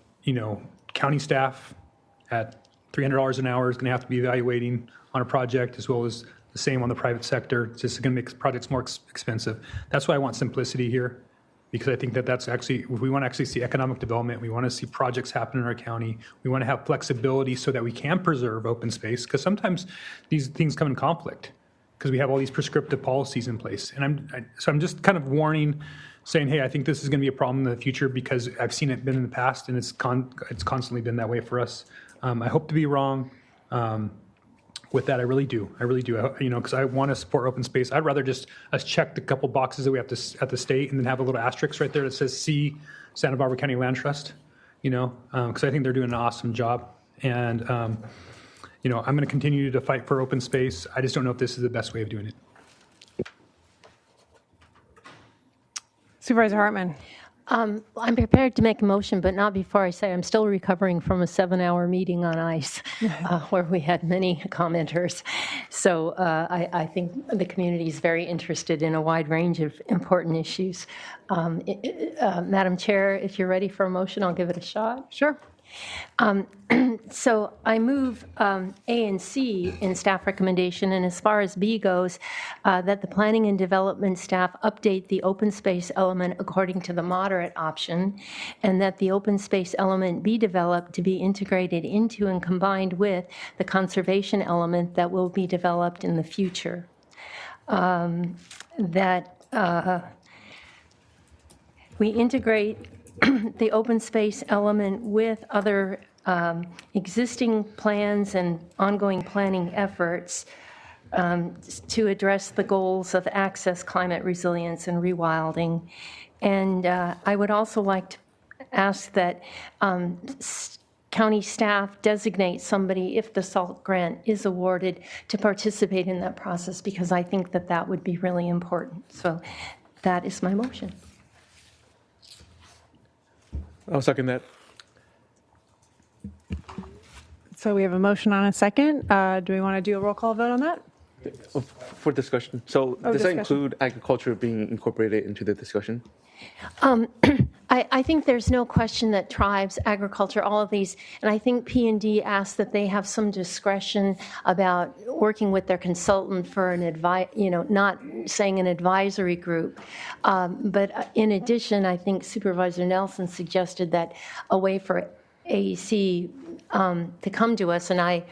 county staff at $300 an hour is going to have to be evaluating on a project, as well as the same on the private sector. It's just going to make projects more expensive. That's why I want simplicity here. because I think that that's actually, if we want to actually see economic development, we want to see projects happen in our county, we want to have flexibility so that we can preserve open space, because sometimes these things come in conflict because we have all these prescriptive policies in place. And I'm just kind of warning, saying, hey, I think this is going to be a problem in the future because I've seen it been in the past, and it's constantly been that way for us. I hope to be wrong. With that, I really do, because I want to support open space. I'd rather just us check the couple boxes that we have to at the state, and then have a little asterisk right there that says "See Santa Barbara County Land Trust," because I think they're doing an awesome job, and I'm going to continue to fight for open space. I just don't know if this is the best way of doing it. Supervisor Hartman. I'm prepared to make a motion, but not before I say I'm still recovering from a 7-hour meeting on ice where we had many commenters. So I think the community is very interested in a wide range of important issues. Madam Chair, if you're ready for a motion, I'll give it a shot. Sure. So I move A and C in staff recommendation, and as far as B goes, that the planning and development staff update the open space element according to the moderate option, and that the open space element be developed to be integrated into and combined with the conservation element that will be developed in the future. We integrate the open space element with other existing plans and ongoing planning efforts to address the goals of access, climate resilience, and rewilding. And I would also like to ask that county staff designate somebody, if the SALT grant is awarded, to participate in that process, because I think that that would be really important. So that is my motion. I'll second that. So we have a motion on a second. Do we want to do a roll call vote on that? For discussion. So does discussion. that include agriculture being incorporated into the discussion? I think there's no question that tribes, agriculture, all of these, and I think P&D asked that they have some discretion about working with their consultant for an not saying an advisory group. But in addition, I think Supervisor Nelson suggested that a way for AEC to come to us, and I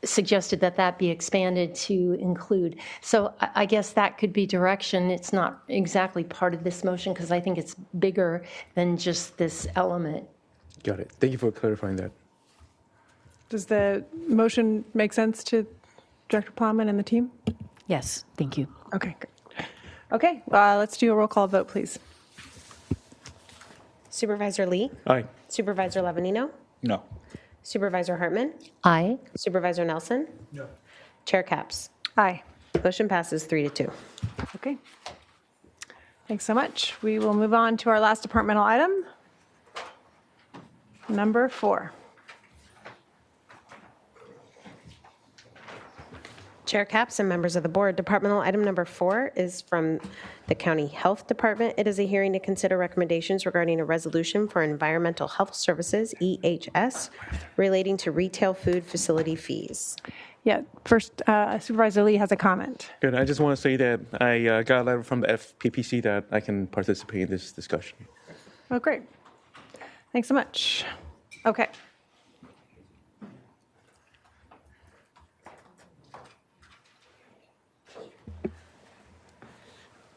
suggested that that be expanded to include. So I guess that could be direction. It's not exactly part of this motion because I think it's bigger than just this element. Got it. Thank you for clarifying that. Does the motion make sense to Director Plowman and the team? Yes, thank you. Okay, great. Okay, let's do a roll call vote, please. Supervisor Lee? Aye. Supervisor Levanino? No. Supervisor Hartman? Aye. Supervisor Nelson? No. Chair Capps? Aye. Motion passes 3-2. Okay. Thanks so much. We will move on to our last departmental item, number 4. Chair Capps and members of the board, departmental item number 4 is from the County Health Department. It is a hearing to consider recommendations regarding a resolution for environmental health services, EHS, relating to retail food facility fees. Yeah, first, Supervisor Lee has a comment. Good. I just want to say that I got a letter from the FPPC that I can participate in this discussion. Oh, great. Thanks so much. Okay.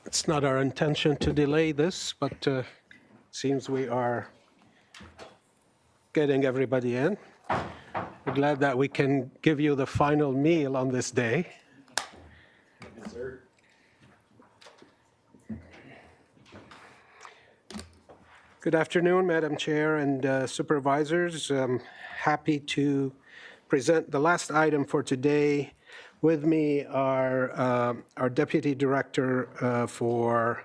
It's not our intention to delay this, but seems we are getting everybody in. We're glad that we can give you the final meal on this day. Dessert. Good afternoon, Madam Chair and Supervisors. I'm happy to present the last item for today. With me are our Deputy Director for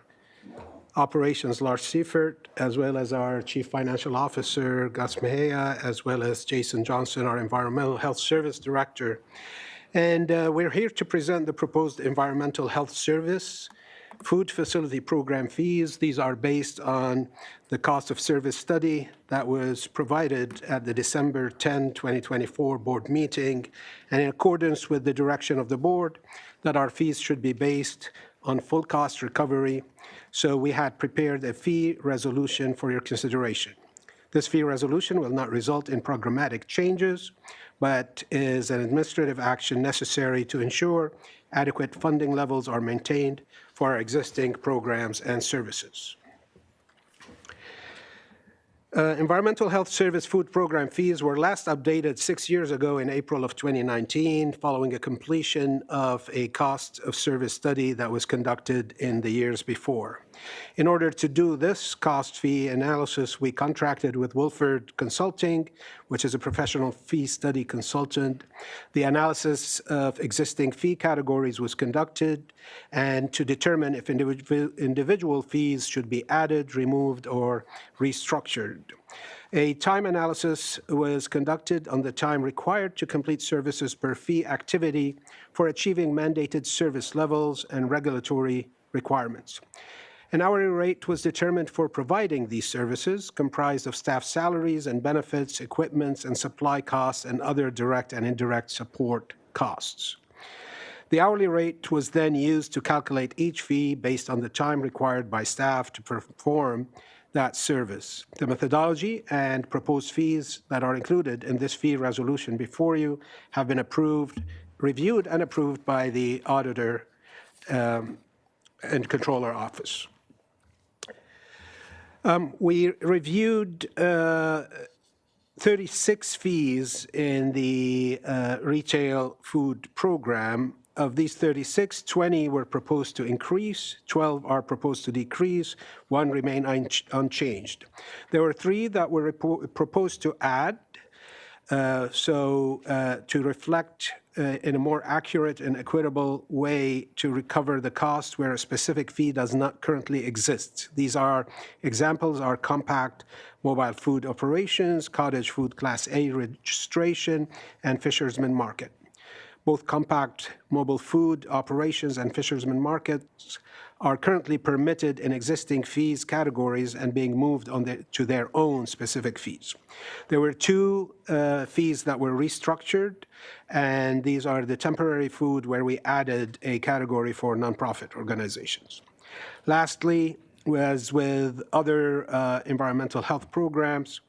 Operations, Lars Seifert, as well as our Chief Financial Officer, Gus Mejia, as well as Jason Johnson, our Environmental Health Service Director. And we're here to present the proposed Environmental Health Service food facility program fees. These are based on the cost of service study that was provided at the December 10, 2024 board meeting, and in accordance with the direction of the board that our fees should be based on full cost recovery, so we had prepared a fee resolution for your consideration. This fee resolution will not result in programmatic changes, but is an administrative action necessary to ensure adequate funding levels are maintained for our existing programs and services. Environmental Health Service Food Program fees were last updated 6 years ago in April of 2019, following a completion of a cost of service study that was conducted in the years before. In order to do this cost fee analysis, we contracted with Wolford Consulting, which is a professional fee study consultant. The analysis of existing fee categories was conducted, and to determine if individual fees should be added, removed, or restructured. A time analysis was conducted on the time required to complete services per fee activity for achieving mandated service levels and regulatory requirements. An hourly rate was determined for providing these services, comprised of staff salaries and benefits, equipment and supply costs, and other direct and indirect support costs. The hourly rate was then used to calculate each fee based on the time required by staff to perform that service. The methodology and proposed fees that are included in this fee resolution before you have been reviewed and approved by the Auditor and Controller Office. We reviewed 36 fees in the retail food program. Of these 36, 20 were proposed to increase, 12 are proposed to decrease, 1 remain unchanged. There were 3 that were proposed to add, to reflect in a more accurate and equitable way to recover the cost where a specific fee does not currently exist. These examples are compact mobile food operations, cottage food Class A registration, and fisherman market. Both compact mobile food operations and fisherman markets are currently permitted in existing fees categories and being moved to their own specific fees. There were 2 fees that were restructured, and these are the temporary food, where we added a category for nonprofit organizations. Lastly, as with other environmental health programs,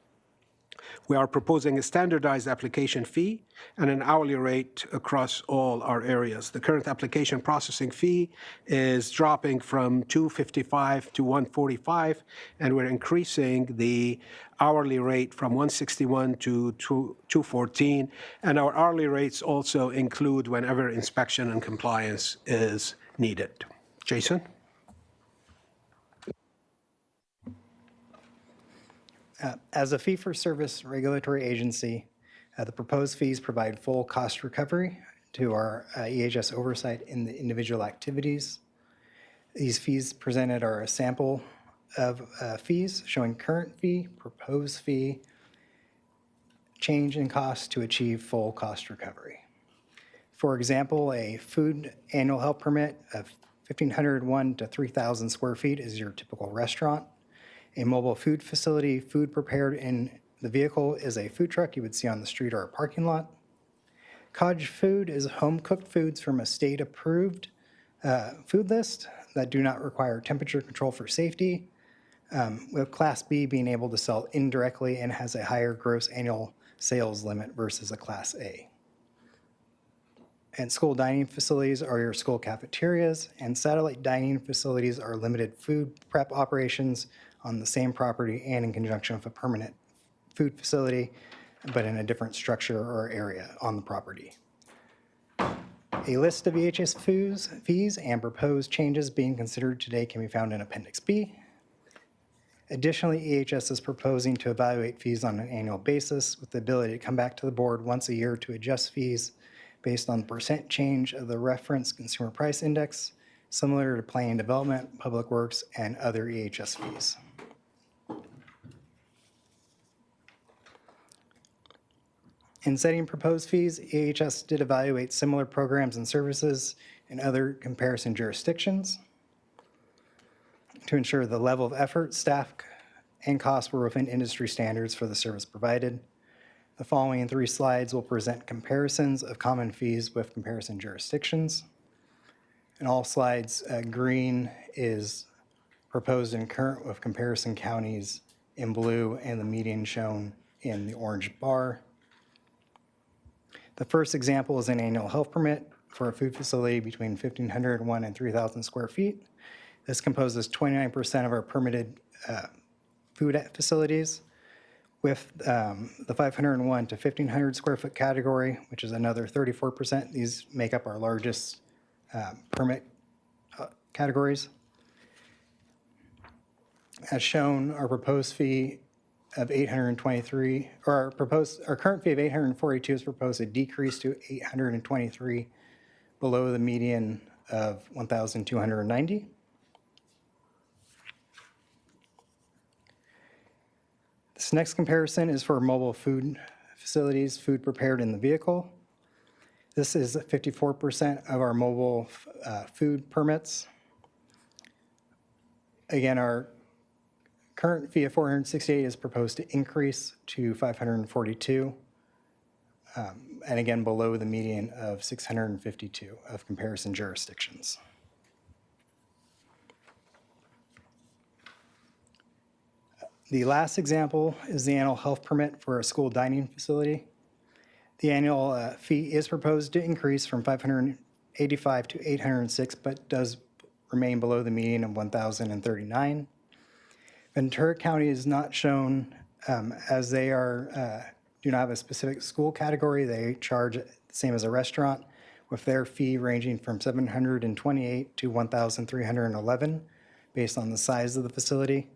we are proposing a standardized application fee and an hourly rate across all our areas. The current application processing fee is dropping from $255 to $145, and we're increasing the hourly rate from $161 to $214, and our hourly rates also include whenever inspection and compliance is needed. Jason? As a fee-for-service regulatory agency, the proposed fees provide full cost recovery to our EHS oversight in the individual activities. These fees presented are a sample of fees showing current fee, proposed fee, change in cost to achieve full cost recovery. For example, a food annual health permit of 1,501 to 3,000 square feet is your typical restaurant. A mobile food facility, food prepared in the vehicle, is a food truck you would see on the street or a parking lot. Cottage food is home-cooked foods from a state-approved food list that do not require temperature control for safety, with Class B being able to sell indirectly and has a higher gross annual sales limit versus a Class A. And school dining facilities are your school cafeterias, and satellite dining facilities are limited food prep operations on the same property and in conjunction with a permanent food facility, but in a different structure or area on the property. A list of EHS fees and proposed changes being considered today can be found in Appendix B. Additionally, EHS is proposing to evaluate fees on an annual basis with the ability to come back to the board once a year to adjust fees based on % change of the reference consumer price index, similar to planning and development, public works, and other EHS fees. In setting proposed fees, EHS did evaluate similar programs and services in other comparison jurisdictions to ensure the level of effort, staff, and costs were within industry standards for the service provided. The following 3 slides will present comparisons of common fees with comparison jurisdictions. In all slides, green is proposed and current with comparison counties in blue and the median shown in the orange bar. The first example is an annual health permit for a food facility between 1,501 and 3,000 square feet. This composes 29% of our permitted food facilities, with the 501 to 1,500 square foot category, which is another 34%. These make up our largest permit categories. As shown, our proposed fee of 823, or our current fee of 842 is proposed to decrease to 823, below the median of 1,290. This next comparison is for mobile food facilities, food prepared in the vehicle. This is 54% of our mobile food permits. Again, our current fee of 468 is proposed to increase to 542, and again, below the median of 652 of comparison jurisdictions. The last example is the annual health permit for a school dining facility. The annual fee is proposed to increase from 585 to 806, but does remain below the median of 1,039. Ventura County is not shown as they do not have a specific school category. They charge the same as a restaurant, with their fee ranging from 728 to 1,311 based on the size of the facility.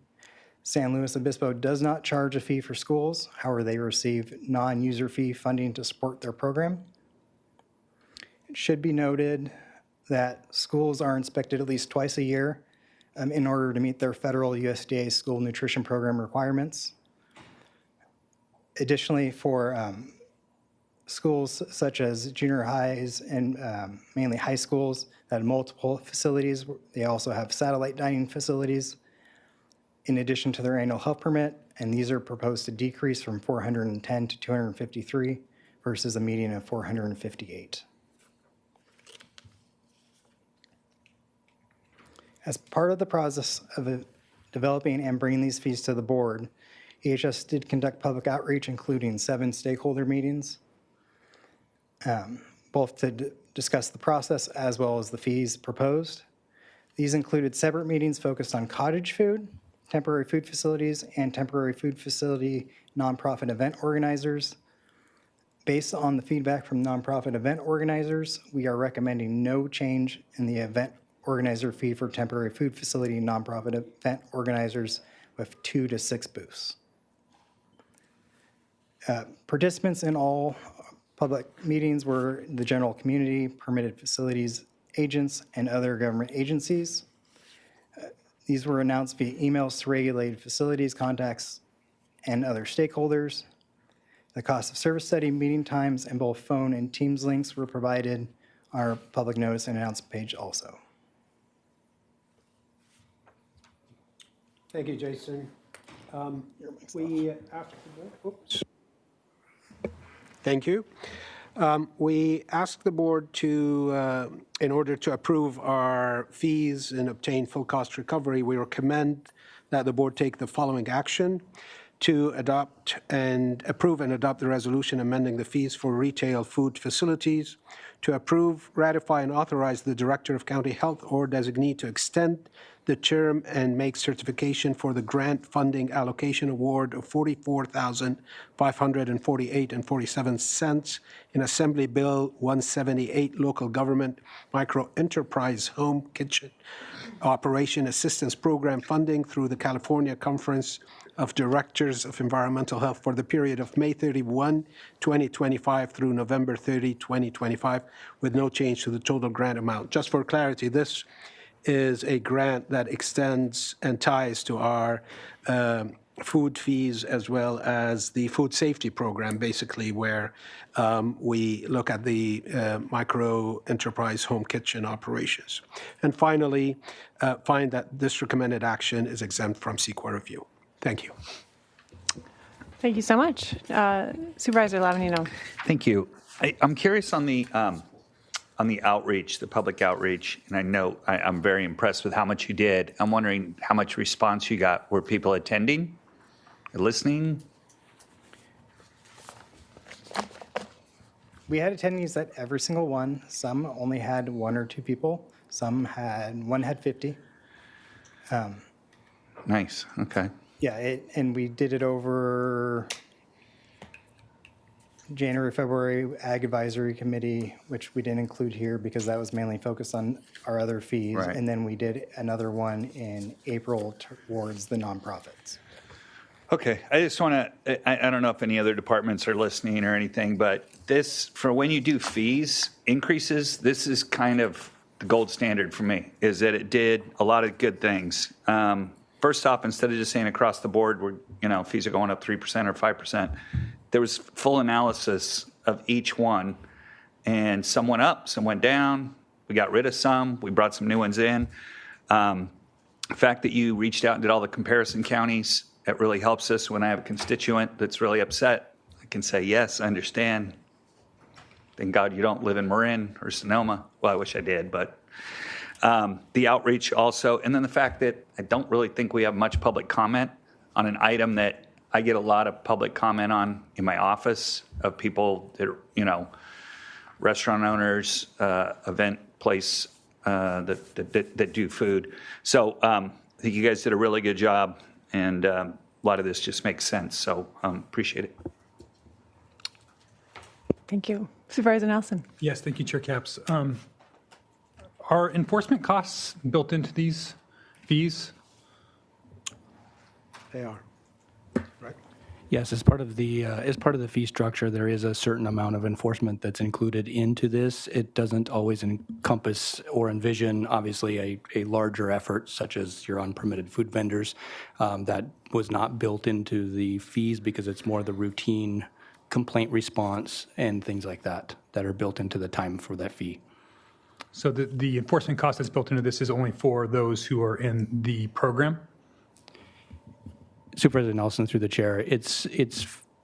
San Luis Obispo does not charge a fee for schools. However, they receive non-user fee funding to support their program. It should be noted that schools are inspected at least twice a year in order to meet their federal USDA school nutrition program requirements. Additionally, for schools such as junior highs and mainly high schools that have multiple facilities, they also have satellite dining facilities in addition to their annual health permit, and these are proposed to decrease from 410 to 253 versus a median of 458. As part of the process of developing and bringing these fees to the board, EHS did conduct public outreach, including 7 stakeholder meetings, both to discuss the process as well as the fees proposed. These included separate meetings focused on cottage food, temporary food facilities, and temporary food facility nonprofit event organizers. Based on the feedback from nonprofit event organizers, we are recommending no change in the event organizer fee for temporary food facility nonprofit event organizers with 2 to 6 booths. Participants in all public meetings were the general community, permitted facilities agents, and other government agencies. These were announced via emails to regulated facilities, contacts, and other stakeholders. The cost of service study, meeting times, and both phone and Teams links were provided on our public notice and announcement page also. Thank you, Jason. Thank you. We asked the board to, in order to approve our fees and obtain full cost recovery, we recommend that the board take the following action: to adopt and approve and adopt the resolution amending the fees for retail food facilities, to approve, ratify, and authorize the Director of County Health or designee to extend the term and make certification for the grant funding allocation award of $44,548.47 in Assembly Bill 178, Local Government Micro Enterprise Home Kitchen Operation Assistance Program funding through the California Conference of Directors of Environmental Health for the period of May 31, 2025 through November 30, 2025, with no change to the total grant amount. Just for clarity, this is a grant that extends and ties to our food fees as well as the food safety program, basically, where we look at the micro enterprise home kitchen operations. And finally, find that this recommended action is exempt from CEQA review. Thank you. Thank you so much. Supervisor Lavanino. Thank you. I'm curious on the on the outreach, the public outreach, and I know I'm very impressed with how much you did. I'm wondering how much response you got. Were people attending, listening? We had attendees at every single one. Some only had 1 or 2 people. One had 50. Nice. Okay. Yeah, and we did it over January, February, Ag Advisory Committee, which we didn't include here because that was mainly focused on our other fees. Right. And then we did another one in April towards the nonprofits. Okay, I just want to, I don't know if any other departments are listening or anything, but this, for when you do fees increases, this is kind of the gold standard for me, is that it did a lot of good things. First off, instead of just saying across the board, fees are going up 3% or 5%, there was full analysis of each one, and some went up, some went down. We got rid of some, we brought some new ones in. The fact that you reached out and did all the comparison counties, it really helps us when I have a constituent that's really upset. I can say, yes, I understand. Thank God you don't live in Marin or Sonoma. Well, I wish I did, but the outreach also. And then the fact that I don't really think we have much public comment on an item that I get a lot of public comment on in my office of people that, restaurant owners, event place that do food. So I think you guys did a really good job. And a lot of this just makes sense, so appreciate it. Thank you. Supervisor Nelson. Yes, thank you, Chair Capps. Are enforcement costs built into these fees? They are. Right. Yes, as part of the fee structure, there is a certain amount of enforcement that's included into this. It doesn't always encompass or envision, obviously, a larger effort such as your unpermitted food vendors. That was not built into the fees because it's more the routine complaint response and things like that that are built into the time for that fee. So the enforcement cost that's built into this is only for those who are in the program? Supervisor Nelson, through the chair, it's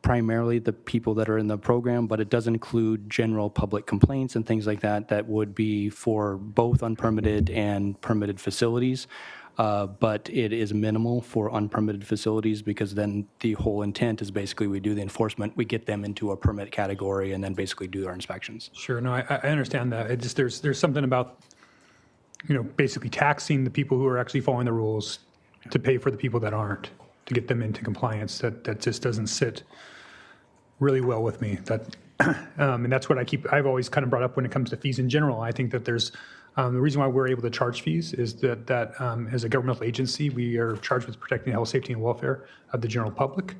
primarily the people that are in the program, but it does include general public complaints and things like that that would be for both unpermitted and permitted facilities. But it is minimal for unpermitted facilities because then the whole intent is basically we do the enforcement, we get them into a permit category, and then basically do our inspections. Sure, no, I understand that. It just there's something about, basically taxing the people who are actually following the rules to pay for the people that aren't, to get them into compliance. That just doesn't sit really well with me. And that's what I've always kind of brought up when it comes to fees in general. I think that there's the reason why we're able to charge fees is that as a governmental agency, we are charged with protecting the health, safety, and welfare of the general public.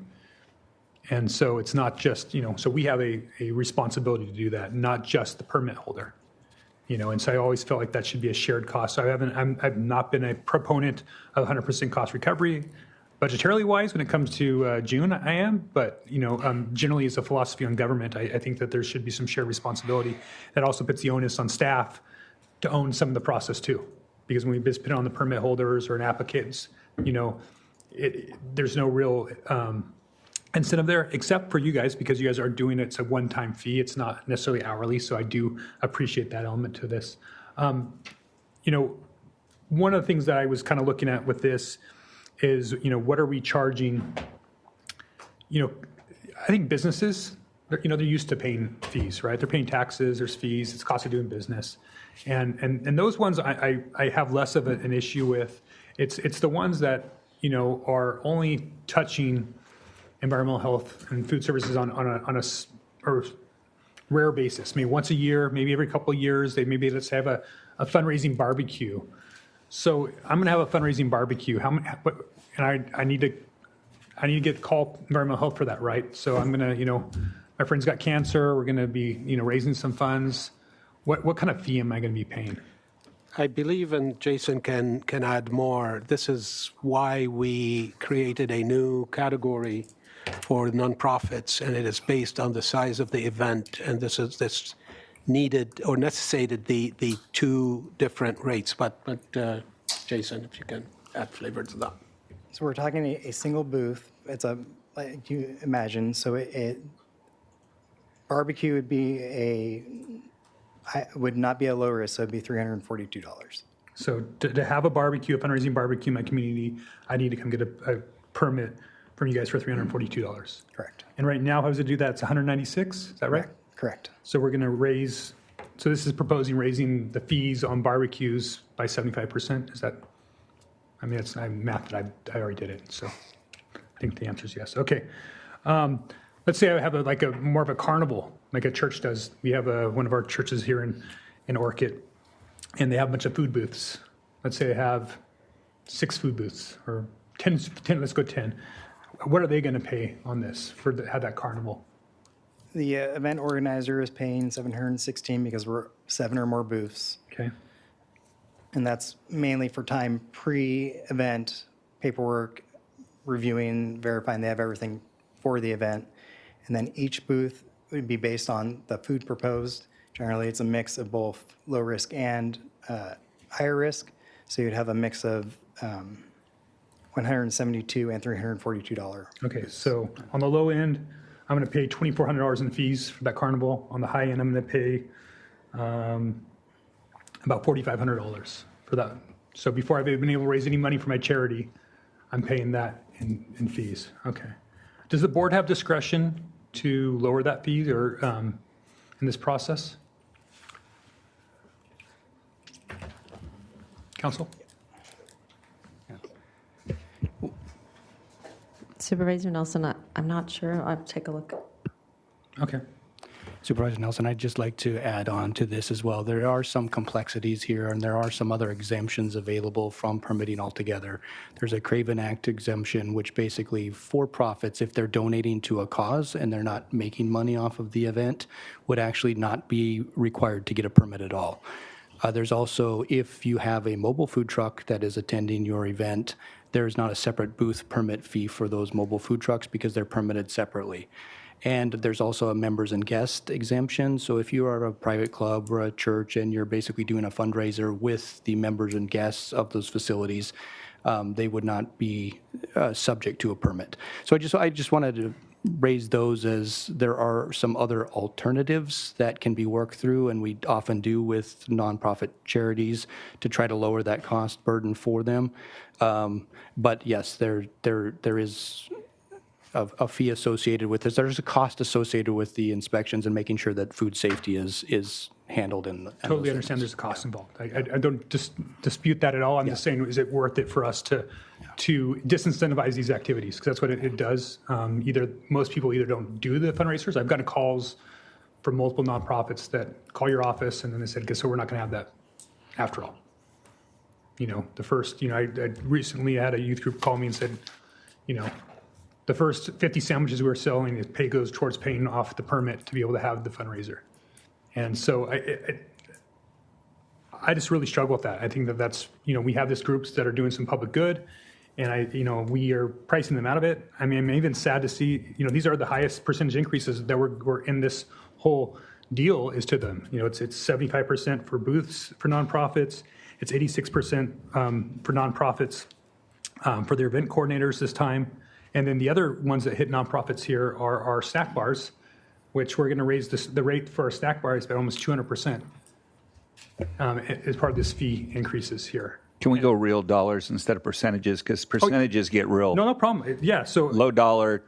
And so it's not just, so we have a responsibility to do that, not just the permit holder. And so I always felt like that should be a shared cost. So I've not been a proponent of 100% cost recovery. Budgetarily wise, when it comes to June, I am, but generally as a philosophy on government, I think that there should be some shared responsibility that also puts the onus on staff to own some of the process too. Because when we just put it on the permit holders or an applicants, there's no real incentive there, except for you guys, because you guys are doing it's a one-time fee. It's not necessarily hourly, so I do appreciate that element to this. One of the things that I was kind of looking at with this is, what are we charging? I think businesses, they're used to paying fees, right? They're paying taxes, there's fees, it's cost of doing business. And those ones I have less of an issue with. It's the ones that, are only touching environmental health and food services on a rare basis. Maybe once a year, maybe every couple of years, maybe let's have a fundraising barbecue. So I'm going to have a fundraising barbecue. I need to get call environmental health for that, right? So I'm going to, my friend's got cancer. We're going to be, raising some funds. What kind of fee am I going to be paying? I believe, and Jason can add more, this is why we created a new category for nonprofits, and it is based on the size of the event, and this needed or necessitated the two different rates. But Jason, if you can add flavor to that. So we're talking a single booth. It's like you imagine. So barbecue would be I would not be a low risk, so it'd be $342. So to have a barbecue, a fundraising barbecue in my community, I need to come get a permit from you guys for $342. Correct. And right now, how does it do that? It's 196, is that right? Correct. So we're going to raise, so this is proposing raising the fees on barbecues by 75%, is that? I mean, it's math that I already did it, so I think the answer is yes. Okay. Let's say I have more of a carnival, like a church does. We have one of our churches here in Orchid, and they have a bunch of food booths. Let's say I have 6 food booths, or 10, let's go 10. What are they going to pay on this have that carnival? The event organizer is paying $716 because we're 7 or more booths. Okay. And that's mainly for time pre-event, paperwork, reviewing, verifying they have everything for the event. And then each booth would be based on the food proposed. Generally, it's a mix of both low risk and higher risk. So you'd have a mix of $172 and $342. Okay, so on the low end, I'm going to pay $2,400 in fees for that carnival. On the high end, I'm going to pay about $4,500 for that. So before I've been able to raise any money for my charity, I'm paying that in fees. Okay. Does the board have discretion to lower that fee or in this process? Council? Supervisor Nelson, I'm not sure. I'll take a look. Okay. Supervisor Nelson, I'd just like to add on to this as well. There are some complexities here, and there are some other exemptions available from permitting altogether. There's a Craven Act exemption, which basically for-profits, if they're donating to a cause and they're not making money off of the event, would actually not be required to get a permit at all. There's also, if you have a mobile food truck that is attending your event, there's not a separate booth permit fee for those mobile food trucks because they're permitted separately. And there's also a members and guest exemption. So if you are a private club or a church and you're basically doing a fundraiser with the members and guests of those facilities, they would not be subject to a permit. So I just wanted to raise those as there are some other alternatives that can be worked through, and we often do with nonprofit charities to try to lower that cost burden for them. But yes, there is a fee associated with this. There's a cost associated with the inspections and making sure that food safety is handled in the Totally understand there's a cost involved. I don't dispute that at all. I'm just saying, is it worth it for us to disincentivize these activities? Because that's what it does. Most people either don't do the fundraisers. I've gotten calls from multiple nonprofits that call your office and then they said, guess what, we're not going to have that after all. I recently had a youth group call me and said, the first 50 sandwiches we were selling, it goes towards paying off the permit to be able to have the fundraiser. And so I just really struggle with that. I think that's, we have these groups that are doing some public good, and we are pricing them out of it. I mean, I'm even sad to see, these are the highest percentage increases that were in this whole deal is to them. It's 75% for booths for nonprofits. It's 86% for nonprofits for their event coordinators this time. And then the other ones that hit nonprofits here are our snack bars, which we're going to raise the rate for our snack bars by almost 200% as part of this fee increases here. Can we go real dollars instead of percentages? Because percentages get real. No problem. Yeah, so low dollar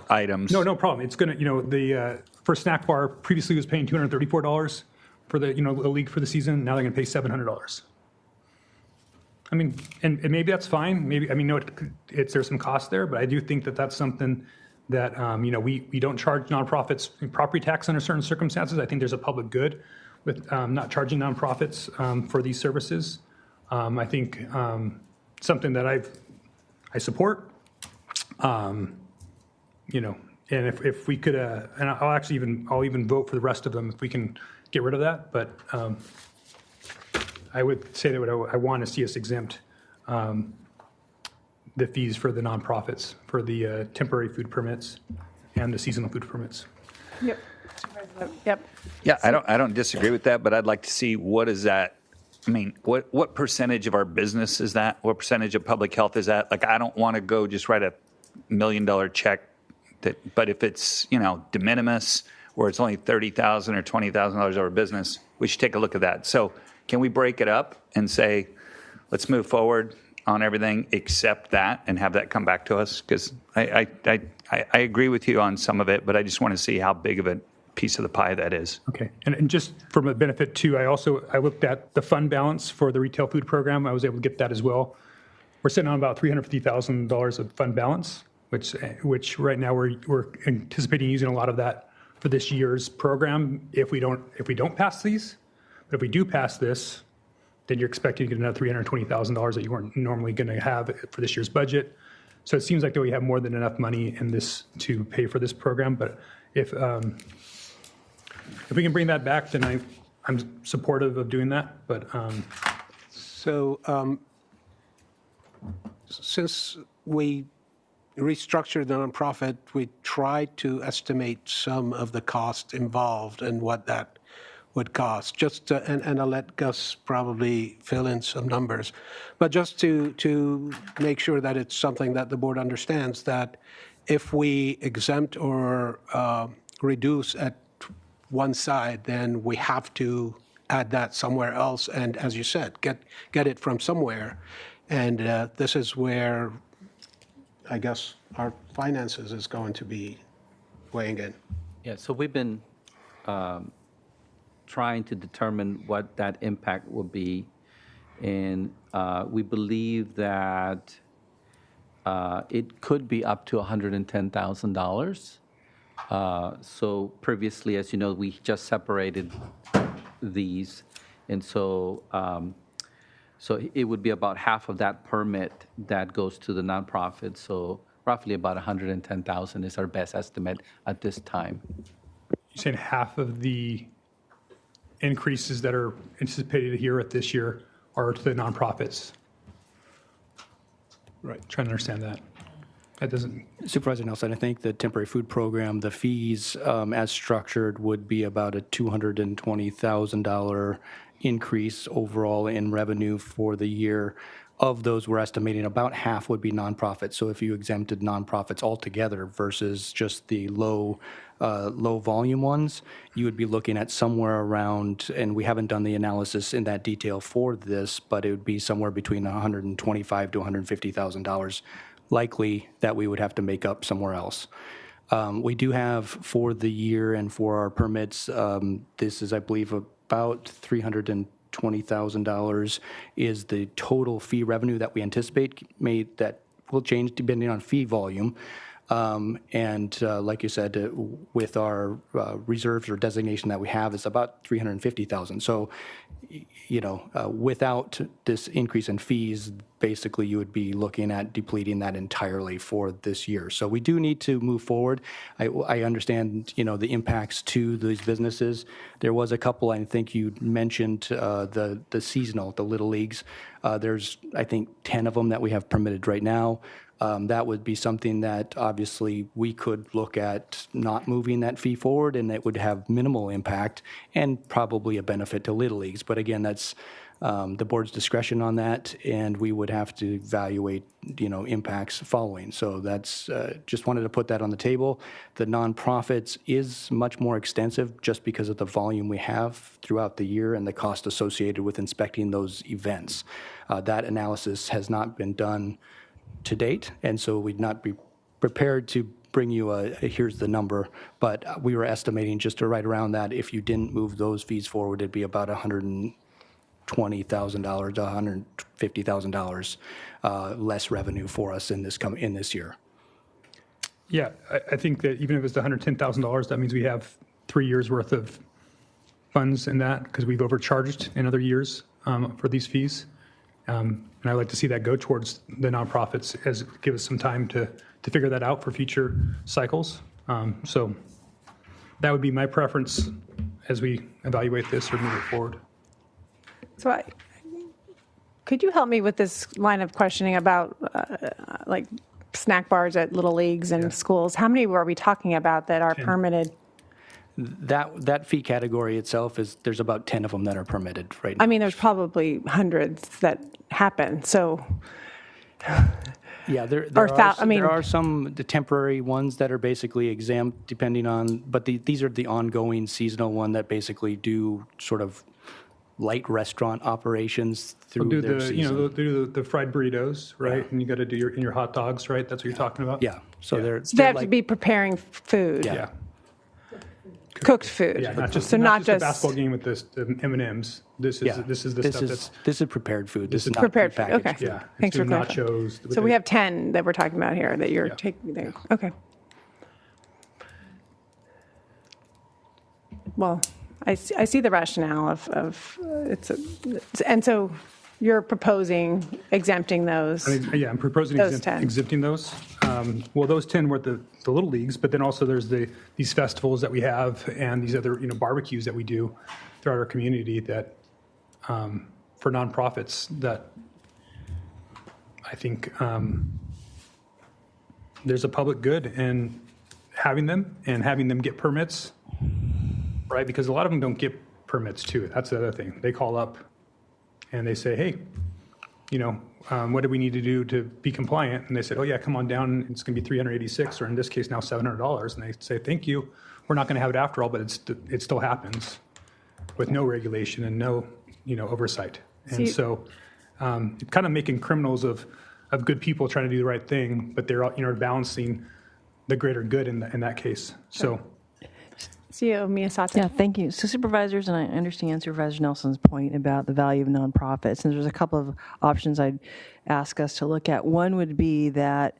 items. No problem. It's going to, the for snack bar previously was paying $234 for the the league for the season. Now they're going to pay $700. I mean, and maybe that's fine. Maybe there's some cost there, but I do think that that's something that we don't charge nonprofits property tax under certain circumstances. I think there's a public good with not charging nonprofits for these services. I think something that I support. And if we could, and I'll even vote for the rest of them if we can get rid of that. But I would say that I want to see us exempt the fees for the nonprofits for the temporary food permits and the seasonal food permits. Yep. Yep. Yeah, I don't disagree with that, but I'd like to see what is that. I mean, what percentage of our business is that? What percentage of public health is that? Like, I don't want to go just write $1 million check. But if it's de minimis, where it's only $30,000 or $20,000 over business, we should take a look at that. So can we break it up and say, let's move forward on everything except that and have that come back to us? Because I agree with you on some of it, but I just want to see how big of a piece of the pie that is. Okay, and just from a benefit too, I looked at the fund balance for the retail food program. I was able to get that as well. We're sitting on about $350,000 of fund balance, which right now we're anticipating using a lot of that for this year's program if we don't pass these. But if we do pass this, then you're expecting to get another $320,000 that you weren't normally going to have for this year's budget. So it seems like that we have more than enough money in this to pay for this program. But if we can bring that back, then I'm supportive of doing that. But since we restructured the nonprofit, we tried to estimate some of the cost involved and what that would cost. And I'll let Gus probably fill in some numbers, but just to make sure that it's something that the board understands, that if we exempt or reduce at one side, then we have to add that somewhere else. And as you said, get it from somewhere. And this is where I guess our finances is going to be weighing in. Yeah, so we've been trying to determine what that impact will be. And we believe that it could be up to $110,000. So previously, as you know, we just separated these. And so it would be about half of that permit that goes to the nonprofit. So roughly about $110,000 is our best estimate at this time. you're saying half of the increases that are anticipated here at this year are to the nonprofits. Right. Trying to understand that. That doesn't. Supervisor Nelson, I think the temporary food program, the fees as structured would be about a $220,000 increase overall in revenue for the year. Of those, we're estimating about half would be nonprofits. So if you exempted nonprofits altogether versus just the low volume ones, you would be looking at somewhere around, and we haven't done the analysis in that detail for this, but it would be somewhere between $125,000 to $150,000 likely that we would have to make up somewhere else. We do have for the year and for our permits, this is, I believe, about $320,000 is the total fee revenue that we anticipate that will change depending on fee volume. And like you said, with our reserves or designation that we have, it's about $350,000. So, you know, without this increase in fees, basically you would be looking at depleting that entirely for this year. So we do need to move forward. I understand, you know, the impacts to these businesses. There was a couple, I think you mentioned the seasonal, the Little Leagues. There's, I think, 10 of them that we have permitted right now. That would be something that obviously we could look at not moving that fee forward, and it would have minimal impact and probably a benefit to Little Leagues. But again, that's the board's discretion on that, and we would have to evaluate, you know, impacts following. So that's just wanted to put that on the table. The nonprofits is much more extensive just because of the volume we have throughout the year and the cost associated with inspecting those events. That analysis has not been done to date, and so we'd not be prepared to bring you a here's the number, but we were estimating just to right around that. If you didn't move those fees forward, it'd be about $120,000 to $150,000 less revenue for us in this year. Yeah, I think that even if it's $110,000, that means we have 3 years worth of funds in that because we've overcharged in other years for these fees. And I'd like to see that go towards the nonprofits as give us some time to figure that out for future cycles. So that would be my preference as we evaluate this or move it forward. So could you help me with this line of questioning about like snack bars at Little Leagues and schools? How many are we talking about that are 10. permitted? That fee category itself there's about 10 of them that are permitted right now. I mean, there's probably hundreds that happen. So Yeah, there are some temporary ones that are basically exempt depending on, but these are the ongoing seasonal one that basically do sort of light restaurant operations through their season. They'll do the fried burritos, right? And you got to do your hot dogs, right? That's what you're talking about? Yeah. So they have to be preparing food. Yeah. Cooked food. Yeah, not just so not just a basketball game with this M&Ms. This is prepared food. This is not prepared food. prepackaged Okay. food. Yeah. Thanks for clarifying. Nachos. So we have 10 that we're talking about here that you're taking there. Okay. Well, I see the rationale of and so you're proposing exempting those. I'm proposing exempting those. Well, those 10 were the little leagues, but then also there's these festivals that we have and these other barbecues that we do throughout our community that for nonprofits that I think there's a public good in having them and having them get permits, right? Because a lot of them don't get permits too. That's the other thing. They call up and they say, hey, what do we need to do to be compliant? And they said, oh yeah, come on down. It's going to be $386, or in this case now $700. And they say, thank you. We're not going to have it after all, but it still happens with no regulation and no, oversight. And so kind of making criminals of good people trying to do the right thing, but they're balancing the greater good in that case. So. CEO Miyasata. Yeah, thank you. So supervisors, and I understand Supervisor Nelson's point about the value of nonprofits, and there's a couple of options I'd ask us to look at. One would be that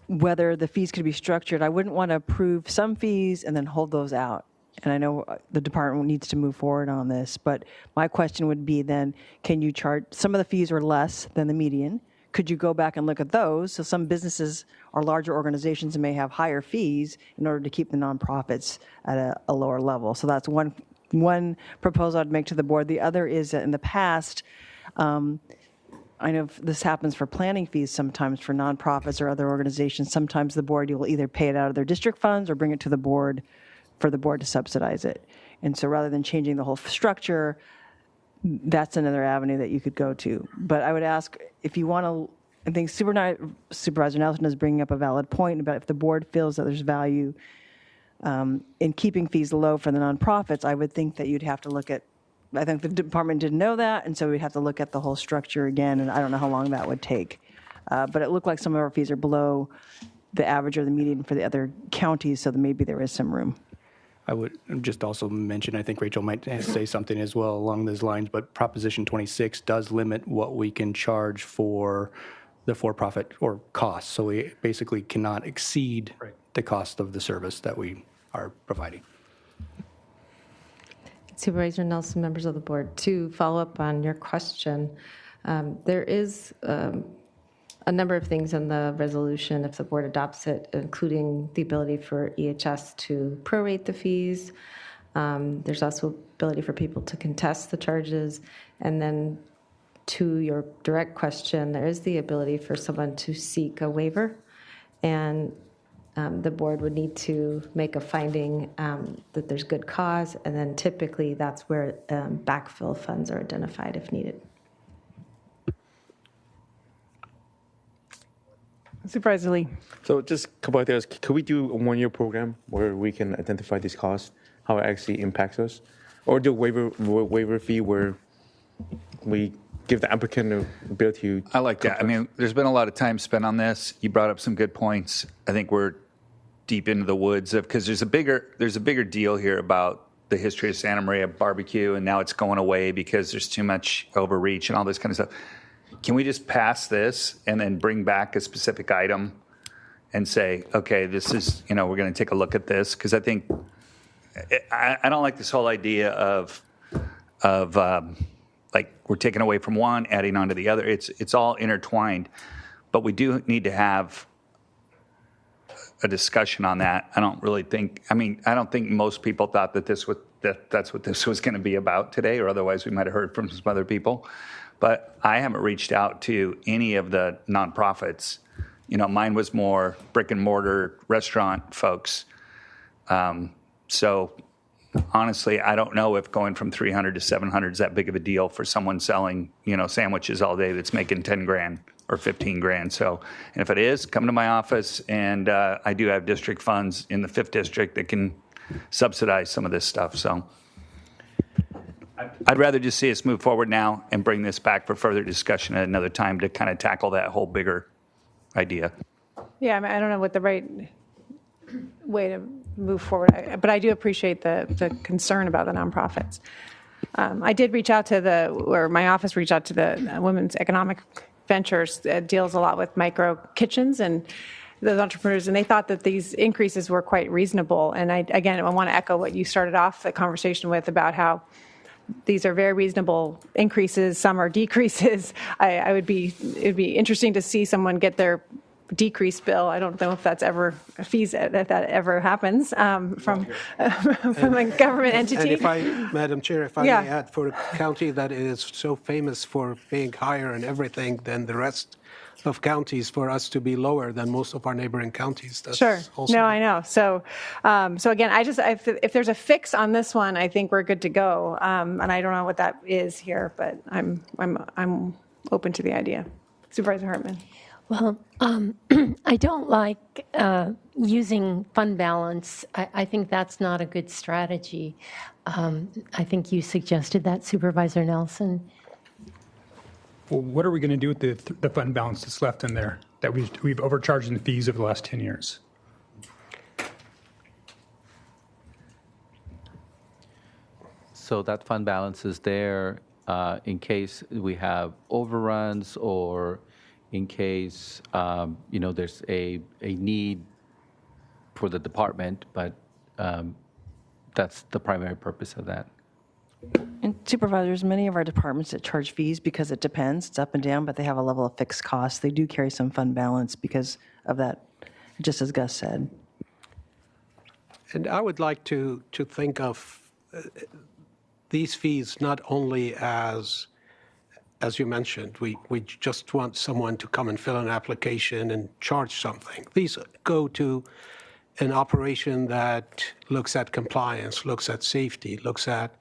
whether the fees could be structured. I wouldn't want to approve some fees and then hold those out. And I know the department needs to move forward on this, but my question would be then, can you charge, some of the fees are less than the median. Could you go back and look at those? So some businesses or larger organizations may have higher fees in order to keep the nonprofits at a lower level. So that's one proposal I'd make to the board. The other is that in the past, I know this happens for planning fees sometimes for nonprofits or other organizations. Sometimes the board will either pay it out of their district funds or bring it to the board for the board to subsidize it. And so rather than changing the whole structure, that's another avenue that you could go to. But I would ask if you want to, I think Supervisor Nelson is bringing up a valid point about if the board feels that there's value in keeping fees low for the nonprofits, I would think that you'd have to look at, I think the department didn't know that, and so we'd have to look at the whole structure again, and I don't know how long that would take. But it looked like some of our fees are below the average or the median for the other counties, so maybe there is some room. I would just also mention, I think Rachel might say something as well along those lines, but Proposition 26 does limit what we can charge for the for-profit or costs. So we basically cannot exceed the cost of the service that we are providing. Supervisor Nelson, members of the board, to follow up on your question, there is a number of things in the resolution, if the board adopts it, including the ability for EHS to prorate the fees. There's also ability for people to contest the charges. And then to your direct question, there is the ability for someone to seek a waiver. And the board would need to make a finding that there's good cause. And then typically that's where backfill funds are identified if needed. Supervisor Lee. So just a couple of ideas. Could we do a one-year program where we can identify these costs, how it actually impacts us? Or do a waiver fee where we give the applicant the ability to... I like that. I mean, there's been a lot of time spent on this. You brought up some good points. I think we're deep into the woods of, because there's a bigger deal here about the history of Santa Maria barbecue, and now it's going away because there's too much overreach and all this kind of stuff. Can we just pass this and then bring back a specific item and say, okay, this is, we're going to take a look at this? Because I think, I don't like this whole idea of like we're taking away from one, adding on to the other. It's all intertwined. But we do need to have a discussion on that. I don't think most people thought that that's what this was going to be about today, or otherwise we might have heard from some other people. But I haven't reached out to any of the nonprofits. Mine was more brick and mortar restaurant folks. So honestly, I don't know if going from 300 to 700 is that big of a deal for someone selling, sandwiches all day that's making 10 grand or 15 grand. So, and if it is, come to my office, and I do have district funds in the 5th district that can subsidize some of this stuff. So I'd rather just see us move forward now and bring this back for further discussion at another time to kind of tackle that whole bigger idea. Yeah, I mean, I don't know what the right way to move forward, but I do appreciate the concern about the nonprofits. I did reach out to my office reached out to the Women's Economic Ventures that deals a lot with micro kitchens and those entrepreneurs, and they thought that these increases were quite reasonable. And I want to echo what you started off the conversation with about how these are very reasonable increases. Some are decreases. It'd be interesting to see someone get their decreased bill. I don't know if that's ever fees if that ever happens from a government entity. And Madam Chair, if I may add, for a county that is so famous for being higher in everything than the rest of counties, for us to be lower than most of our neighboring counties. That's sure. Also no, I know. So again, if there's a fix on this one, I think we're good to go. And I don't know what that is here, but I'm open to the idea. Supervisor Hartman. Well, I don't like using fund balance. I think that's not a good strategy. I think you suggested that, Supervisor Nelson. Well, what are we going to do with the fund balance that's left in there that we've overcharged in fees over the last 10 years? So that fund balance is there in case we have overruns or in case, there's a need for the department, but that's the primary purpose of that. And supervisors, many of our departments that charge fees because it depends, it's up and down, but they have a level of fixed costs. They do carry some fund balance because of that, just as Gus said. And I would like to think of these fees not only as you mentioned, we just want someone to come and fill an application and charge something. These go to an operation that looks at compliance, looks at safety, looks at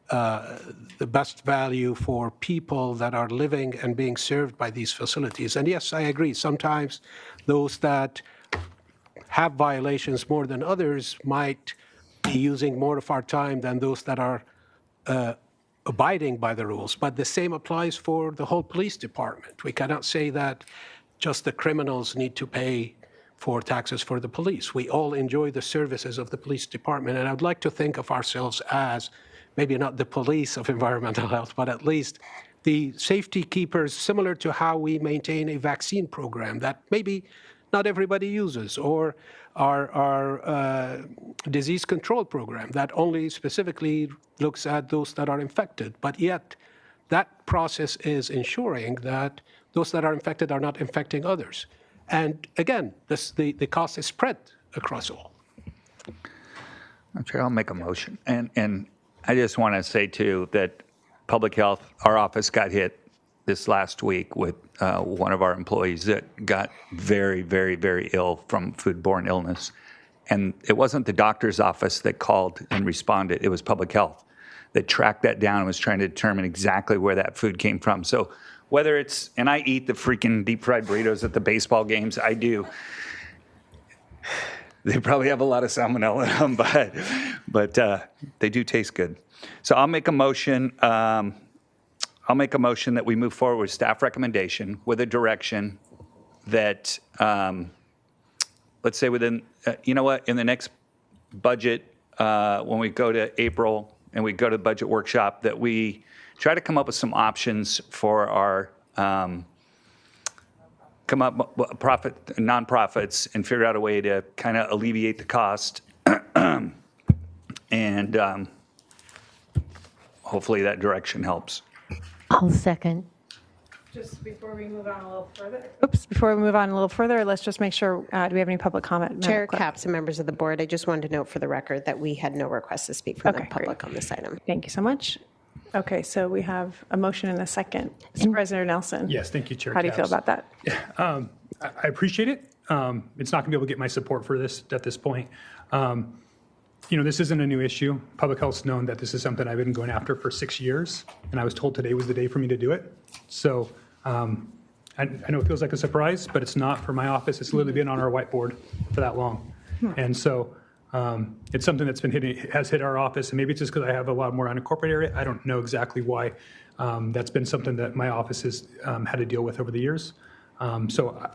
the best value for people that are living and being served by these facilities. And yes, I agree, sometimes those that have violations more than others might be using more of our time than those that are abiding by the rules. But the same applies for the whole police department. We cannot say that just the criminals need to pay for taxes for the police. We all enjoy the services of the police department, and I'd like to think of ourselves as maybe not the police of environmental health, but at least the safety keepers, similar to how we maintain a vaccine program that maybe not everybody uses, or our disease control program that only specifically looks at those that are infected. But yet, that process is ensuring that those that are infected are not infecting others. And again, the cost is spread across all. Okay, I'll make a motion. And I just want to say, too, that public health, our office got hit this last week with one of our employees that got very, very, very ill from foodborne illness. And it wasn't the doctor's office that called and responded. It was public health that tracked that down and was trying to determine exactly where that food came from. So whether it's, and I eat the freaking deep fried burritos at the baseball games, I do. They probably have a lot of salmonella in them, but they do taste good. So I'll make a motion. I'll make a motion that we move forward with staff recommendation with a direction that, let's say within, in the next budget, when we go to April and we go to the budget workshop, that we try to come up with some options for our nonprofits and figure out a way to kind of alleviate the cost. And hopefully that direction helps. I'll second. Just before we move on a little further, let's just make sure, do we have any public comment? Chair Capps and members of the board, I just wanted to note for the record that we had no requests to speak from the public on this item. Thank you so much. Okay, so we have a motion and a second. Supervisor Nelson. Yes, thank you, Chair How do you feel about that? I appreciate it. It's not going to be able to get my support for this at this point. this isn't a new issue. Public health's known that this is something I've been going after for 6 years, and I was told today was the day for me to do it. So I know it feels like a surprise, but it's not for my office. It's literally been on our whiteboard for that long. And so it's something that's has hit our office, and maybe it's just because I have a lot more unincorporated area. I don't know exactly why. That's been something that my office has had to deal with over the years. So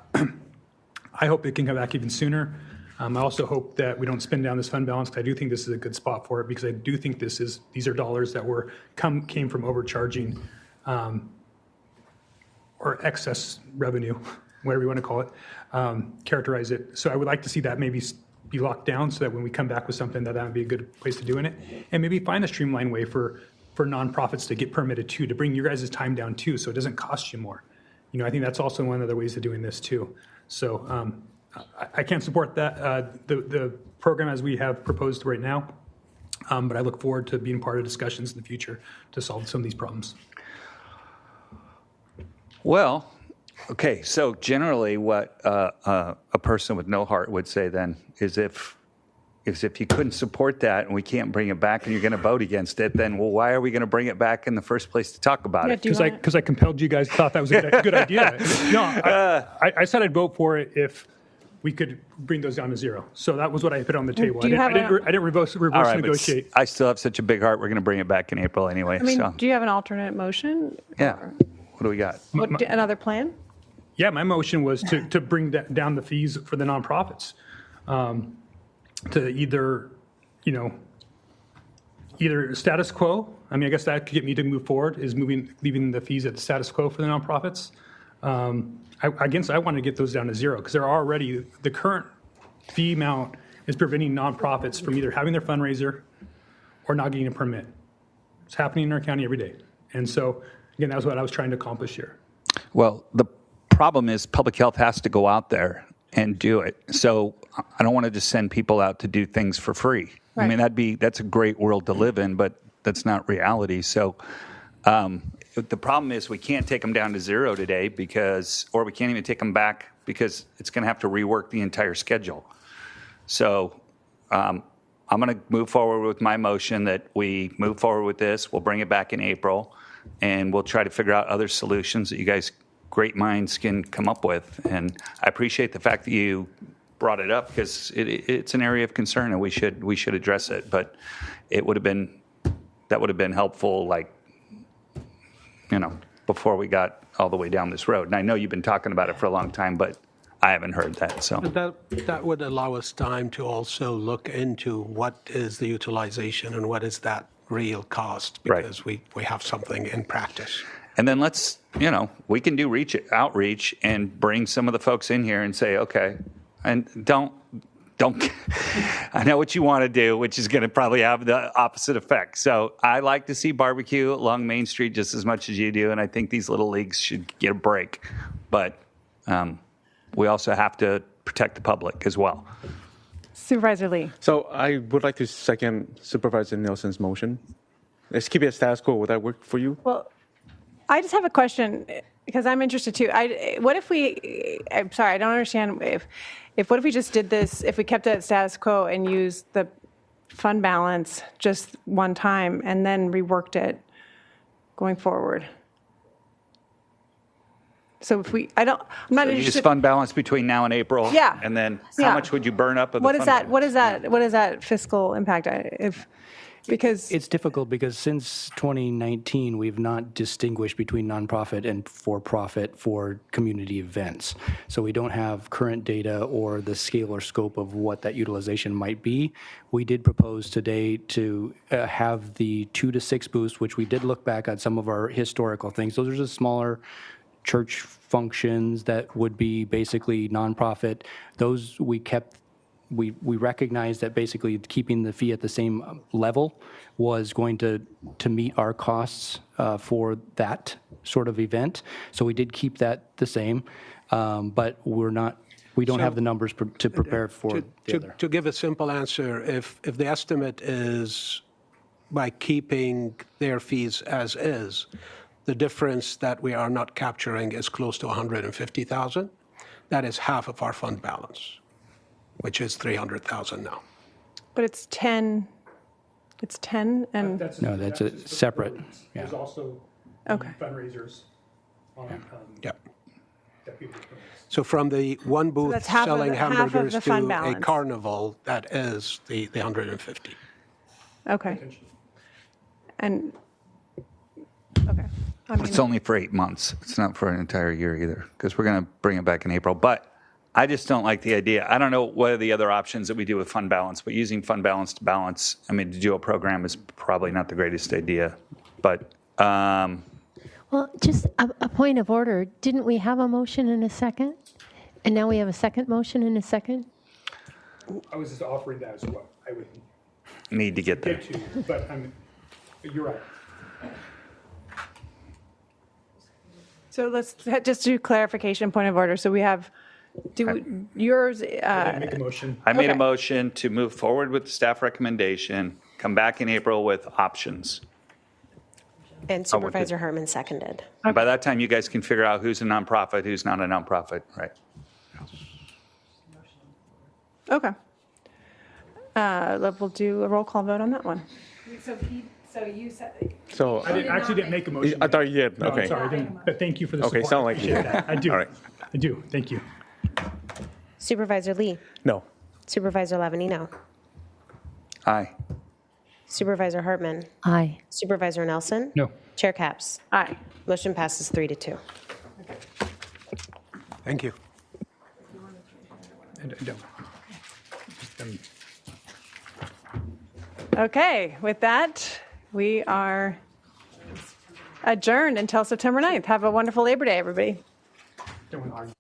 I hope it can come back even sooner. I also hope that we don't spend down this fund balance, because I do think this is a good spot for it, because I do think these are dollars that came from overcharging or excess revenue, whatever you want to call it, characterize it. So I would like to see that maybe be locked down, so that when we come back with something, that would be a good place to do it. And maybe find a streamlined way for nonprofits to get permitted too, to bring your guys' time down too, so it doesn't cost you more. I think that's also one of the ways of doing this too. So I can't support that, the program as we have proposed right now, but I look forward to being part of discussions in the future to solve some of these problems. Well, okay, so generally what a person with no heart would say then is if you couldn't support that and we can't bring it back and you're going to vote against it, then why are we going to bring it back in the first place to talk about it? Because I compelled you guys, thought that was a good idea. No, I said I'd vote for it if we could bring those down to zero. So that was what I put on the table. I didn't reverse All right, negotiate. I still have such a big heart. We're going to bring it back in April anyway. Do you have an alternate motion? Yeah. What do we got? Another plan? Yeah, my motion was to bring down the fees for the nonprofits, to either status quo. I mean, I guess that could get me to move forward, is leaving the fees at the status quo for the nonprofits. I want to get those down to zero, because the current fee amount is preventing nonprofits from either having their fundraiser or not getting a permit. It's happening in our county every day. And so, again, that was what I was trying to accomplish here. Well, the problem is public health has to go out there and do it. So I don't want to just send people out to do things for free. Right. I mean, that's a great world to live in, but that's not reality. So the problem is we can't take them down to zero today, or we can't even take them back, because it's going to have to rework the entire schedule. So I'm going to move forward with my motion that we move forward with this. We'll bring it back in April, and we'll try to figure out other solutions that you guys, great minds, can come up with. And I appreciate the fact that you brought it up, because it's an area of concern and we should address it. But that would have been helpful, before we got all the way down this road. And I know you've been talking about it for a long time, but I haven't heard that. So that would allow us time to also look into what is the utilization and what is that real cost, because we have something in practice. And then we can do outreach and bring some of the folks in here and say, okay, and don't, I know what you want to do, which is going to probably have the opposite effect. So I like to see barbecue along Main Street just as much as you do, and I think these little leagues should get a break. But we also have to protect the public as well. Supervisor Lee. So I would like to second Supervisor Nielsen's motion. Let's keep it status quo. Would that work for you? Well, I just have a question, because I'm interested too. What if I'm sorry, I don't understand. What if we just did this, if we kept it at status quo and used the fund balance just one time and then reworked it going forward? So I'm not interested. You just fund balance between now and April. Yeah. And then how much would you burn up of the What fund is that? balance? What is that fiscal impact? Because it's difficult, because since 2019, we've not distinguished between nonprofit and for-profit for community events. So we don't have current data or the scale or scope of what that utilization might be. We did propose today to have the 2 to 6 booths, which we did look back at some of our historical things. Those are just smaller church functions that would be basically nonprofit. Those we kept. We recognized that basically keeping the fee at the same level was going to meet our costs for that sort of event. So we did keep that the same, but we don't have the numbers to prepare for the other. To give a simple answer, if the estimate is by keeping their fees as is, the difference that we are not capturing is close to $150,000. That is half of our fund balance, which is $300,000 now. But it's 10, and, No, that's a separate, yeah. There's also Okay. fundraisers on. Yep. So from the one booth that's half of selling the- half of hamburgers the fund to a balance. carnival, that is the 150. okay. And, okay. I mean, It's only for 8 months. It's not for an entire year either, because we're going to bring it back in April. But I just don't like the idea. I don't know what are the other options that we do with fund balance, but using fund balance to balance, I mean, to do a program is probably not the greatest idea. But Well, just a point of order. Didn't we have a motion and a second? And now we have a second motion and a second? I was just offering that as well. I would need to get there. get to, but you're right. so let's just do clarification, point of order. So we have, yours, Make a motion. I made a Okay. motion to move forward with the staff recommendation, come back in April with options. And Supervisor Hartman seconded. And by that time, you guys can figure out who's a nonprofit, who's not a nonprofit, right? okay. We'll do a roll call vote on that one. So I actually didn't make a motion. I thought you did. No, I'm Okay. sorry, I didn't, but thank you for the Okay, support. sound like Appreciate you. that. I do. All right. I do. Thank you. Supervisor Lee, No. Supervisor Lavanino, Aye. Supervisor Hartman, Aye. Supervisor Nelson. No. Chair Capps. Aye. Motion passes 3-2. Thank you. I don't. Okay, with that, we are adjourned until September 9th. Have a wonderful Labor Day, everybody. Don't argue.